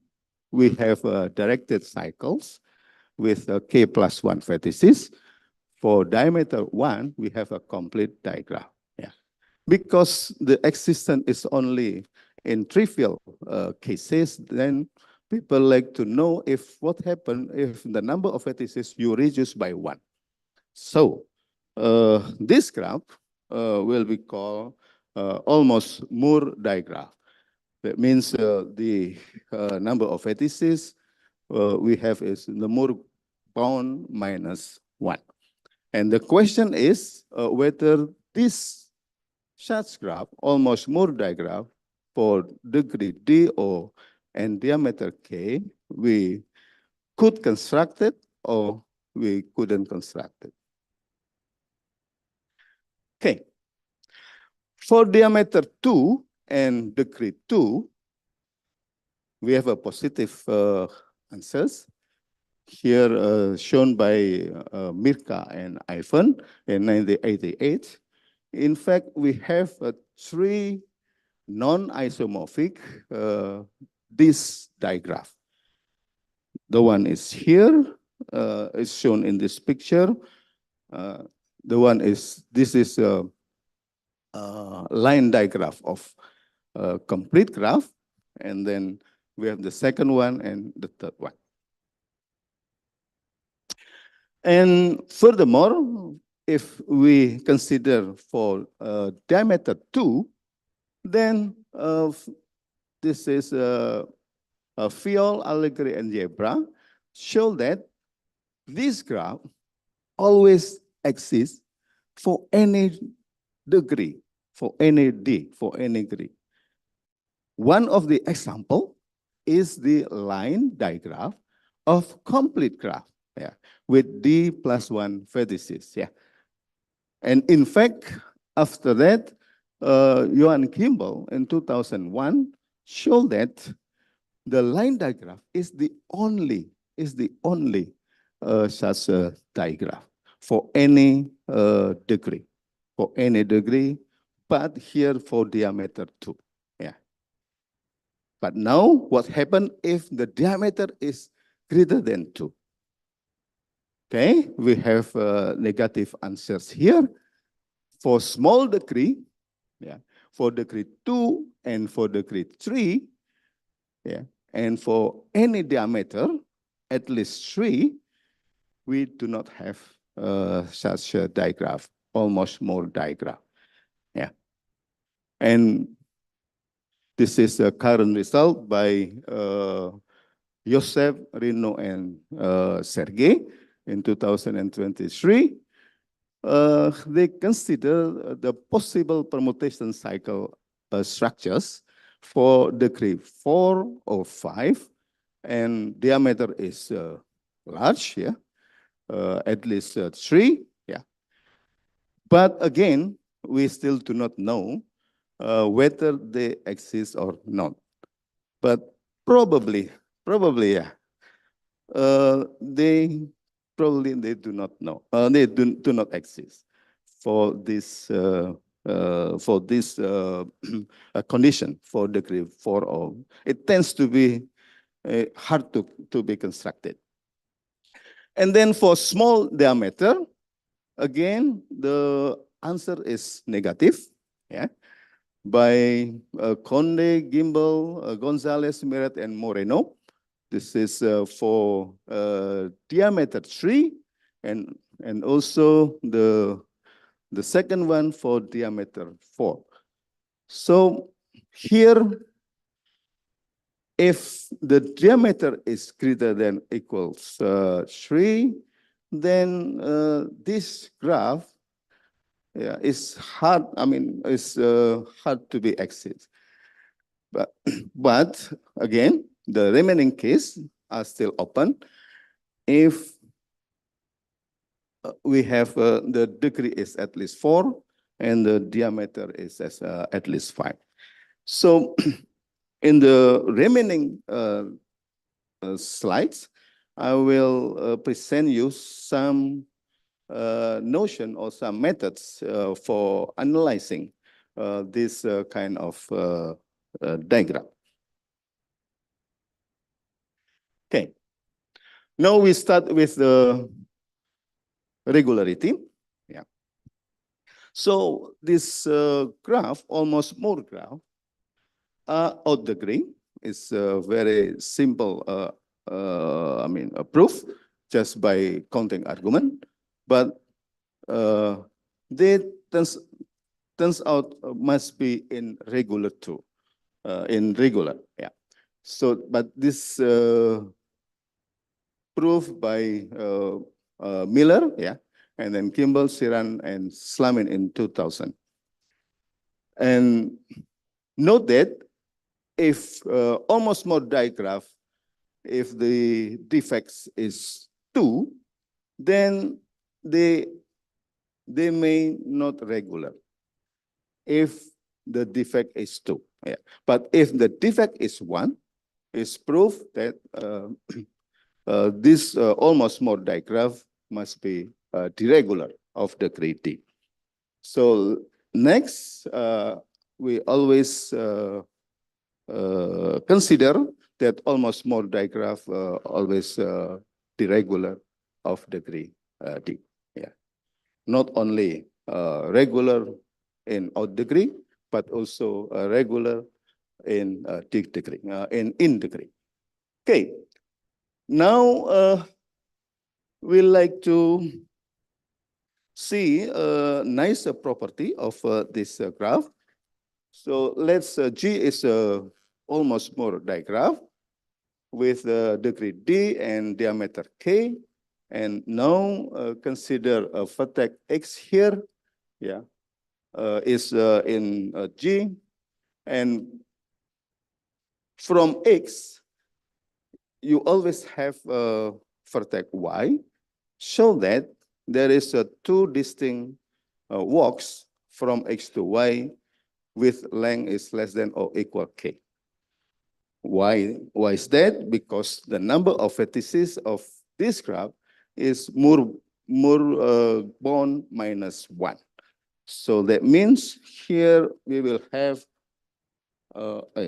we have directed cycles with K plus 1 vertices. For diameter 1, we have a complete diagram. Yeah. Because the existence is only in trivial cases, then people like to know if what happened if the number of vertices you reduce by 1. So this graph will be called almost Moore diagram. That means the number of vertices we have is the Moore bound minus 1. And the question is whether this such graph, almost Moore diagram, for degree DO and diameter K, we could construct it or we couldn't construct it. Okay. For diameter 2 and degree 2, we have a positive answers. Here shown by Mirka and Ivan in 1988. In fact, we have three non-isomorphic this diagram. The one is here, is shown in this picture. The one is, this is a line diagram of a complete graph. And then we have the second one and the third one. And furthermore, if we consider for diameter 2, then this is a field, allegory, and zebra, show that this graph always exists for any degree, for any d, for any degree. One of the example is the line diagram of complete graph, yeah, with d plus 1 vertices, yeah. And in fact, after that, Johan Kimball in 2001 showed that the line diagram is the only such a diagram for any degree, but here for diameter 2. Yeah. But now what happened if the diameter is greater than 2? Okay, we have negative answers here. For small degree, yeah, for degree 2 and for degree 3, yeah, and for any diameter, at least 3, we do not have such a diagram, almost more diagram. Yeah. And this is a current result by Joseph, Rino, and Sergey in 2023. They consider the possible permutation cycle structures for degree 4 or 5, and diameter is large, yeah, at least 3, yeah. But again, we still do not know whether they exist or not. But probably, yeah. They do not know. They do not exist for this condition for degree 4 or it tends to be hard to be constructed. And then for small diameter, again, the answer is negative, yeah, by Conde, Gimbel, Gonzalez, Meret, and Moreno. This is for diameter 3, and also the second one for diameter 4. So here, if the diameter is greater than equals 3, then this graph, yeah, is hard. I mean, it's hard to be exit. But again, the remaining case are still open. If we have the degree is at least 4 and the diameter is at least 5. So in the remaining slides, I will present you some notion or some methods for analyzing this kind of diagram. Okay. Now we start with the regularity. Yeah. So this graph, almost more graph, odd degree is a very simple, a proof just by counting argument, but they turns out must be in regular too, in regular, yeah. So, but this proof by Miller, yeah, and then Kimball, Siran, and Slamin in 2000. And note that if almost more digraph, if the defects is 2, then they may not regular if the defect is 2. Yeah. But if the defect is 1, it's proof that this almost mode digraph must be deregular of degree D. So next, we always consider that almost mode digraph always deregular of degree D. Yeah, not only regular in odd degree, but also regular in degree, in degree. Okay, now we like to see a nice property of this graph. So let's G is a almost more digraph with degree D and diameter K. And now consider a vertex X here. Yeah, is in G, and from X you always have a vertex Y, so that there is two distinct walks from X to Y with length is less than or equal K. Why is that? Because the number of vertices of this graph is more bond minus 1. So that means here we will have,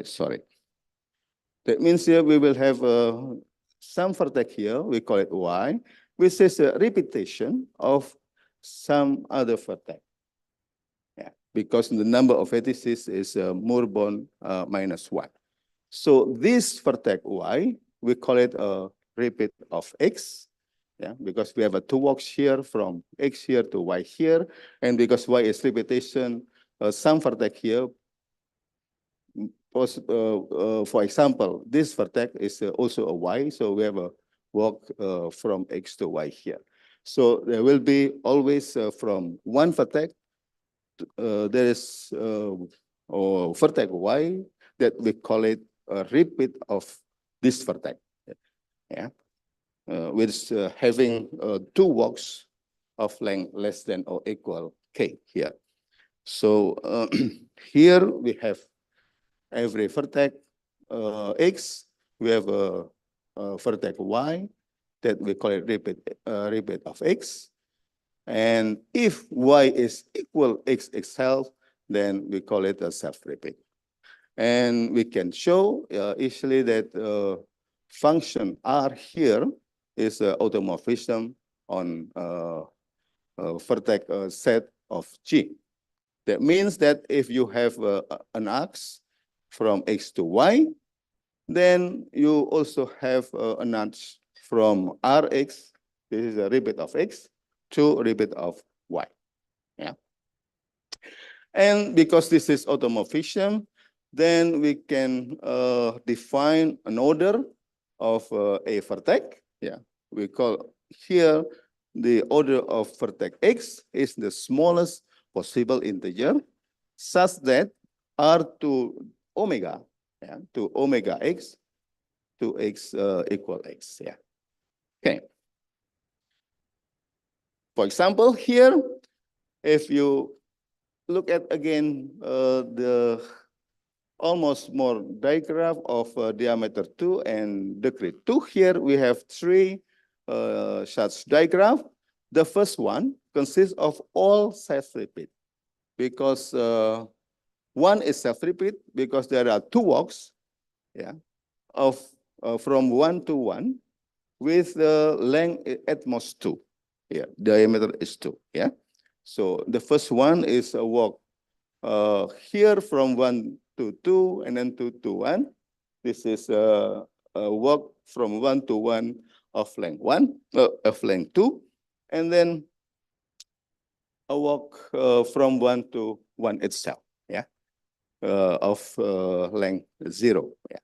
sorry. That means here we will have some vertex here, we call it Y, which is a repetition of some other vertex. Yeah, because the number of vertices is more bond minus 1. So this vertex Y, we call it a repeat of X. Yeah, because we have a two walks here from X here to Y here, and because Y is repetition, some vertex here. For example, this vertex is also a Y, so we have a walk from X to Y here. So there will be always from one vertex, there is vertex Y that we call it a repeat of this vertex. Yeah, with having two walks of length less than or equal K here. So here we have every vertex X, we have a vertex Y that we call it repeat of X. And if Y is equal X itself, then we call it a self-repeat. And we can show easily that function R here is automorphism on vertex set of G. That means that if you have an ax from X to Y, then you also have an ax from Rx, this is a repeat of X, to repeat of Y. Yeah. And because this is automorphism, then we can define an order of a vertex. Yeah, we call here the order of vertex X is the smallest possible integer, such that R to omega, yeah, to omega X to X equal X. Yeah. Okay. For example, here, if you look at again the almost more digraph of diameter 2 and degree 2. Here we have three such digraph. The first one consists of all self-repeat, because one is self-repeat because there are two walks, yeah, of from 1 to 1 with the length at most 2. Yeah, diameter is 2. Yeah. So the first one is a walk here from 1 to 2 and then 2 to 1. This is a walk from 1 to 1 of length 1, of length 2, and then a walk from 1 to 1 itself, yeah, of length 0. Yeah.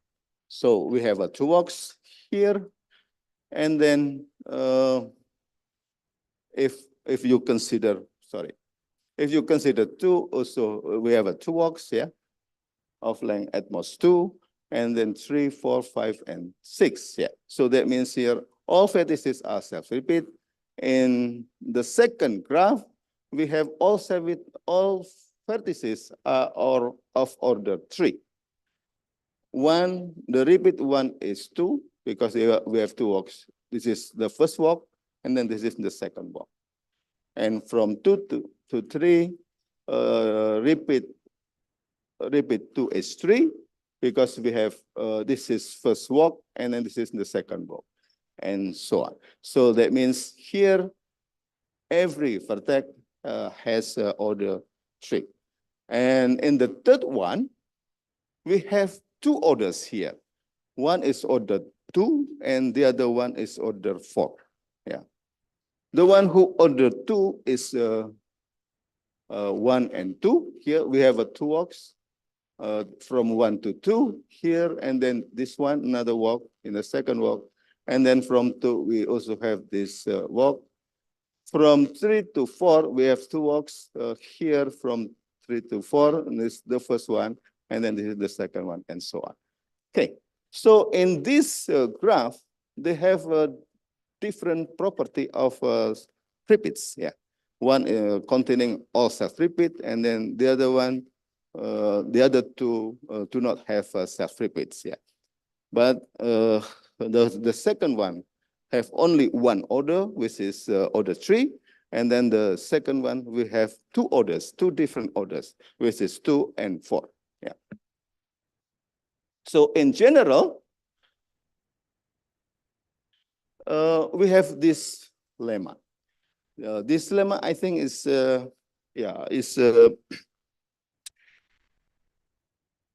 So we have two walks here, and then if you consider, sorry, if you consider 2, also we have two walks, yeah, of length at most 2, and then 3, 4, 5, and 6. Yeah. So that means here all vertices are self-repeat. In the second graph, we have all vertices are of order 3. One, the repeat one is 2 because we have two walks this is the first walk, and then this is the second walk. And from 2 to 3, repeat 2 is 3, because we have, this is first walk, and then this is the second walk, and so on. So that means here, every vertex has order 3. And in the third one, we have 2 orders here. One is order 2, and the other one is order 4. Yeah. The one who order 2 is 1 and 2. Here we have a 2 walks from 1 to 2 here, and then this one, another walk in the second walk. And then from 2, we also have this walk. From 3 to 4, we have 2 walks here from 3 to 4, and this is the first one, and then this is the second one, and so on. Okay, so in this graph, they have a different property of repeats. Yeah, one containing all self-repeat, and then the other one, the other 2 do not have self-repeats. Yeah, but the second one have only 1 order, which is order 3. And then the second one, we have 2 orders, 2 different orders, which is 2 and 4. Yeah. So in general, we have this lemma. This lemma, I think, is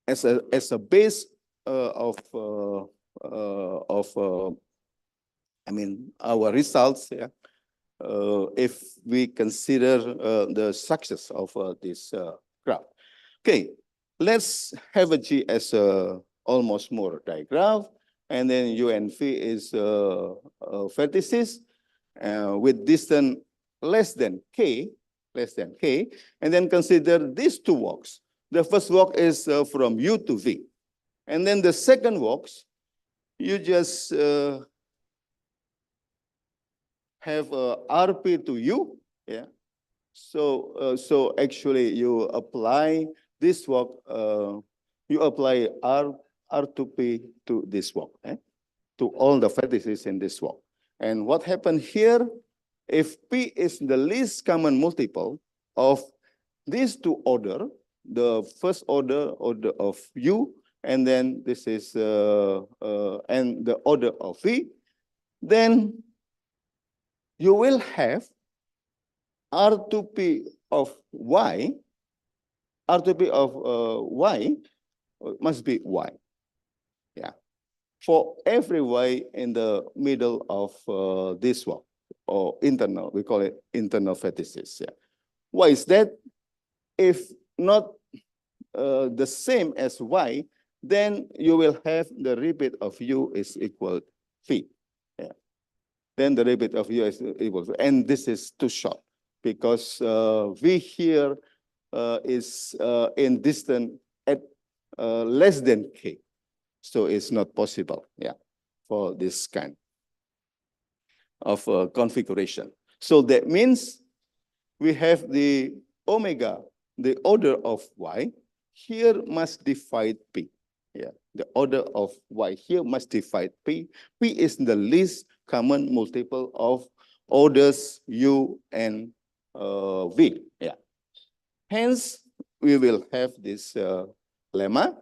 as a base of I mean, our results. Yeah. If we consider the success of this graph. Okay, let's have a G as a almost more digraph, and then U and V is vertices with distance less than K, and then consider these 2 walks. The first walk is from U to V, and then the second walks, you just have RP to U, yeah. So actually you apply this walk, you apply R to P to this walk, to all the vertices in this walk. And what happened here, if P is the least common multiple of these 2 order, the first order of U, and then this is and the order of V, then you will have R2P of Y, R2P of Y must be Y. Yeah. For every Y in the middle of this one, or internal, we call it internal vertices. Yeah. Why is that? If not the same as Y, then you will have the repeat of U is equal V. Yeah. Then the repeat of U is equal to, and this is too short, because V here is in distance at less than K. So it's not possible, yeah, for this kind of configuration. So that means we have the omega, the order of Y, here must divide P. Yeah, the order of Y here must divide P. P is the least common multiple of orders U and V. Yeah. Hence, we will have this lemma.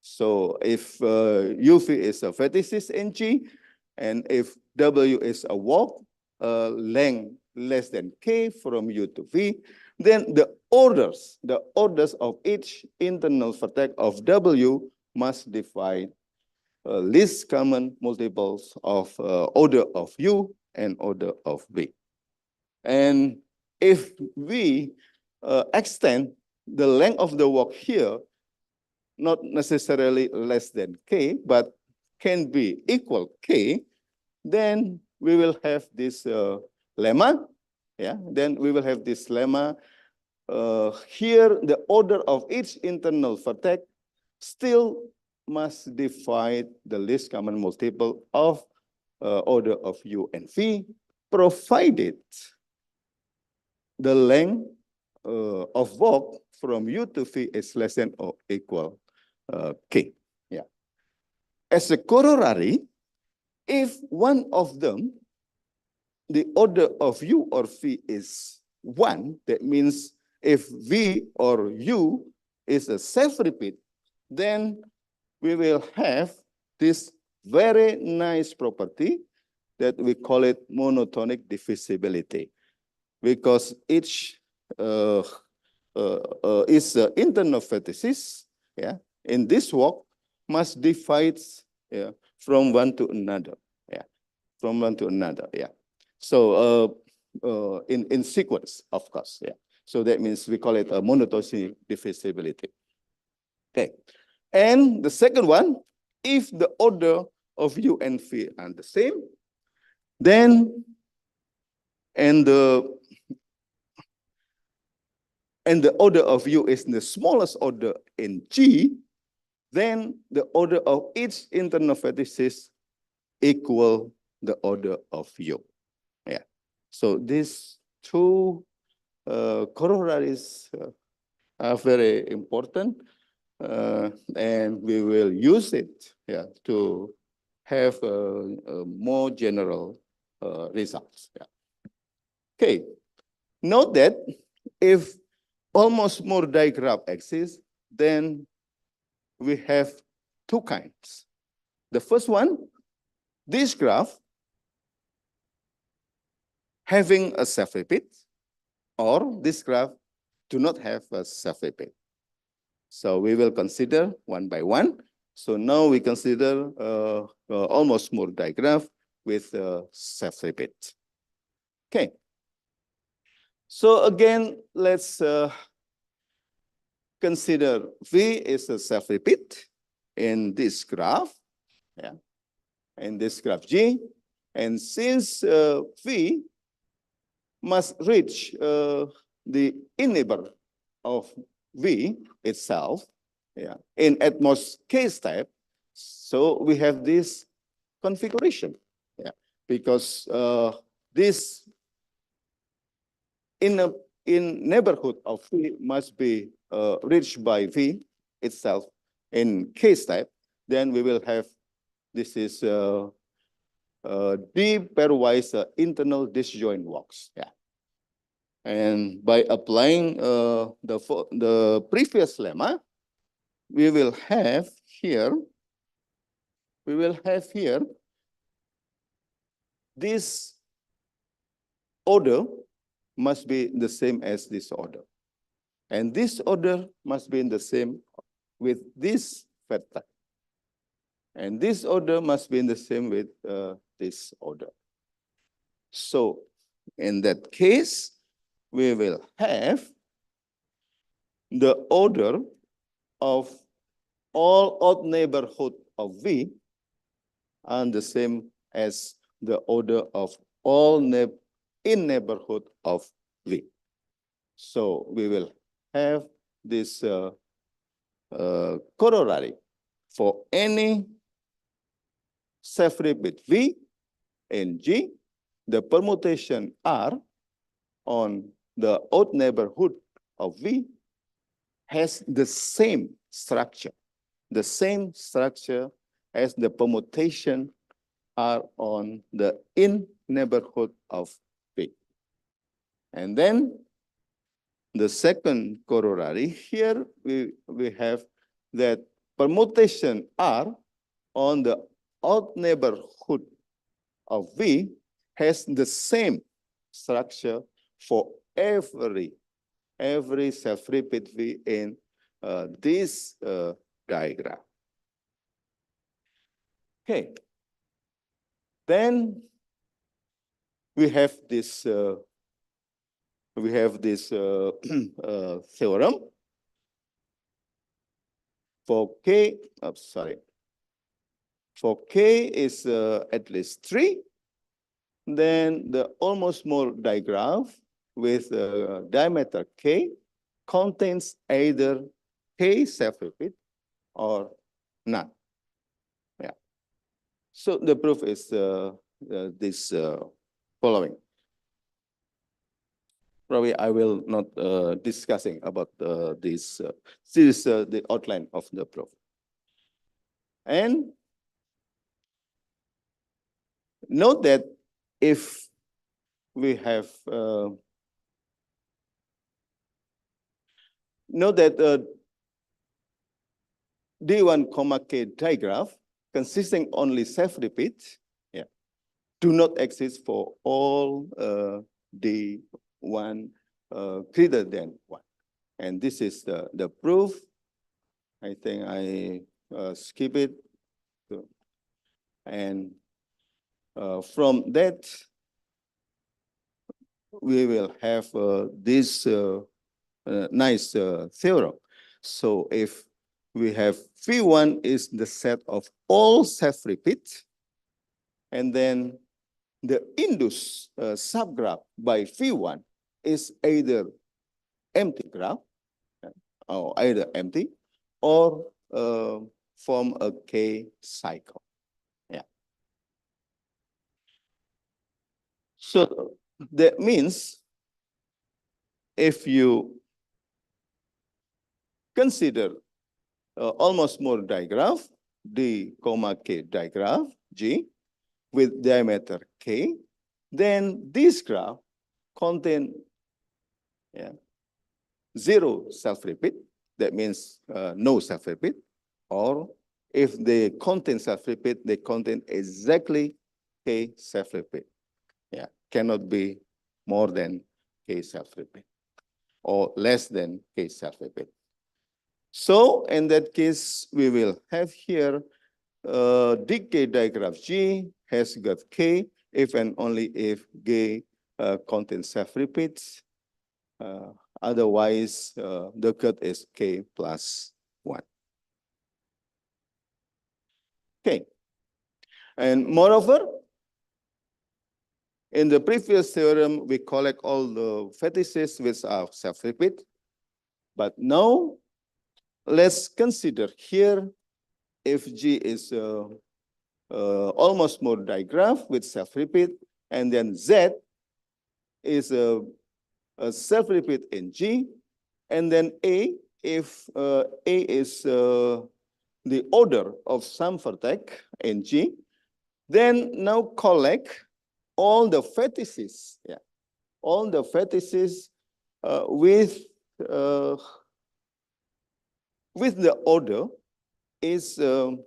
So if UV is a vertices in G, and if W is a walk, length less than K from U to V, then the orders of each internal vertex of W must divide least common multiples of order of U and order of V. And if we extend the length of the walk here, not necessarily less than K, but can be equal K, then we will have this lemma. Yeah, then we will have this lemma. Here, the order of each internal vertex still must divide the least common multiple of order of U and V, provided the length of walk from U to V is less than or equal K. Yeah. As a corollary, If one of them, the order of U or V is 1, that means if V or U is a self-repeat, then we will have this very nice property that we call it monotonic divisibility, because each is internal vertices, yeah, in this walk must divide, yeah, from one to another, yeah, from one to another, yeah. So in sequence, of course, yeah. So that means we call it a monotonic divisibility. Okay, and the second one, if the order of U and V are the same, then and the order of U is the smallest order in G, then the order of each internal vertices equal the order of U. Yeah. So these two corollaries are very important, and we will use it, yeah, to have more general results. Yeah. Okay. Note that if almost more digraph exists, then we have two kinds. The first one, this graph having a self-repeat, or this graph do not have a self-repeat. So we will consider one by one. So now we consider almost more digraph with self-repeat. Okay. So again, let's consider V is a self-repeat in this graph, yeah, in this graph G. And since V must reach the neighbor of V itself, yeah, in atmos case type, so we have this configuration, yeah, because this in neighborhood of V must be reached by V itself in case type, then we will have, this is D pairwise internal disjoint walks. Yeah. And by applying the previous lemma, we will have here, this order must be the same as this order. And this order must be in the same with this vector. And this order must be in the same with this order. So in that case, we will have the order of all odd neighborhood of V and the same as the order of all in neighborhood of V. So we will have this corollary for any self-repeat V in G, the permutation R on the odd neighborhood of V has the same structure as the permutation R on the in neighborhood of V. And then the second corollary here, we have that permutation R on the odd neighborhood of V has the same structure for every self-repeat V in this diagram. Okay. Then we have this theorem for K. Oh, sorry. For K is at least 3. Then the almost more digraph with diameter K contains either K self-repeat or none. Yeah. So the proof is this following. Probably I will not discussing about this. This is the outline of the proof. And Note that if we have note that D1 comma K digraph consisting only self-repeat, yeah, do not exist for all D1 greater than 1. And this is the proof. I think I skip it. And from that, we will have this nice theorem. So if we have V1 is the set of all self-repeat, and then the induced subgraph by V1 is either empty graph, or either empty, or form a K cycle. Yeah. So that means if you consider almost more digraph, D comma K digraph, G, with diameter K, then this graph contain zero self-repeat, that means no self-repeat, or if they contain self-repeat, they contain exactly K self-repeat. Yeah, cannot be more than K self-repeat or less than K self-repeat. So in that case, we will have here decay digraph G has got K if and only if G contains self-repeats. Otherwise, the cut is K plus 1. Okay. And moreover, in the previous theorem, we collect all the vertices which are self-repeat. But now, let's consider here if G is almost more digraph with self-repeat, and then Z is a self-repeat in G, and then A, if A is the order of some vertex in G, then now collect all the vertices, yeah, all the vertices with the order is with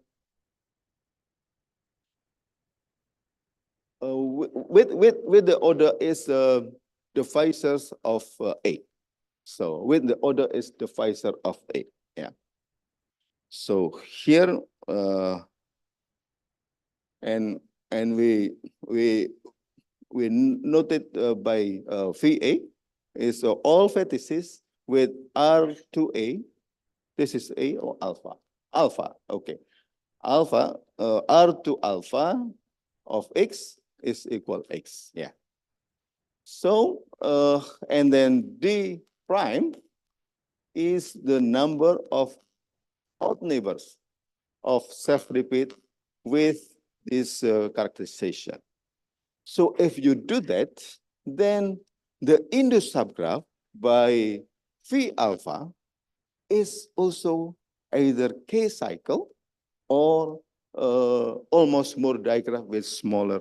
the order is the divisors of A. So with the order is divisor of A. Yeah. So here and we noted by VA is all vertices with R2A. This is A or alpha? Alpha, okay. Alpha, R2 alpha of X is equal X, yeah. So, and then D prime is the number of odd neighbors of self-repeat with this characterization. So if you do that, then the induced subgraph by phi alpha is also either K cycle or almost more digraph with smaller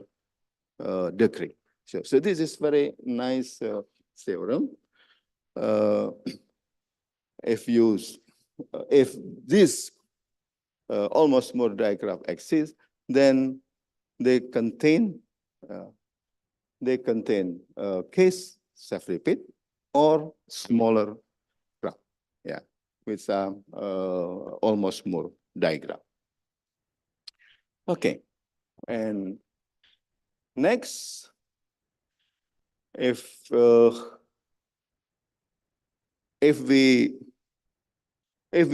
degree. So this is very nice theorem. If this almost more digraph exists, then they contain case self-repeat or smaller graph, yeah, with almost more digraph. Okay, and next, if we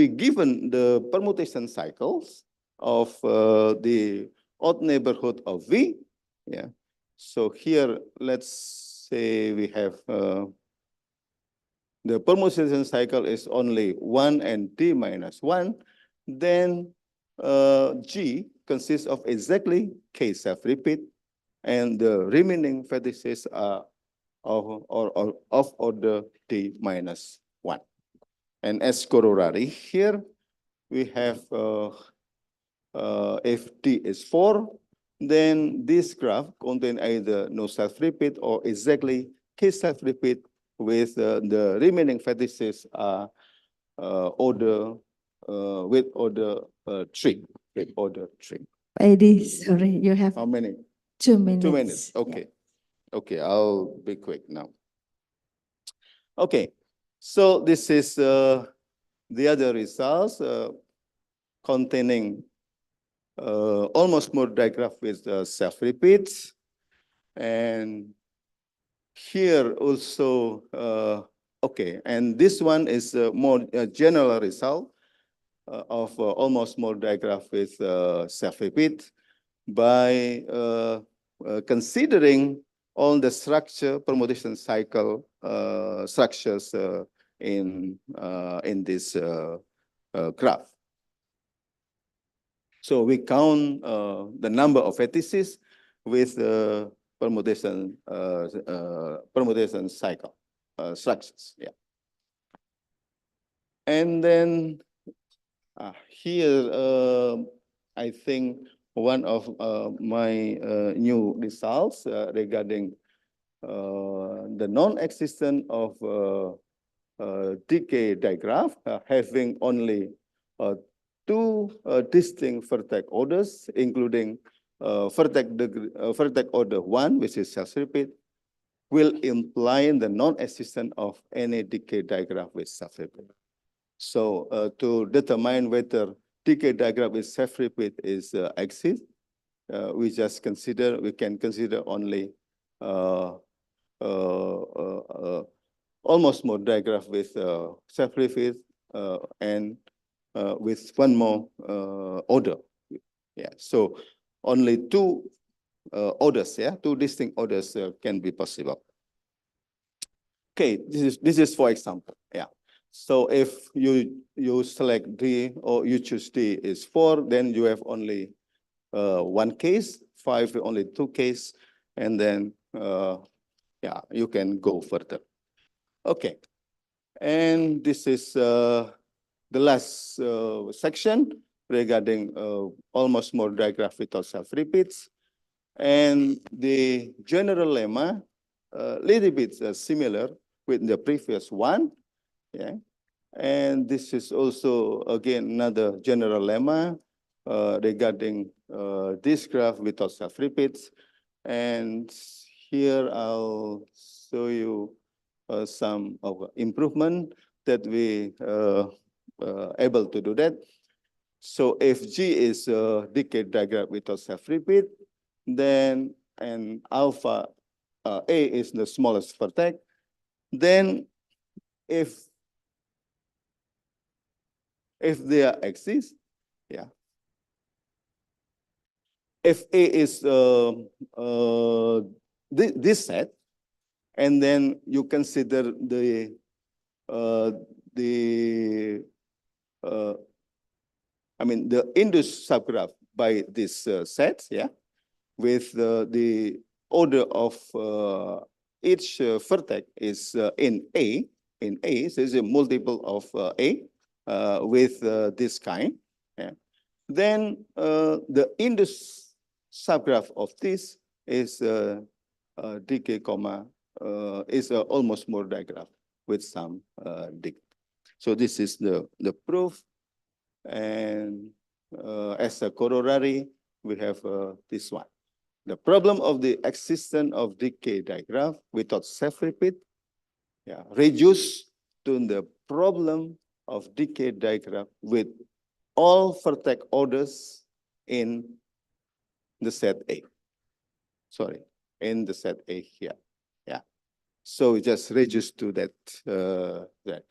given the permutation cycles of the odd neighborhood of V, yeah. So here, let's say we have the permutation cycle is only 1 and D minus 1, then G consists of exactly K self-repeat, and the remaining vertices are of order D minus 1. And as corollary here, we have if D is 4, then this graph contain either no self-repeat or exactly case self-repeat with the remaining vertices are order with order 3, with order 3. Edi, sorry, you have How many? 2 minutes. 2 minutes. Okay. Okay, I'll be quick now. Okay, so this is the other results containing almost more digraph with self-repeats. And here also, okay, and this one is more general result of almost more digraph with self-repeat by considering all the structure permutation cycle structures in this graph. So we count the number of vertices with the permutation cycle structures. Yeah. And then here, I think one of my new results regarding the non-existence of decay digraph having only 2 distinct vertex orders, including vertex order 1, which is self-repeat, will imply the non-existence of any decay digraph with self-repeat. So to determine whether decay digraph with self-repeat is exists, we can consider only almost more digraph with self-repeat and with one more order. Yeah, so only 2 orders, 2 distinct orders can be possible. Okay, this is for example. Yeah. So if you select D or you choose D is 4, then you have only 1 case, 5 only 2 case, and then yeah, you can go further. Okay, and this is the last section regarding almost more digraph without self-repeats, and the general lemma little bit similar with the previous one. Yeah, and this is also again another general lemma regarding this graph without self-repeats. And here I'll show you some of improvement that we able to do that. So if G is a decay digraph without self-repeat, then and alpha A is the smallest vertex, then if there exists, yeah. If A is this set, and then you consider the induced subgraph by this set, yeah, with the order of each vertex is in A, so it's a multiple of A with this kind. Yeah. Then the induced subgraph of this is decay comma is almost more digraph with some decay. So this is the proof, and as a corollary, we have this one. The problem of the existence of decay digraph without self-repeat, yeah, reduced to the problem of decay digraph with all vertex orders in the set A. Sorry, in the set A here. Yeah. So just reduced to that. That.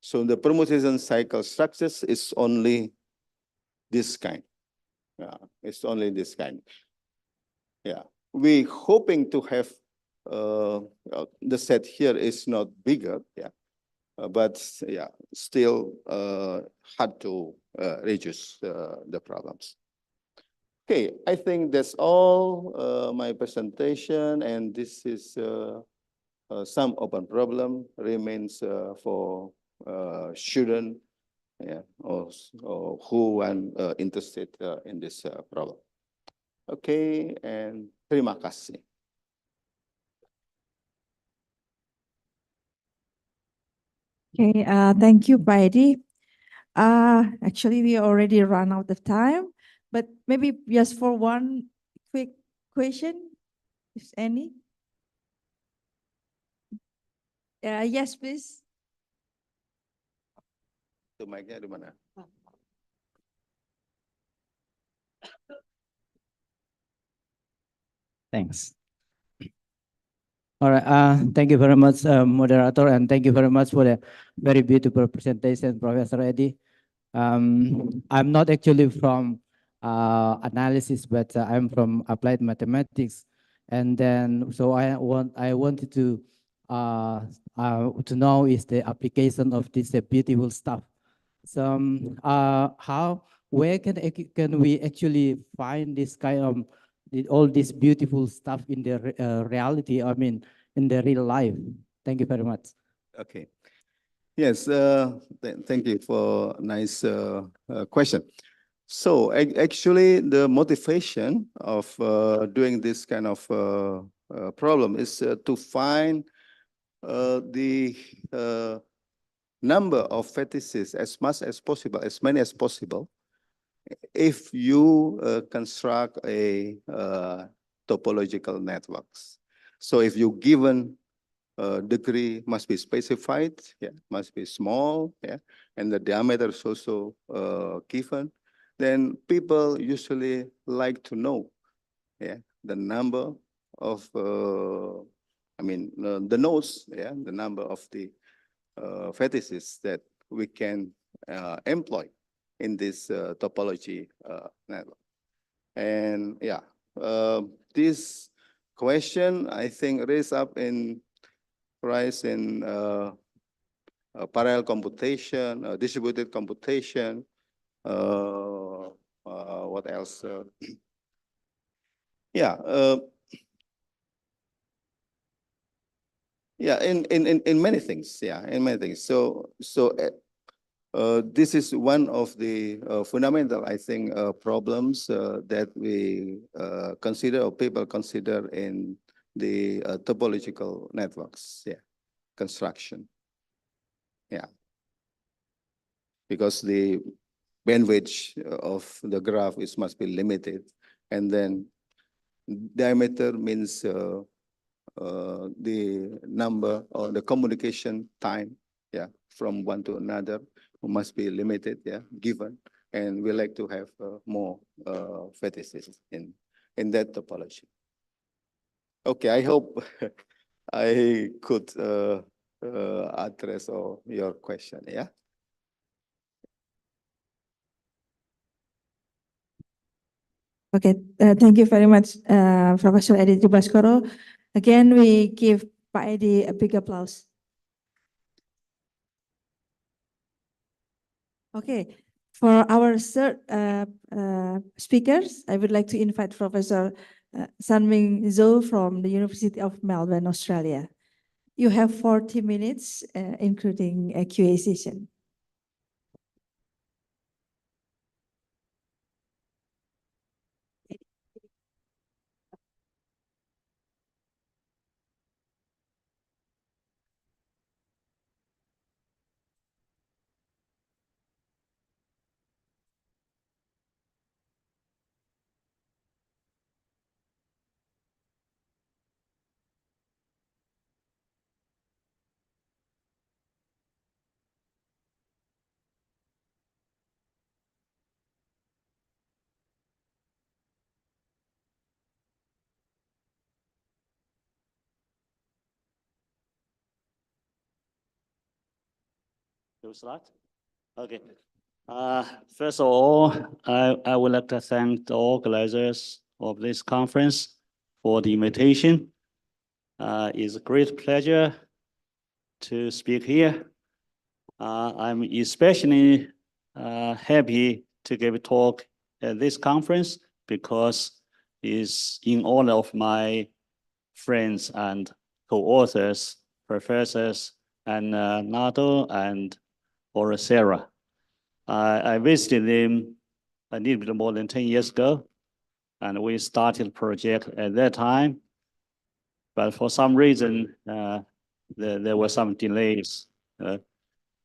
So the permutation cycle structures is only this kind. Yeah, it's only this kind. Yeah, we hoping to have the set here is not bigger. Yeah, but yeah, still hard to reduce the problems. Okay, I think that's all my presentation, and this is some open problem remains for student, yeah, or who are interested in this problem. Okay, and terima kasih. Okay, thank you, Pak Edi. Actually, we already run out of time, but maybe just for one quick question, if any. Yes, please. Itu mic-nya di mana? Thanks. All right. Thank you very much, moderator, and thank you very much for the very beautiful presentation, Professor Eddie. I'm not actually from analysis, but I'm from applied mathematics, and then so I wanted to know is the application of this beautiful stuff. So where can we actually find this kind of all this beautiful stuff in the reality? I mean, in the real life. Thank you very much. Okay. Yes, thank you for a nice question. So actually, the motivation of doing this kind of problem is to find the number of fetishes as much as possible, as many as possible, if you construct a topological networks. So if you given degree must be specified, yeah, must be small, yeah, and the diameter is also given, then people usually like to know, yeah, the number of, the nodes, yeah, the number of the fetishes that we can employ in this topology network. And yeah, this question I think raised up in parallel computation, distributed computation, what else? Yeah, yeah, in many things, yeah, in many things. So this is one of the fundamental, I think, problems that we consider or people consider in the topological networks, yeah, construction. Yeah, because the bandwidth of the graph must be limited, and then diameter means the number or the communication time, yeah, from one to another must be limited, yeah, given, and we like to have more fetishes in that topology. Okay, I hope I could address all your question, yeah. Okay, thank you very much, Professor Edi Baskoro. Again, we give Pak Edi a big applause. Okay, for our third speakers, I would like to invite Professor Sanming Zhou from the University of Melbourne, Australia. You have 40 minutes, including a QA session. To start? Okay. First of all, I would like to thank the organizers of this conference for the invitation. It's a great pleasure to speak here. I'm especially happy to give a talk at this conference because it's in honor of my friends and co-authors, professors, and Nato and Sarah. I visited them a little bit more than 10 years ago. and we started project at that time. But for some reason, there were some delays.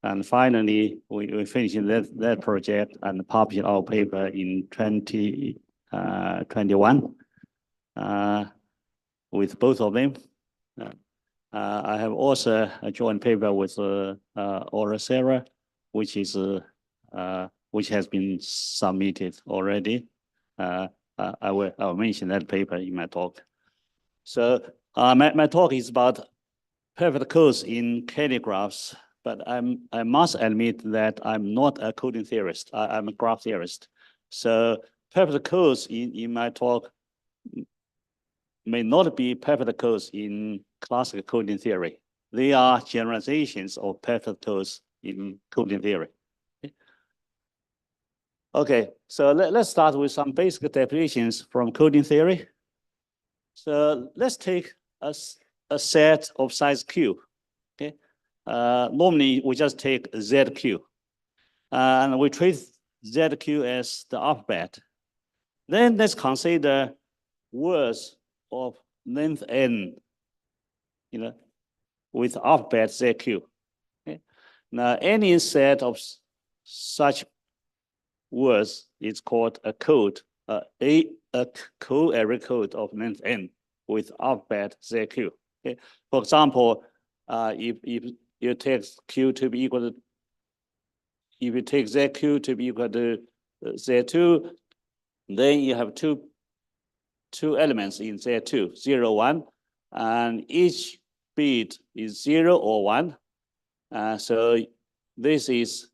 And finally, we finished that project and published our paper in 2021 with both of them. I have also a joint paper with Oracera, which has been submitted already. I will mention that paper in my talk. So my talk is about perfect codes in calligraphs, but I must admit that I'm not a coding theorist. I'm a graph theorist. So perfect codes in my talk may not be perfect codes in classical coding theory. They are generalizations of perfect codes in coding theory. Okay, so let's start with some basic definitions from coding theory. So let's take a set of size Q. Okay, normally we just take ZQ, and we treat ZQ as the alphabet. Then let's consider words of length n, with alphabet ZQ. Okay? Now, any set of such words is called a code, a co-array code of length n with alphabet ZQ. Okay? For example, if you take Q to be equal to, if you take ZQ to be equal to Z2, then you have two elements in Z2, 0, 1, and each bit is 0 or 1. So this is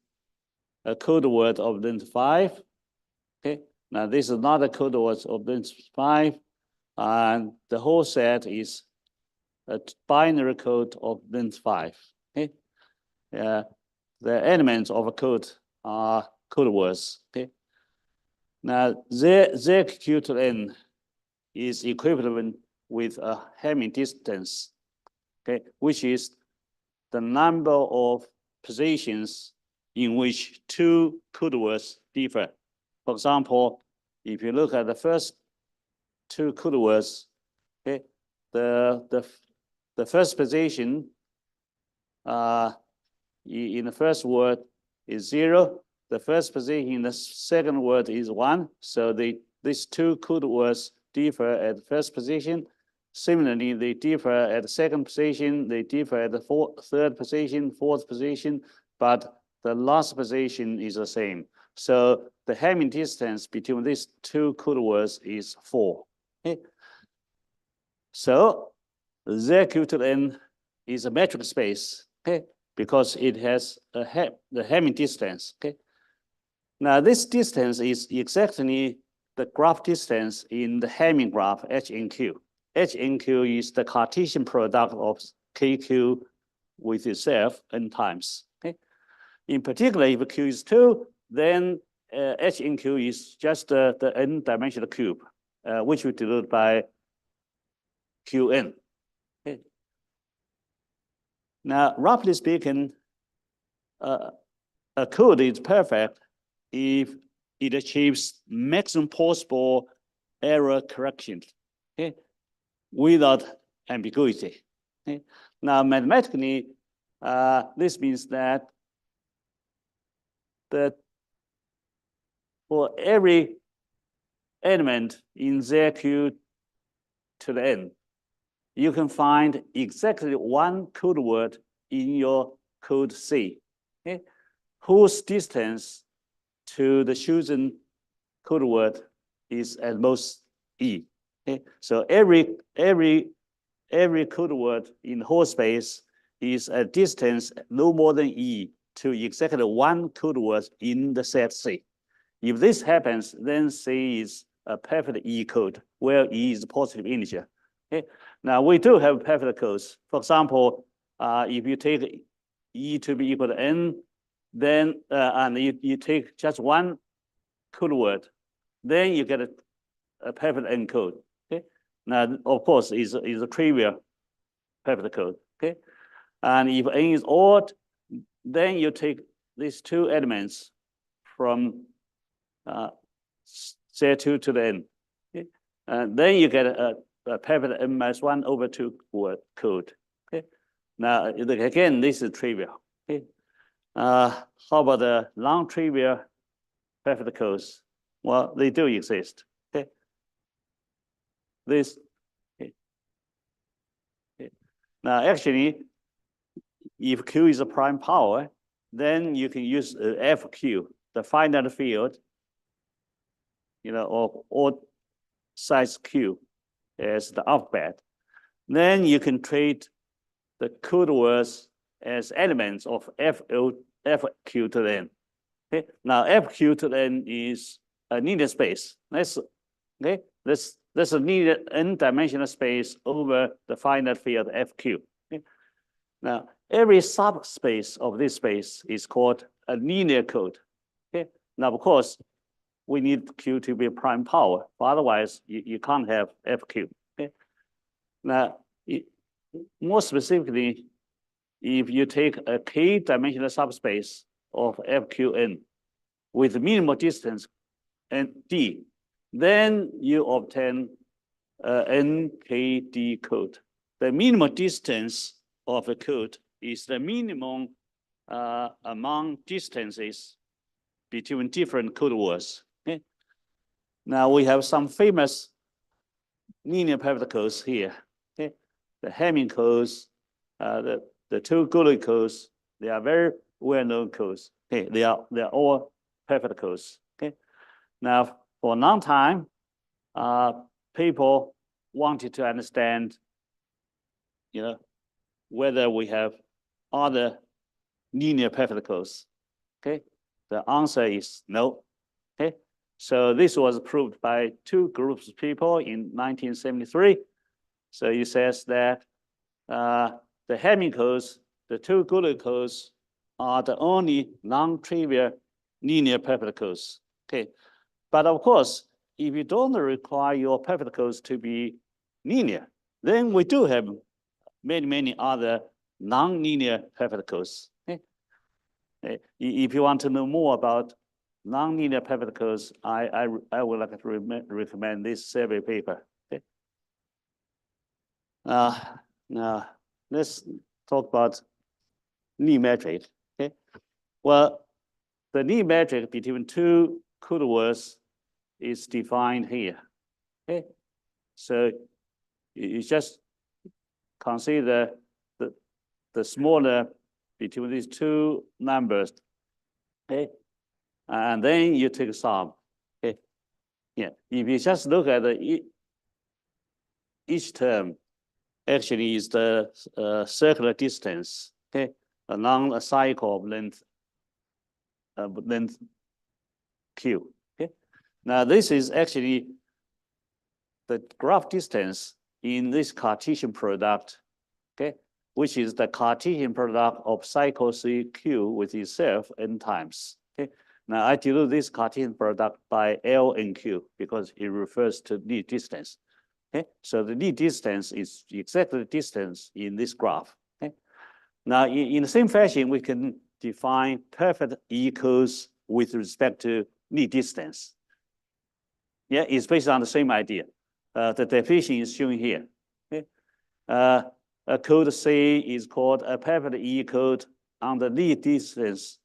a code word of length 5. Okay, now this is not a code word of length 5, and the whole set is a binary code of length 5. Okay, the elements of a code are code words. Okay, now ZQ to n is equivalent with a Hamming distance, okay, which is the number of positions in which two code words differ. For example, if you look at the first two code words, okay, the first position in the first word is 0. The first position in the second word is 1. So these two code words differ at the first position. Similarly, they differ at the second position, they differ at the third position, fourth position, but the last position is the same. So the Hamming distance between these two code words is 4. Okay? So ZQ to n is a metric space, okay, because it has the Hamming distance. Okay. Now this distance is exactly the graph distance in the Hamming graph H and Q. H and Q is the Cartesian product of KQ with itself n times. Okay. In particular, if Q is 2, then H and Q is just the n-dimensional cube, which we denote by Qn. Okay. Now, roughly speaking, a code is perfect if it achieves maximum possible error correction, okay, without ambiguity. Okay. Now, mathematically, this means that for every element in ZQ to the n, you can find exactly one code word in your code C, okay, whose distance to the chosen code word is at most E. Okay? So every code word in the whole space is a distance no more than E to exactly one code word in the set C. If this happens, then C is a perfect E code, where E is a positive integer. Okay? Now we do have perfect codes. For example, if you take E to be equal to N, then and you take just one code word, then you get a perfect N code. Okay. Now, of course, is a trivial perfect code. Okay. And if N is odd, then you take these two elements from Z2 to the N. Okay. Then you get a perfect n-1/2 word code. Okay. Now again, this is trivial. Okay. How about the non-trivial perfect codes? Well, they do exist. Okay. This. Okay. Okay. Now, actually, if Q is a prime power, then you can use FQ, the finite field, or size Q as the alphabet. Then you can treat the code words as elements of FQ to N. Okay. Now FQ to N is a linear space. That's a linear n-dimensional space over the finite field FQ. Okay. Now every subspace of this space is called a linear code. Okay. Now of course we need Q to be prime power, but otherwise you can't have FQ. Okay. Now more specifically, if you take a k-dimensional subspace of FQN with minimal distance d, then you obtain NKD code. The minimal distance of a code is the minimum among distances between different code words. Okay? Now we have some famous linear perfect codes here. Okay? The Hamming codes, the two Goodly codes, they are very well-known codes. Okay, they are all perfect codes. Okay, now for a long time, people wanted to understand, whether we have other linear perfect codes. Okay, the answer is no. Okay, so this was proved by two groups of people in 1973. So it says that the Hamming codes, the two Goodly codes, are the only non-trivial linear perfect codes. Okay, but of course, if you don't require your perfect codes to be linear, then we do have many other non-linear perfect codes. Okay? If you want to know more about non-linear perfect codes, I would like to recommend this survey paper. Okay? Now let's talk about Lie metric. Okay, well, the Lie metric between two code words is defined here. Okay, so you just consider the smaller between these two numbers. Okay, and then you take sum. Okay, yeah. If you just look at each term, actually is the circular distance. Okay, along a cycle of length Q. Okay, now this is actually the graph distance in this Cartesian product. Okay, which is the Cartesian product of cycle CQ with itself n times. Okay, now I denote this Cartesian product by L and Q because it refers to Lie distance. Okay, so the Lie distance is exactly the distance in this graph. Okay, now in the same fashion, we can define perfect equals with respect to Lie distance. Yeah, it's based on the same idea. The definition is shown here. Okay, a code C is called a perfect E code on the Lie distance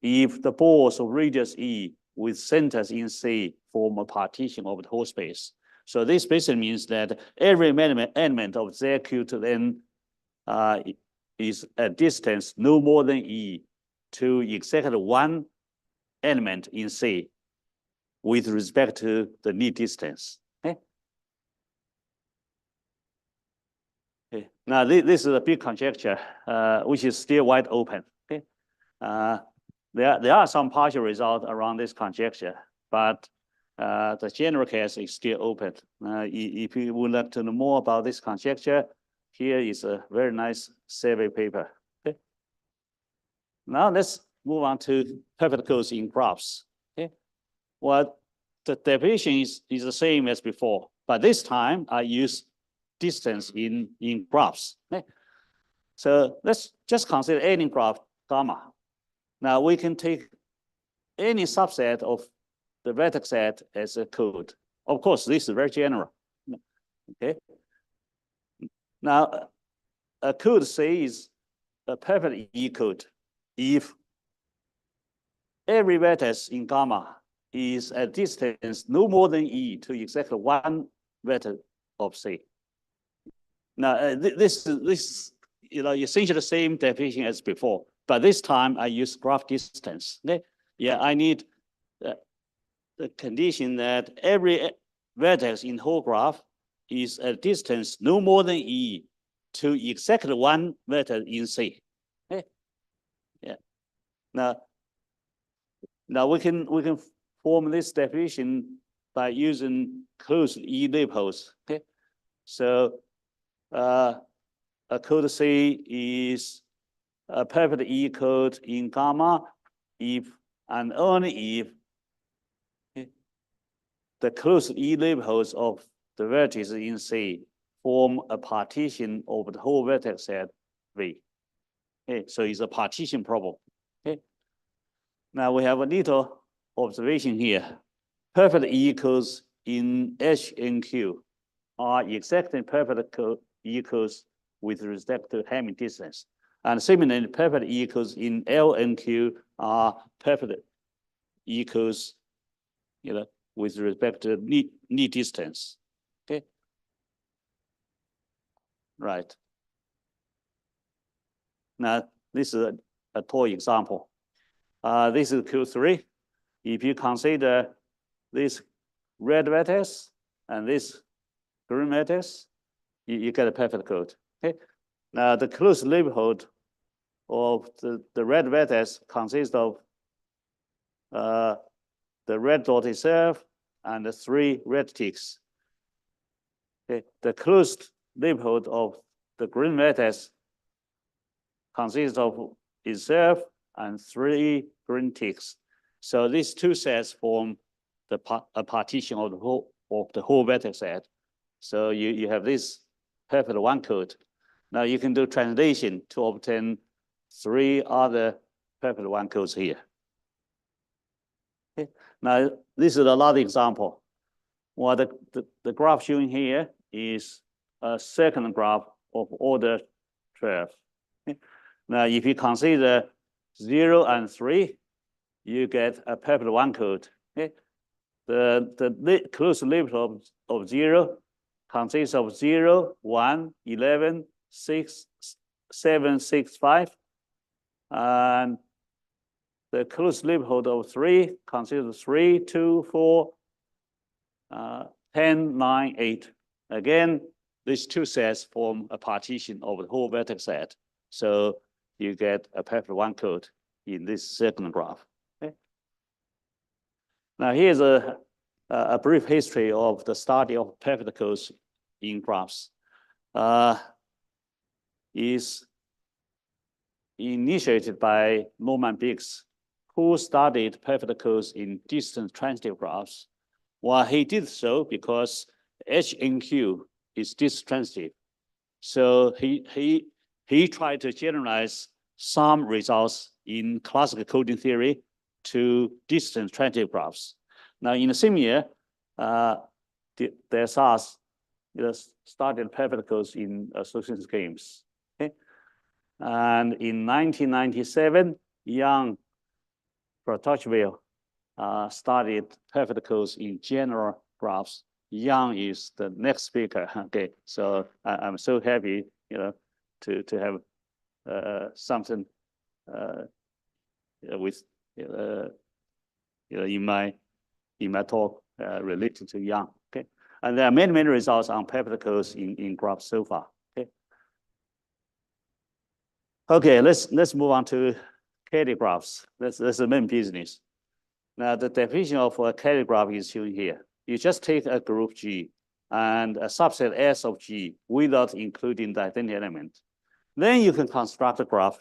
if the balls of radius E with centers in C form a partition of the whole space. So this basically means that every element of ZQ to N is a distance no more than E to exactly one element in C with respect to the Lie distance. Okay? Okay. Now this is a big conjecture, which is still wide open. Okay? There are some partial results around this conjecture, but the general case is still open. If you would like to know more about this conjecture, here is a very nice survey paper. Okay? Now let's move on to perfect codes in graphs. Okay? Well, the definition is the same as before, but this time I use distance in graphs. Okay? So let's just consider any graph gamma. Now we can take any subset of the vertex set as a code. Of course, this is very general. Okay. Now, a code C is a perfect E code if every vertex in gamma is a distance no more than E to exactly one vector of C. Now, this is essentially the same definition as before, but this time I use graph distance. Okay? Yeah, I need the condition that every vertex in whole graph is a distance no more than E to exactly one vector in C. Okay? Yeah. Now we can form this definition by using closed E labels. Okay, so a code C is a perfect E code in gamma if and only if the closed E labels of the vertices in C form a partition over the whole vertex set V. Okay, so it's a partition problem. Okay. Now we have a little observation here. Perfect E codes in H and Q are exactly perfect E codes with respect to Hamming distance. And similarly, perfect E codes in L and Q are perfect E codes, with respect to need distance. Okay. Right. Now, this is a toy example. This is Q3. If you consider this red vertex and this green vertex, you get a perfect code. Okay. Now, the closed neighborhood of the red vertex consists of the red dot itself and the 3 red ticks. Okay. The closed neighborhood of the green vertex consists of itself and 3 green ticks. So these two sets form a partition of the whole vertex set. So you have this perfect one code. Now you can do translation to obtain 3 other perfect one codes here. Okay. Now this is another example. Well, the graph shown here is a second graph of order 12. Okay. Now if you consider 0 and 3, you get a perfect one code. Okay. The closed neighborhood of 0 consists of 0, 1, 11, 6, 7, 6, 5. And the closed neighborhood of 3 consists of 3, 2, 4, 10, 9, 8. Again, these two sets form a partition of the whole vertex set. So you get a perfect one code in this second graph. Okay. Now here's a brief history of the study of perfect codes in graphs. Is initiated by Norman Biggs, who studied perfect codes in distance transitive graphs. Well, he did so because H and Q is distance transitive. So he tried to generalize some results in classical coding theory to distance transitive graphs. Now, in the same year, Desargues studied perfect codes in association schemes. Okay? And in 1997, Young Protachville studied perfect codes in general graphs. Young is the next speaker. Okay, so I'm so happy, to have something with in my talk related to Young. Okay, and there are many results on perfect codes in graphs so far. Okay. Okay, let's move on to Kelly graphs. That's the main business. Now the definition of a Kelly graph is shown here. You just take a group G and a subset S of G without including the identity element. Then you can construct a graph,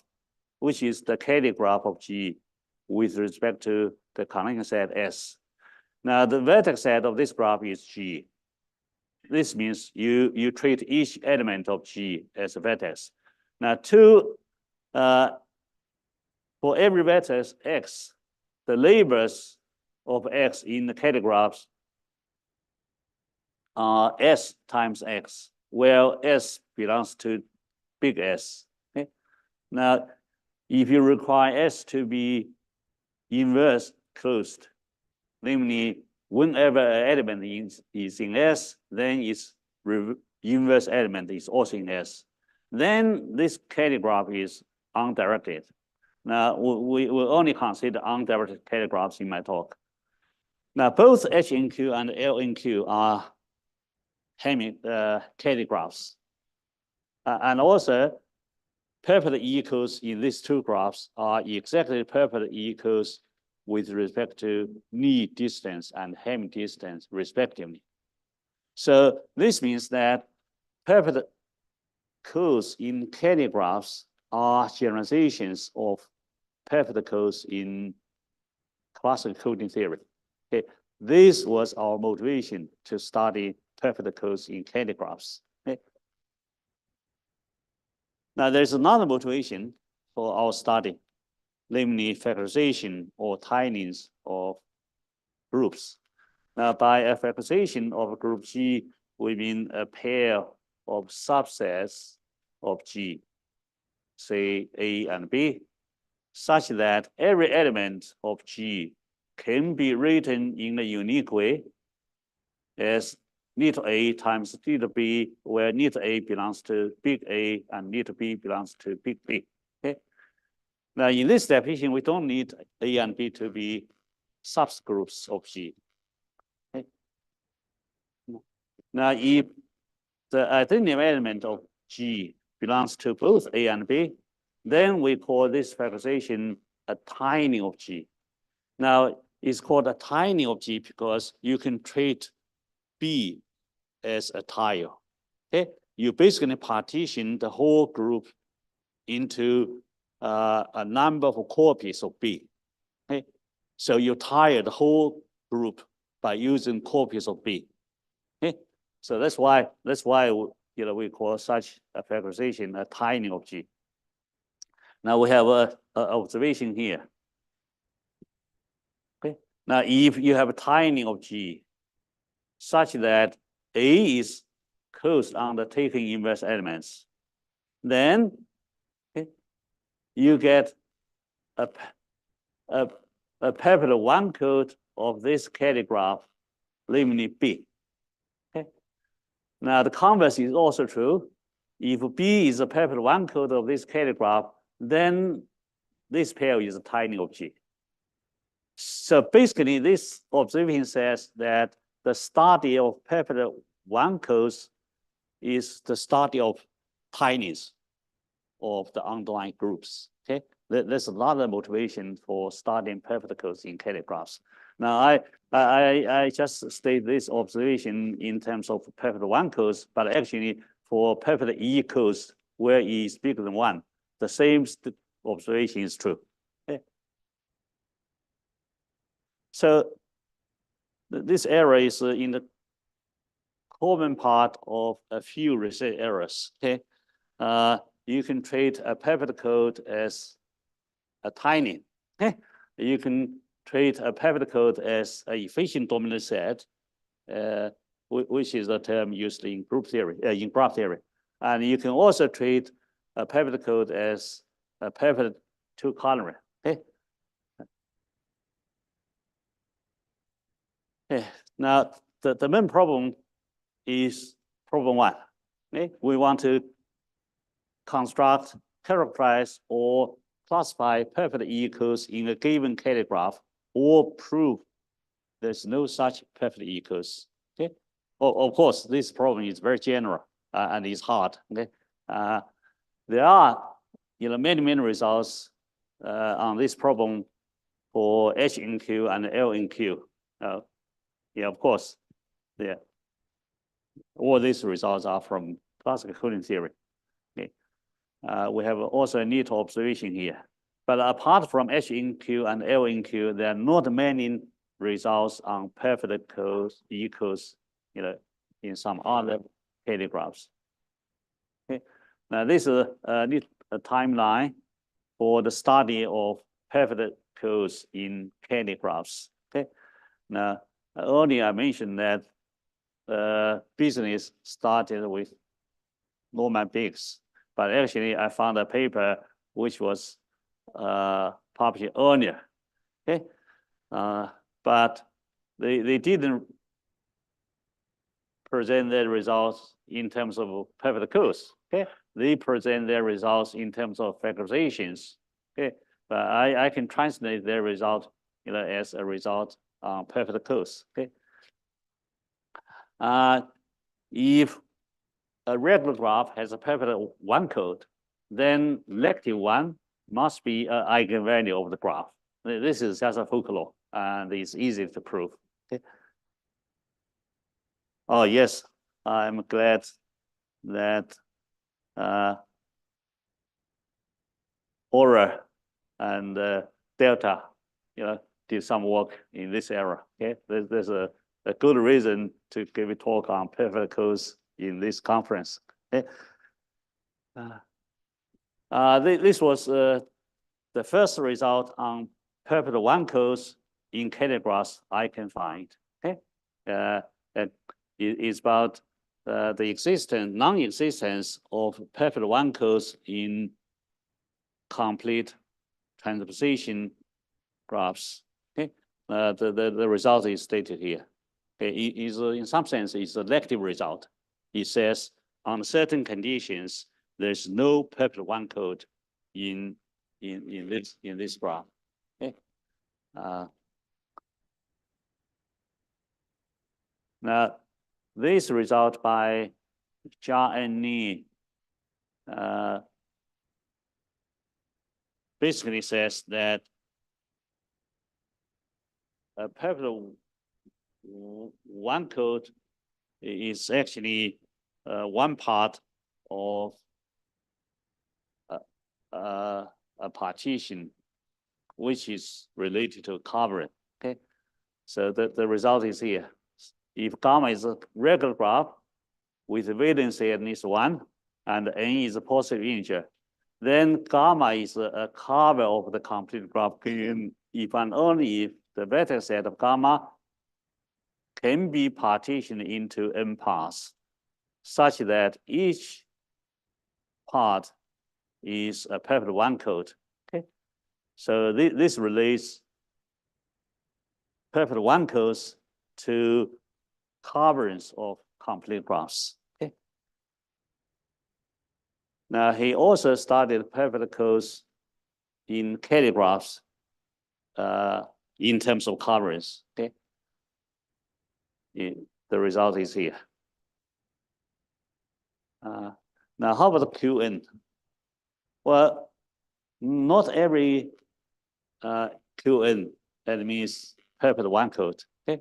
which is the Kelly graph of G with respect to the connection set S. Now the vertex set of this graph is G. This means you treat each element of G as a vertex. Now for every vertex X, the labels of X in the Kelly graphs S times X, where S belongs to big S. Okay? Now, if you require S to be inverse closed, namely, whenever an element is in S, then its inverse element is also in S. Then this Kelly graph is undirected. Now, we will only consider undirected Kelly graphs in my talk. Now, both H in Q and L in Q are Kelly graphs. And also, perfect equals in these two graphs are exactly perfect equals with respect to Lie distance and Hamming distance, respectively. So this means that perfect codes in Kelly graphs are generalizations of perfect codes in classical coding theory. Okay. This was our motivation to study perfect codes in Kelly graphs. Okay. Now there's another motivation for our study, namely factorization or tinings of groups. Now, by a factorization of group G, we mean a pair of subsets of G, say A and B, such that every element of G can be written in a unique way as little a times little b, where little a belongs to big A and little b belongs to big B. Okay. Now, in this definition, we don't need A and B to be subgroups of G. Okay. Now, if the identity element of G belongs to both A and B, then we call this factorization a tining of G. Now, it's called a tining of G because you can treat B as a tile. Okay, you basically partition the whole group into a number of copies of B. Okay, so you tile the whole group by using copies of B. Okay, so that's why we call such a factorization a tining of G. Now we have a observation here. Okay, now if you have a tining of G such that A is closed under taking inverse elements, then okay, you get a perfect one code of this Kelly graph, namely B. Okay. Now the converse is also true. If B is a perfect one code of this Kelly graph, then this pair is a tining of G. So basically, this observation says that the study of perfect one codes is the study of tinings of the underlying groups. Okay, there's another motivation for studying perfect codes in Kelly graphs. Now, I just state this observation in terms of perfect one codes, but actually for perfect E codes where E is bigger than one, the same observation is true. Okay. So this error is in the common part of a few research errors. Okay, you can treat a perfect code as a tining. Okay, you can treat a perfect code as an efficient dominant set, which is a term used in group theory, in graph theory, and you can also treat a perfect code as a perfect two-column. Okay. Okay. Now the main problem is problem one. Okay? We want to construct, characterize, or classify perfect equals in a given Kelly graph, or prove there's no such perfect equals. Okay? Of course, this problem is very general and it's hard. Okay? There are many results on this problem for H in Q and L in Q. Yeah, of course. Yeah. All these results are from classical coding theory. Okay. We have also a neat observation here. But apart from H in Q and L in Q, there are not many results on perfect codes equals, in some other Kelly graphs. Okay. Now this is a neat timeline for the study of perfect codes in Kelly graphs. Okay. Now earlier I mentioned that business started with Norman Biggs, but actually I found a paper which was published earlier. Okay, but they didn't present their results in terms of perfect codes. Okay, they present their results in terms of factorizations. Okay, but I can translate their result, as a result on perfect codes. Okay, if a regular graph has a perfect one code, then negative one must be an eigenvalue of the graph. This is just a folklore, and it's easy to prove. Okay. Oh yes, I'm glad that Aura and Delta, did some work in this area. Okay, there's a good reason to give a talk on perfect codes in this conference. Okay. This was the first result on perfect one codes in categories I can find. Okay, it is about the non-existence of perfect one codes in complete transposition graphs. Okay, the result is stated here. Okay, it is in some sense it's a negative result. It says on certain conditions there's no perfect one code in this graph. Okay. Now this result by Jia and Ni basically says that a perfect one code is actually one part of a partition which is related to covering. Okay, so the result is here. If gamma is a regular graph with valency at least 1 and n is a positive integer, then gamma is a cover of the complete graph if and only if the vector set of gamma can be partitioned into n parts such that each part is a perfect one code. Okay, so this relates perfect one codes to covariance of complete graphs. Okay. Now he also studied perfect codes in Kelly graphs in terms of covariance. Okay, the result is here. Now how about the Qn? Well, not every Qn, that means perfect one code. Okay.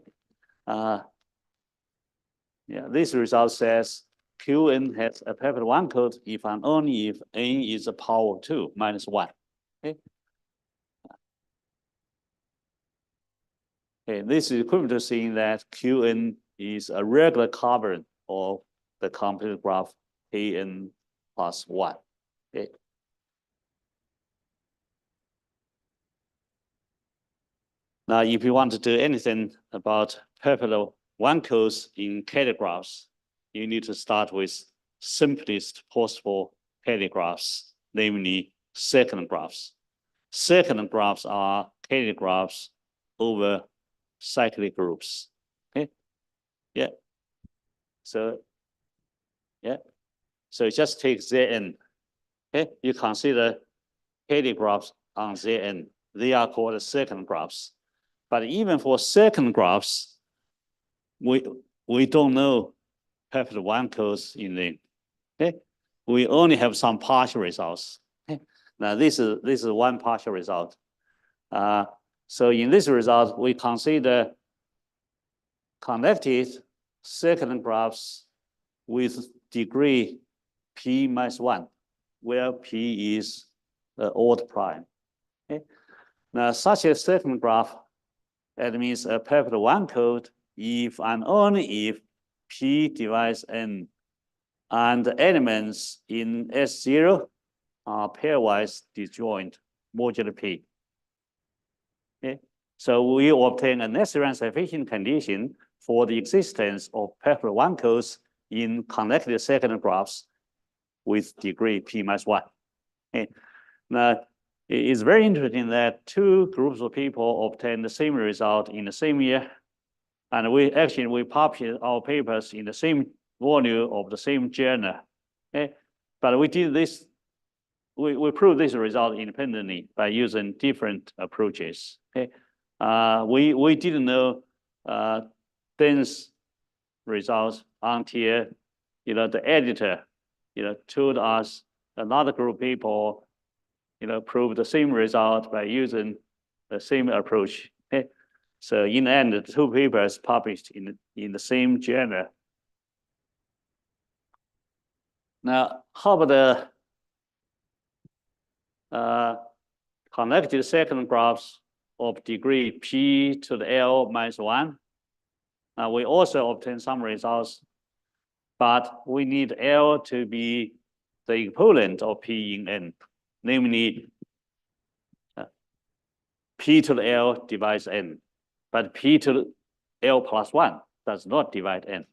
Yeah, this result says Qn has a perfect one code if and only if n is a power 2 minus 1. Okay. Okay, this is equivalent to saying that Qn is a regular covariant of the complete graph Kn plus 1. Okay. Now, if you want to do anything about perfect one codes in Kelly graphs, you need to start with simplest possible Kelly graphs, namely second graphs. Second graphs are Kelly graphs over cyclic groups. Okay. Yeah. So yeah. So just take Zn. Okay. You consider Kelly graphs on Zn. They are called second graphs. But even for second graphs, we don't know perfect one codes in them. Okay. We only have some partial results. Okay. Now this is one partial result. So in this result, we consider connected second graphs with degree p minus 1, where p is the odd prime. Okay. Now such a second graph, that means a perfect one code if and only if p divides n and the elements in S0 are pairwise disjoint modular p. Okay. So we obtain a necessary and sufficient condition for the existence of peptide 1 codes in connected second graphs with degree p minus 1. Okay. Now, it's very interesting that two groups of people obtained the same result in the same year. And we published our papers in the same volume of the same journal. Okay. But we did this, we proved this result independently by using different approaches. Okay. We didn't know dense results until the editor told us another group of people proved the same result by using the same approach. Okay? So in the end, the two papers published in the same journal. Now, how about the connected second graphs of degree p to the L minus 1? Now, we also obtained some results, but we need L to be the equivalent of P in N, namely P to the L divides N, but P to the L plus 1 does not divide N.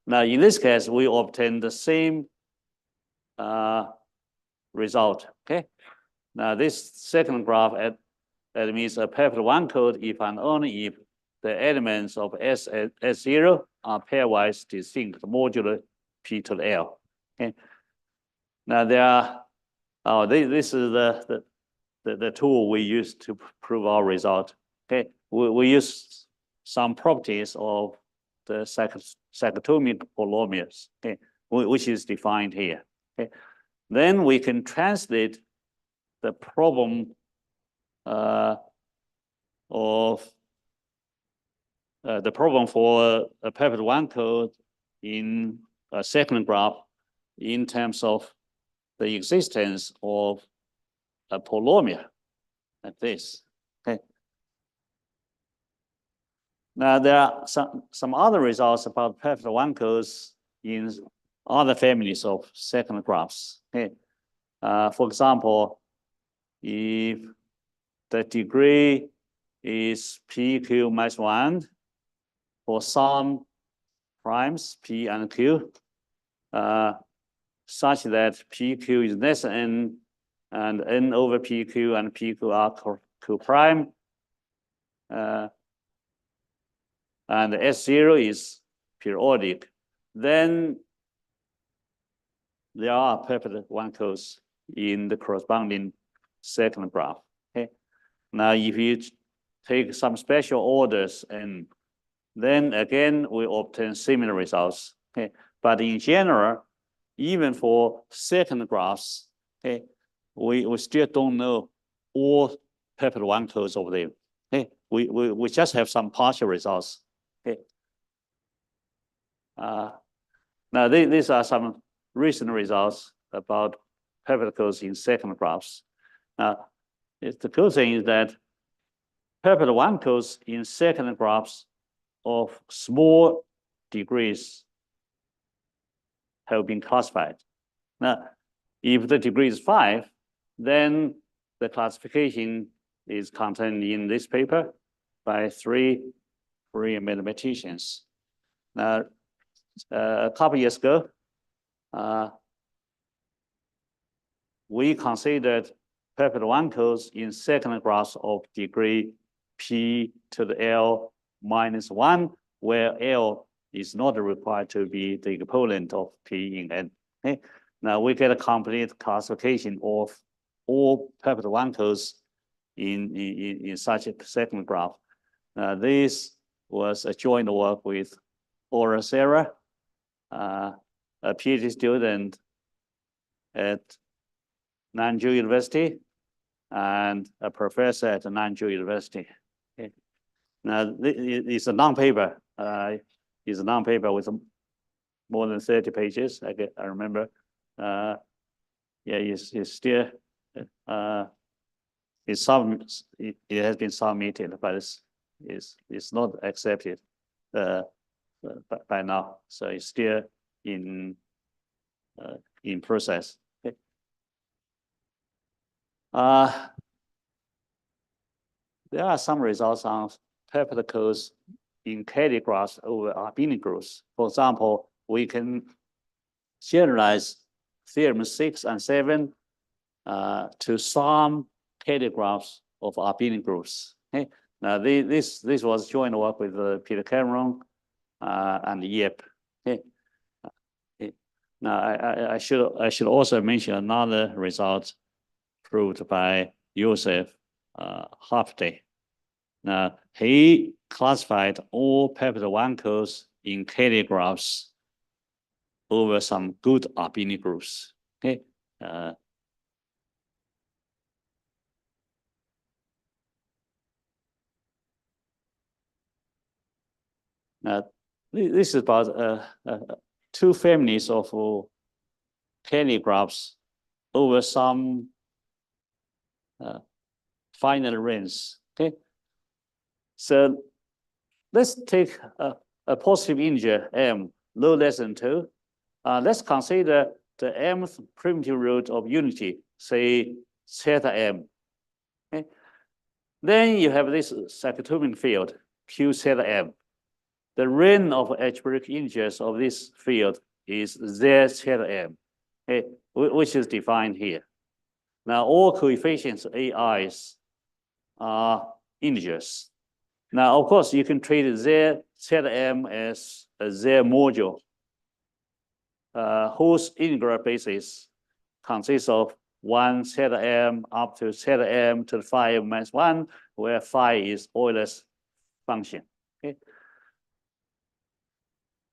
Now, in this case, we obtain the same result, okay? Now, this second graph admits a peptide 1 code if and only if the elements of S0 are pairwise distinct modulo P to the L. Okay. Now this is the tool we use to prove our result. Okay, we use some properties of the cyclotomic polynomials, okay, which is defined here. Okay, then we can translate the problem for a peptide 1 code in a second graph in terms of the existence of a polynomial like this. Okay. Now there are some other results about peptide 1 codes in other families of second graphs. Okay. For example, if the degree is PQ minus 1 for some primes P and Q, such that PQ is less than N and N over PQ and PQ are Q prime, and S0 is periodic, then there are peptide 1 codes in the corresponding second graph. Okay. Now, if you take some special orders, and then again we obtain similar results. Okay. But in general, even for second graphs, okay, we still don't know all peptide 1 codes over there. Okay. We just have some partial results. Okay. Now these are some recent results about peptide codes in second graphs. Now, the cool thing is that peptide 1 codes in second graphs of small degrees have been classified. Now, if the degree is 5, then the classification is contained in this paper by three mathematicians. Now, a couple years ago, we considered peptide 1 codes in second graphs of degree P to the L minus 1, where L is not required to be the equivalent of P in N. Okay? Now we get a complete classification of all peptide 1 codes in such a second graph. This was a joint work with Ora Serra, a PhD student at Nanjing University, and a professor at Nanjing University. Okay. Now, it's a non-paper. It's a non-paper with more than 30 pages. I remember. Yeah, it's still it has been submitted, but it's not accepted by now. So it's still in process. Okay. There are some results on peptide codes in Kelly graphs over abelian groups. For example, we can generalize theorem 6 and 7 to some Kelly graphs of abelian groups. Okay? Now, this was joint work with Peter Cameron and Yip. Okay? Now, I should also mention another result proved by Joseph Hafte. Now, he classified all peptide wankels in Kelly graphs over some good abelian groups. Okay. Now, this is about two families of Kelly graphs over some final range. Okay. So let's take a positive integer m, no less than 2. Let's consider the mth primitive root of unity, say theta m. Okay? Then you have this cyclotomic field, Q theta m. The range of algebraic integers of this field is z theta m, okay, which is defined here. Now, all coefficients AIs are integers. Now, of course, you can treat z theta m as a z module whose integral basis consists of 1 theta m up to theta m to the phi m minus 1, where phi is Euler's function. Okay.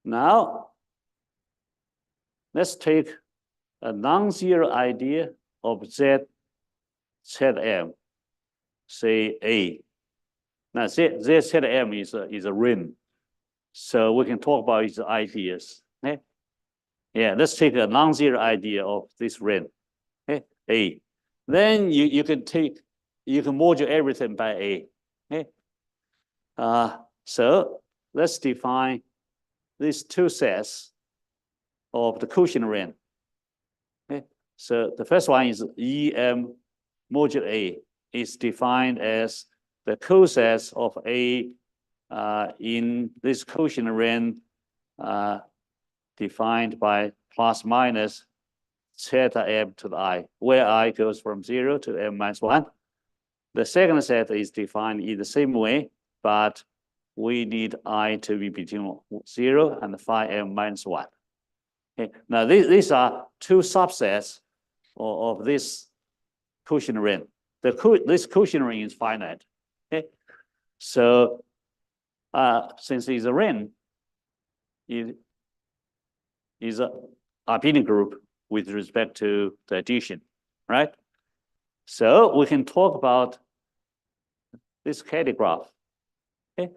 Now, let's take a non-zero idea of z theta m, say A. Now, z theta m is a ring, so we can talk about its ideas. Okay? Yeah, let's take a non-zero idea of this ring, okay? A. Then you can module everything by A. Okay? So let's define these two sets of the quotient ring. Okay? So the first one is EM module A is defined as the cosets of A in this quotient ring defined by plus minus theta m to the I, where I goes from 0 to m minus 1. The second set is defined in the same way, but we need I to be between 0 and phi m minus 1. Okay. Now, these are two subsets of this quotient ring. This quotient ring is finite. Okay. So, since it's a ring, it is an abelian group with respect to the addition, right? So we can talk about this Kelly graph. Okay,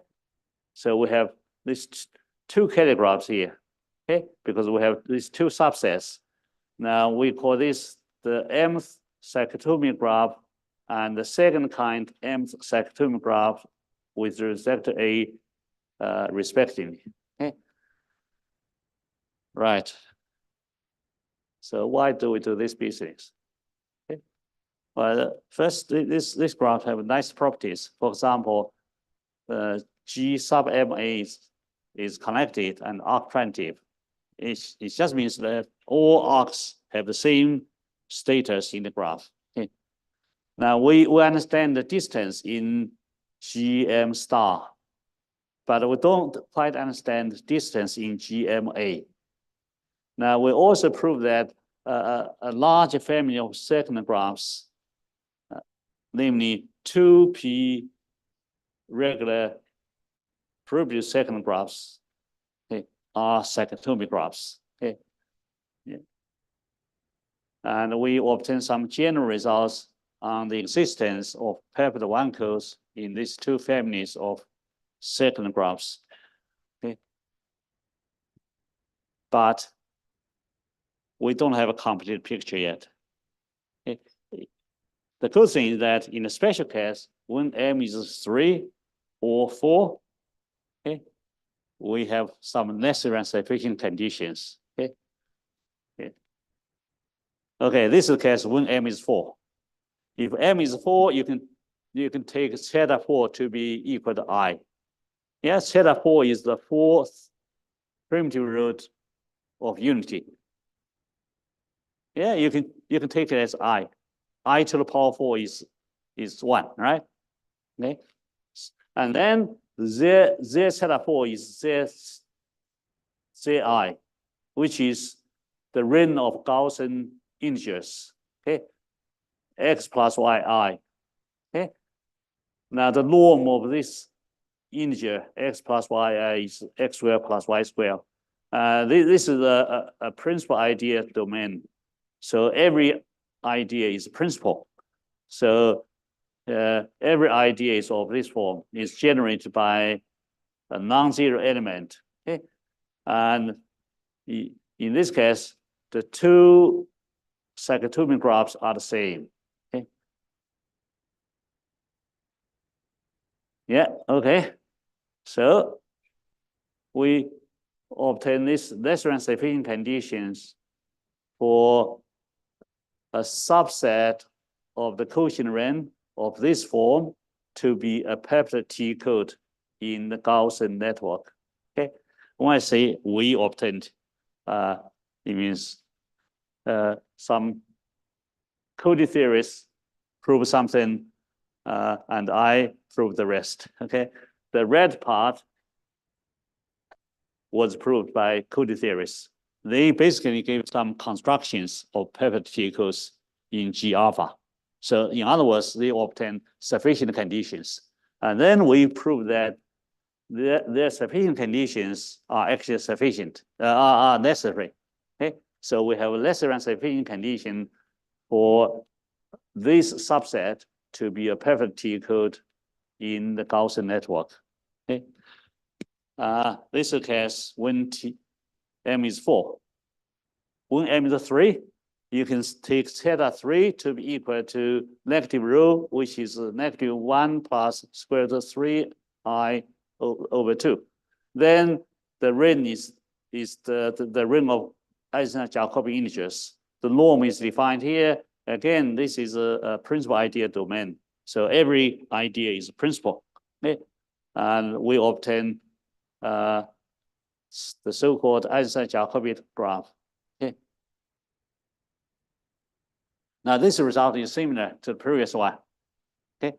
so we have these two Kelly graphs here. Okay, because we have these two subsets. Now we call this the mth cyclotomic graph and the second kind mth cyclotomic graph with respect to A, respectively. Okay. Right. So why do we do this business? Okay. Well, first, this graph have nice properties. For example, G sub MA is connected and arc primitive. It just means that all arcs have the same status in the graph. Okay. Now we understand the distance in GM star, but we don't quite understand the distance in GMA. Now, we also prove that a large family of second graphs, namely 2p regular previous second graphs, okay, are cyclotomic graphs. Okay. Yeah. And we obtain some general results on the existence of peptide wankels in these two families of second graphs. Okay. But we don't have a complete picture yet. Okay. The good thing is that in a special case, when m is 3 or 4, okay, we have some necessary and sufficient conditions. Okay. Okay. Okay, this is the case when m is 4. If m is 4, you can take theta 4 to be equal to I. Yeah, theta 4 is the fourth primitive root of unity. Yeah, you can take it as I. I to the power 4 is 1, right? Okay. And then z theta 4 is zi, which is the ring of Gaussian integers. Okay. X plus yi. Okay. Now the norm of this integer x plus yi is x squared plus y squared. This is a principal idea domain. So every idea is a principal. So every idea is of this form is generated by a non-zero element. Okay, and in this case, the two cyclotomic graphs are the same. Okay. Yeah. Okay. So we obtain this less than sufficient conditions for a subset of the quotient ring of this form to be a perfect T code in the Gaussian network. Okay, when I say we obtained, it means some coded theorists prove something, and I prove the rest. Okay, the red part was proved by coded theorists. They basically gave some constructions of perfect T codes in G alpha. So in other words, they obtained sufficient conditions. And then we proved that their sufficient conditions are actually sufficient, are necessary. Okay, so we have less than sufficient condition for this subset to be a perfect T code in the Gaussian network. Okay, this is the case when m is 4. When m is 3, you can take theta 3 to be equal to negative rho, which is negative 1 plus square root of 3i over 2. Then the ring is the ring of Eisenhower-Jacobi integers. The norm is defined here. Again, this is a principal idea domain. So every idea is a principal. Okay? And we obtain the so-called Eisenhower-Jacobi graph. Okay. Now this result is similar to the previous one. Okay.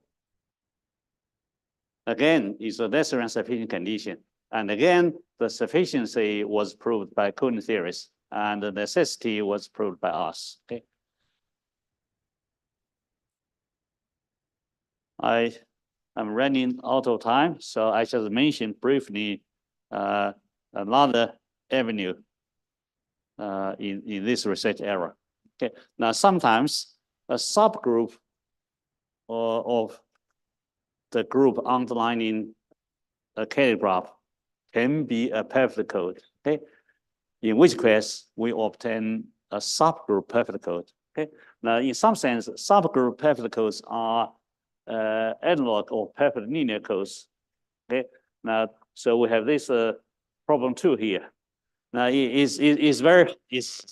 Again, it's a less than sufficient condition. And again, the sufficiency was proved by coding theorists, and the necessity was proved by us. Okay. I am running out of time, so I just mentioned briefly another avenue in this research area. Okay. Now, sometimes a subgroup of the group underlining a Kelly graph can be a perfect code. Okay. In which case we obtain a subgroup perfect code. Okay. Now, in some sense, subgroup perfect codes are analog of perfect linear codes. Okay. Now, so we have this problem 2 here. Now, it's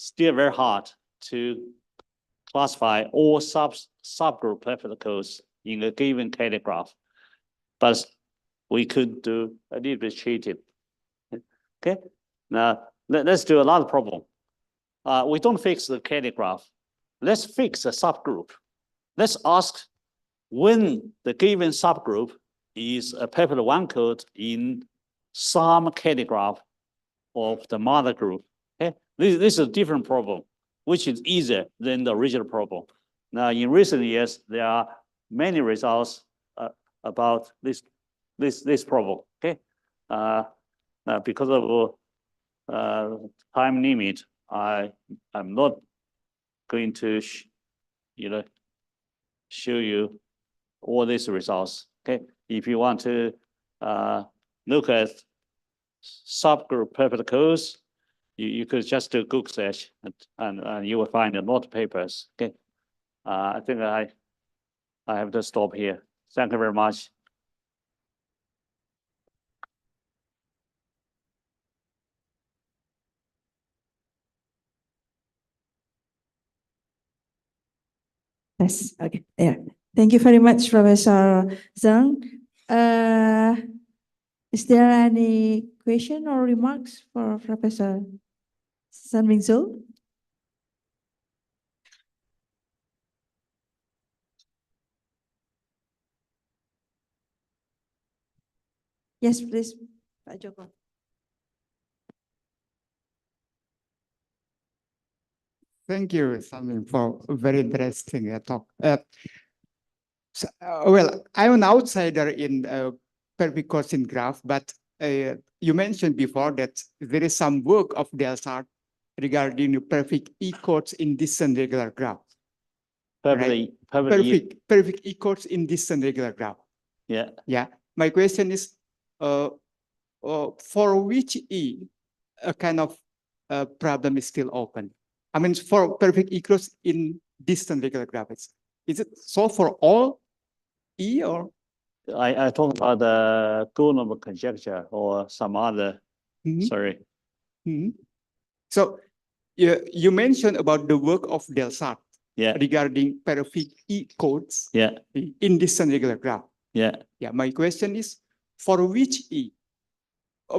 still very hard to classify all subgroup perfect codes in a given Kelly graph, but we could do a little bit cheating. Okay. Now, let's do another problem. We don't fix the Kelly graph. Let's fix a subgroup. Let's ask when the given subgroup is a perfect 1 code in some Kelly graph of the mother group. Okay? This is a different problem, which is easier than the original problem. Now, in recent years, there are many results about this problem. Okay, because of time limit, I'm not going to show you all these results. Okay, if you want to look at subgroup perfect codes, you could just do Google search and you will find a lot of papers. Okay, I think I have to stop here. Thank you very much. Yes, okay, yeah. Thank you very much, Professor Zhang. Is there any question or remarks for Professor Sanmingzu? Yes, please, Pak Joko. Thank you, Samin, for a very interesting talk. Well, I'm an outsider in perfect coordinate graph, but you mentioned before that there is some work of Delsart regarding the perfect E-codes in distant regular graph. Perfect E-codes in distant regular graph. Yeah. Yeah. My question is, for which E, a kind of problem is still open? I mean, for perfect E-codes in distant regular graphs, is it so for all E or? I talk about the Coulomb conjecture or some other. Sorry. So you mentioned about the work of Delsart regarding perfect E-codes in distant regular graph. Yeah. My question is, for which E,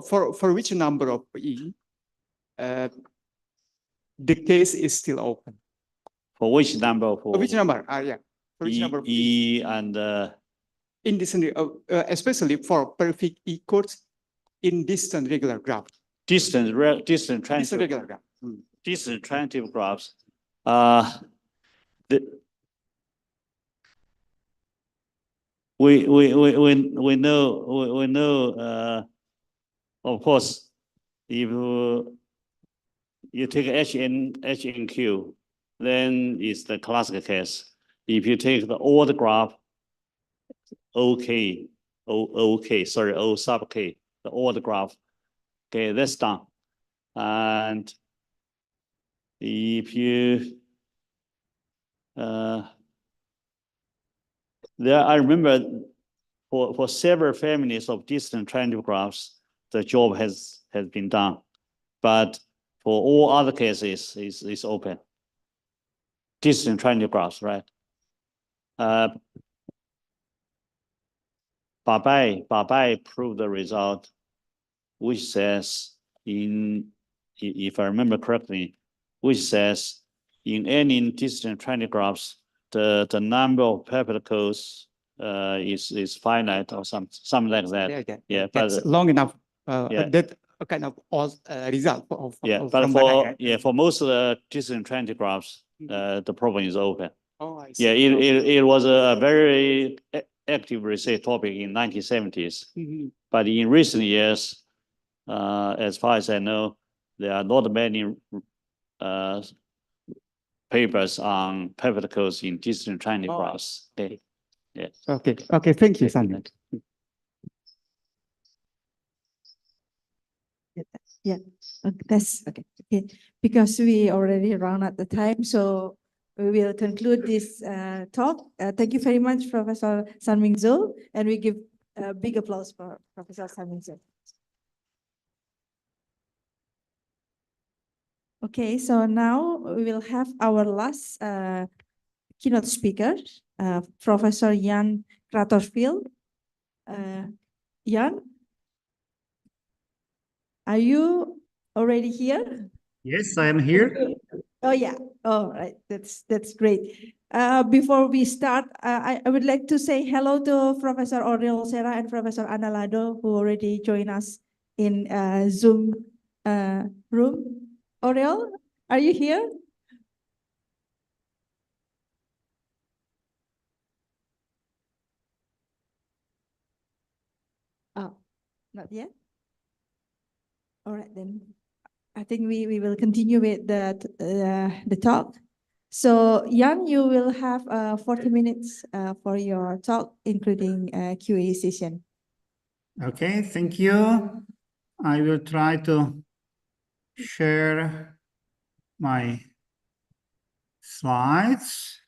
for which number of E, the case is still open? For which number? For which number? Yeah. For which number of E and in distant, especially for perfect E-codes in distant regular graph. Distant transitive regular graph. Distant transitive graphs. We know. Of course, if you take H in Q, then it's the classical case. If you take the order graph, O sub K, the order graph, okay, that's done. And if you, I remember for several families of distant transitive graphs, the job has been done. But for all other cases, it's open. Distant transitive graphs, right? Babai proved the result, which says if I remember correctly, which says in any distant transitive graphs, the number of particles is finite or something like that. Yeah, that's long enough. That kind of result of but for most of the distant transitive graphs, the problem is open. Oh, I see. Yeah, it was a very active research topic in 1970s. But in recent years, as far as I know, there are not many papers on particles in distant transitive graphs. Okay. Yeah. Okay. Thank you, Sandy. Yeah, that's okay. Because we already run out the time, so we will conclude this talk. Thank you very much, Professor Sanmingzu, and we give a big applause for Professor Sanmingzu. Okay, so now we will have our last keynote speaker, Professor Jan Kratorfield. Jan, are you already here? Yes, I am here. Oh yeah. All right. That's great. Before we start, I would like to say hello to Professor Oriol Serra and Professor Ana Lado, who already joined us in Zoom room. Oriol, are you here? Oh, not yet. All right, then I think we will continue with the talk. So Jan, you will have 40 minutes for your talk, including QA session. Okay, thank you. I will try to share my slides.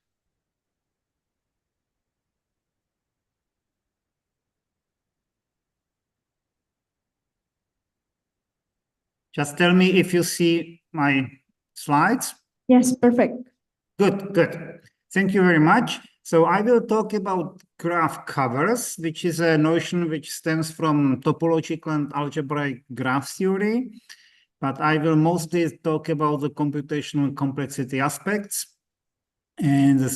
Just tell me if you see my slides. Yes, perfect. Good. Thank you very much. So I will talk about graph covers, which is a notion which stems from topological and algebraic graph theory. But I will mostly talk about the computational complexity aspects. And the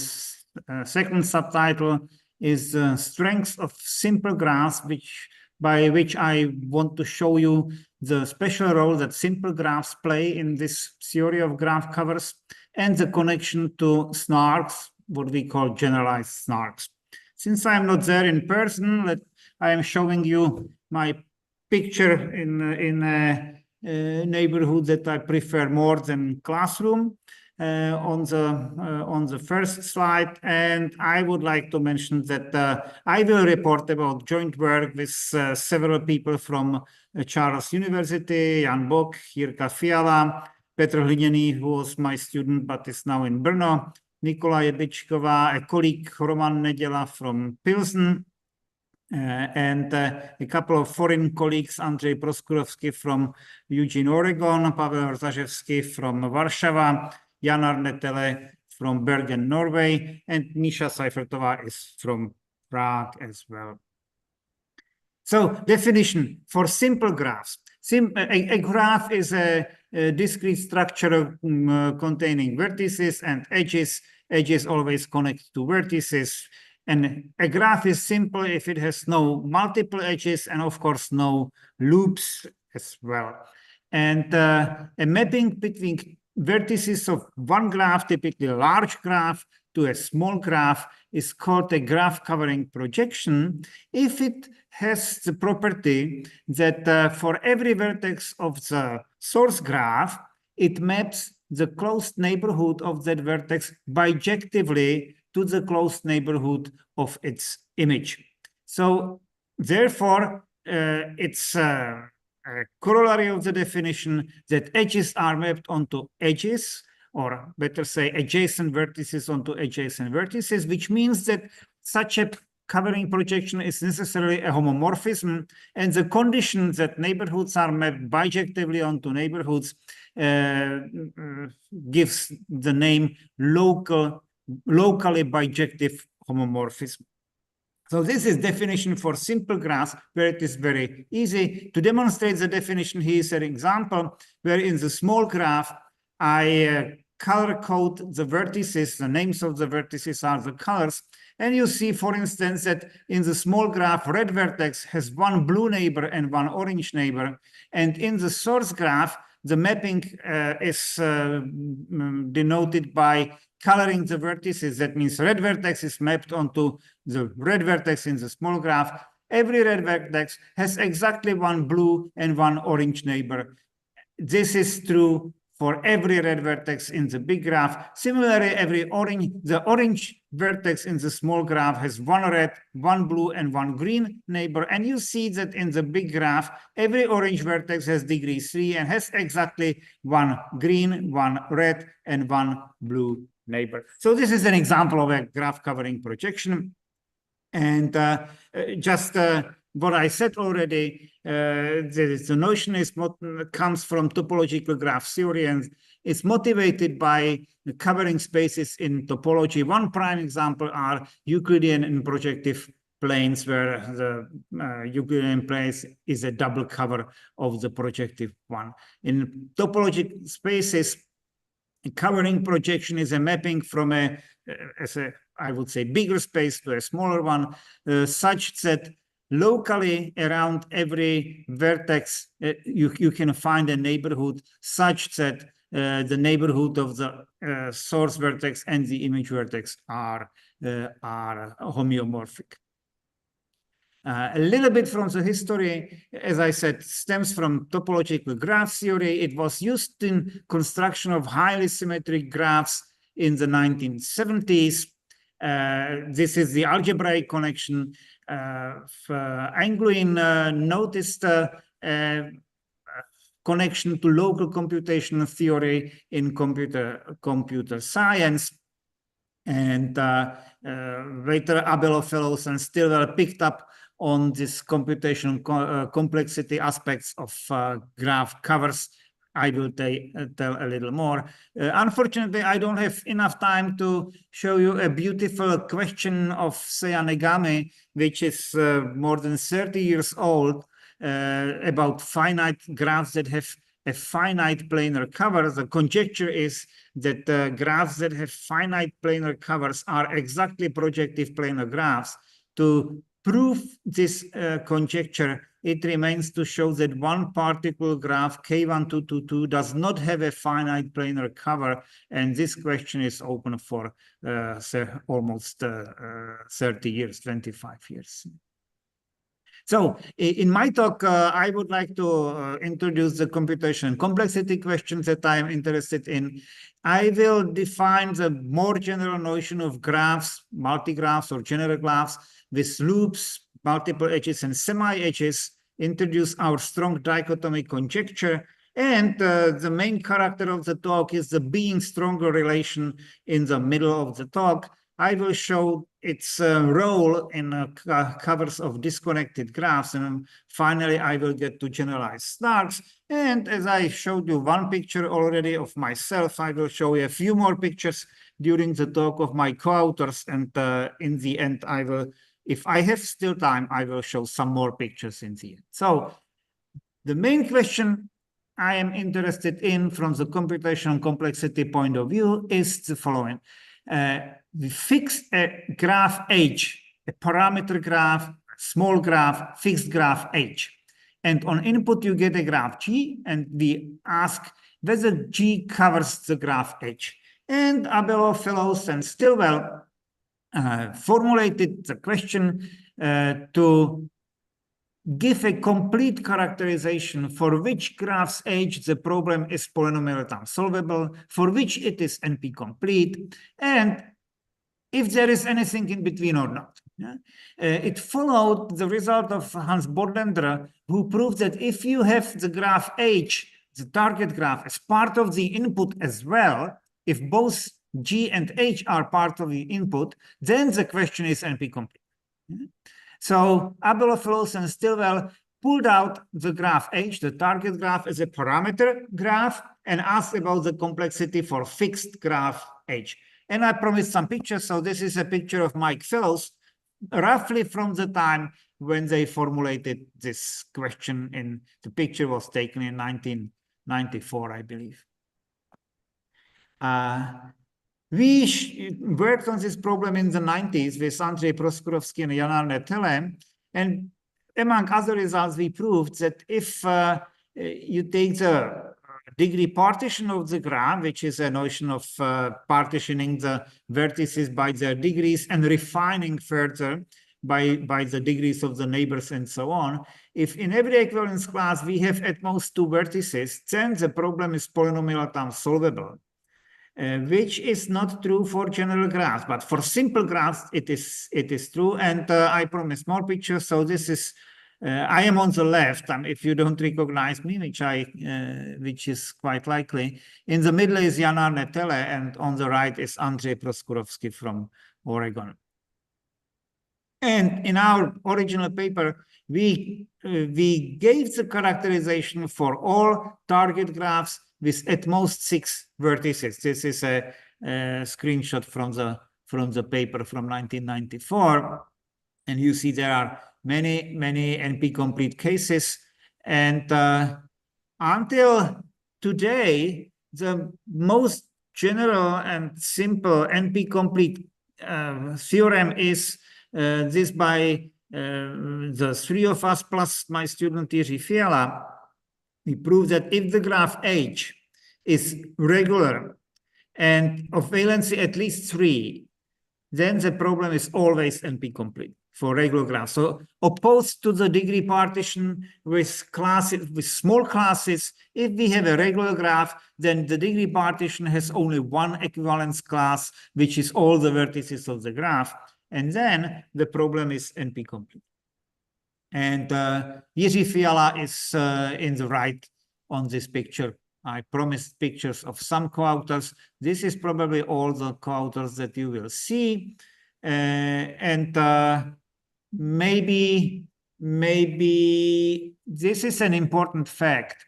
second subtitle is strengths of simple graphs, by which I want to show you the special role that simple graphs play in this theory of graph covers and the connection to snarks, what we call generalized snarks. Since I'm not there in person, I am showing you my picture in a neighborhood that I prefer more than classroom. On the first slide, and I would like to mention that I will report about joint work with several people from Charles University, Jan Bock, Jirka Fiala, Petr Hliněný, who was my student but is now in Brno, Nikola Jedličková, a colleague Roman Neděla from Pilsen, and a couple of foreign colleagues, Andrzej Proskurovsky from Eugene, Oregon, Pavel Rzaževský from Warsaw, Jan Arnetele from Bergen, Norway, and Misha Seifertová is from Prague as well. So, definition for simple graphs. A graph is a discrete structure containing vertices and edges. Edges always connect to vertices. And a graph is simple if it has no multiple edges and, of course, no loops as well. And a mapping between vertices of one graph, typically a large graph, to a small graph is called a graph covering projection if it has the property that for every vertex of the source graph, it maps the closed neighborhood of that vertex bijectively to the closed neighborhood of its image. So therefore, it's a corollary of the definition that edges are mapped onto edges, or better say adjacent vertices onto adjacent vertices, which means that such a covering projection is necessarily a homomorphism, and the condition that neighborhoods are mapped bijectively onto neighborhoods gives the name locally bijective homomorphism. So this is definition for simple graphs, where it is very easy. To demonstrate the definition, here is an example where in the small graph, I color code the vertices. The names of the vertices are the colors. And you see, for instance, that in the small graph, red vertex has one blue neighbor and one orange neighbor. And in the source graph, the mapping is denoted by coloring the vertices. That means red vertex is mapped onto the red vertex in the small graph. Every red vertex has exactly one blue and one orange neighbor. This is true for every red vertex in the big graph. Similarly, the orange vertex in the small graph has one red, one blue, and one green neighbor. And you see that in the big graph, every orange vertex has degree 3 and has exactly one green, one red, and one blue neighbor. So this is an example of a graph covering projection. And just what I said already, the notion is what comes from topological graph theory, and it's motivated by the covering spaces in topology. One prime example are Euclidean and projective planes, where the Euclidean place is a double cover of the projective one. In topological spaces, a covering projection is a mapping from I would say, bigger space to a smaller one, such that locally around every vertex, you can find a neighborhood such that the neighborhood of the source vertex and the image vertex are homeomorphic. A little bit from the history, as I said, stems from topological graph theory. It was used in construction of highly symmetric graphs in the 1970s. This is the algebraic connection. Anguin noticed connection to local computational theory in computer science. And later Abelo Fellows and Stilwell picked up on this computational complexity aspects of graph covers I will tell a little more. Unfortunately, I don't have enough time to show you a beautiful question of Seyanegami, which is more than 30 years old, about finite graphs that have a finite planar cover. The conjecture is that graphs that have finite planar covers are exactly projective planar graphs. To prove this conjecture, it remains to show that one particle graph K1222 does not have a finite planar cover, and this question is open for almost 30 years, 25 years. So in my talk, I would like to introduce the computation complexity questions that I am interested in. I will define the more general notion of graphs, multigraphs or general graphs with loops, multiple edges and semi-edges, introduce our strong dichotomy conjecture, and the main character of the talk is the being stronger relation in the middle of the talk. I will show its role in covers of disconnected graphs. And finally, I will get to generalized snarks. And as I showed you one picture already of myself, I will show you a few more pictures during the talk of my co-authors. And in the end, I will, if I have still time, I will show some more pictures in the end. So the main question I am interested in from the computational complexity point of view is the following. We fix a graph H, a parameter graph, small graph, fixed graph H. And on input, you get a graph G, and we ask whether G covers the graph H. And Abelov, Fellows, and Stilwell formulated the question to give a complete characterization for which graph's H the problem is polynomial time solvable, for which it is NP complete, and if there is anything in between or not. It followed the result of Hans Bodlender, who proved that if you have the graph H, the target graph, as part of the input as well, if both G and H are part of the input, then the question is NP complete. So Abelov, Fellows, and Stilwell pulled out the graph H, the target graph, as a parameter graph, and asked about the complexity for fixed graph H. And I promised some pictures. So this is a picture of Mike Fellows, roughly from the time when they formulated this question. And the picture was taken in 1994, I believe. We worked on this problem in the 90s with Andrei Proskorovsky and Janar Netele. And among other results, we proved that if you take the degree partition of the graph, which is a notion of partitioning the vertices by their degrees and refining further by the degrees of the neighbors and so on, if in every equivalence class we have at most two vertices, then the problem is polynomial time solvable. Which is not true for general graphs, but for simple graphs, it is true. And I promised more pictures. So this is, I am on the left. And if you don't recognize me, which is quite likely, in the middle is Janar Netele, and on the right is Andrei Proskorovsky from Oregon. And in our original paper, we gave the characterization for all target graphs with at most 6 vertices. This is a screenshot from the paper from 1994. And you see there are many NP complete cases. And until today, the most general and simple NP complete theorem is this by the 3 of us plus my student Jiří Fiala. We prove that if the graph H is regular and of valency at least 3, then the problem is always NP complete for regular graphs. So opposed to the degree partition with classes, with small classes, if we have a regular graph, then the degree partition has only one equivalence class, which is all the vertices of the graph. And then the problem is NP complete. And Jiří Fiala is in the right on this picture. I promised pictures of some co-authors. This is probably all the co-authors that you will see. And maybe this is an important fact.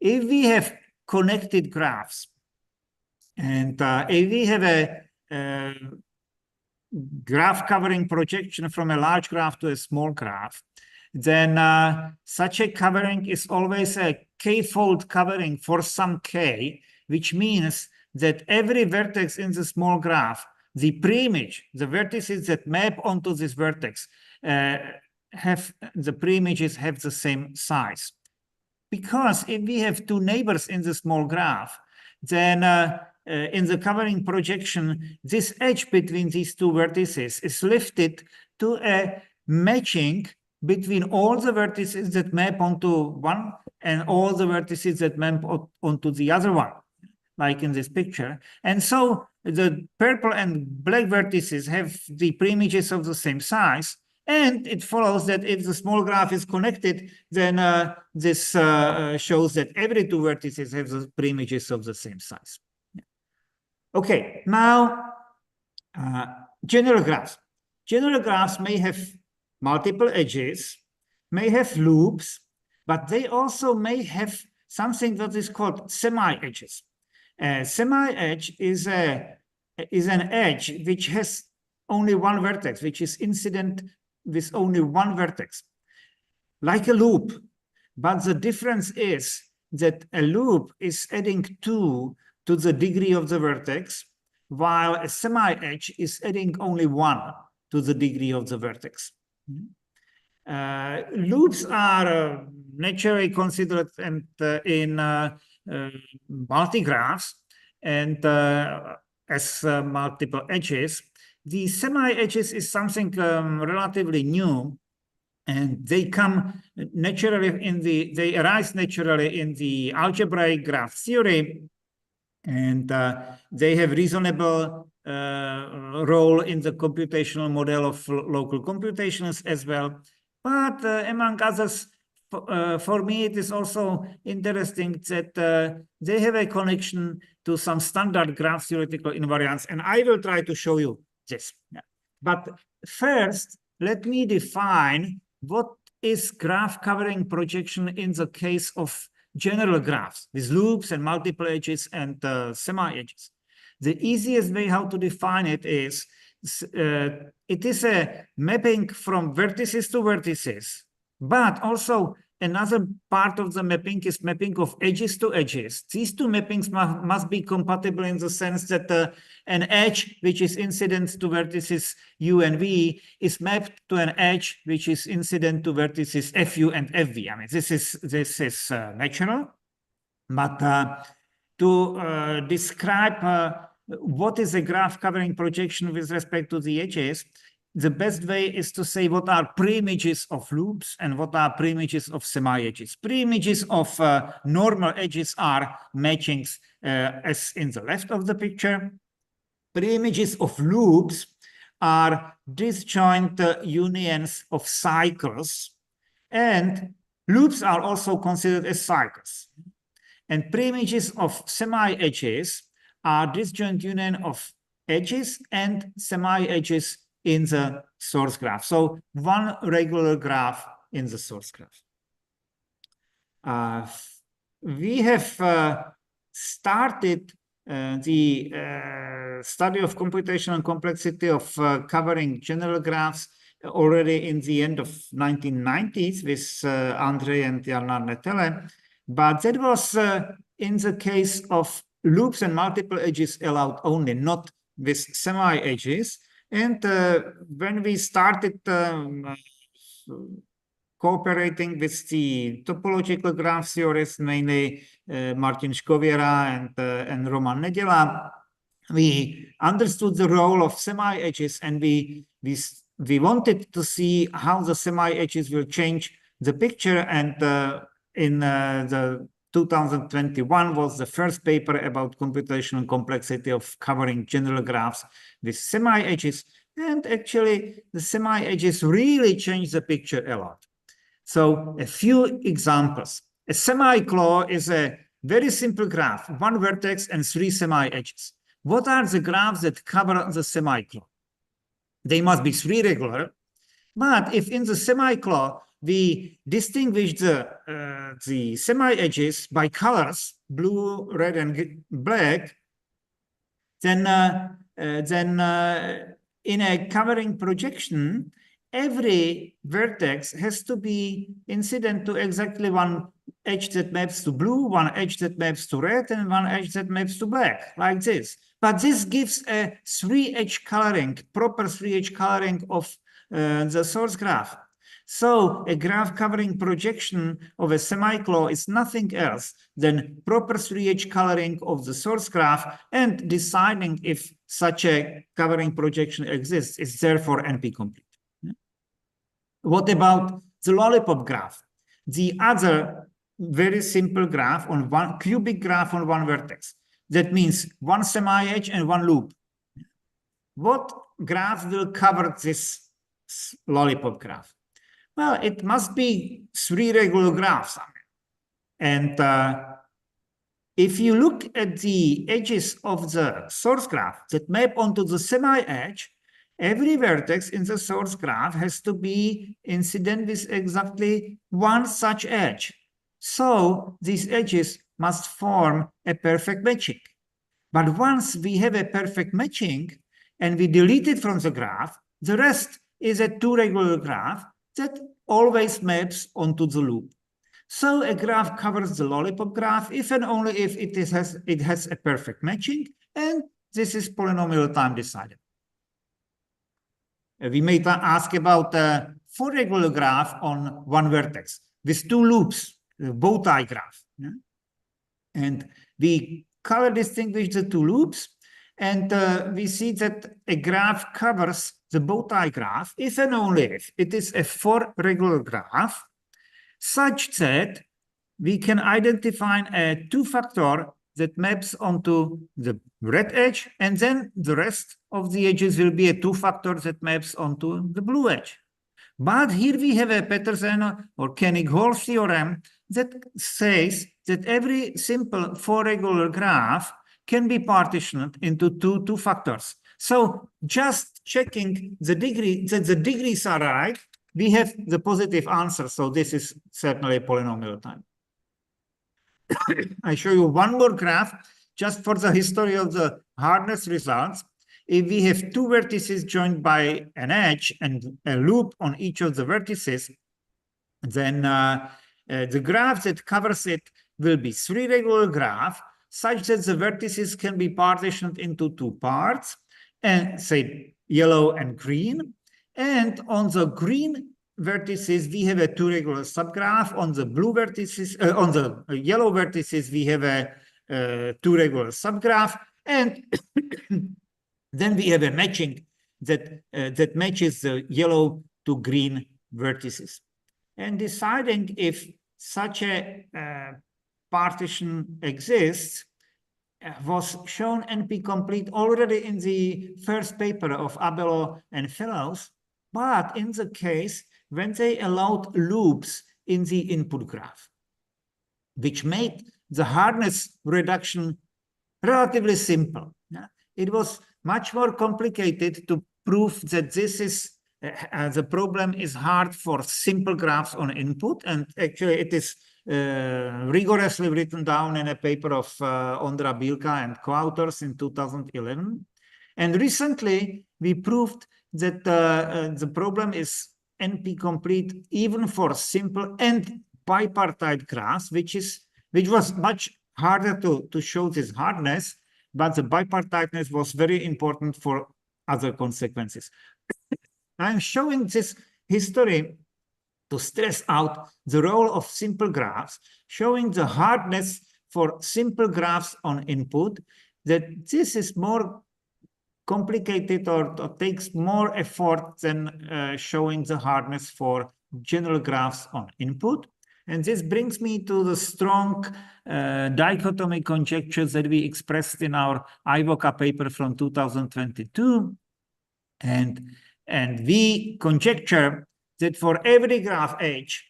If we have connected graphs. And if we have a graph covering projection from a large graph to a small graph, then such a covering is always a k-fold covering for some k, which means that every vertex in the small graph, the preimage, the vertices that map onto this vertex, have the preimages have the same size. Because if we have two neighbors in the small graph, then in the covering projection, this edge between these two vertices is lifted to a matching between all the vertices that map onto one and all the vertices that map onto the other one, like in this picture. And so the purple and black vertices have the preimages of the same size. And it follows that if the small graph is connected, then this shows that every two vertices have the preimages of the same size. Okay, now general graphs. General graphs may have multiple edges, may have loops, but they also may have something that is called semi-edges. Semi-edge is an edge which has only one vertex, which is incident with only one vertex, like a loop. But the difference is that a loop is adding 2 to the degree of the vertex, while a semi-edge is adding only 1 to the degree of the vertex. Loops are naturally considered in multigraphs and as multiple edges. The semi-edges is something relatively new, and they come naturally they arise naturally in the algebraic graph theory, and they have reasonable role in the computational model of local computations as well. But among others, for me, it is also interesting that they have a connection to some standard graph theoretical invariants, and I will try to show you this. But first, let me define what is graph covering projection in the case of general graphs with loops and multiple edges and semi-edges. The easiest way how to define it is it is a mapping from vertices to vertices, but also another part of the mapping is mapping of edges to edges. These two mappings must be compatible in the sense that an edge which is incident to vertices u and v is mapped to an edge which is incident to vertices fu and fv. I mean, this is natural, but to describe what is a graph covering projection with respect to the edges, the best way is to say what are preimages of loops and what are preimages of semi-edges. Preimages of normal edges are matchings as in the left of the picture. Preimages of loops are disjoint unions of cycles, and loops are also considered as cycles. And preimages of semi-edges are disjoint union of edges and semi-edges in the source graph. So one regular graph in the source graph. We have started the study of computational complexity of covering general graphs already in the end of 1990s with Andre and Jalnar Netele, but that was in the case of loops and multiple edges allowed only, not with semi-edges. And when we started cooperating with the topological graph theorists, mainly Martin Škoviera and Roman Neděla, we understood the role of semi-edges, and we wanted to see how the semi-edges will change the picture. And in the 2021 was the first paper about computational complexity of covering general graphs with semi-edges. And actually, the semi-edges really changed the picture a lot. So a few examples. A semi-claw is a very simple graph, one vertex and 3 semi-edges. What are the graphs that cover the semi-claw? They must be 3 regular. But if in the semi-claw we distinguish the semi-edges by colors, blue, red, and black, then in a covering projection, every vertex has to be incident to exactly one edge that maps to blue, one edge that maps to red, and one edge that maps to black, like this. But this gives a 3-edge coloring, proper 3-edge coloring of the source graph. So a graph covering projection of a semiclaw is nothing else than proper 3-edge coloring of the source graph and deciding if such a covering projection exists is therefore NP-complete. What about the lollipop graph? The other very simple graph on one cubic graph on one vertex. That means one semi-edge and one loop. What graph will cover this lollipop graph? Well, it must be 3 regular graphs. And if you look at the edges of the source graph that map onto the semi-edge, every vertex in the source graph has to be incident with exactly one such edge. So these edges must form a perfect matching. But once we have a perfect matching and we delete it from the graph, the rest is a 2 regular graph that always maps onto the loop. So a graph covers the lollipop graph if and only if it has a perfect matching, and this is polynomial time decided. We may ask about a 4 regular graph on one vertex with 2 loops, the bow tie graph. Yeah? And we color distinguish the 2 loops, and we see that a graph covers the bow tie graph if and only if it is a 4 regular graph, such that we can identify a 2-factor that maps onto the red edge, and then the rest of the edges will be a 2-factor that maps onto the blue edge. But here we have a Petersen or Koenig-Hall theorem that says that every simple 4 regular graph can be partitioned into two factors. So just checking the degree, that the degrees are right, we have the positive answer. So this is certainly polynomial time. I show you one more graph just for the history of the hardness results. If we have 2 vertices joined by an edge and a loop on each of the vertices, then the graph that covers it will be 3 regular graph, such that the vertices can be partitioned into 2 parts, and say yellow and green. And on the green vertices, we have a 2 regular subgraph. On the blue vertices, on the yellow vertices, we have a 2 regular subgraph. And then we have a matching that matches the yellow to green vertices. And deciding if such a partition exists was shown NP-complete already in the first paper of Abelo and Fellows, but in the case when they allowed loops in the input graph, which made the hardness reduction relatively simple. It was much more complicated to prove that this is the problem is hard for simple graphs on input, and actually it is rigorously written down in a paper of Ondra Bilka and co-authors in 2011. And recently we proved that the problem is NP-complete even for simple and bipartite graphs, which was much harder to show this hardness, but the bipartiteness was very important for other consequences. I'm showing this history to stress out the role of simple graphs, showing the hardness for simple graphs on input, that this is more complicated or takes more effort than showing the hardness for general graphs on input. And this brings me to the strong dichotomy conjectures that we expressed in our IVOCA paper from 2022. And we conjecture that for every graph H,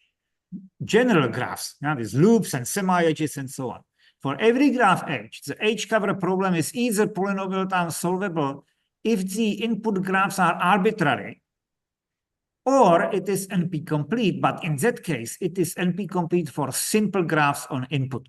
general graphs, with loops and semi-edges and so on, for every graph H, the H-cover problem is either polynomial time solvable if the input graphs are arbitrary, or it is NP-complete, but in that case, it is NP-complete for simple graphs on input.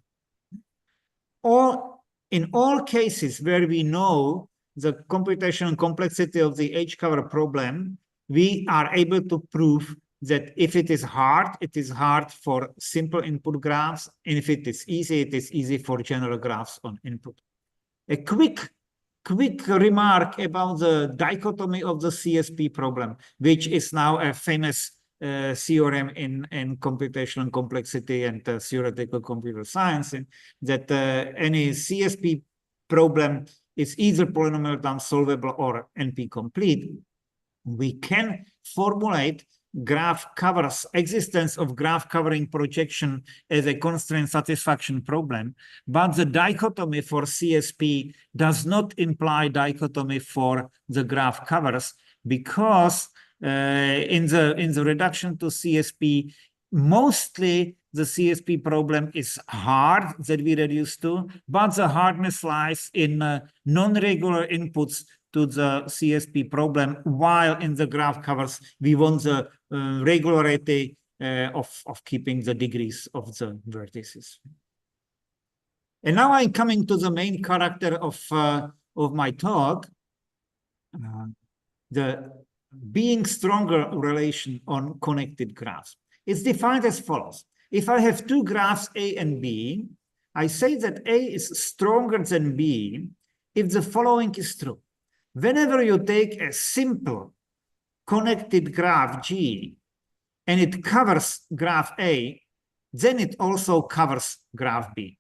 in all cases where we know the computational complexity of the H-cover problem, we are able to prove that if it is hard for simple input graphs, and if it is easy for general graphs on input. A quick remark about the dichotomy of the CSP problem, which is now a famous theorem in computational complexity and theoretical computer science, and that any CSP problem is either polynomial unsolvable or NP complete. We can formulate existence of graph covering projection as a constraint satisfaction problem, but the dichotomy for CSP does not imply dichotomy for the graph covers, because in the reduction to CSP, mostly the CSP problem is hard that we reduce to, but the hardness lies in non-regular inputs to the CSP problem, while in the graph covers, we want the regularity of keeping the degrees of the vertices. And now I'm coming to the main character of my talk, the being stronger relation on connected graphs. It's defined as follows. If I have two graphs A and B, I say that A is stronger than B if the following is true. Whenever you take a simple connected graph G and it covers graph A, then it also covers graph B.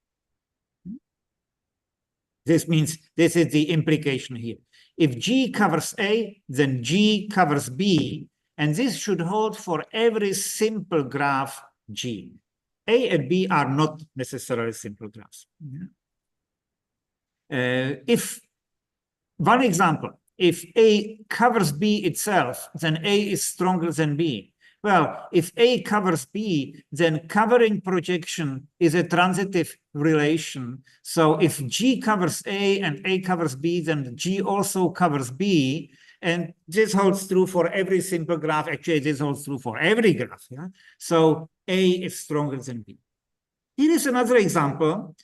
This means this is the implication here. If G covers A, then G covers B, and this should hold for every simple graph G. A and B are not necessarily simple graphs. One example, if A covers B itself, then A is stronger than B. Well, if A covers B, then covering projection is a transitive relation. So if G covers A and A covers B, then G also covers B. And this holds true for every simple graph. Actually, this holds true for every graph. Yeah? So A is stronger than B. Here is another example.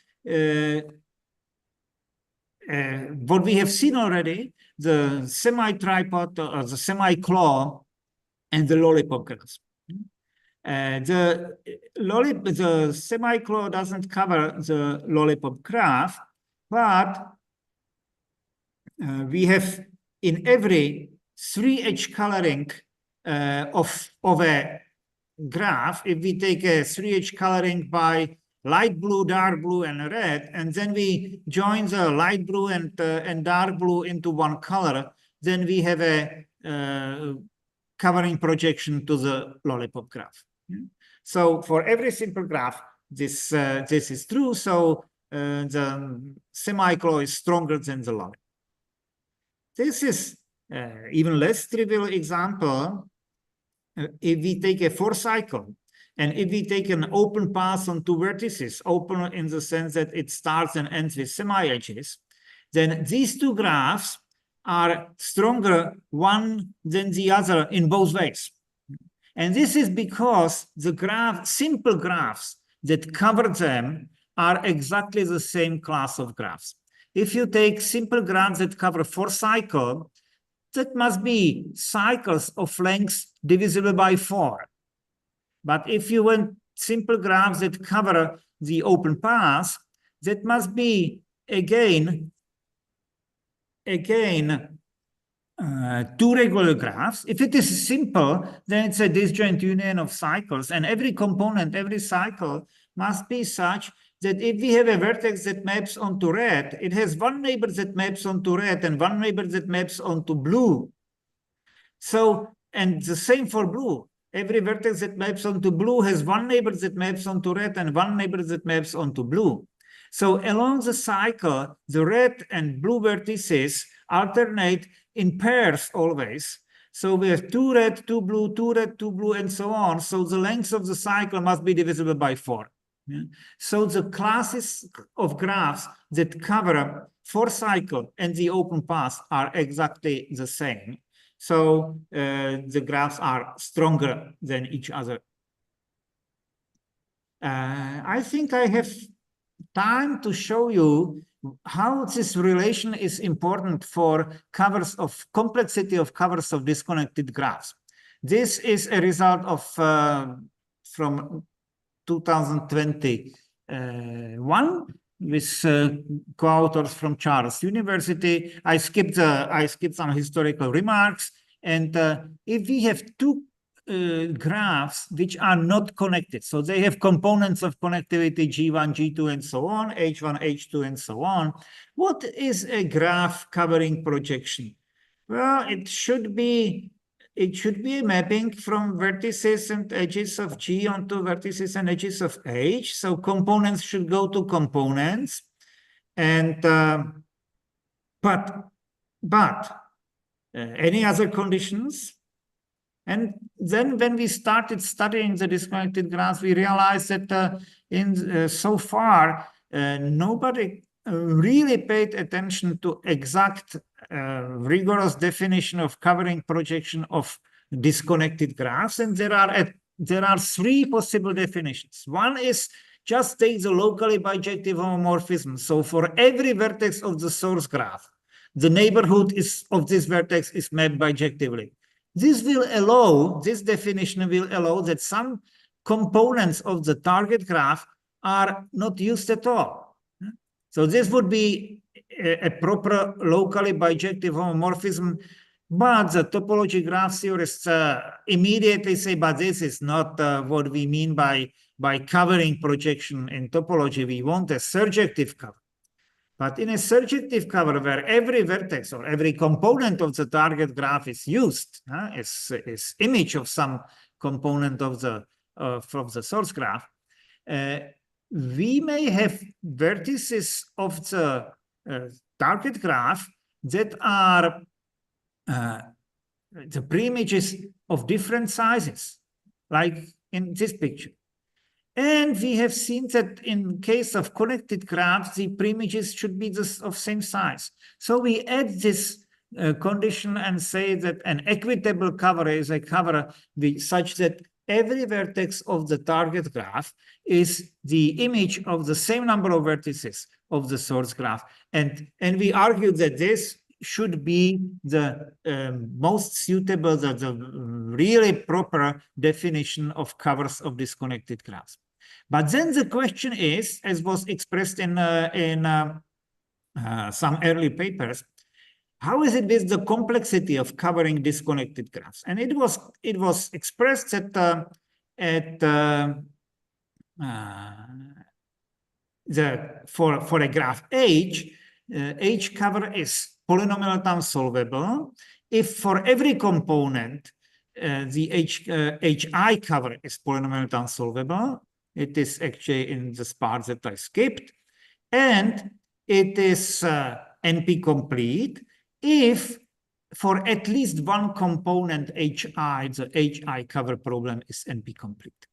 What we have seen already, the semi-tripod, or the semi-claw, and the lollipop graphs. The semi-claw doesn't cover the lollipop graph, but we have in every 3H coloring of a graph, if we take a 3H coloring by light blue, dark blue, and red, and then we join the light blue and dark blue into one color, then we have a covering projection to the lollipop graph. So for every simple graph, this is true. So the semi-claw is stronger than the lollipop. This is even less trivial example. If we take a 4-cycle, and if we take an open path on two vertices, open in the sense that it starts and ends with semi-edges, then these two graphs are stronger one than the other in both ways. And this is because the simple graphs that cover them are exactly the same class of graphs. If you take simple graphs that cover 4-cycle, that must be cycles of length divisible by 4. But if you want simple graphs that cover the open path, that must be again two regular graphs. If it is simple, then it's a disjoint union of cycles, and every component, every cycle must be such that if we have a vertex that maps onto red, it has one neighbor that maps onto red and one neighbor that maps onto blue. So, and the same for blue. Every vertex that maps onto blue has one neighbor that maps onto red and one neighbor that maps onto blue. So along the cycle, the red and blue vertices alternate in pairs always. So we have 2 red, 2 blue, 2 red, 2 blue, and so on. So the length of the cycle must be divisible by 4. Yeah? So the classes of graphs that cover 4-cycle and the open path are exactly the same. So the graphs are stronger than each other. I think I have time to show you how this relation is important for covers of complexity of covers of disconnected graphs. This is a result of from 2021 with co-authors from Charles University. I skipped some historical remarks, and if we have two graphs which are not connected, so they have components of connectivity G1, G2, and so on, H1, H2, and so on. What is a graph covering projection? Well, it should be a mapping from vertices and edges of G onto vertices and edges of H. So components should go to components, and but any other conditions? And then when we started studying the disconnected graphs, we realized that so far, nobody really paid attention to exact rigorous definition of covering projection of disconnected graphs. And there are three possible definitions. One is just take the locally bijective homomorphism. So for every vertex of the source graph, the neighborhood of this vertex is mapped bijectively. This definition will allow that some components of the target graph are not used at all. So this would be a proper locally bijective homomorphism, but the topology graph theorists immediately say, but this is not what we mean by covering projection in topology. We want a surjective cover. But in a surjective cover where every vertex or every component of the target graph is used as image of some component of the from the source graph, we may have vertices of the target graph that are the preimages of different sizes, like in this picture. And we have seen that in case of connected graphs, the preimages should be of same size. So we add this condition and say that an equitable cover is a cover such that every vertex of the target graph is the image of the same number of vertices of the source graph. And we argue that this should be the most suitable, the really proper definition of covers of disconnected graphs. But then the question is, as was expressed in some early papers, how is it with the complexity of covering disconnected graphs? And it was expressed that for a graph H, H cover is polynomial time solvable if for every component the HI cover is polynomial time solvable. It is actually in the part that I skipped, and it is NP complete if for at least one component HI, the HI cover problem is NP complete.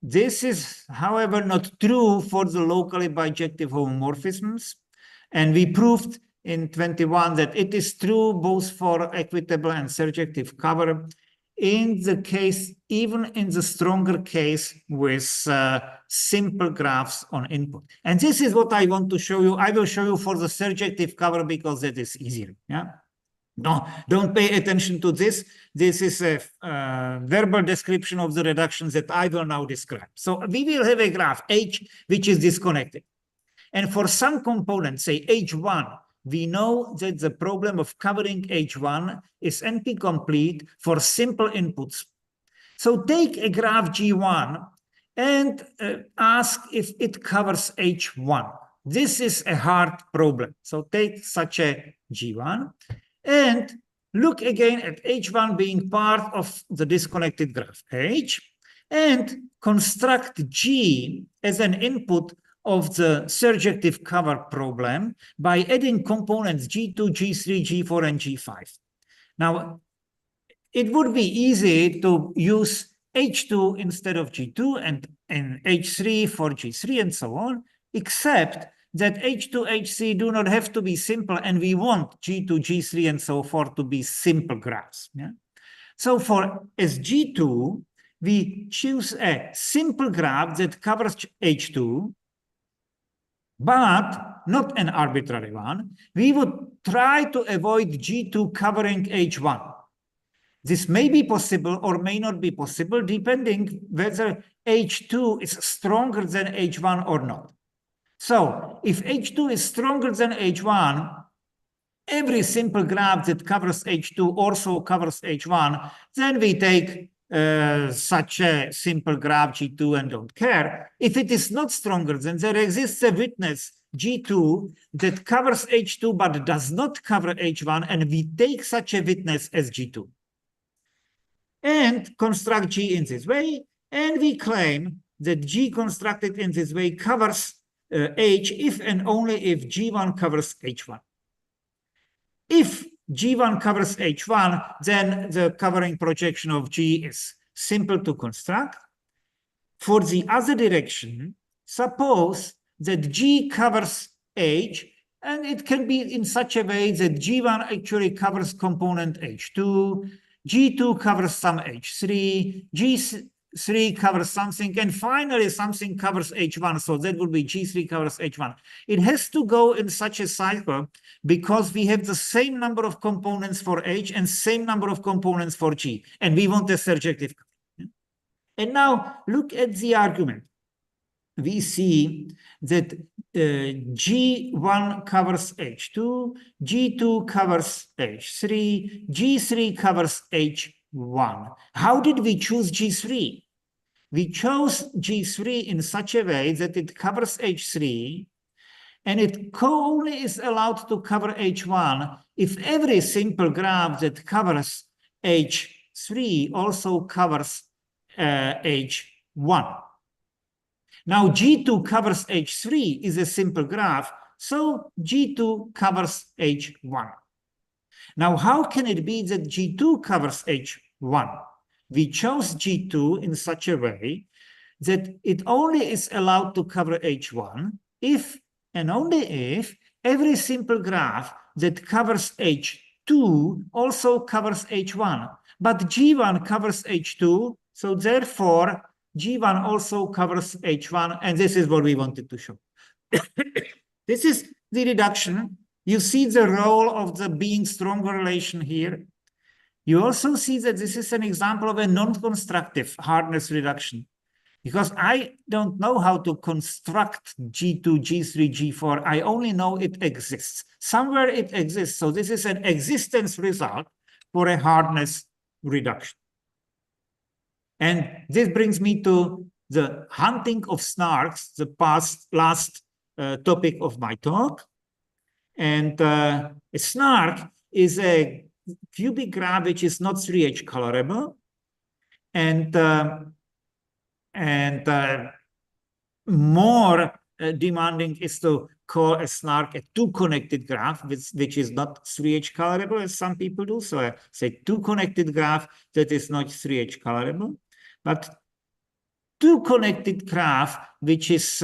This is, however, not true for the locally bijective homomorphisms. And we proved in 21 that it is true both for equitable and surjective cover in the case, even in the stronger case with simple graphs on input. And this is what I want to show you. I will show you for the surjective cover because that is easier. Yeah. No, don't pay attention to this. This is a verbal description of the reductions that I will now describe. So we will have a graph H, which is disconnected. And for some components, say H1, we know that the problem of covering H1 is NP complete for simple inputs. So take a graph G1 and ask if it covers H1. This is a hard problem. So take such a G1 and look again at H1 being part of the disconnected graph H and construct G as an input of the surjective cover problem by adding components G2, G3, G4, and G5. Now, it would be easy to use H2 instead of G2 and H3 for G3 and so on, except that H2, H3 do not have to be simple, and we want G2, G3, and so forth to be simple graphs. Yeah? So for as G2, we choose a simple graph that covers H2, but not an arbitrary one, we would try to avoid G2 covering H1. This may be possible or may not be possible, depending whether H2 is stronger than H1 or not. So if H2 is stronger than H1, every simple graph that covers H2 also covers H1, then we take such a simple graph G2 and don't care. If it is not stronger, then there exists a witness G2 that covers H2 but does not cover H1, and we take such a witness as G2 and construct G in this way, and we claim that G constructed in this way covers H if and only if G1 covers H1. If G1 covers H1, then the covering projection of G is simple to construct. For the other direction, suppose that G covers H, and it can be in such a way that G1 actually covers component H2, G2 covers some H3, G3 covers something, and finally something covers H1, so that would be G3 covers H1. It has to go in such a cycle because we have the same number of components for H and same number of components for G, and we want a surjective. And now look at the argument. We see that G1 covers H2, G2 covers H3, G3 covers H1. How did we choose G3? We chose G3 in such a way that it covers H3, and it only is allowed to cover H1 if every simple graph that covers H3 also covers H1. Now G2 covers H3 is a simple graph, so G2 covers H1. Now how can it be that G2 covers H1? We chose G2 in such a way that it only is allowed to cover H1 if and only if every simple graph that covers H2 also covers H1. But G1 covers H2, so therefore G1 also covers H1, and this is what we wanted to show. This is the reduction. You see the role of the being stronger relation here. You also see that this is an example of a non-constructive hardness reduction, because I don't know how to construct G2, G3, G4. I only know it exists. Somewhere it exists. So this is an existence result for a hardness reduction. And this brings me to the hunting of snarks, the last topic of my talk. And a snark is a cubic graph which is not 3H colorable, and more demanding is to call a snark a two-connected graph, which is not 3H colorable, as some people do. So I say two-connected graph that is not 3H colorable, but two-connected graph, which is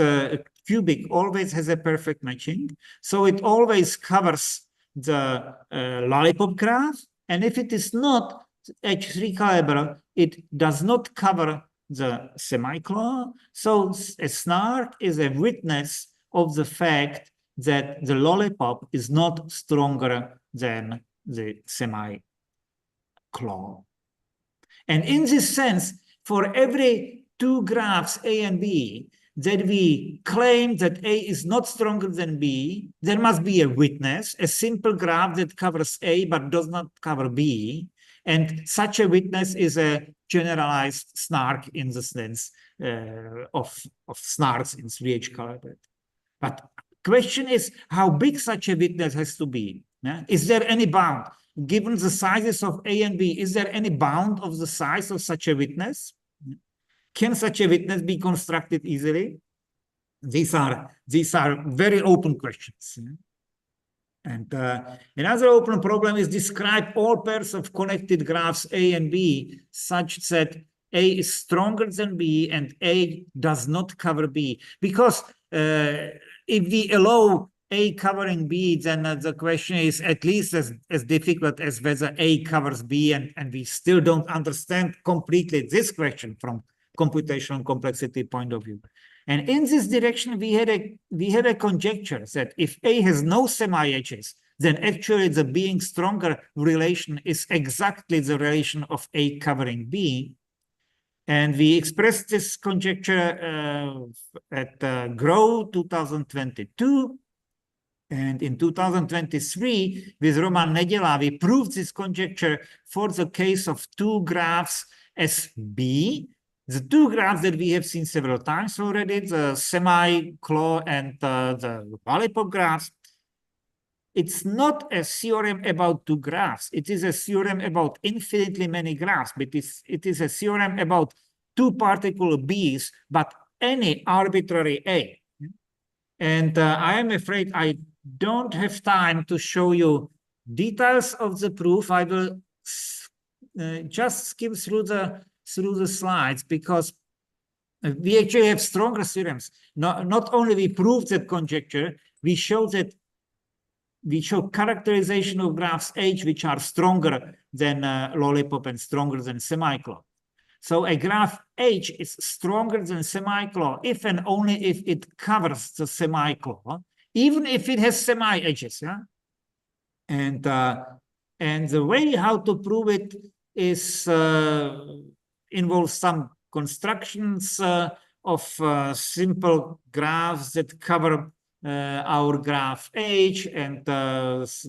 cubic, always has a perfect matching. So it always covers the lollipop graph. And if it is not H3 colorable, it does not cover the semiclaw. So a snark is a witness of the fact that the lollipop is not stronger than the semiclaw. And in this sense, for every two graphs A and B that we claim that A is not stronger than B, there must be a witness, a simple graph that covers A but does not cover B. And such a witness is a generalized snark in the sense of snarks in 3H colored. But question is how big such a witness has to be. Yeah? Is there any bound? Given the sizes of A and B, is there any bound of the size of such a witness? Can such a witness be constructed easily? These are very open questions. Yeah? And another open problem is describe all pairs of connected graphs A and B such that A is stronger than B and A does not cover B. Because if we allow A covering B, then the question is at least as difficult as whether A covers B, and we still don't understand completely this question from computational complexity point of view. And in this direction, we had a conjecture that if A has no semi-edges, then actually the being stronger relation is exactly the relation of A covering B. And we expressed this conjecture at GROW 2022. And in 2023, with Roman Neděla, we proved this conjecture for the case of two graphs SB. The two graphs that we have seen several times already, the semi-claw and the lollipop graphs. It's not a theorem about two graphs. It is a theorem about infinitely many graphs, but it is a theorem about two particular B's, but any arbitrary A. And I am afraid I don't have time to show you details of the proof. I will just skim through the slides, because we actually have stronger theorems. Not only we proved that conjecture, we show characterization of graphs H which are stronger than lollipop and stronger than semi-claw. So a graph H is stronger than semi-claw if and only if it covers the semi-claw, even if it has semi-edges. Yeah? And the way how to prove it is involves some constructions of simple graphs that cover our graph H, and this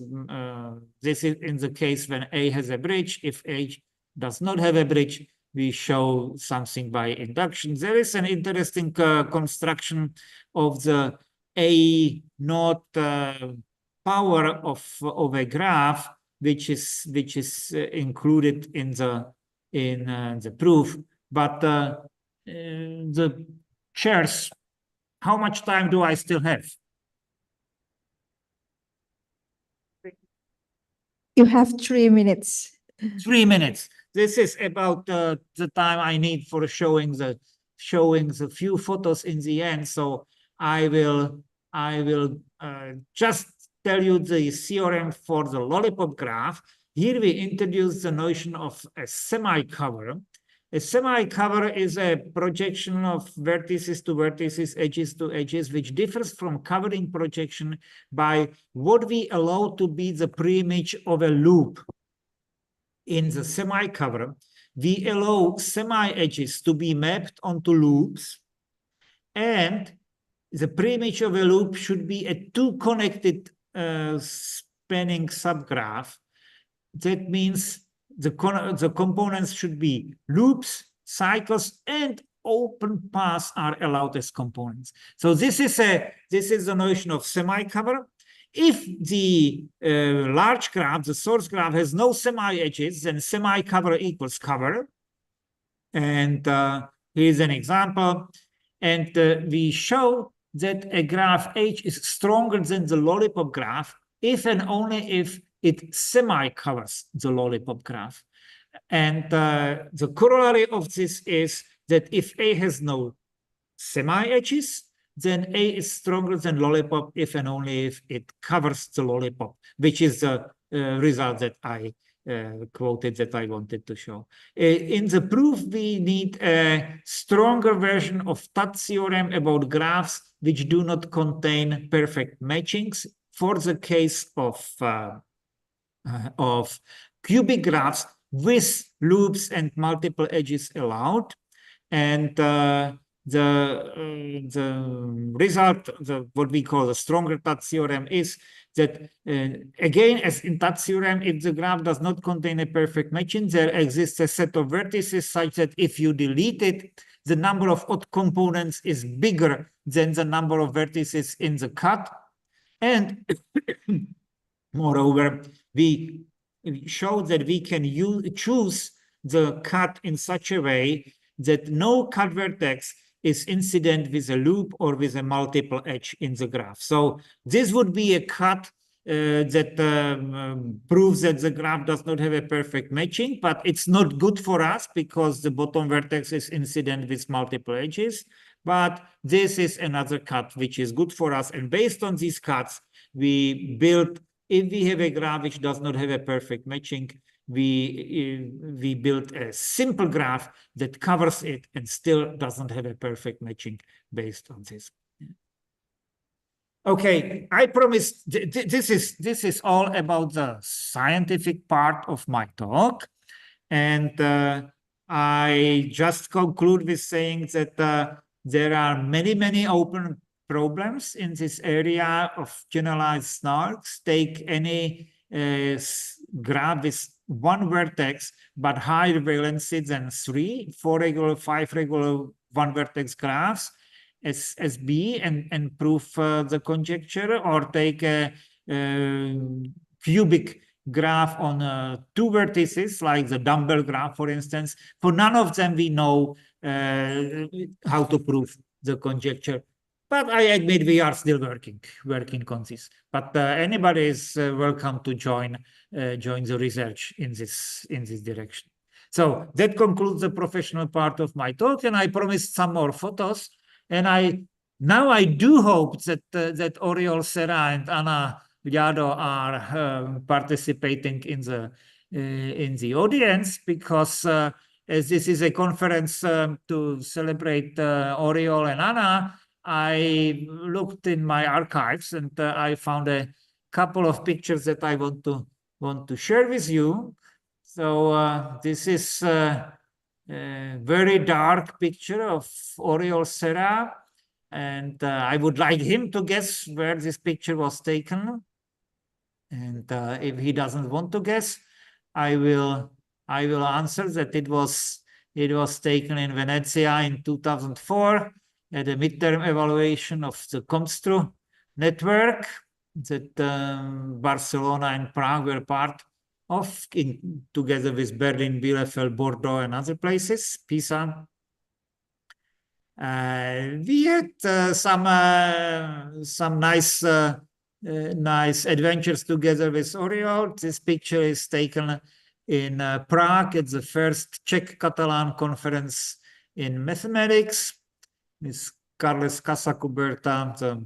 is in the case when A has a bridge. If H does not have a bridge, we show something by induction. There is an interesting construction of the A naught power of a graph, which is included in the proof. But the chairs, how much time do I still have? You have 3 minutes. 3 minutes. This is about the time I need for showing the few photos in the end. So I will just tell you the theorem for the lollipop graph. Here we introduce the notion of a semi-cover. A semi-cover is a projection of vertices to vertices, edges to edges, which differs from covering projection by what we allow to be the preimage of a loop. In the semi-cover, we allow semi-edges to be mapped onto loops, and the preimage of a loop should be a two-connected spanning subgraph. That means the components should be loops, cycles, and open paths are allowed as components. So this is the notion of semi-cover. If the large graph, the source graph, has no semi-edges, then semi-cover equals cover. And here's an example. And we show that a graph H is stronger than the lollipop graph if and only if it semi-covers the lollipop graph. And the corollary of this is that if A has no semi-edges, then A is stronger than lollipop if and only if it covers the lollipop, which is the result that I quoted that I wanted to show. In the proof, we need a stronger version of that theorem about graphs which do not contain perfect matchings. For the case of cubic graphs with loops and multiple edges allowed, and the result, what we call the stronger Tat theorem, is that again, as in Tat theorem, if the graph does not contain a perfect matching, there exists a set of vertices such that if you delete it, the number of odd components is bigger than the number of vertices in the cut. And moreover, we show that we can choose the cut in such a way that no cut vertex is incident with a loop or with a multiple edge in the graph. So this would be a cut that proves that the graph does not have a perfect matching, but it's not good for us because the bottom vertex is incident with multiple edges. But this is another cut which is good for us. And based on these cuts, we build, if we have a graph which does not have a perfect matching, we build a simple graph that covers it and still doesn't have a perfect matching based on this. Okay, I promise this is all about the scientific part of my talk. And I just conclude with saying that there are many open problems in this area of generalized snarks. Take any graph with one vertex, but higher valency than 3, 4 regular, 5 regular one vertex graphs as B and prove the conjecture, or take a cubic graph on 2 vertices, like the dumbbell graph, for instance. For none of them we know how to prove the conjecture. But I admit we are still working on this. But anybody is welcome to join the research in this direction. So that concludes the professional part of my talk, and I promised some more photos. And now I do hope that that Oriol Serra and Anna Liado are participating in the audience, because as this is a conference to celebrate Oriol and Anna, I looked in my archives and I found a couple of pictures that I want to share with you. So this is a very dark picture of Oriol Serra, and I would like him to guess where this picture was taken. And if he doesn't want to guess, I will answer that it was taken in Venezia in 2004 at a midterm evaluation of the Comstru network that Barcelona and Prague were part of, together with Berlin, Bielefeld, Bordeaux, and other places, Pisa. We had some nice adventures together with Oriol. This picture is taken in Prague at the first Czech Catalan conference in mathematics. It's Carles Casacuberta, the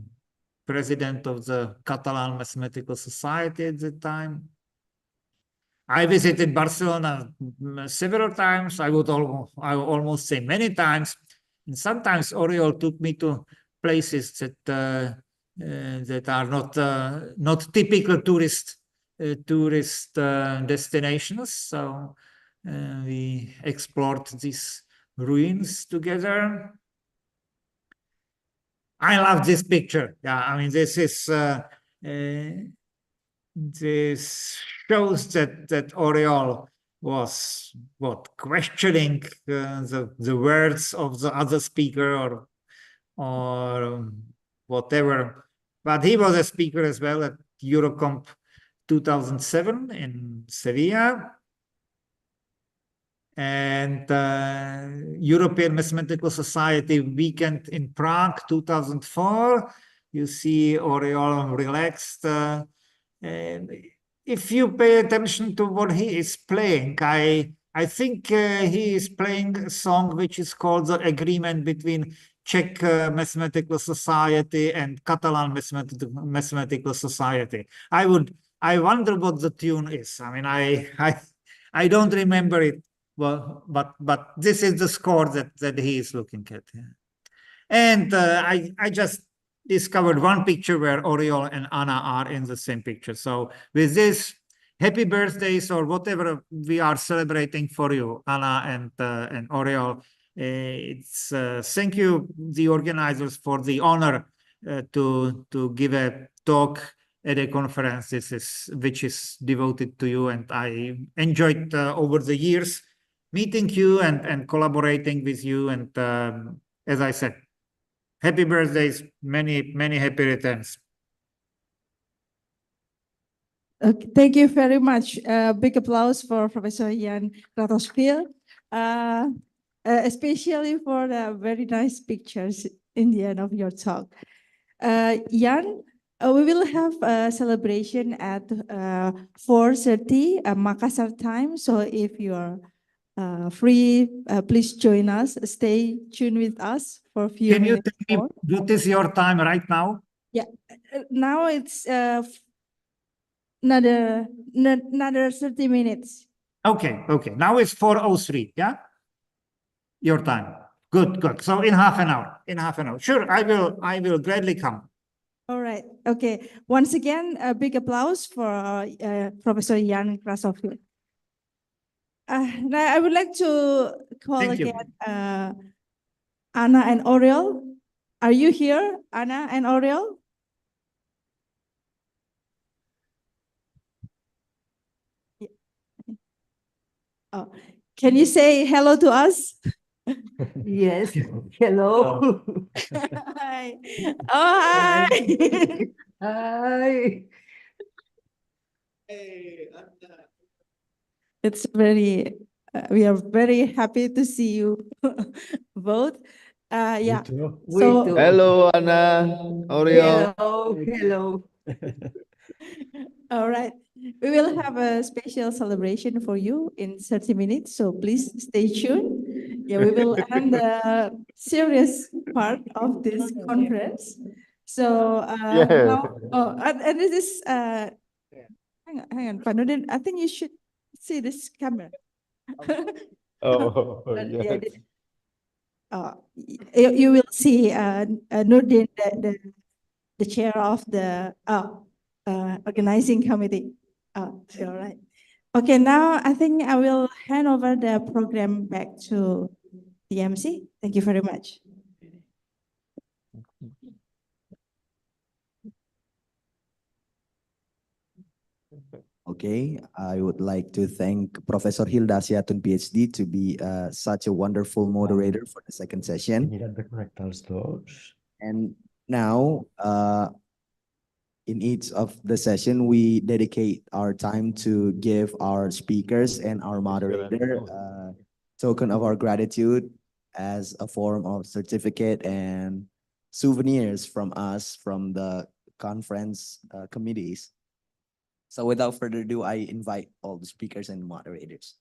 president of the Catalan Mathematical Society at the time. I visited Barcelona several times. I would almost say many times. And sometimes Oriol took me to places that are not typical tourist destinations. So we explored these ruins together. I love this picture. Yeah, I mean, this is this shows that Oriol was questioning the words of the other speaker or whatever. But he was a speaker as well at Eurocomp 2007 in Sevilla, and European Mathematical Society weekend in Prague 2004. You see Oriol relaxed. If you pay attention to what he is playing, I think he is playing a song which is called The Agreement between Czech Mathematical Society and Catalan Mathematical Society. I wonder what the tune is. I mean, I don't remember it, well, but this is the score that he is looking at. And I just discovered one picture where Oriol and Anna are in the same picture. So with this, happy birthdays or whatever we are celebrating for you, Anna and Oriol. It's thank you, the organizers, for the honor to give a talk at a conference which is devoted to you, and I enjoyed over the years meeting you and collaborating with you. And as I said, happy birthdays, many happy returns. Okay, thank you very much. Big applause for Professor Jan Ratosville, especially for the very nice pictures in the end of your talk. Jan, we will have a celebration at 4:30 Makassar time. So if you are free, please join us. Stay tuned with us for a few Can you minutes tell me more. what is your time right now? Yeah, now it's another 30 minutes. Okay, okay. Now it's 4:03, yeah? Your time. Good, good. So in half an hour, Sure, I will gladly come. All right. Okay. Once again, a big applause for Professor Jan Krasovil. Now I would like to call Thank you. again Anna and Oriel. Are you here, Anna and Oriel? Oh, can you say hello to us? Yes, hello. Hi. Oh, hi. Hi. It's very, we are very happy to see you both. Yeah. We too. Hello, Anna, Oriel. Hello, hello. All right. We will have a special celebration for you in 30 minutes, so please stay tuned. Yeah, we will end the serious part of this conference. So Yeah. now, and this is, hang on, Panudin, I think you should see this camera. Oh, Yeah, yes. you will see Nurdin, the chair of the organizing committee. All right. Okay, now I think I will hand over the program back to the MC. Thank you very much. Okay, I would like to thank Professor Hilda Siatun, PhD, to be such a wonderful moderator for the second session. And now, in each of the session, we dedicate our time to give our speakers and our moderator a token of our gratitude as a form of certificate and souvenirs from us, from the conference committees. So without further ado, I invite all the speakers and moderators.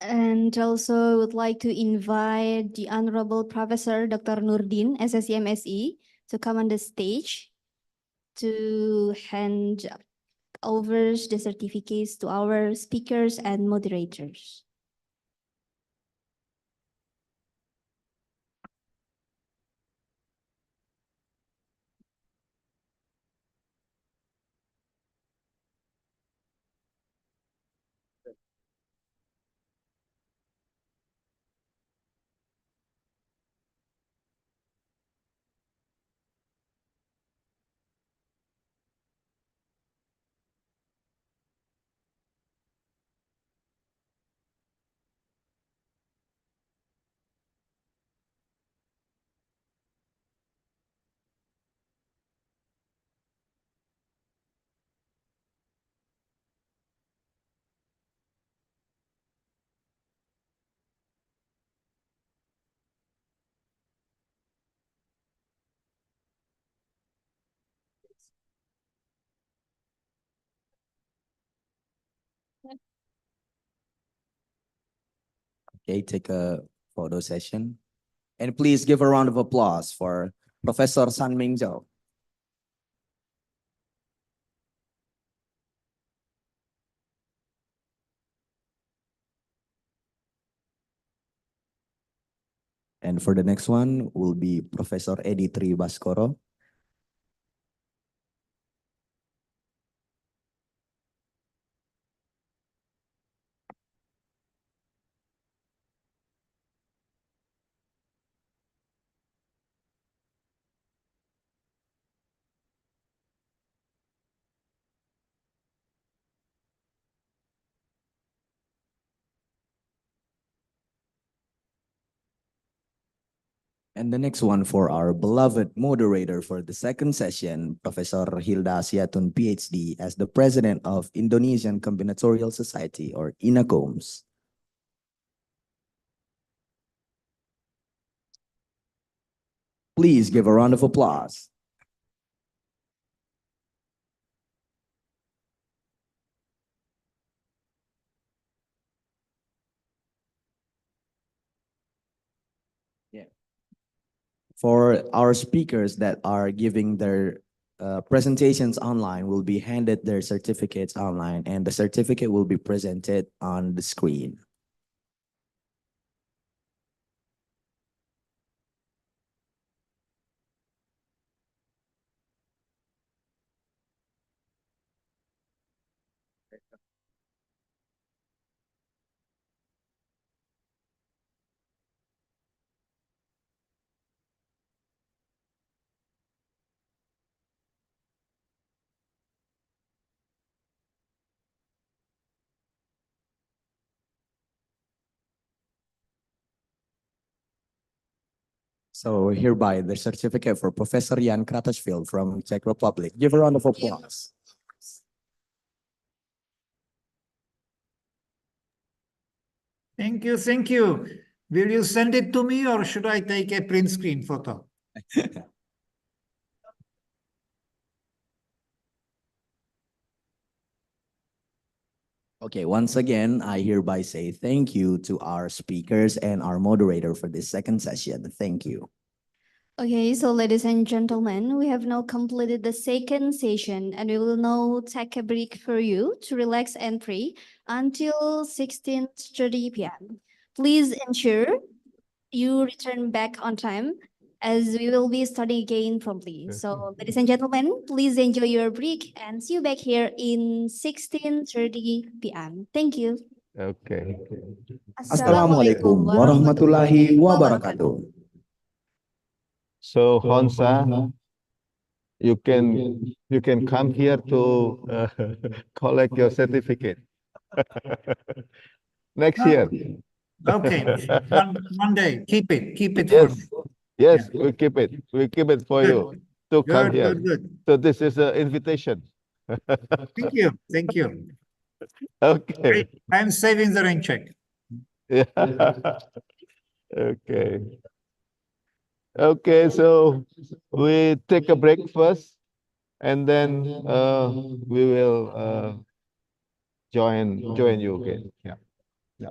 And also would like to invite the Honorable Professor Dr. Nurdin, SSCMSE, to come on the stage to hand over the certificates to our speakers and moderators. Okay, take a photo session. And please give a round of applause for Professor San Ming Zhou. And for the next one will be Professor Edi Tri Baskoro. And the next one for our beloved moderator for the second session, Professor Hilda Siatun, PhD, as the president of Indonesian Combinatorial Society, or INACOMS. Please give a round of applause. For our speakers that are giving their presentations online will be handed their certificates online, and the certificate will be presented on the screen. So hereby the certificate for Professor Jan Kratochvil from Czech Republic. Give a round of applause. Thank you, thank you. Will you send it to me or should I take a print screen photo? Okay, once again, I hereby say thank you to our speakers and our moderator for this second session. Thank you. Okay, so ladies and gentlemen, we have now completed the second session and we will now take a break for you to relax and pray until 16:30 p.m. Please ensure you return back on time as we will be starting again promptly. So ladies and gentlemen, please enjoy your break and see you back here in 16:30 p.m. Thank you. Okay. Assalamualaikum warahmatullahi wabarakatuh. So Honsa, you can come here to collect your certificate next year. Okay, one day, keep it for Yes, me. yes, we keep it for you to come Good, here. good. So this is an invitation. Thank you, thank you. Okay. I'm saving the rain check. Yeah. Okay. Okay, so we take a break first, and then we will join you again. Yeah. Yeah.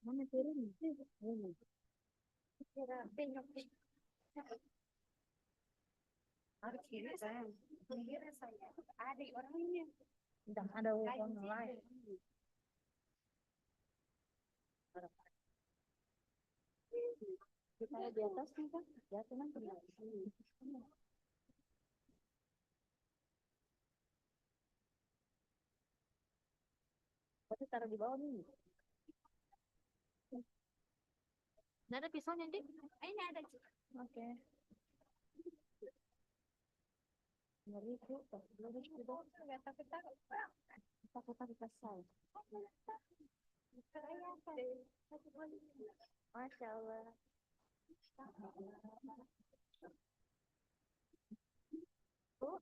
Mana turun? Kira penyok. Harus kiri saya. Kira saya. Adik orangnya. Tidak ada orang lain. Kita di atas nih kan? Di atas kan pernah. Tapi taruh di bawah nih. Nggak ada pisaunya, Dik? Ini ada. Oke. Ngeri tuh, belum di bawah. Nggak takut-takut. Takut-takut kesal. Masya Allah. Oh.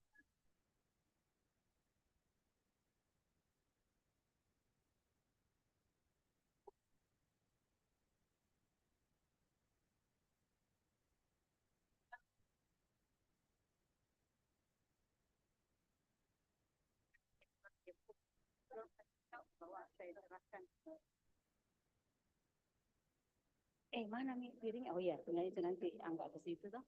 Mana nih piringnya? Oh iya, tinggal itu nanti angkat ke situ toh.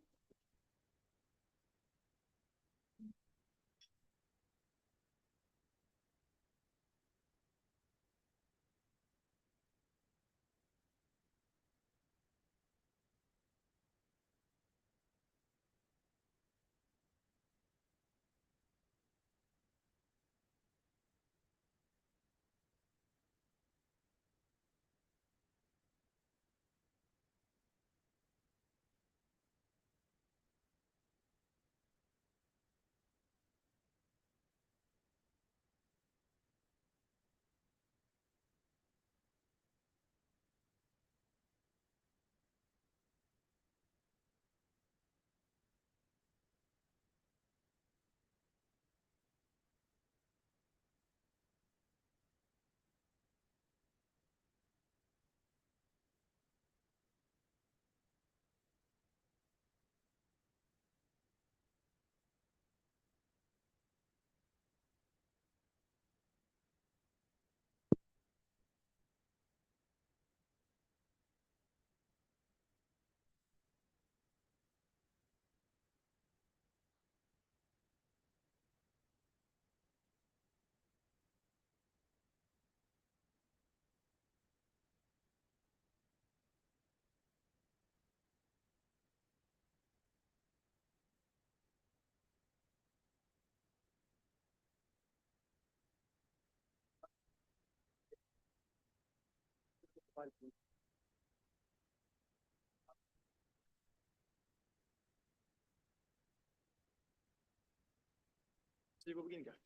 Jadi gue begini kak?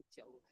Insya Allah.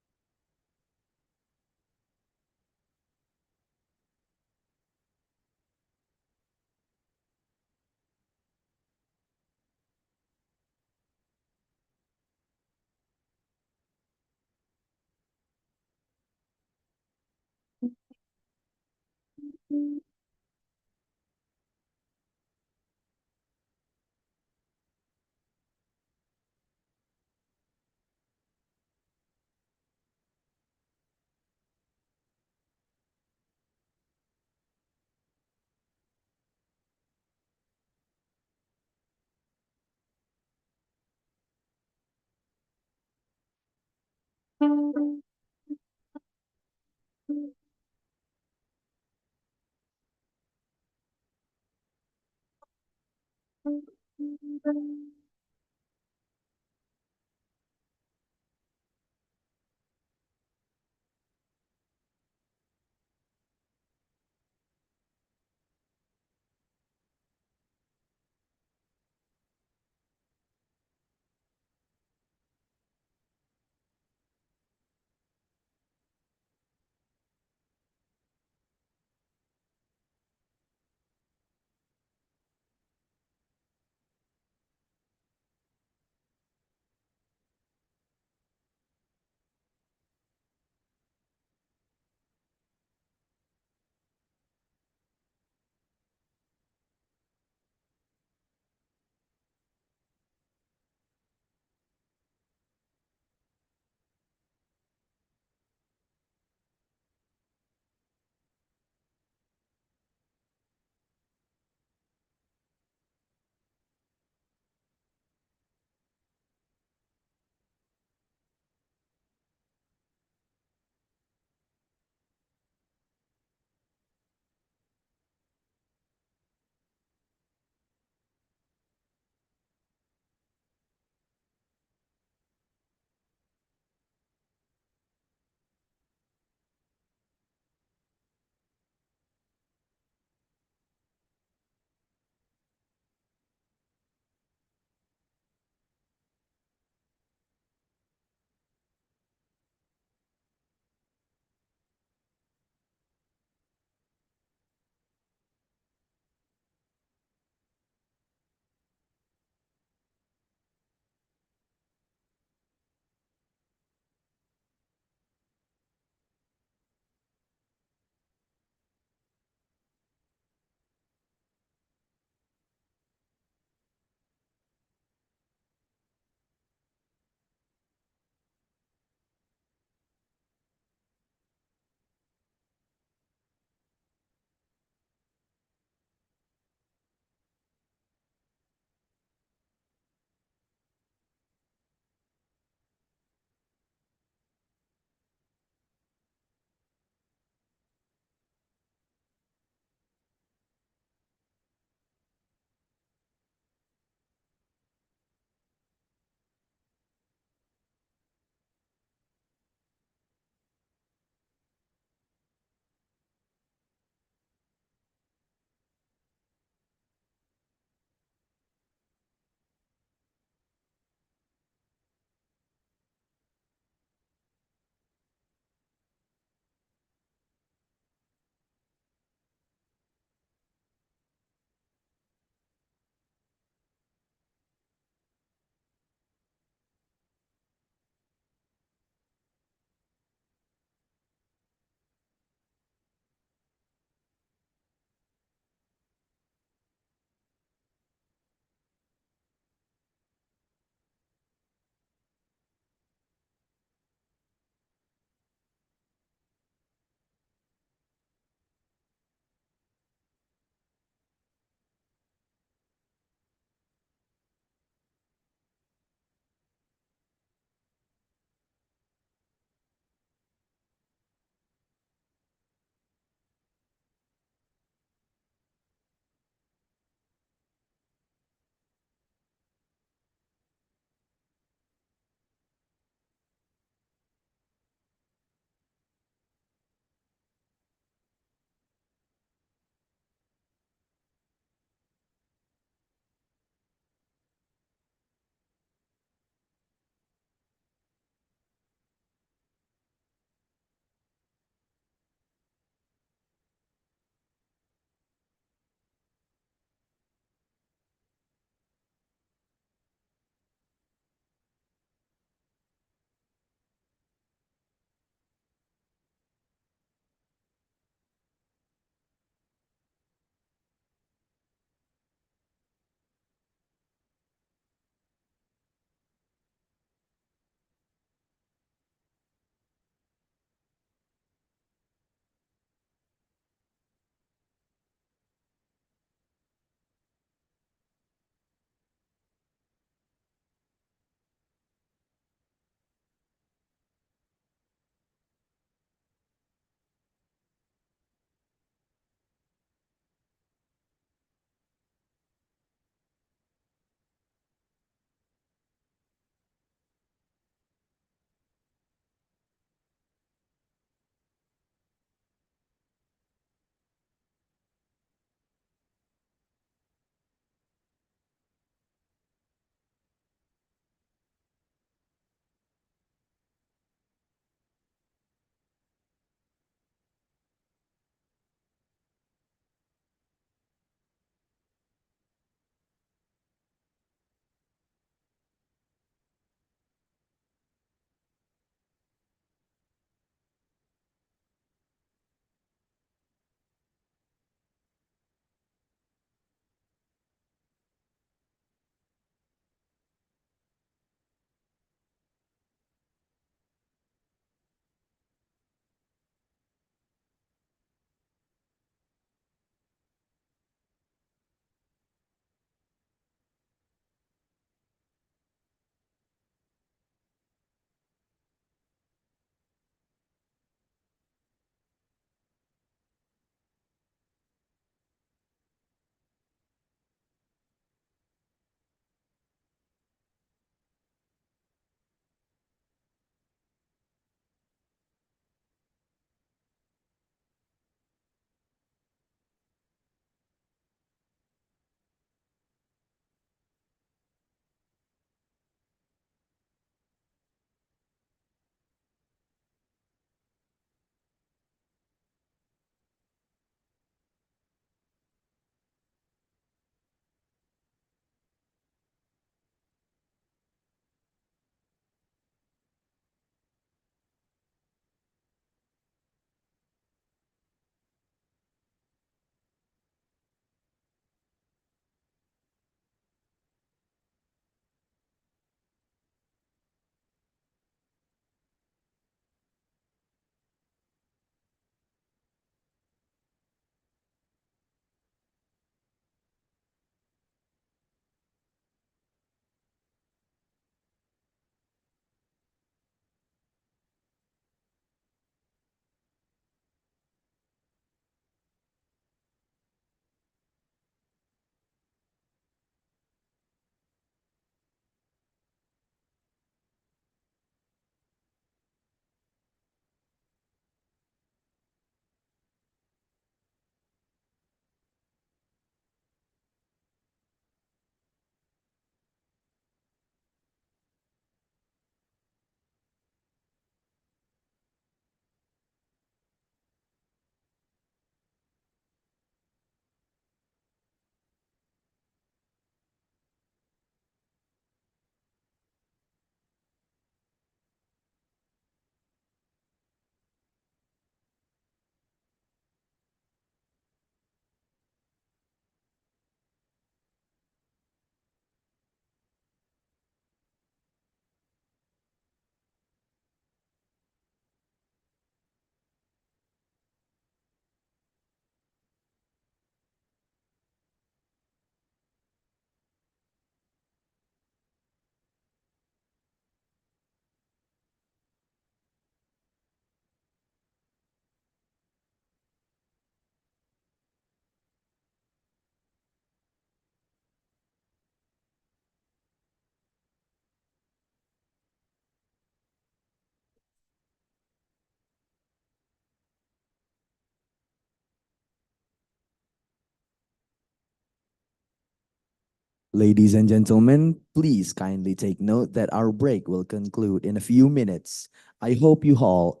Ladies and gentlemen, please kindly take note that our break will conclude in a few minutes. I hope you all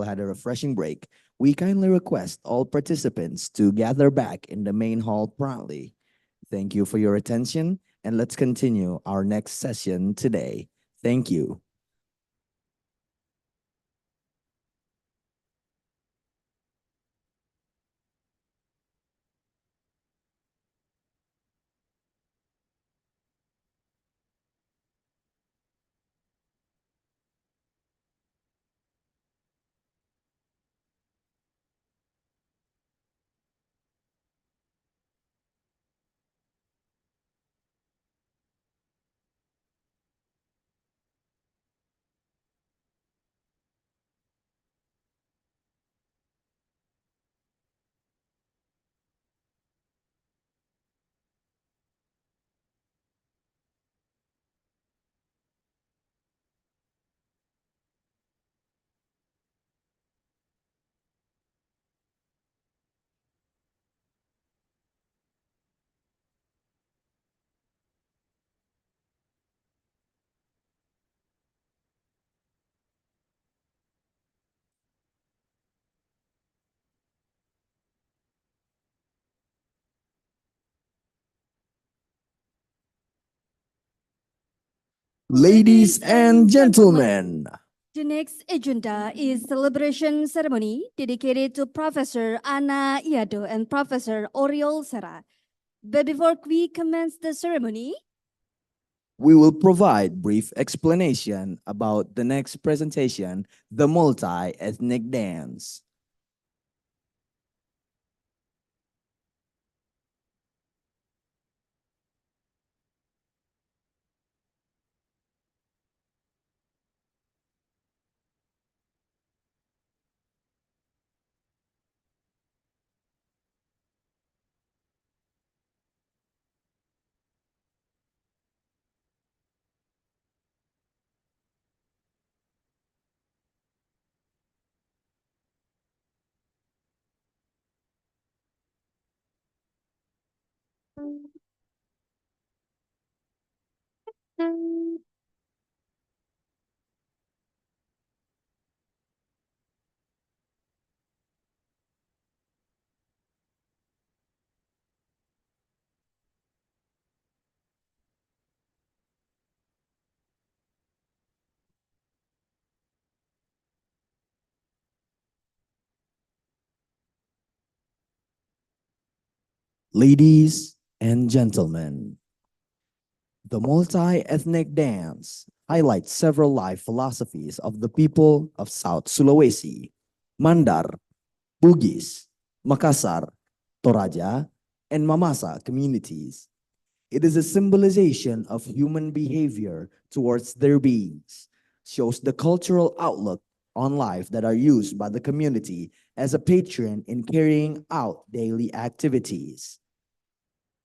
had a refreshing break. We kindly request all participants to gather back in the main hall promptly. Thank you for your attention, and let's continue our next session today. Thank you. Ladies and gentlemen, The next agenda is celebration ceremony dedicated to Professor Ana Iado and Professor Oriol Serra. But before we commence the ceremony, we will provide brief explanation about the next presentation, the multi-ethnic dance. Ladies and gentlemen, the multi-ethnic dance highlights several life philosophies of the people of South Sulawesi, Mandar, Bugis, Makassar, Toraja, and Mamasa communities. It is a symbolization of human behavior towards their beings, shows the cultural outlook on life that are used by the community as a patron in carrying out daily activities.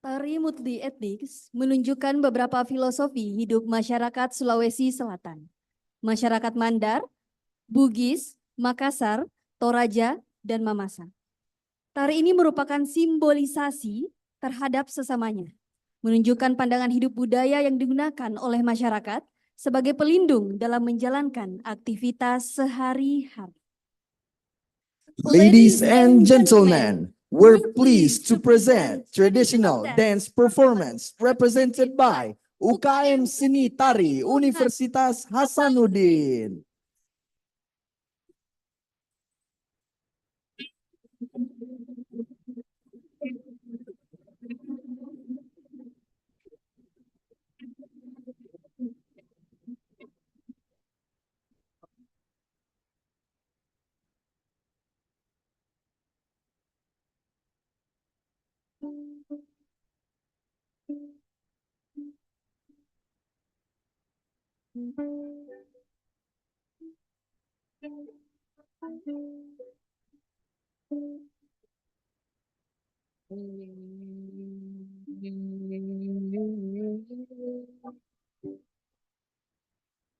tari multi etnis menunjukkan beberapa filosofi hidup masyarakat Sulawesi Selatan. Masyarakat Mandar, Bugis, Makassar, Toraja, dan Mamasa. Tari ini merupakan simbolisasi terhadap sesamanya, menunjukkan pandangan hidup budaya yang digunakan oleh masyarakat sebagai pelindung dalam menjalankan aktivitas sehari-hari. Ladies and gentlemen, we're pleased to present traditional dance performance represented by UKM Seni Tari Universitas Hasanuddin.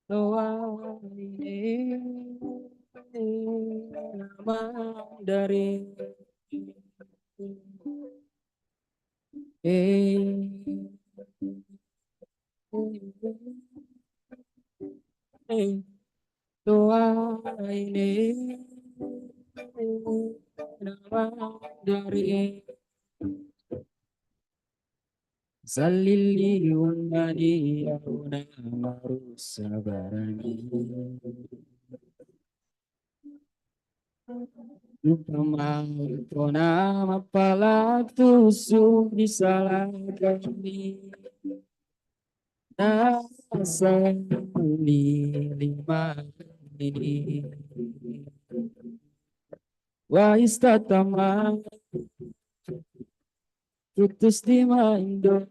Doa dari doa ini nama dari Zalili undani yauna marusa barani Pemantona mapalak tusuk di salah kami Nasa lima ini Wa istatama putus di maindo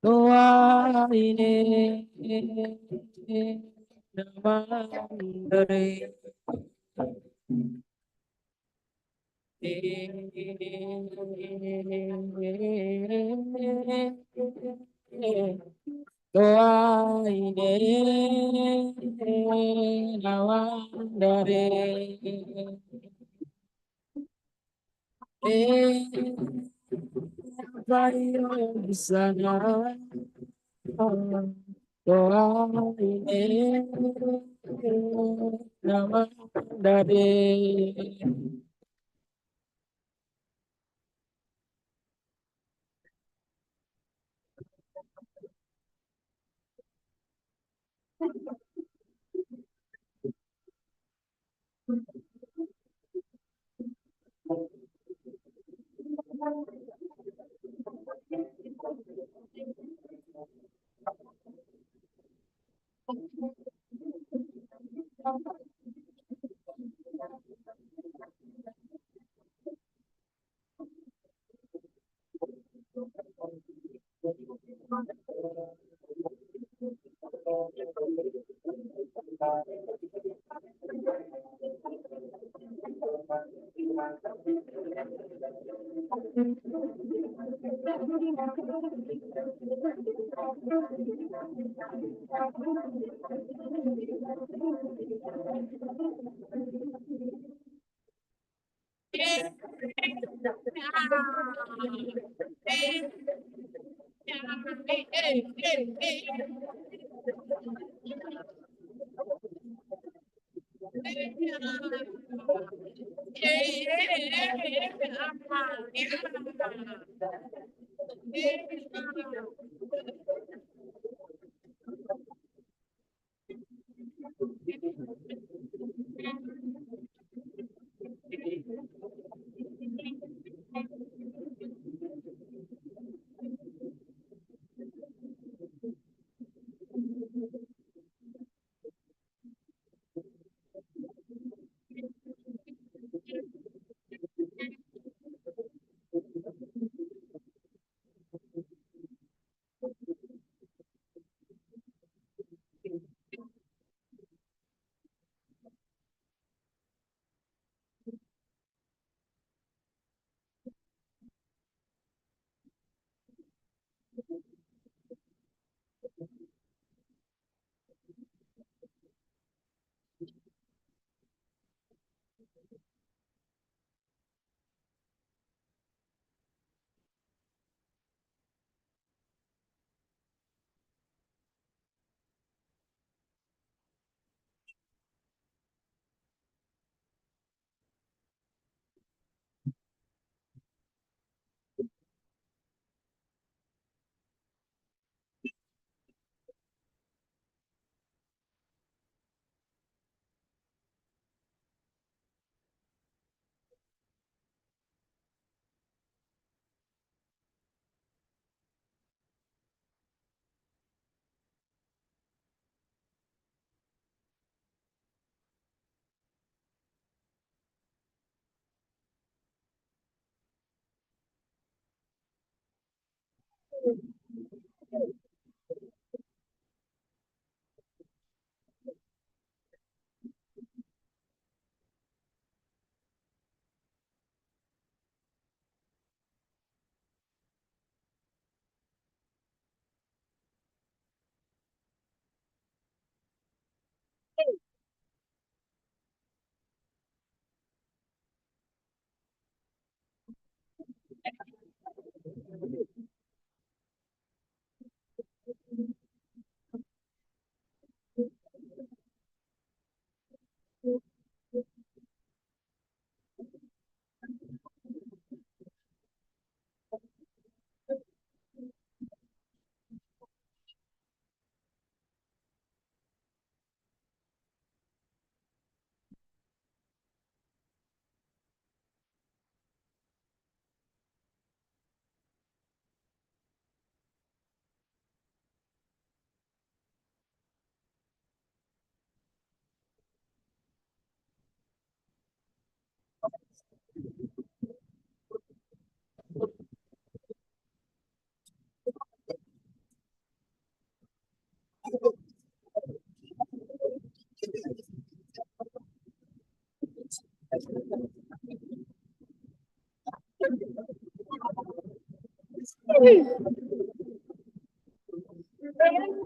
doa ini nama dari doa ini nama dari Bayo di sana doa ini nama dari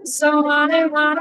So I want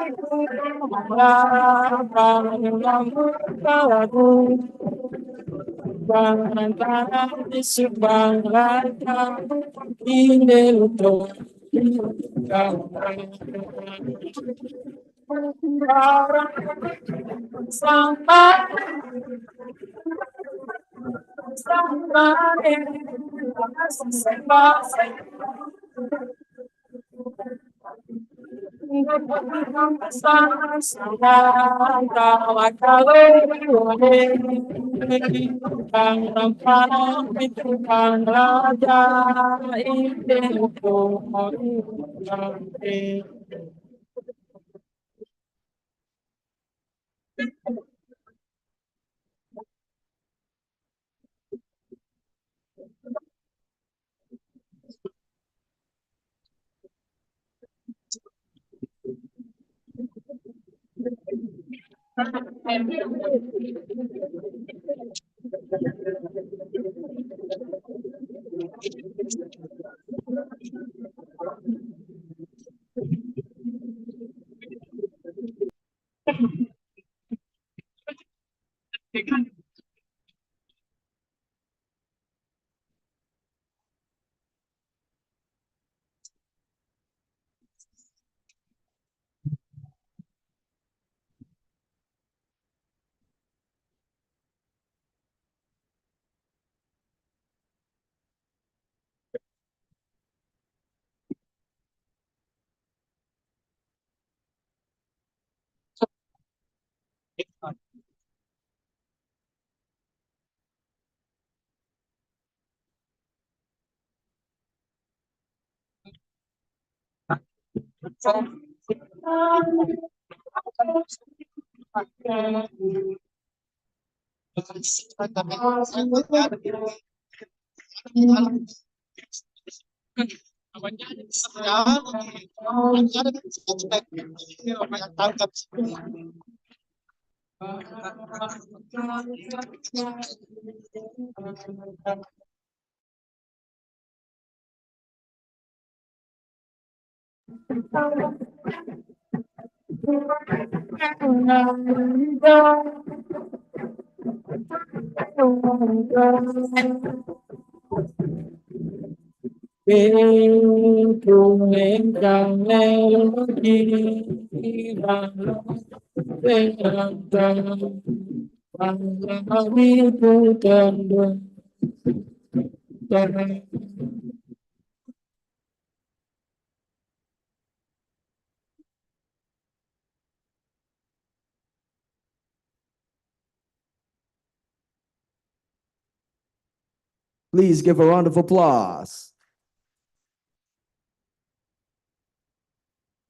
Please give a round of applause.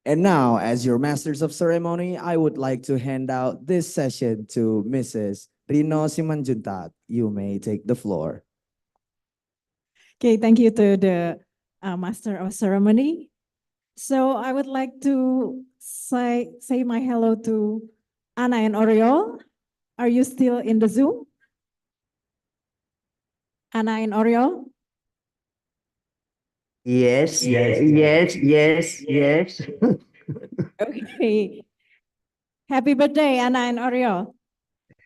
And now, as your masters of ceremony, I would like to hand out this session to Mrs. Rino Simanjuntak. You may take the floor. Okay, thank you to the master of ceremony. So I would like to say my hello to Anna and Oriol. Are you still in the Zoom? Anna and Oriol? Yes, yes. Okay. Happy birthday, Anna and Oriol.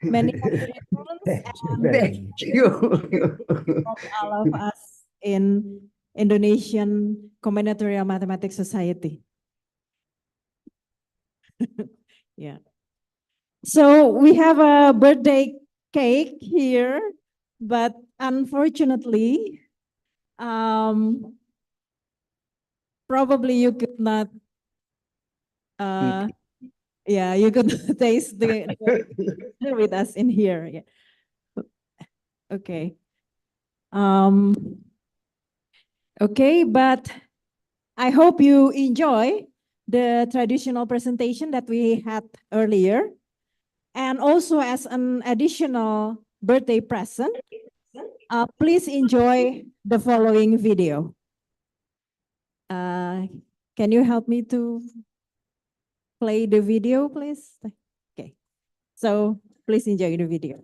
Many happy returns and Thank you. from all of us in Indonesian Combinatorial Mathematics Society. Yeah. So we have a birthday cake here, but unfortunately, probably you could not, you could not taste the with us in here. Yeah. Okay. Okay, but I hope you enjoy the traditional presentation that we had earlier. And also as an additional birthday present, please enjoy the following video. Can you help me to play the video, please? Okay, so please enjoy the video.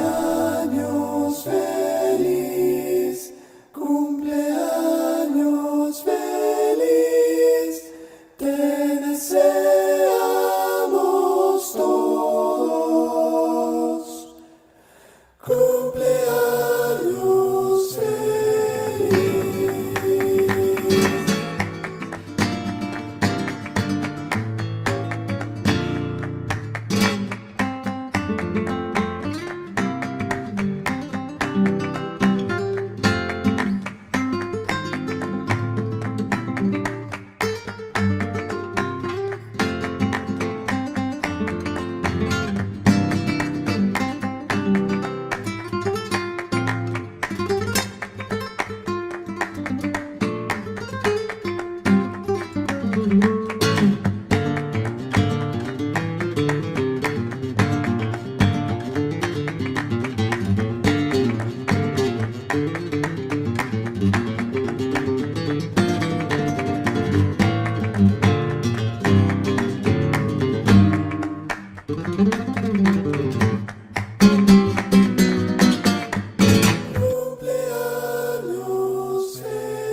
Cumpleaños feliz, cumpleaños feliz, te deseamos todos. Cumpleaños feliz. Cumpleaños feliz.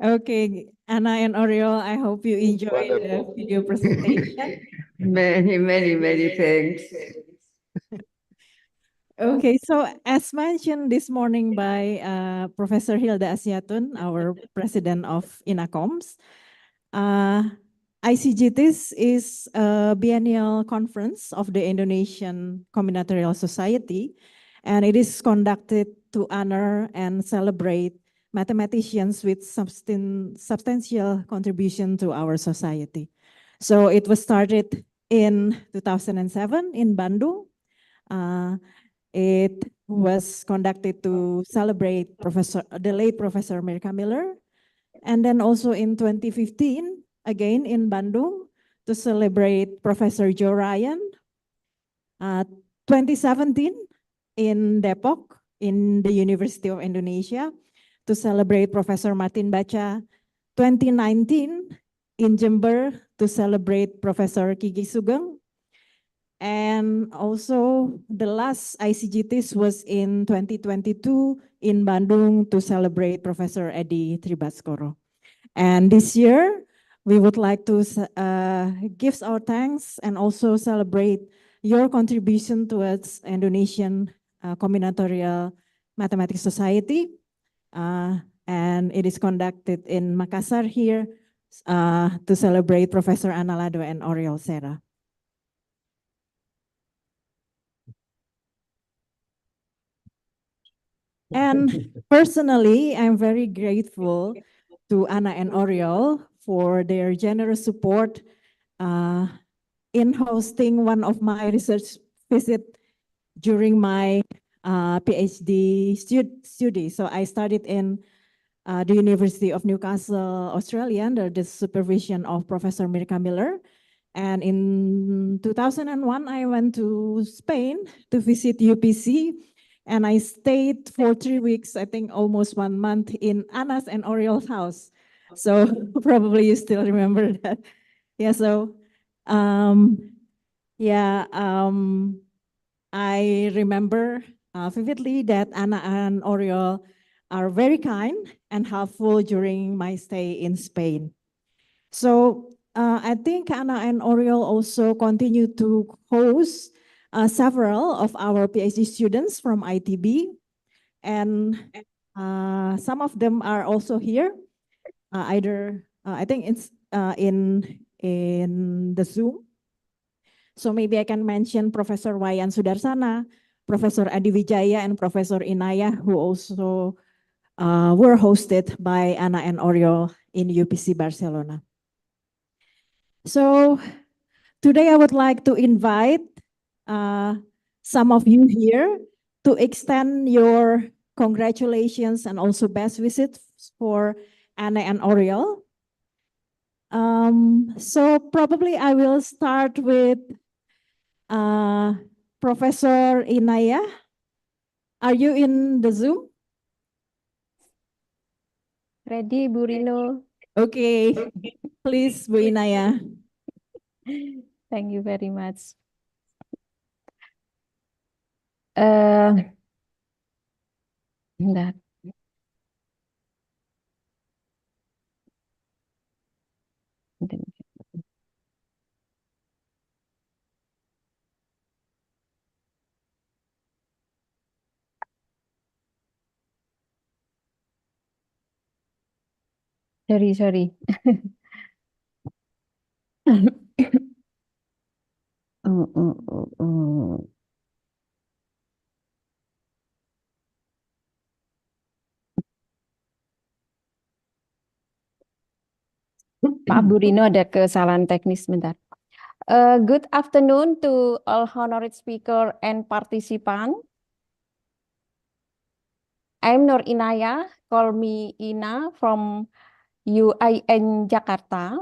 Okay, Anna and Oriol, I hope you enjoy the Wonderful. video presentation. Many thanks. Okay, so as mentioned this morning by Professor Hilda Asyatun, our president of INACOMS, ICGTIS is a biennial conference of the Indonesian Combinatorial Society, and it is conducted to honor and celebrate mathematicians with substantial contribution to our society. So it was started in 2007 in Bandung. It was conducted to celebrate the late Professor Mirka Miller. And then also in 2015, again in Bandung, to celebrate Professor Joe Ryan. 2017 in Depok, in the University of Indonesia, to celebrate Professor Martin Baca. 2019 in Jember, to celebrate Professor Kiki Sugeng. And also the last ICGTIS was in 2022 in Bandung to celebrate Professor Edi Tribaskoro. And this year, we would like to give our thanks and also celebrate your contribution towards Indonesian Combinatorial Mathematics Society. And it is conducted in Makassar here to celebrate Professor Analado and Oriol Serra. And personally, I'm very grateful to Anna and Oriol for their generous support in hosting one of my research visits during my PhD study. So I studied in the University of Newcastle, Australia, under the supervision of Professor Mirka Miller. And in 2001, I went to Spain to visit UPC. And I stayed for 3 weeks, I think almost 1 month, in Anna's and Oriol's house. So probably you still remember that. Yeah, so I remember vividly that Anna and Oriol are very kind and helpful during my stay in Spain. So I think Anna and Oriol also continue to host several of our PhD students from ITB, and some of them are also here. I think it's in the Zoom. So maybe I can mention Professor Wayan Sudarsana, Professor Adi Wijaya, and Professor Inaya, who also were hosted by Anna and Oriol in UPC Barcelona. So today I would like to invite some of you here to extend your congratulations and also best wishes for Anna and Oriel. So probably I will start with Professor Inaya. Are you in the Zoom? Ready, Bu Rino? Okay, please, Bu Inaya. Thank you very much. Bentar. Sorry. Maaf Bu Rino, ada kesalahan teknis sebentar. Good afternoon to all honored speaker and participant. I'm Nur Inaya, call me Ina from UIN Jakarta,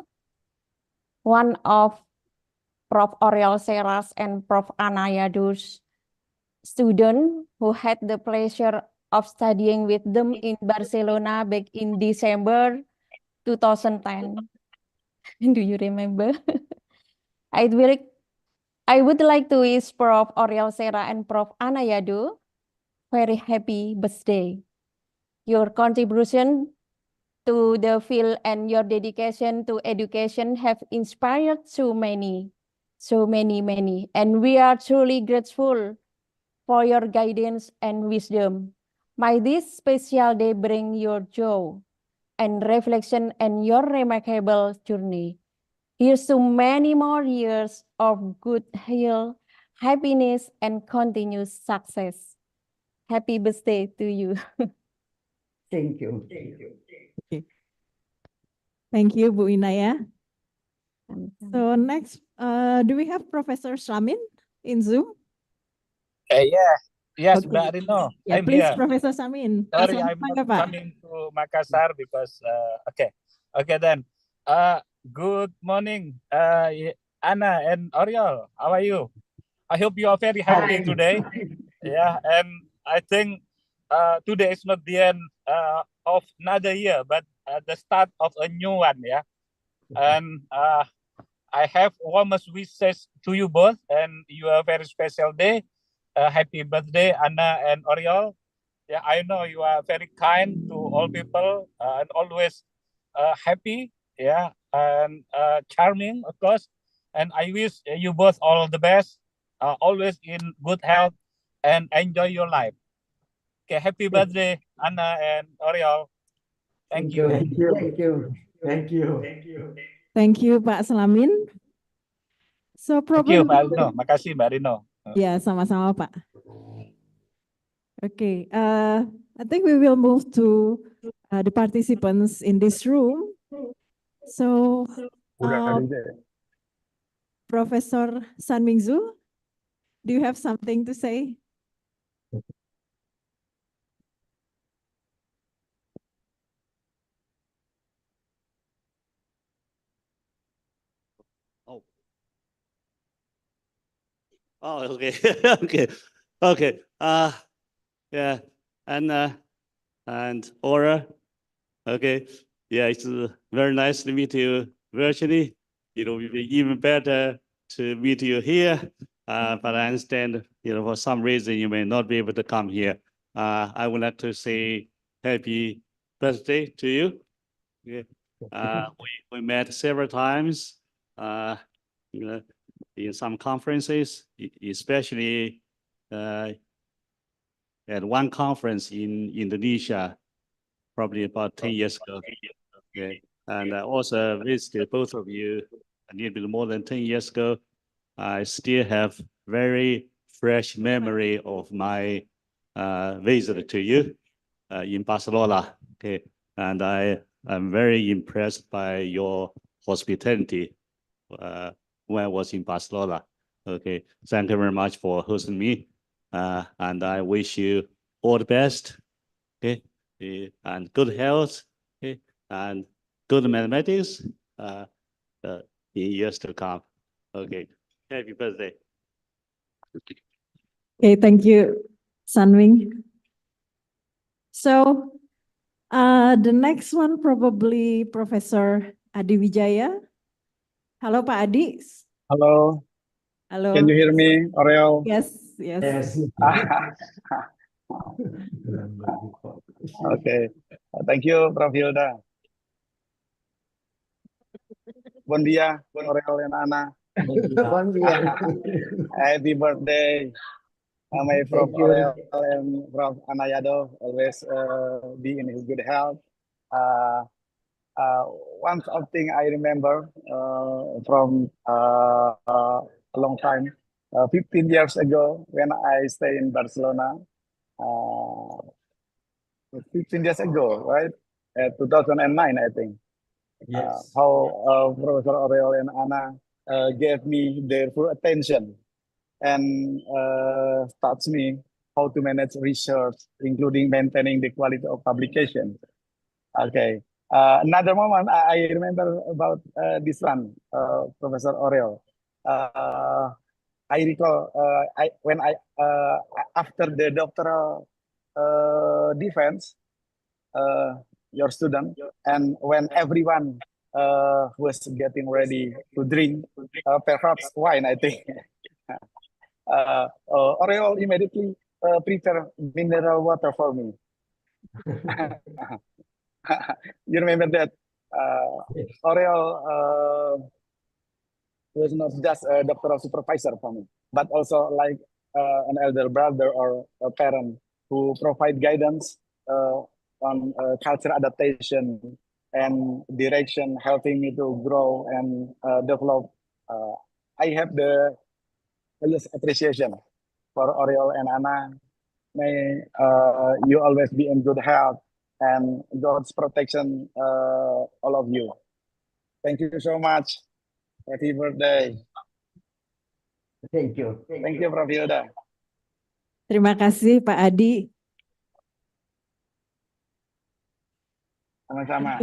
one of Prof. Oriol Seras and Prof. Anayadu's student who had the pleasure of studying with them in Barcelona back in December 2010. Do you remember? I would like to wish Prof. Oriol Sera and Prof. Anayadu very happy birthday. Your contribution to the field and your dedication to education have inspired so many. And we are truly grateful for your guidance and wisdom. May this special day bring your joy and reflection and your remarkable journey. Here's to many more years of good health, happiness, and continuous success. Happy birthday to you. Thank you. Thank you, Bu Inaya. So next, do we have Professor Slamin in Zoom? Yes, Okay. Mbak Rino, Yeah, I'm please, here. Professor Samin. Sorry, Pasan I'm not apa, Pak? coming to Makassar because okay, then. Good morning, Anna and Oriol. How are you? I hope you are very happy today. Yeah, and I think today is not the end of another year, but the start of a new one. Yeah, and I have warmest wishes to you both, and you are a very special day. Happy birthday, Anna and Oriol. Yeah, I know you are very kind to all people and always happy, yeah, and charming, of course. And I wish you both all the best, always in good health, and enjoy your life. Okay, happy birthday, Anna and Oriol. Thank you. Thank you. Thank you. Thank you, Pak Slamin. So Thank you, probably, Mbak Rino. Makasih, Mbak Rino. ya sama-sama, Pak. Okay, I think we will move to the participants in this room. So, Professor San Mingzu, do you have something to say? Oh, okay. Okay. Yeah. And Aura. Okay. Yeah, it's very nice to meet you virtually. It will be even better to meet you here. But I understand, for some reason you may not be able to come here. I would like to say happy birthday to you. Okay. We met several times. In some conferences, especially at one conference in Indonesia, probably about 10 years ago. Okay. And I also visited both of you a little bit more than 10 years ago. I still have very fresh memory of my visit to you in Barcelona. Okay. And I am very impressed by your hospitality when I was in Barcelona. Okay, thank you very much for hosting me. And I wish you all the best. Okay, and good health. Okay, and good mathematics. In years to come. Okay, happy birthday. Okay, thank you, Sanwing. So the next one probably Professor Adi Wijaya. Hello, Pak Adi. Hello, Hello. can you hear me, Oreo? Yes, yes. Okay, thank you, Prof. Hilda. Bon dia, Oreo and Anna. Bon dia. Happy birthday, my Prof. Thank you. Oreo and Prof. Anayado. Always be in his good health. Uh, one of thing I remember from a long time, 15 years ago when I stay in Barcelona, 15 years ago, right? 2009, I think. Yes. How Professor Aurel and Anna gave me their full attention and taught me how to manage research, including maintaining the quality of publication. Okay. Another moment I remember about this one, Professor Aurel. I recall when I after the doctoral defense, your student, and when everyone was getting ready to drink, perhaps wine, I think. Oriol immediately prepare mineral water for me. You remember that? Oriol was not just a doctoral supervisor for me, but also like an elder brother or a parent who provide guidance on culture adaptation and direction, helping me to grow and develop. I have the highest appreciation for Oriol and Anna. May you always be in good health and God's protection all of you. Thank you so much. Happy birthday. Thank you. Thank you, Prof. Hilda. Terima kasih, Pak Adi. Sama-sama.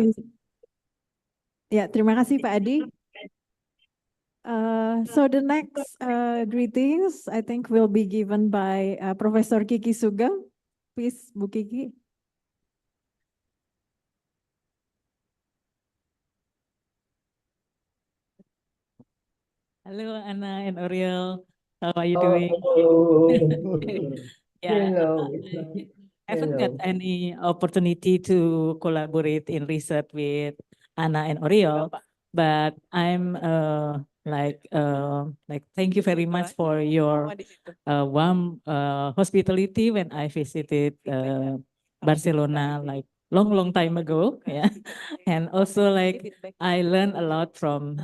Ya, terima kasih, Pak Adi. So the next greetings, I think, will be given by Professor Kiki Sugeng. Please, Bu Kiki. Hello, Anna and Oriel. How are you doing? Hello. Yeah, Hello. I haven't got Hello. any opportunity to collaborate in research with Anna and Oriel, but I'm like thank you very much for your warm hospitality when I visited Barcelona like long time ago. Yeah, and also like I learned a lot from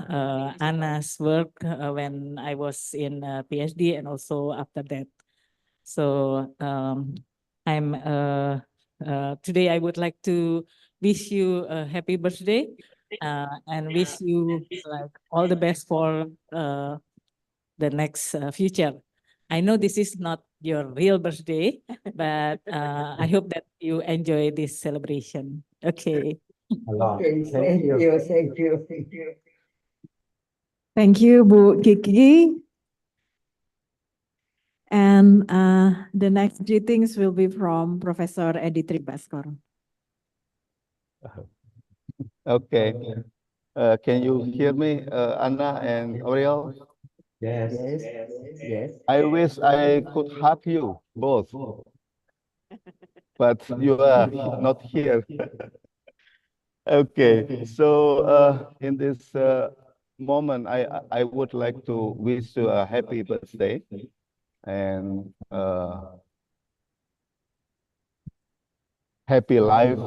Anna's work when I was in PhD and also after that. So I'm today I would like to wish you a happy birthday and wish you like all the best for the next future. I know this is not your real birthday, but I hope that you enjoy this celebration. Okay. Okay, thank you. Thank you. Thank you. Thank you, Bu Kiki. And the next greetings will be from Professor Edi Tribaskor. Okay. Can you hear me, Anna and Oriel? Yes. Yes. I wish I could hug you both, but you are not here. Okay, so in this moment, I would like to wish you a happy birthday and happy life,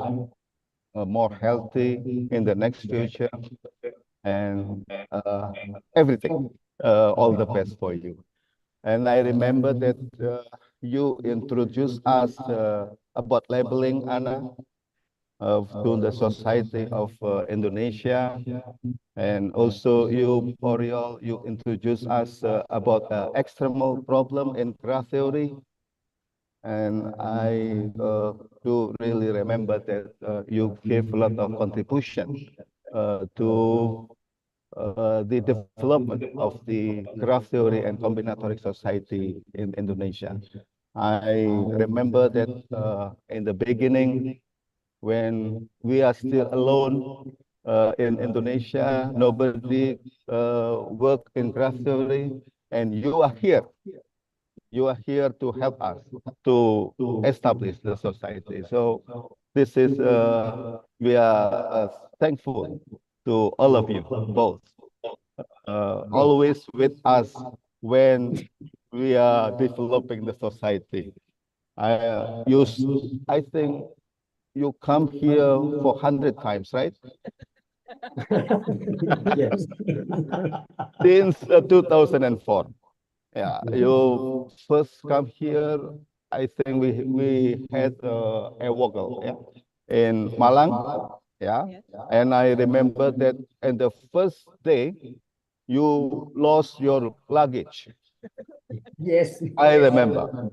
more healthy in the next future, and everything. All the best for you. And I remember that you introduced us about labeling, Anna. to the society of Indonesia. And also you, Oriol, you introduced us about extremal problem in graph theory. And I do really remember that you gave a lot of contribution to the development of the graph theory and combinatoric society in Indonesia. I remember that in the beginning, when we are still alone in Indonesia, nobody work in graph theory, and you are here. You are here to help us to establish the society. So this is, we are thankful to all of you, both, always with us when we are developing the society. I think you come here for 100 times, right? Yes. Since 2004. Yeah, you first come here, I think we had a vocal, yeah, in Malang, yeah. And I remember that in the first day, you lost your luggage. Yes. I remember.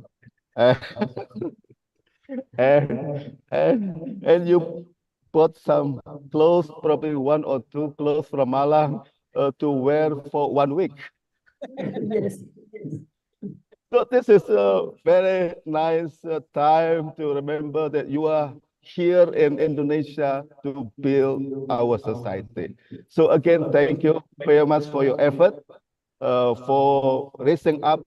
And you bought some clothes, probably one or two clothes from Malang to wear for 1 week. Yes. So this is a very nice time to remember that you are here in Indonesia to build our society. So again, thank you very much for your effort, for raising up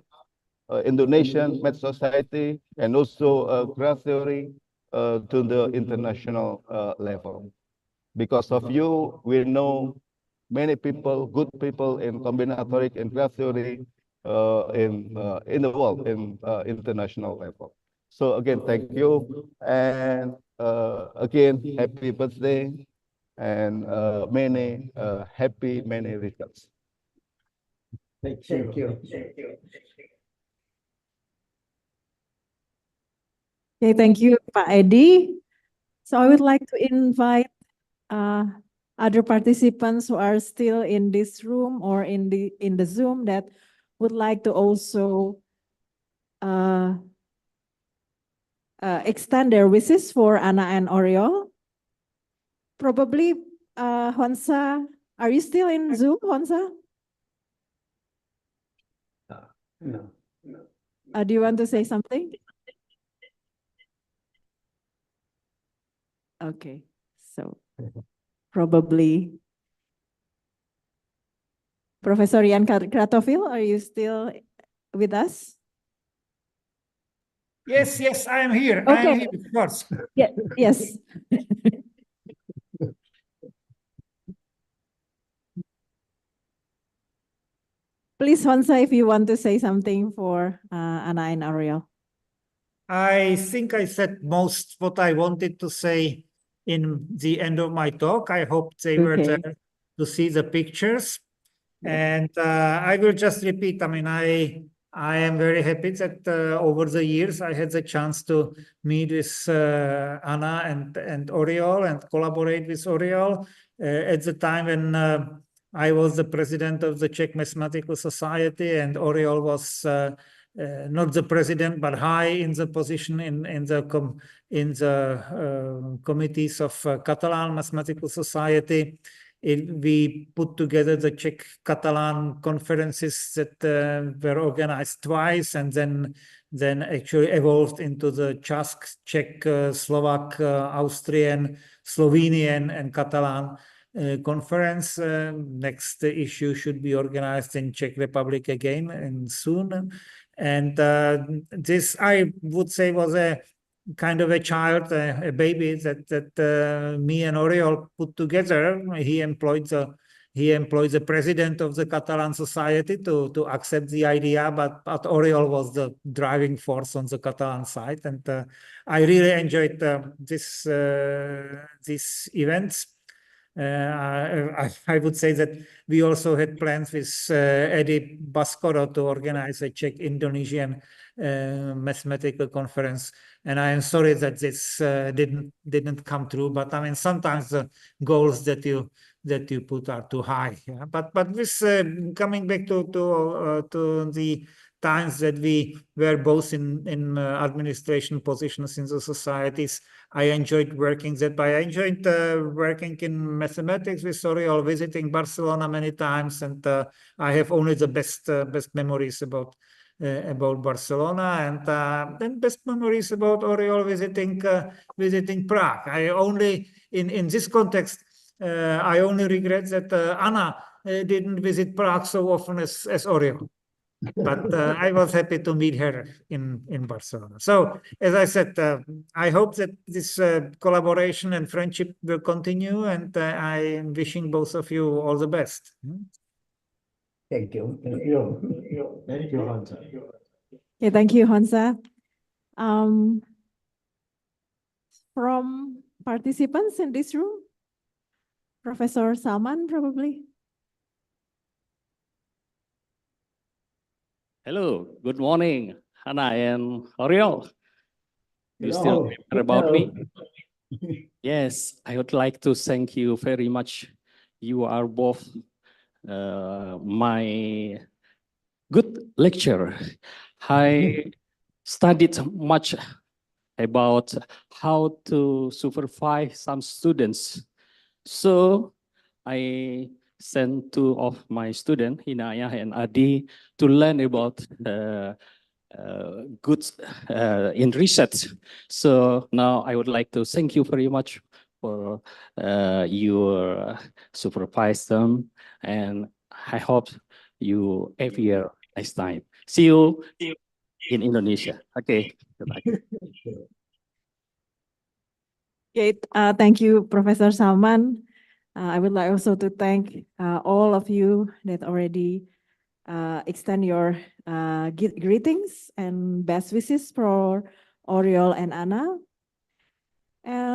Indonesian Math Society and also graph theory to the international level. Because of you, we know many people, good people in combinatoric and graph theory in the world, in international level. So again, thank you. And again, happy birthday and many returns. Thank you. Okay, thank you, Pak Edi. So I would like to invite other participants who are still in this room or in the Zoom that would like to also extend their wishes for Anna and Oriol. Probably, Honsa, are you still in Zoom, Honsa? No. Do you want to say something? Okay, so probably Professor Ian Kratovil, are you still with us? Yes, I am here. I Okay. am here, of course. Yeah, yes. Please, Honsa, if you want to say something for Anna and Ariel. I think I said most what I wanted to say in the end of my talk. I hope they were Okay. there to see the pictures. And I will just repeat, I mean, I am very happy that over the years I had the chance to meet with Anna and Oriol and collaborate with Oriol at the time when I was the president of the Czech Mathematical Society and Oriol was not the president, but high in the position in the committees of Catalan Mathematical Society. We put together the Czech Catalan conferences that were organized twice and then actually evolved into the Czech, Slovak, Austrian, Slovenian, and Catalan conference. Next issue should be organized in Czech Republic again and soon. And this, I would say, was a kind of a child, a baby that me and Oriol put together. He employed the president of the Catalan Society to accept the idea, but Oriol was the driving force on the Catalan side, and I really enjoyed these events. I would say that we also had plans with Edi Baskoro to organize a Czech Indonesian mathematical conference, and I am sorry that this didn't come true. But I mean, sometimes the goals that you put are too high. Yeah? But this coming back to the times that we were both in administration positions in the societies, I enjoyed working that. I enjoyed working in mathematics with Oriol, visiting Barcelona many times, and I have only the best memories about Barcelona, and then best memories about Oriol visiting Prague. I only in this context I only regret that Anna didn't visit Prague so often as Oriol. But I was happy to meet her in Barcelona. So, as I said, I hope that this collaboration and friendship will continue, and I am wishing both of you all the best. Thank you. Thank you. Thank you, Hansa. Okay, thank you, Hansa. From participants in this room, Professor Salman, probably. Hello, good morning, Hannah and Oriol. You still Hello. remember about me? Hello. Yes, I would like to thank you very much. You are both my good lecturer. I studied much about how to supervise some students. So I sent two of my students, Hinaya and Adi, to learn about good in research. So now I would like to thank you very much for your supervise them, and I hope you every year next time. See you in Indonesia. Okay, goodbye. Okay, thank you, Professor Salman. I would like also to thank all of you that already extend your greetings and best wishes for Oriol and Anna.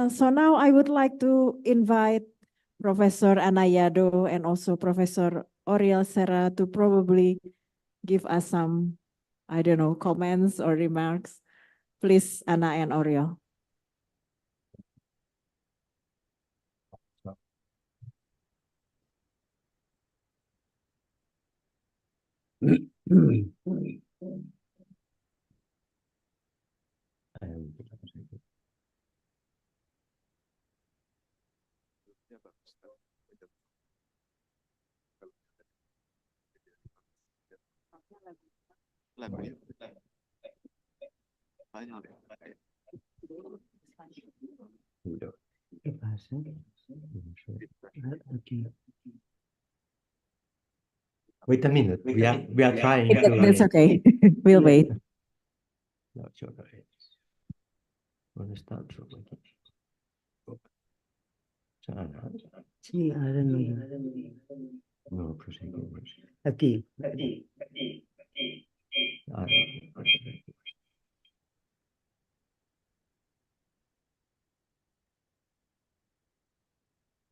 So now I would like to invite Professor Anayado and also Professor Oriol Serra to probably give us some, I don't know, comments or remarks. Please, Anna and Oriol. Okay. Wait a minute. We are trying That's to. okay. We'll wait. No, it's all right. Want to start from again? See, I don't know. No, proceed. Okay.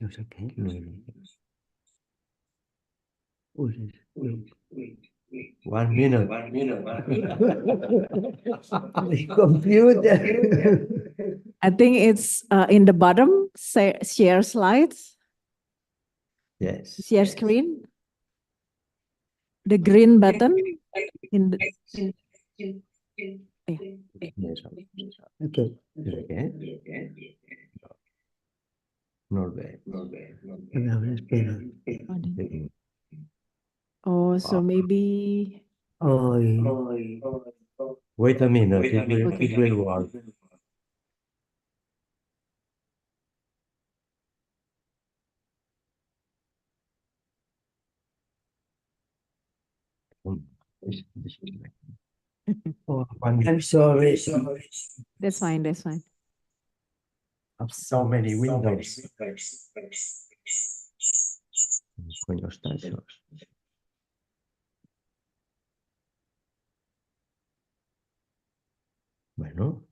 It's okay. No, no. Oh, wait. 1 minute. 1 minute. Computer. I think it's in the bottom, share slides. Yes. Share screen. The green button in the. Yes. Okay. Okay. Not bad. Oh, so maybe. Oh, wait a minute. It will work. Oh, I'm sorry. That's fine. That's fine. So many windows. Bueno.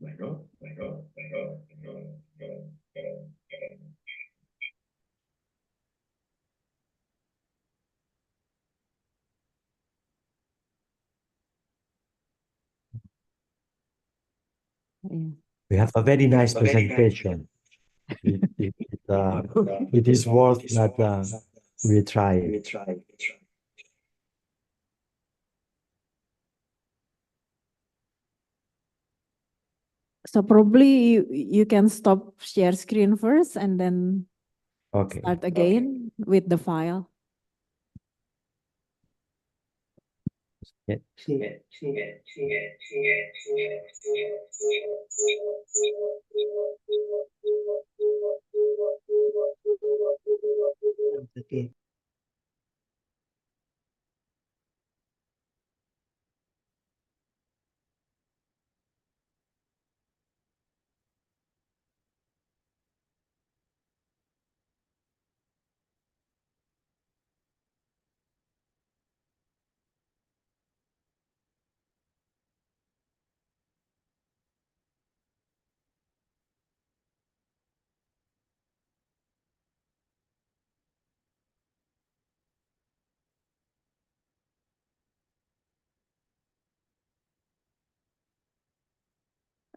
We have a very nice presentation. It is worth that we try it. So probably you can stop share screen first and then Okay. start again with the file. Yeah. Okay.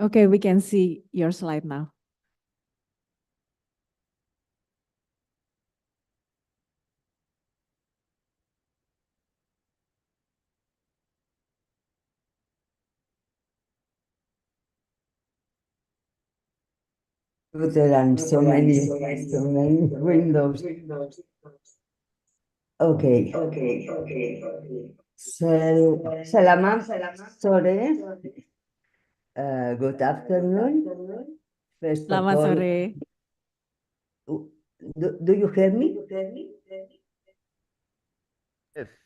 Okay, we can see your slide now. And so many windows. Okay. Salaman, sorry. Good afternoon. First of Selamat all, sore. do you hear me?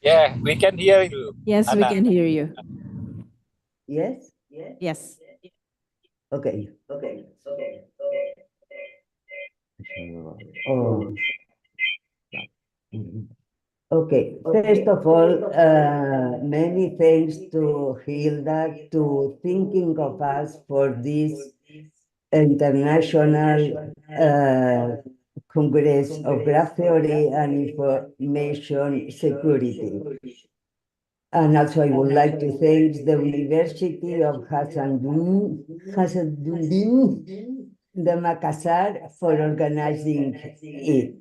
Yeah, we can hear you. Yes, we Anna. can hear you. Yes? Yes. Okay. Oh. Okay, first of all, many thanks to Hilda to thinking of us for this international Congress of Graph Theory and Information Security. And also I would like to thank the University of Hasanuddin, the Makassar, for organizing it.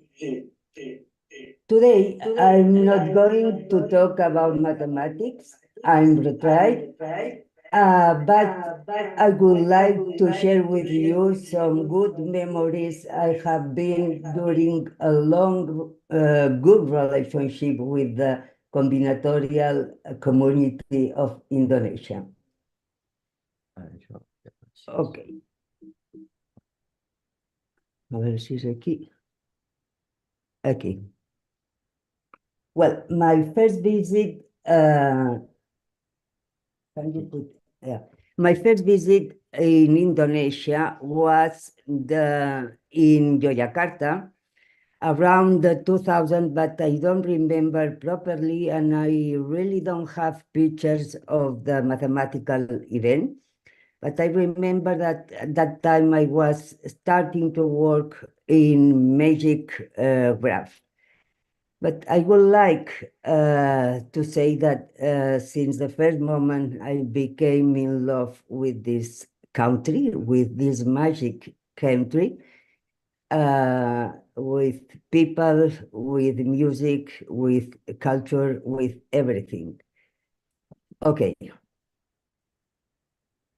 Today, I'm not going to talk about mathematics. I'm retired, but I would like to share with you some good memories I have been during a long, good relationship with the combinatorial community of Indonesia. Okay. A ver si es aquí. Okay. Well, my first visit, can you put, yeah. My first visit in Indonesia was in Yogyakarta around the 2000, but I don't remember properly, and I really don't have pictures of the mathematical event. But I remember that at that time I was starting to work in magic graph. But I would like to say that since the first moment I became in love with this country, with this magic country, with people, with music, with culture, with everything. Okay.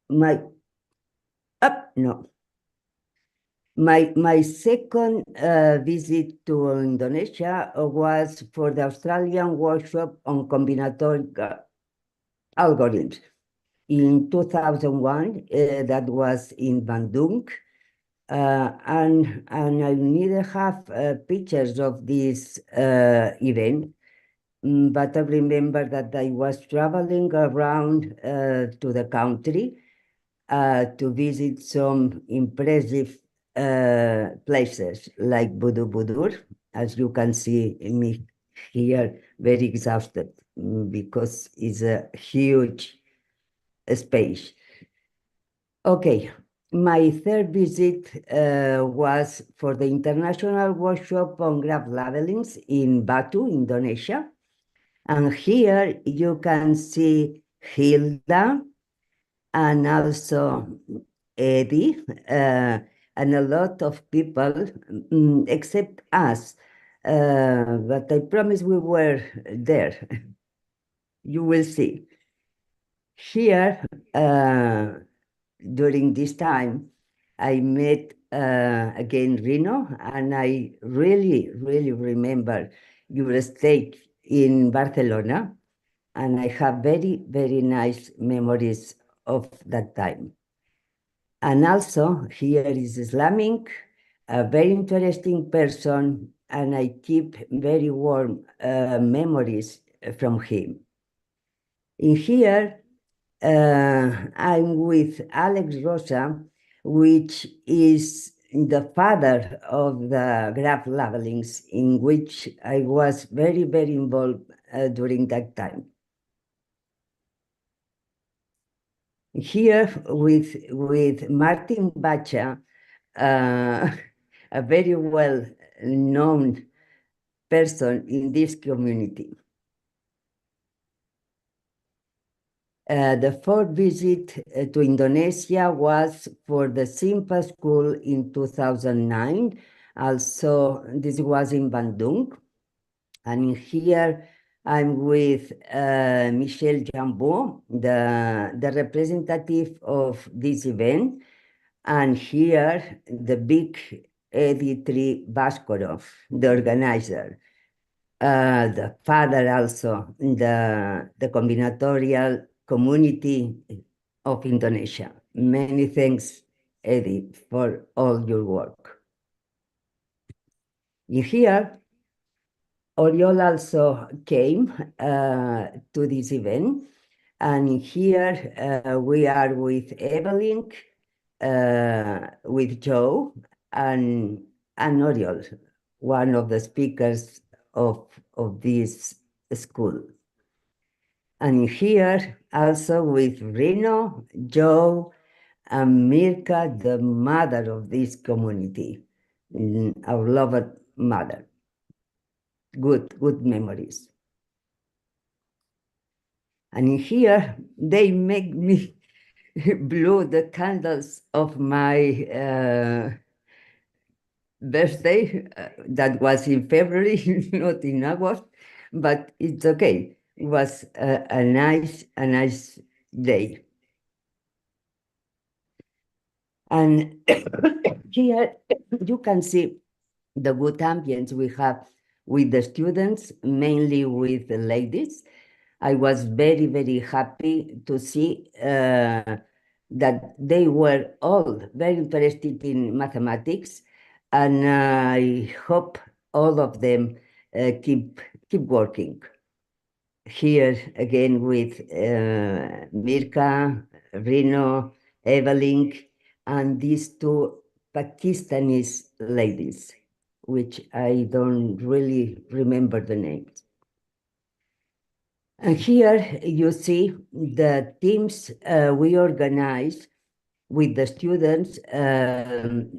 No. My second visit to Indonesia was for the Australian workshop on combinatoric algorithms. In 2001, that was in Bandung, and I neither have pictures of this event, but I remember that I was traveling around to the country to visit some impressive places like Borobudur, as you can see me here, very exhausted because it's a huge space. Okay, my third visit was for the International Workshop on Graph Labelings in Batu, Indonesia. And here you can see Hilda and also Eddie, and a lot of people, except us. But I promise we were there. You will see. Here, during this time, I met again Rino, and I really, really remember your stage in Barcelona, and I have very, very nice memories of that time. And also, here is Islamic, a very interesting person, and I keep very warm memories from him. In here, I'm with Alex Rosa, which is the father of the graph labelings, in which I was very, very involved during that time. Here with Martin Bacha, a very well-known person in this community. The fourth visit to Indonesia was for the Simpa School in 2009. Also, this was in Bandung. And here I'm with Michelle Jambo, the representative of this event. And here, the big Eddie Tree Baskorov, the organizer. The father also, the combinatorial community of Indonesia. Many thanks, Eddie, for all your work. In here, Oriol also came to this event, and here we are with Evelyn, with Joe, and Oriol, one of the speakers of this school. And here also with Reno, Joe, and Mirka, the mother of this community, our loved mother. Good memories. And in here, they make me blow the candles of my birthday. That was in February, not in August, but it's okay. It was a nice day. And here you can see the good ambience we have with the students, mainly with the ladies. I was very, very happy to see that they were all very interested in mathematics, and I hope all of them keep working. Here again with Mirka, Rino, Evelyn, and these two Pakistani ladies, which I don't really remember the names. And here you see the teams we organize with the students to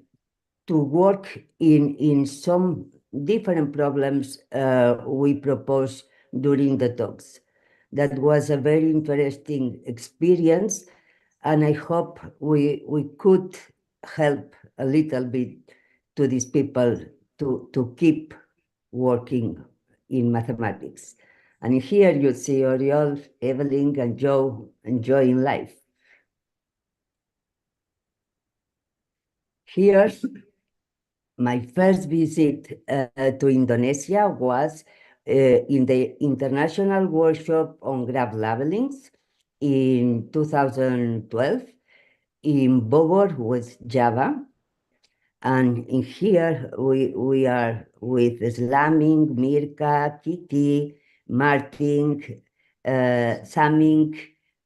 work in some different problems we propose during the talks. That was a very interesting experience, and I hope we could help a little bit to these people to keep working in mathematics. And here you see Oriol, Evelyn, and Joe enjoying life. Here, my first visit to Indonesia was in the International Workshop on Graph Labelings in 2012 in Bogor with Java. And in here, we are with Slaming, Mirka, Kiki, Martin, Saming,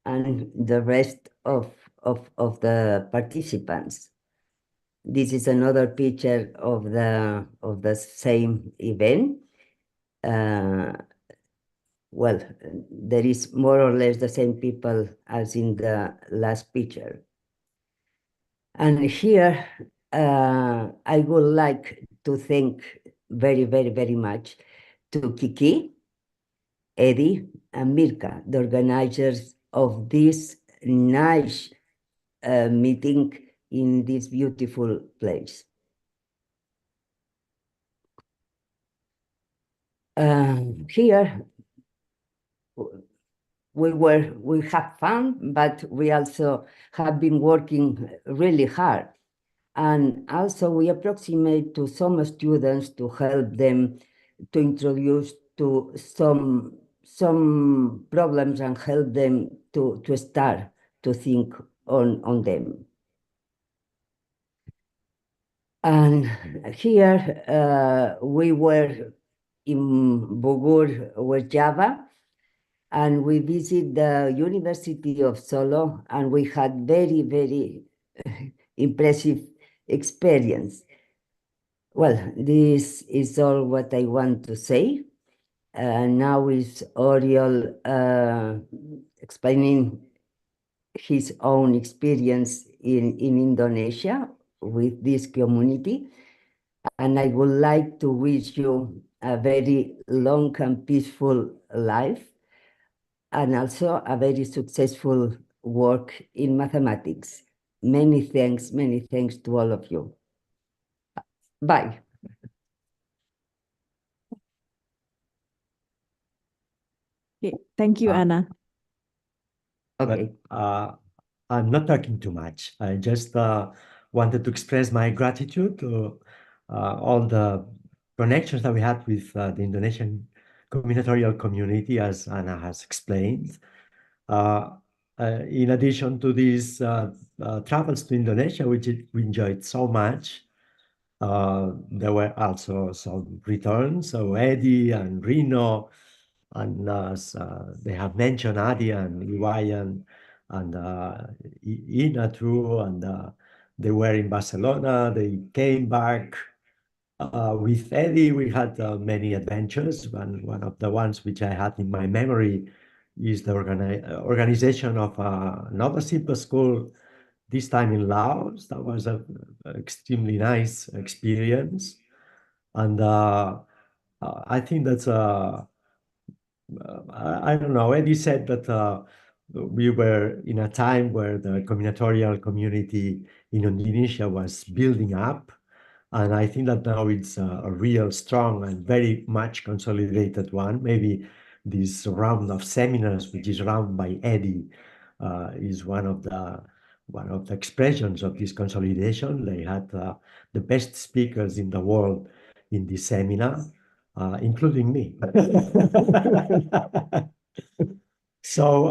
and the rest of the participants. This is another picture of the same event. Well, there is more or less the same people as in the last picture. And here, I would like to thank very, very, very much to Kiki, Eddie, and Mirka, the organizers of this nice meeting in this beautiful place. Here we have fun, but we also have been working really hard. And also we approximate to some students to help them to introduce to some problems and help them to start to think on them. And here we were in Bogor, West Java, and we visit the University of Solo, and we had very, very impressive experience. Well, this is all what I want to say. Now is Oriol explaining his own experience in Indonesia with this community. And I would like to wish you a very long and peaceful life, and also a very successful work in mathematics. Many thanks to all of you. Bye. Okay, thank you, Anna. Okay. I'm not talking too much. I just wanted to express my gratitude to all the connections that we had with the Indonesian combinatorial community, as Anna has explained. In addition to these travels to Indonesia, which we enjoyed so much, there were also some returns. So Eddie and Rino, and they have mentioned Adi and Iwayan and Ina too, and they were in Barcelona. They came back. With Eddie, we had many adventures. One of the ones which I had in my memory is the organization of another simple school, this time in Laos. That was an extremely nice experience. And I think that's I don't know. Eddie said that we were in a time where the combinatorial community in Indonesia was building up. And I think that now it's a real strong and very much consolidated one. Maybe this round of seminars, which is run by Eddie, is one of the expressions of this consolidation. They had the best speakers in the world in this seminar, including me. So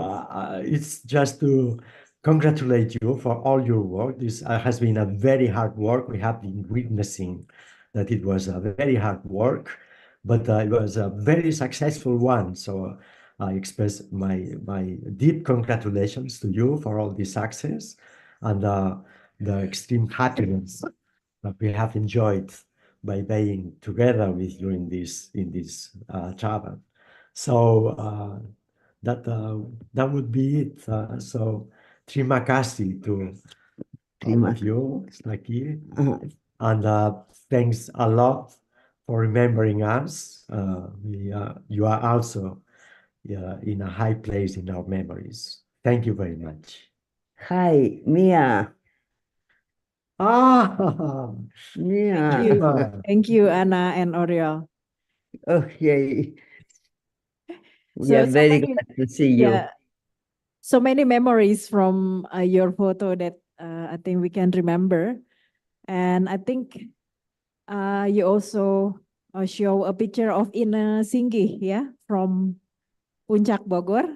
it's just to congratulate you for all your work. This has been a very hard work. We have been witnessing that it was a very hard work, but it was a very successful one. So I express my deep congratulations to you for all this success and the extreme happiness that we have enjoyed by being together with you in this travel. So that would be it. So terima kasih to all of you, Slaki, and thanks a lot for remembering us. You are also in a high place in our memories. Thank you very much. Hi, Mia. Ah, Mia. Thank you, Anna and Oriol. Okay. We So are very many, glad to see you. yeah, so many memories from your photo that I think we can remember. And I think you also show a picture of Ina Singgi, yeah, from Puncak Bogor.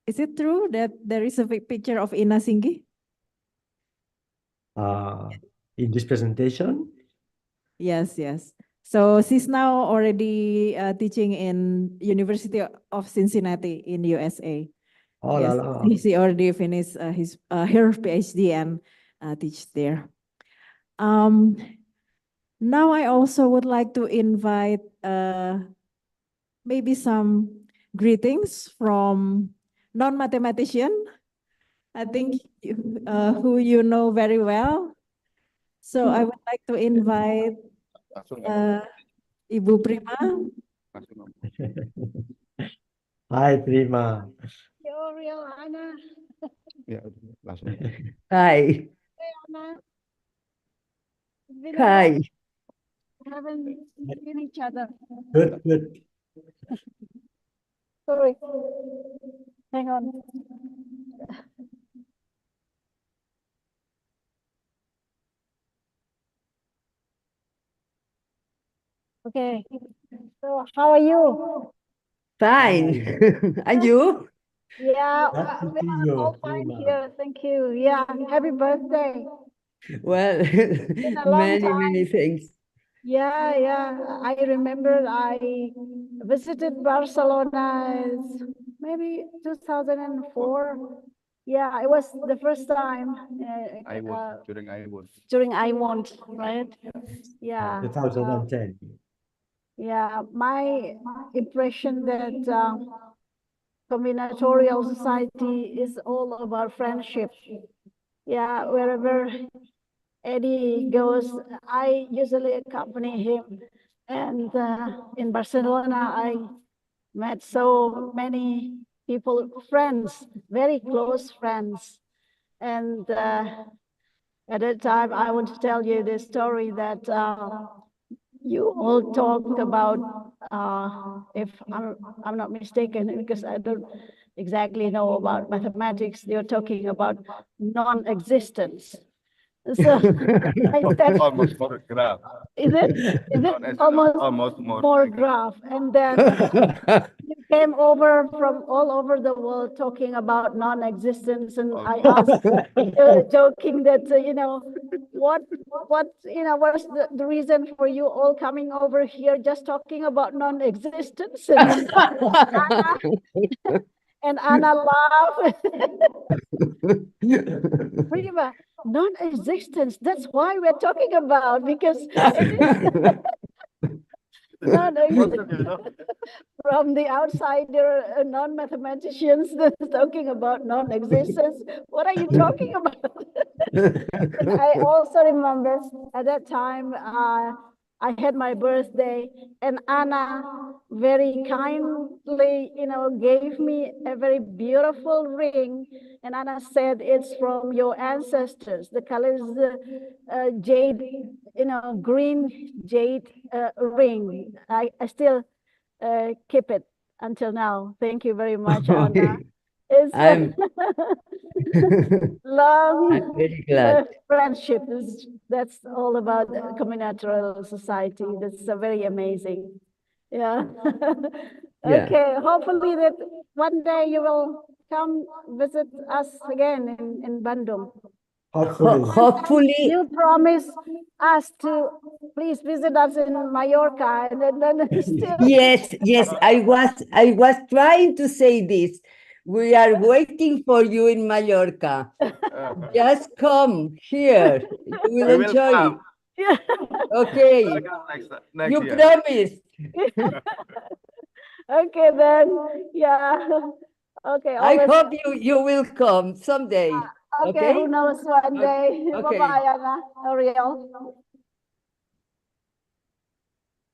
Is it true that there is a picture of Ina Singgi? In this presentation? Yes, yes. So she's now already teaching in University of Cincinnati in USA. Oh, Yes, la la. she already finished her PhD and teach there. Now I also would like to invite maybe some greetings from non-mathematician. I think who you know very well. So I would like to invite Ibu Prima. Hi, Prima. Yo, Rio, Anna. Ya, langsung. Hi. Hey, Anna. It's been a Hi. while. We haven't seen each other. Good, good. Sorry. Hang on. Okay. So how are you? Fine. And you? Yeah, Happy we to are you, all fine Prima. here. Thank you. Yeah, happy birthday. Well, Been a long many time. thanks. Yeah, yeah. I remember I visited Barcelona maybe 2004. Yeah, it was the first time I would, during I would. during I Want, right? Yeah. 2010. Yeah, my impression that combinatorial society is all about friendship. Yeah, wherever Eddie goes, I usually accompany him. And in Barcelona, I met so many people, friends, very close friends. And at that time, I want to tell you this story that you all talk about, if I'm not mistaken, because I don't exactly know about mathematics, you're talking about non-existence. So I said, Almost more graph. is it almost more graph? And then you came over from all over the world talking about non-existence, and I asked, joking that what what's the reason for you all coming over here just talking about non-existence? And Anna laughed. Prima, non-existence. That's why we're talking about, because it is non-existence. From the outsider, non-mathematicians talking about non-existence. What are you talking about? And I also remember at that time, I had my birthday, and Anna very kindly, gave me a very beautiful ring. And Anna said, it's from your ancestors. The color is jade, green jade ring. I still keep it until now. Thank you very much, Anna. It's I'm long very glad. friendship. That's all about the combinatorial society. That's very amazing. Yeah. Yeah. Okay. Hopefully that one day you will come visit us again in Bandung. Hopefully, You promise us to please visit us in Mallorca, and then still. yes, I was trying to say this. We are waiting for you in Mallorca. Just come here. You will We will enjoy it. come. Yeah. Okay. Next You year. promised. Okay, then. Yeah. Okay. I Always. hope you will come someday. Okay. Who Okay? knows one day? Okay. Bye-bye, Anna. Ariel.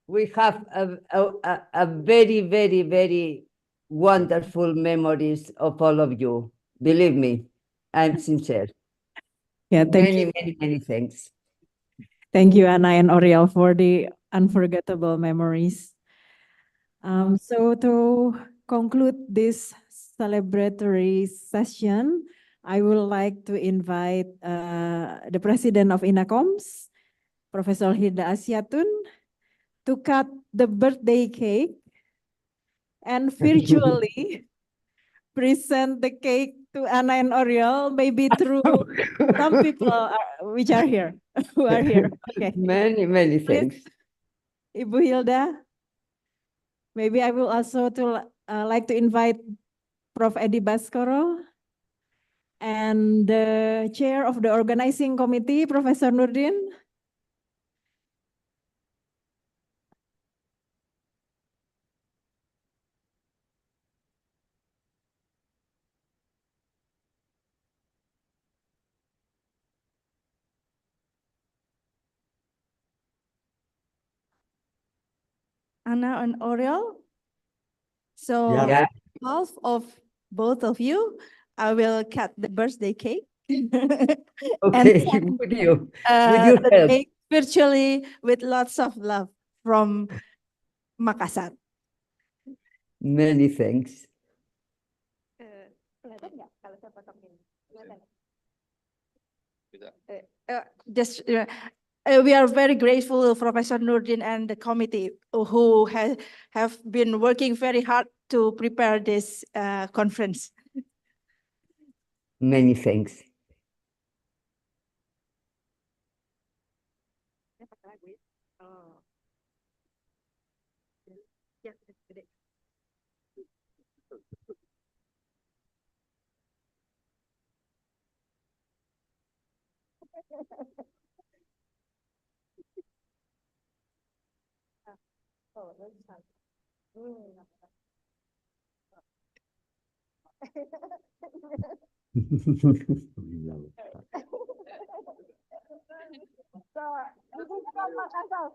We have a very, very, very wonderful memories of all of you. Believe me, I'm sincere. Yeah, thank you. Many thanks. Thank you, Anna and Oriel, for the unforgettable memories. So to conclude this celebratory session, I would like to invite the president of INACOMS, Professor Hilda Asyatun, to cut the birthday cake and virtually present the cake to Anna and Oriel, maybe through some people which are here, who are here. Okay. Many Please, thanks. Ibu Hilda. Maybe I will also like to invite Prof. Edi Baskoro and the chair of the organizing committee, Professor Nurdin. Anna and Oriel. So Yeah. on behalf of both of you, I will cut the birthday cake. Okay, send, with you, with your the help. cake virtually with lots of love from Makassar. Many thanks. Kelihatan nggak kalau saya potong ini? Kelihatan? Just we are very grateful Professor Nurdin and the committee who have been working very hard to prepare this conference. Many thanks.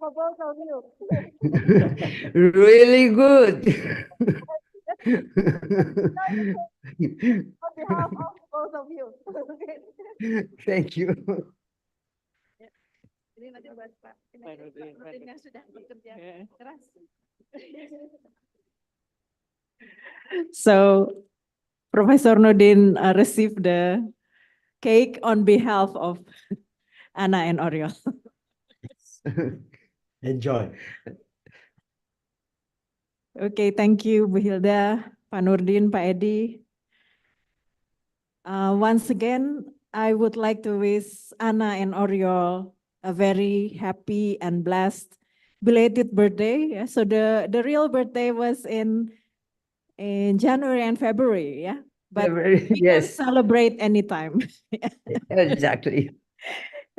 For both of you. Really good. On behalf of both of you. Thank you. Ini nanti buat Pak Nurdin yang sudah bekerja keras. So Professor Nurdin received the cake on behalf of Anna and Oriol. Enjoy. Okay, thank you, Bu Hilda, Pak Nurdin, Pak Edi. Once again, I would like to wish Anna and Oriol a very happy and blessed belated birthday. Yeah? So the real birthday was in January and February, yeah. But February, we can yes. celebrate anytime. Exactly.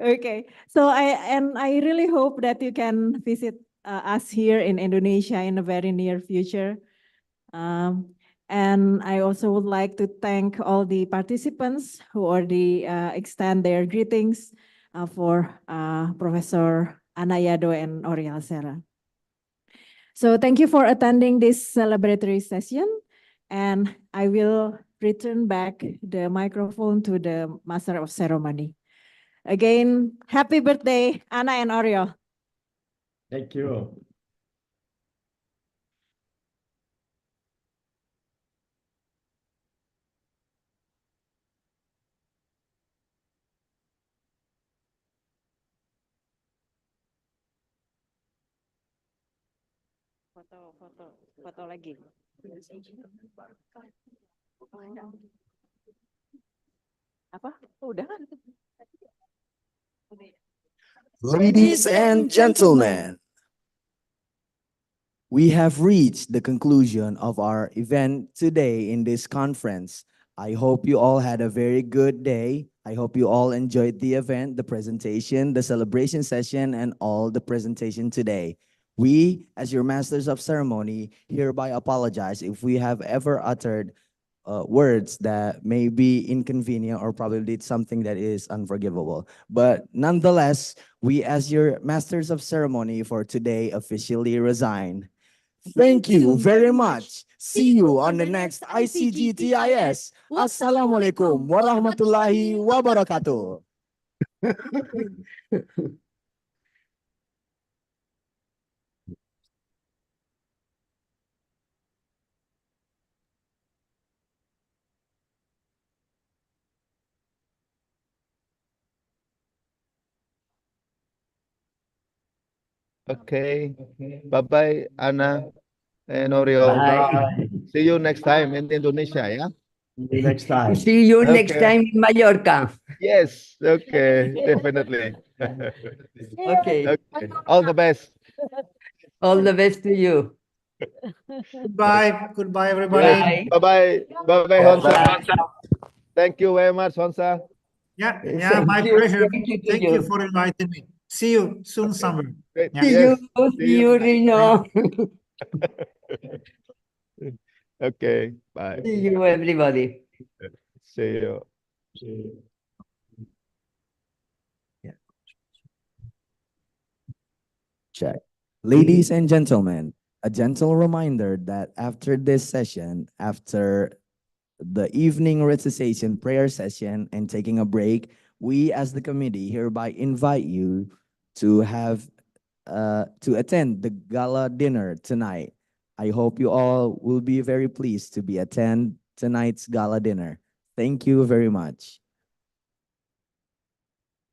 Okay, so I really hope that you can visit us here in Indonesia in a very near future. And I also would like to thank all the participants who already extend their greetings for Professor Anayado and Oriol Serra. So thank you for attending this celebratory session, and I will return back the microphone to the Master of Ceremony. Again, happy birthday, Anna and Oriol. Thank you. Foto lagi. Apa? Udah kan? Ladies and gentlemen, we have reached the conclusion of our event today in this conference. I hope you all had a very good day. I hope you all enjoyed the event, the presentation, the celebration session, and all the presentation today. We, as your masters of ceremony, hereby apologize if we have ever uttered words that may be inconvenient or probably it's something that is unforgivable. But nonetheless, we as your masters of ceremony for today officially resign. Thank you very much. See you on the next ICGTIS. Assalamualaikum warahmatullahi wabarakatuh. Okay. Bye-bye, Anna and Oriol. Bye. See you next time in Indonesia, yeah? See you next time. See you next Okay. time in Mallorca. Yes, okay, definitely. Okay. Okay. All the best. All the best to you. Goodbye. Goodbye, everybody. Bye. Bye-bye. Bye-bye, Honsa. Thank you very much, Honsa. Yeah, Thank my you. pleasure. Thank you to Thank you. you for inviting me. See you soon somewhere. Great. Yeah. See Yes. you. See you, Rino. Okay, bye. See you, everybody. See you. Check. Ladies and gentlemen, a gentle reminder that after this session, after the evening recitation prayer session and taking a break, we as the committee hereby invite you to attend the gala dinner tonight. I hope you all will be very pleased to attend tonight's gala dinner. Thank you very much.